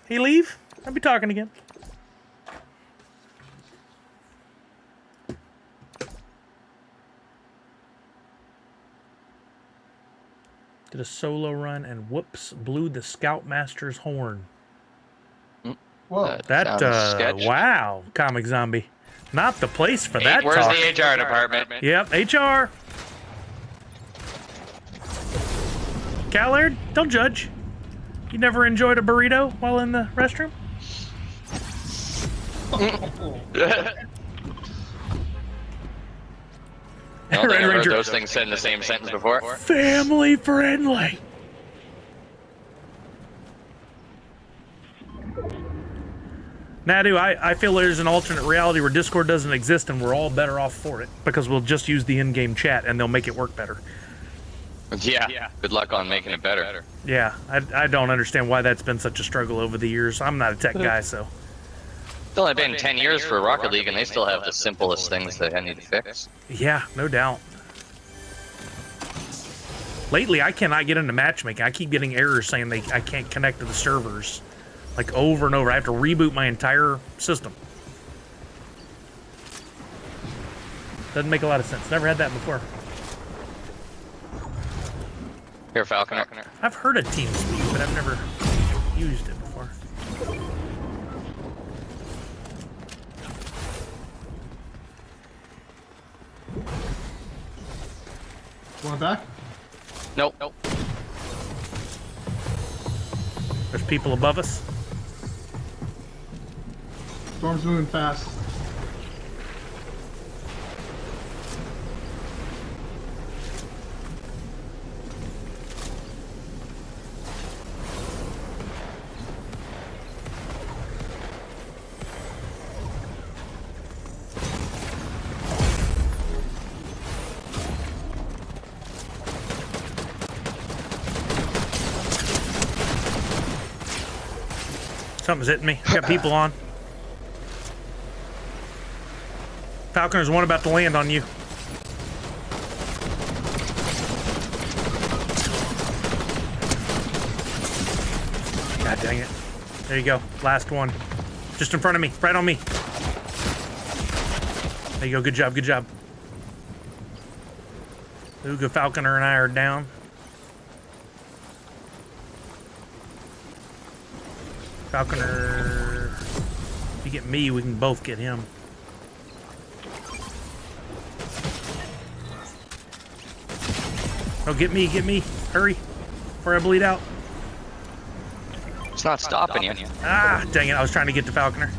He leave? I'll be talking again. Did a solo run and whoops, blew the Scoutmaster's horn. Whoa. That, sketchy. wow, Comic Zombie. Not the place for that Where's talk. the HR department? Yep, HR. Callard, don't judge. You never enjoyed a burrito while in the restroom? I don't think Red I've heard Ranger. those things said in the same sentence before. Family friendly. Nadu, I feel there's an alternate reality where Discord doesn't exist and we're all better off for it because we'll just use the in-game chat and they'll make it work better. Yeah. Good luck on making it better. Yeah, I don't understand why that's been such a struggle over the years. I'm not a tech guy, so. It's only been 10 years for Rocket League, and they still have the simplest things that I need to fix. Yeah, no doubt. Lately, I cannot get into matchmaking. I keep getting errors saying I can't connect to the servers. Like over and over. I have to reboot my entire system. Doesn't make a lot of sense. Never had that before. Here, Falconer. I've heard of TeamSpeak, but I've never used it before. Going back? Nope. There's people above us. Storm's moving fast. Something's hitting me. Got people on. Falconer's one about to land on you. God dang it. There you go. Last one. Just in front of me. Right on me. There you go. Good job. Good job. Uga, Falconer, and I are down. Falconer. If you get me, we can both get him. Oh, get me, get me. Hurry. Before I bleed out. It's not stopping you. Ah, dang it. I was trying to get to Falconer.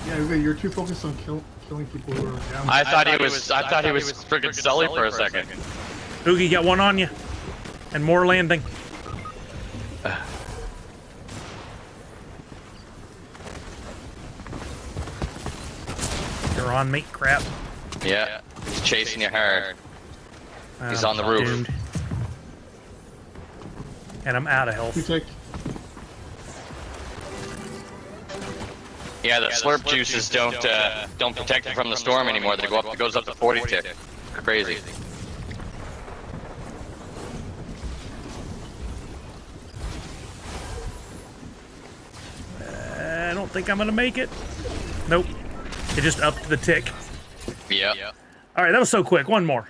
Yeah, you're too focused on killing people who are down. I thought he was friggin' Sully for a second. Oogie, got one on you. And more landing. You're on me. Crap. Yeah, he's chasing you hard. He's I'm on the roof. doomed. And I'm out of You health. take. Yeah, the slurp juices don't protect you from the storm anymore. They go up. It goes up to 40 tick. Crazy. I don't think I'm gonna make it. Nope. It just upped the tick. Yep. All right, that was so quick. One more.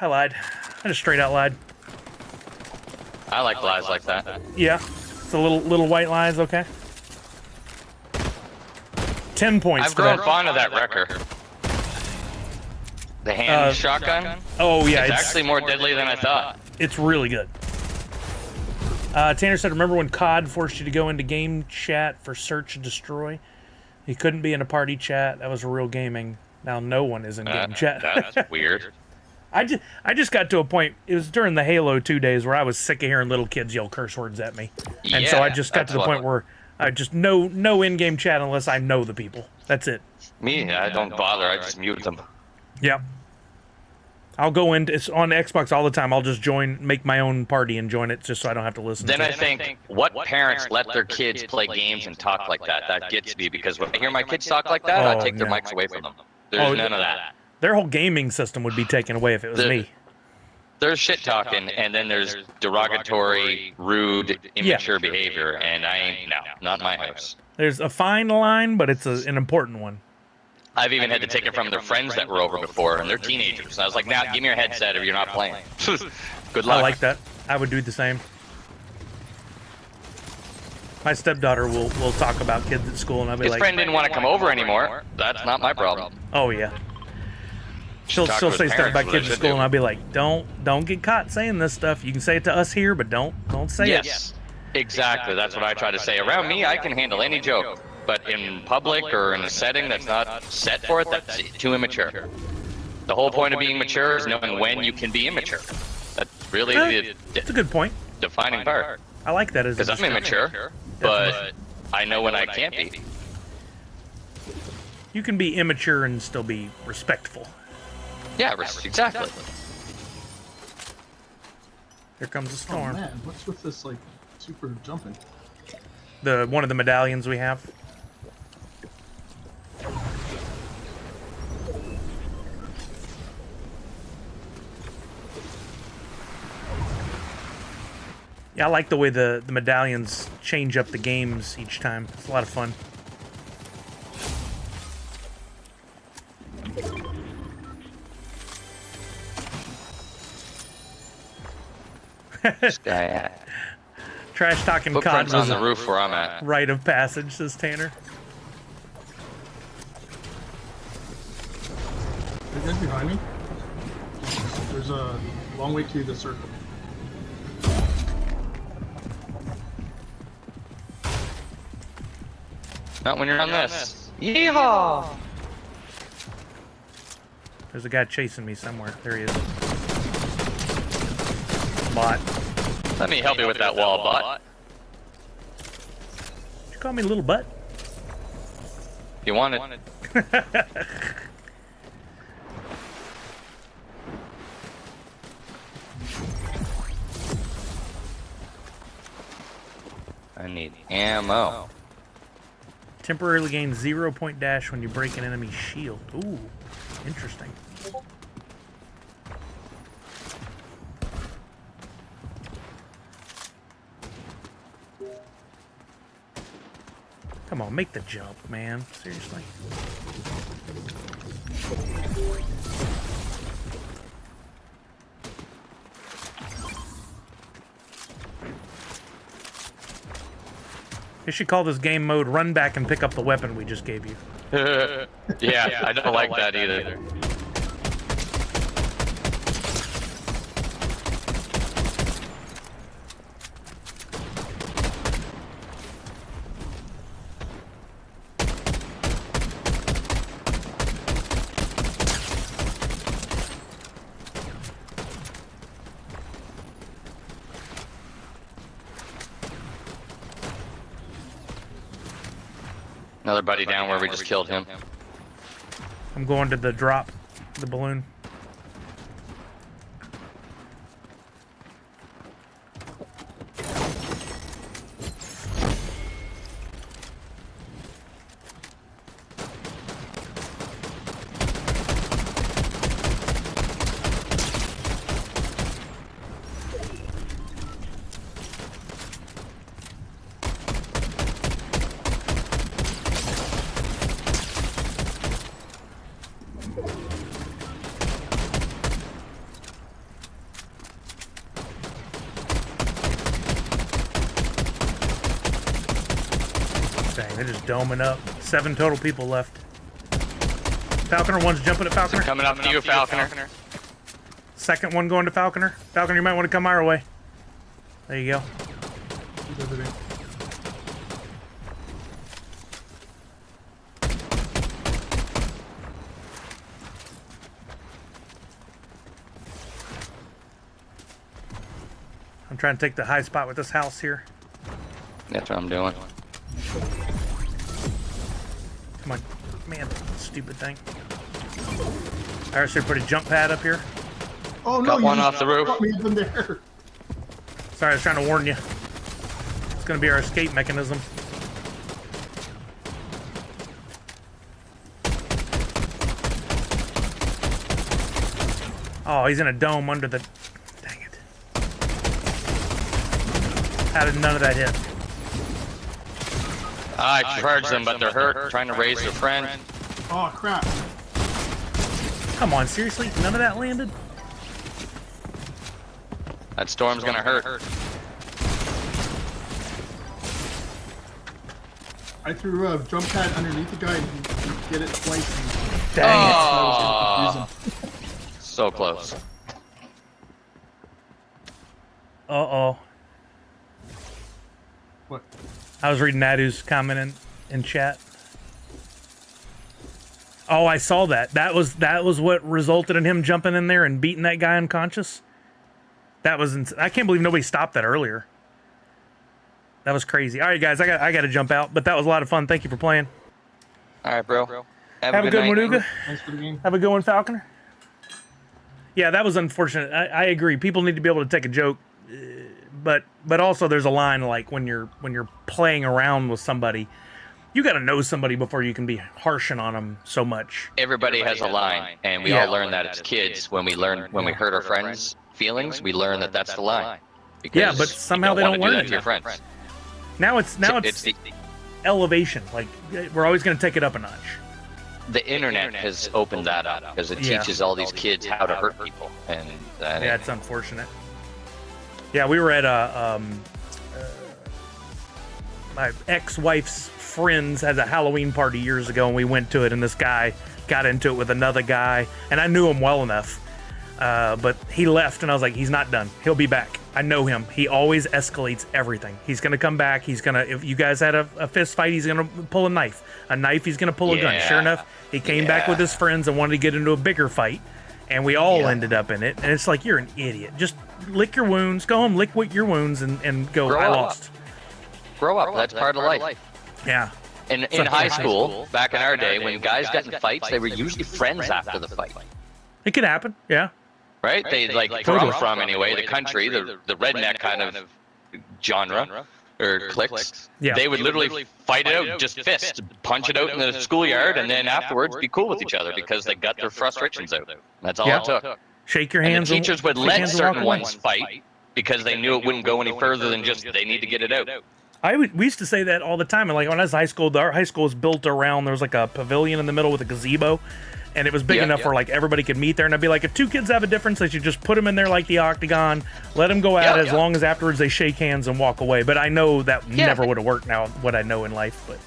I lied. I just straight out lied. I like lies like that. Yeah. It's a little white lies, okay? 10 points. I've for grown that. fond of that wrecker. The hand shotgun. Oh yeah, It's actually more deadly than I thought. It's really good. Tanner said, remember when COD forced you to go into game chat for search and destroy? You couldn't be in a party chat. That was real gaming. Now no one is in game chat. That's weird. I just got to a point, it was during the Halo 2 days where I was sick of hearing little kids yell curse words at me. And so I just got to the point where I just no in-game chat unless I know the people. That's it. Me, I don't bother. I just mute them. Yep. I'll go in, it's on Xbox all the time. I'll just make my own party and join it just so I don't have to listen Then to I it. think, what parents let their kids play games and talk like that? That gets me, because when I hear my kids talk like that, I Oh, take their no. mics away from them. There's none of that. Their whole gaming system would be taken away if it was me. There's shit talking, and then there's derogatory, rude, immature behavior, and I ain't, no, not my house. There's a fine line, but it's an important one. I've even had to take it from their friends that were over before, and they're teenagers. And I was like, nah, give me your headset or you're not playing. Good luck. I like that. I would do the same. My stepdaughter will talk about kids at school, and I'll be His like, friend didn't want to come over anymore. That's not my problem. oh yeah. She'll Talk to his say stuff parents, about what they kids at should school, do. and I'll be like, don't get caught saying this stuff. You can say it to us here, but don't say it. Yes, exactly. That's what I try to say. Around me, I can handle any joke. But in public or in a setting that's not set for it, that's too immature. The whole point of being mature is knowing when you can be immature. That's really That's a good point. defining part. I like that as a Because I'm immature, but I know when I can't be. You can be immature and still be respectful. Yeah, exactly. Here comes the Oh storm. man, what's with this like super jumping? One of the medallions we have. Yeah, I like the way the medallions change up the games each time. It's a lot of fun. This guy, Trash talking COD footprints on was the a roof where I'm at. rite of passage, says Tanner. Are you guys behind me? There's a long way to the circle. Not when you're on this. Yeehaw! There's a guy chasing me somewhere. There he is. Bot. Let me help you with that wall, bot. Did you call me little butt? If you want it. I need ammo. Temporarily gain 0-point dash when you break an enemy's shield. Ooh, interesting. Come on, make the jump, man. Seriously. You should call this game mode Run Back and Pick Up the Weapon we just gave you. Yeah, I don't like that either. Another buddy down where we just killed him. I'm going to the drop, the balloon. Dang, they're just doming up. 7 total people left. Falconer, one's jumping at Falconer. Coming up to you, Falconer. Second one going to Falconer. Falconer, you might want to come our way. There you go. He's over there. I'm trying to take the high spot with this house here. That's what I'm doing. Come on. Man, stupid thing. I should put a jump pad up here. Oh no! Got you one just off the roof. got me in there. Sorry, I was trying to warn you. It's going to be our escape mechanism. Oh, he's in a dome under the... Dang it. How did none of that hit? I charged them, but they're hurt. Trying to raise their friend. Oh crap! Come on, seriously? None of that landed? That storm's gonna hurt. I threw a jump pad underneath the guy and he did it twice. And Dang Oh, so close. it. Uh-oh. What? I was reading Nadu's comment in chat. Oh, I saw that. That was what resulted in him jumping in there and beating that guy unconscious. That was I can't believe nobody stopped that earlier. That was crazy. All right, guys, I got to jump out, but that was a lot of fun. Thank you for playing. All right, bro. Have a good one, Uga. Thanks for the game. Have a good one, Falconer. Yeah, that was unfortunate. I agree. People need to be able to take a joke, but also there's a line like when you're playing around with somebody, you got to know somebody before you can be harshing on them so much. Everybody has a line, and we all learn that as kids. When we hurt our friends' feelings, we learn that that's the line. Because Yeah, but somehow they don't wanna do learn that to your friends. Now it's the elevation. Like we're always going to take it up a notch. the internet has opened that up because it Yeah. teaches all these kids how to hurt people, and that Yeah, it's unfortunate. Yeah, we were at my ex-wife's friends had a Halloween party years ago, and we went to it, and this guy got into it with another guy, and I knew him well enough, but he left, and I was like, he's not done. He'll be back. I know him. He always escalates everything. He's gonna come back. He's gonna, if you guys had a fist fight, he's gonna pull a knife. A knife, he's gonna pull a gun. Sure enough, he came back with his friends and wanted to get into a bigger fight, and we all ended up in it. And it's like, you're an idiot. Just lick your wounds, go home, lick your wounds, and go, Grow I up. lost. Grow up. That's part of life. Yeah. In high school, back in our day, when guys got in fights, they were usually friends after the fight. It could happen, yeah. Right? They like where I'm from anyway, the country, the redneck kind of genre. or clicks, Yeah. they would literally fight it out, just fist, punch it out in the schoolyard, and then afterwards be cool with each other because they got their frustrations out. That's all Yeah. it took. Shake your And hands. the teachers would shake let hands and walk certain away. ones fight because they knew it wouldn't go any further than just they need to get it out. We used to say that all the time. And like when I was in high school, our high school was built around, there was like a pavilion in the middle with a gazebo. And it was big enough where like everybody could meet there. And I'd be like, if two kids have a difference, they should just put them in there like the octagon, let them go at it as long as afterwards they shake hands and walk away. But I know that never would have worked now, what I know in life. But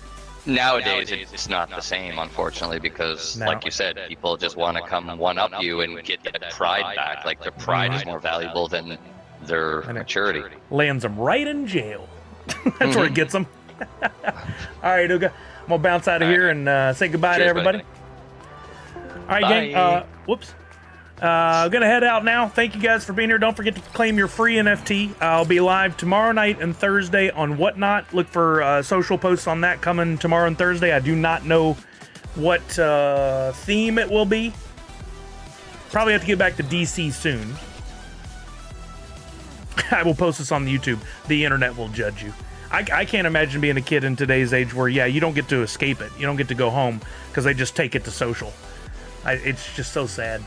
Nowadays, it's not the same, unfortunately, because, like you said, people just want to come one-up you and get that pride back. Like, their pride is more valuable than their maturity. Lands them right in jail. That's where it gets them. All right, Uga. I'm going to bounce out of here and say goodbye to everybody. Buddy. All right, gang. Whoops. I'm going to head out now. Thank you guys for being here. Don't forget to claim your free NFT. I'll be live tomorrow night and Thursday on Whatnot. Look for social posts on that coming tomorrow and Thursday. I do not know what theme it will be. Probably have to get back to DC soon. I will post this on the YouTube. The internet will judge you. I can't imagine being a kid in today's age where, you don't get to escape it. You don't get to go home because they just take it to social. It's just so sad.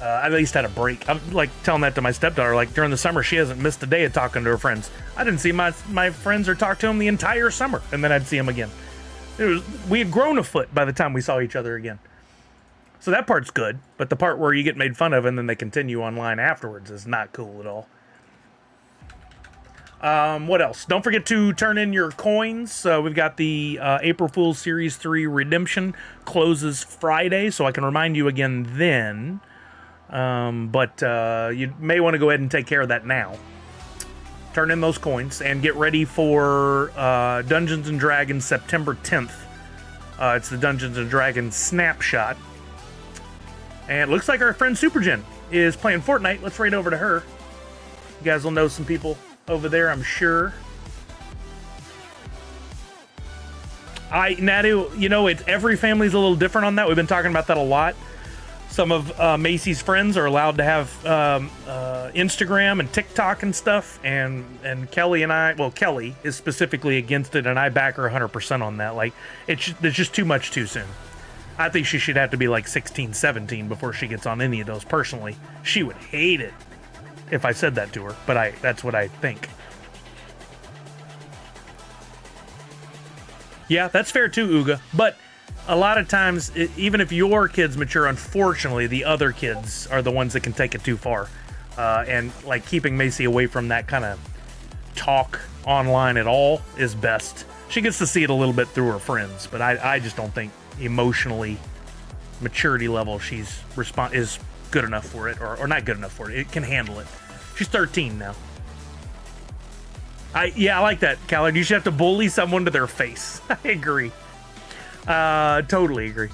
I at least had a break. I'm like telling that to my stepdaughter. Like during the summer, she hasn't missed a day of talking to her friends. I didn't see my friends or talk to them the entire summer, and then I'd see them again. We had grown a foot by the time we saw each other again. So that part's good, but the part where you get made fun of and then they continue online afterwards is not cool at all. What else? Don't forget to turn in your coins. We've got the April Fool's Series 3 redemption closes Friday, so I can remind you again then. But you may want to go ahead and take care of that now. Turn in those coins and get ready for Dungeons & Dragons September 10th. It's the Dungeons & Dragons snapshot. And it looks like our friend Supergen is playing Fortnite. Let's raid over to her. You guys will know some people over there, I'm sure. Nadu, every family's a little different on that. We've been talking about that a lot. Some of Macy's friends are allowed to have Instagram and TikTok and stuff, and Kelly and I, well, Kelly is specifically against it, and I back her 100% on that. Like, there's just too much too soon. I think she should have to be like 16, 17 before she gets on any of those personally. She would hate it if I said that to her, but that's what I think. Yeah, that's fair too, Uga, but a lot of times, even if your kids mature, unfortunately, the other kids are the ones that can take it too far. And like keeping Macy away from that kind of talk online at all is best. She gets to see it a little bit through her friends, but I just don't think emotionally maturity level is good enough for it, or not good enough for it. It can handle it. She's 13 now. I like that, Callard. You should have to bully someone to their face. I agree. Totally agree.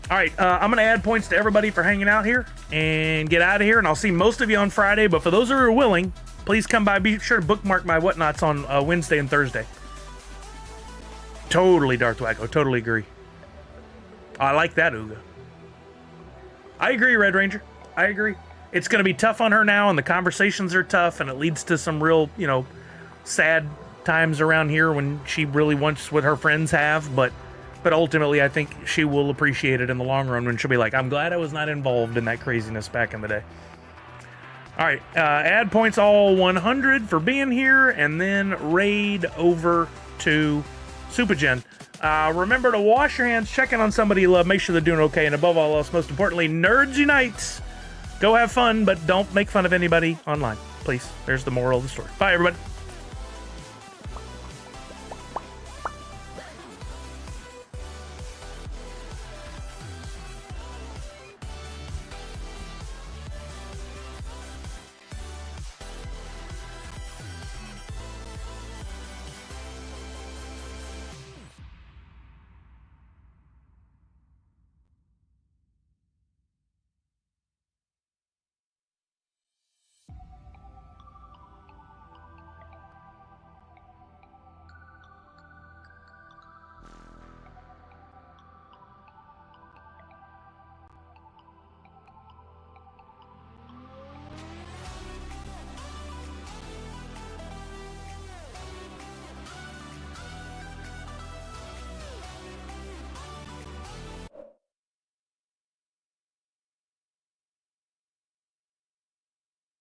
All right, I'm going to add points to everybody for hanging out here and get out of here, and I'll see most of you on Friday, but for those who are willing, please come by. Be sure to bookmark my Whatnots on Wednesday and Thursday. Totally, Darth Wacko. Totally agree. I like that, Uga. I agree, Red Ranger. I agree. It's going to be tough on her now, and the conversations are tough, and it leads to some real, sad times around here when she really wants what her friends have, but ultimately I think she will appreciate it in the long run when she'll be like, I'm glad I was not involved in that craziness back in the day. All right, add points all 100 for being here, and then raid over to Supergen. Remember to wash your hands, check in on somebody you love, make sure they're doing okay, and above all else, most importantly, Nerds Unite! Go have fun, but don't make fun of anybody online, please. There's the moral of the story. Bye, everybody.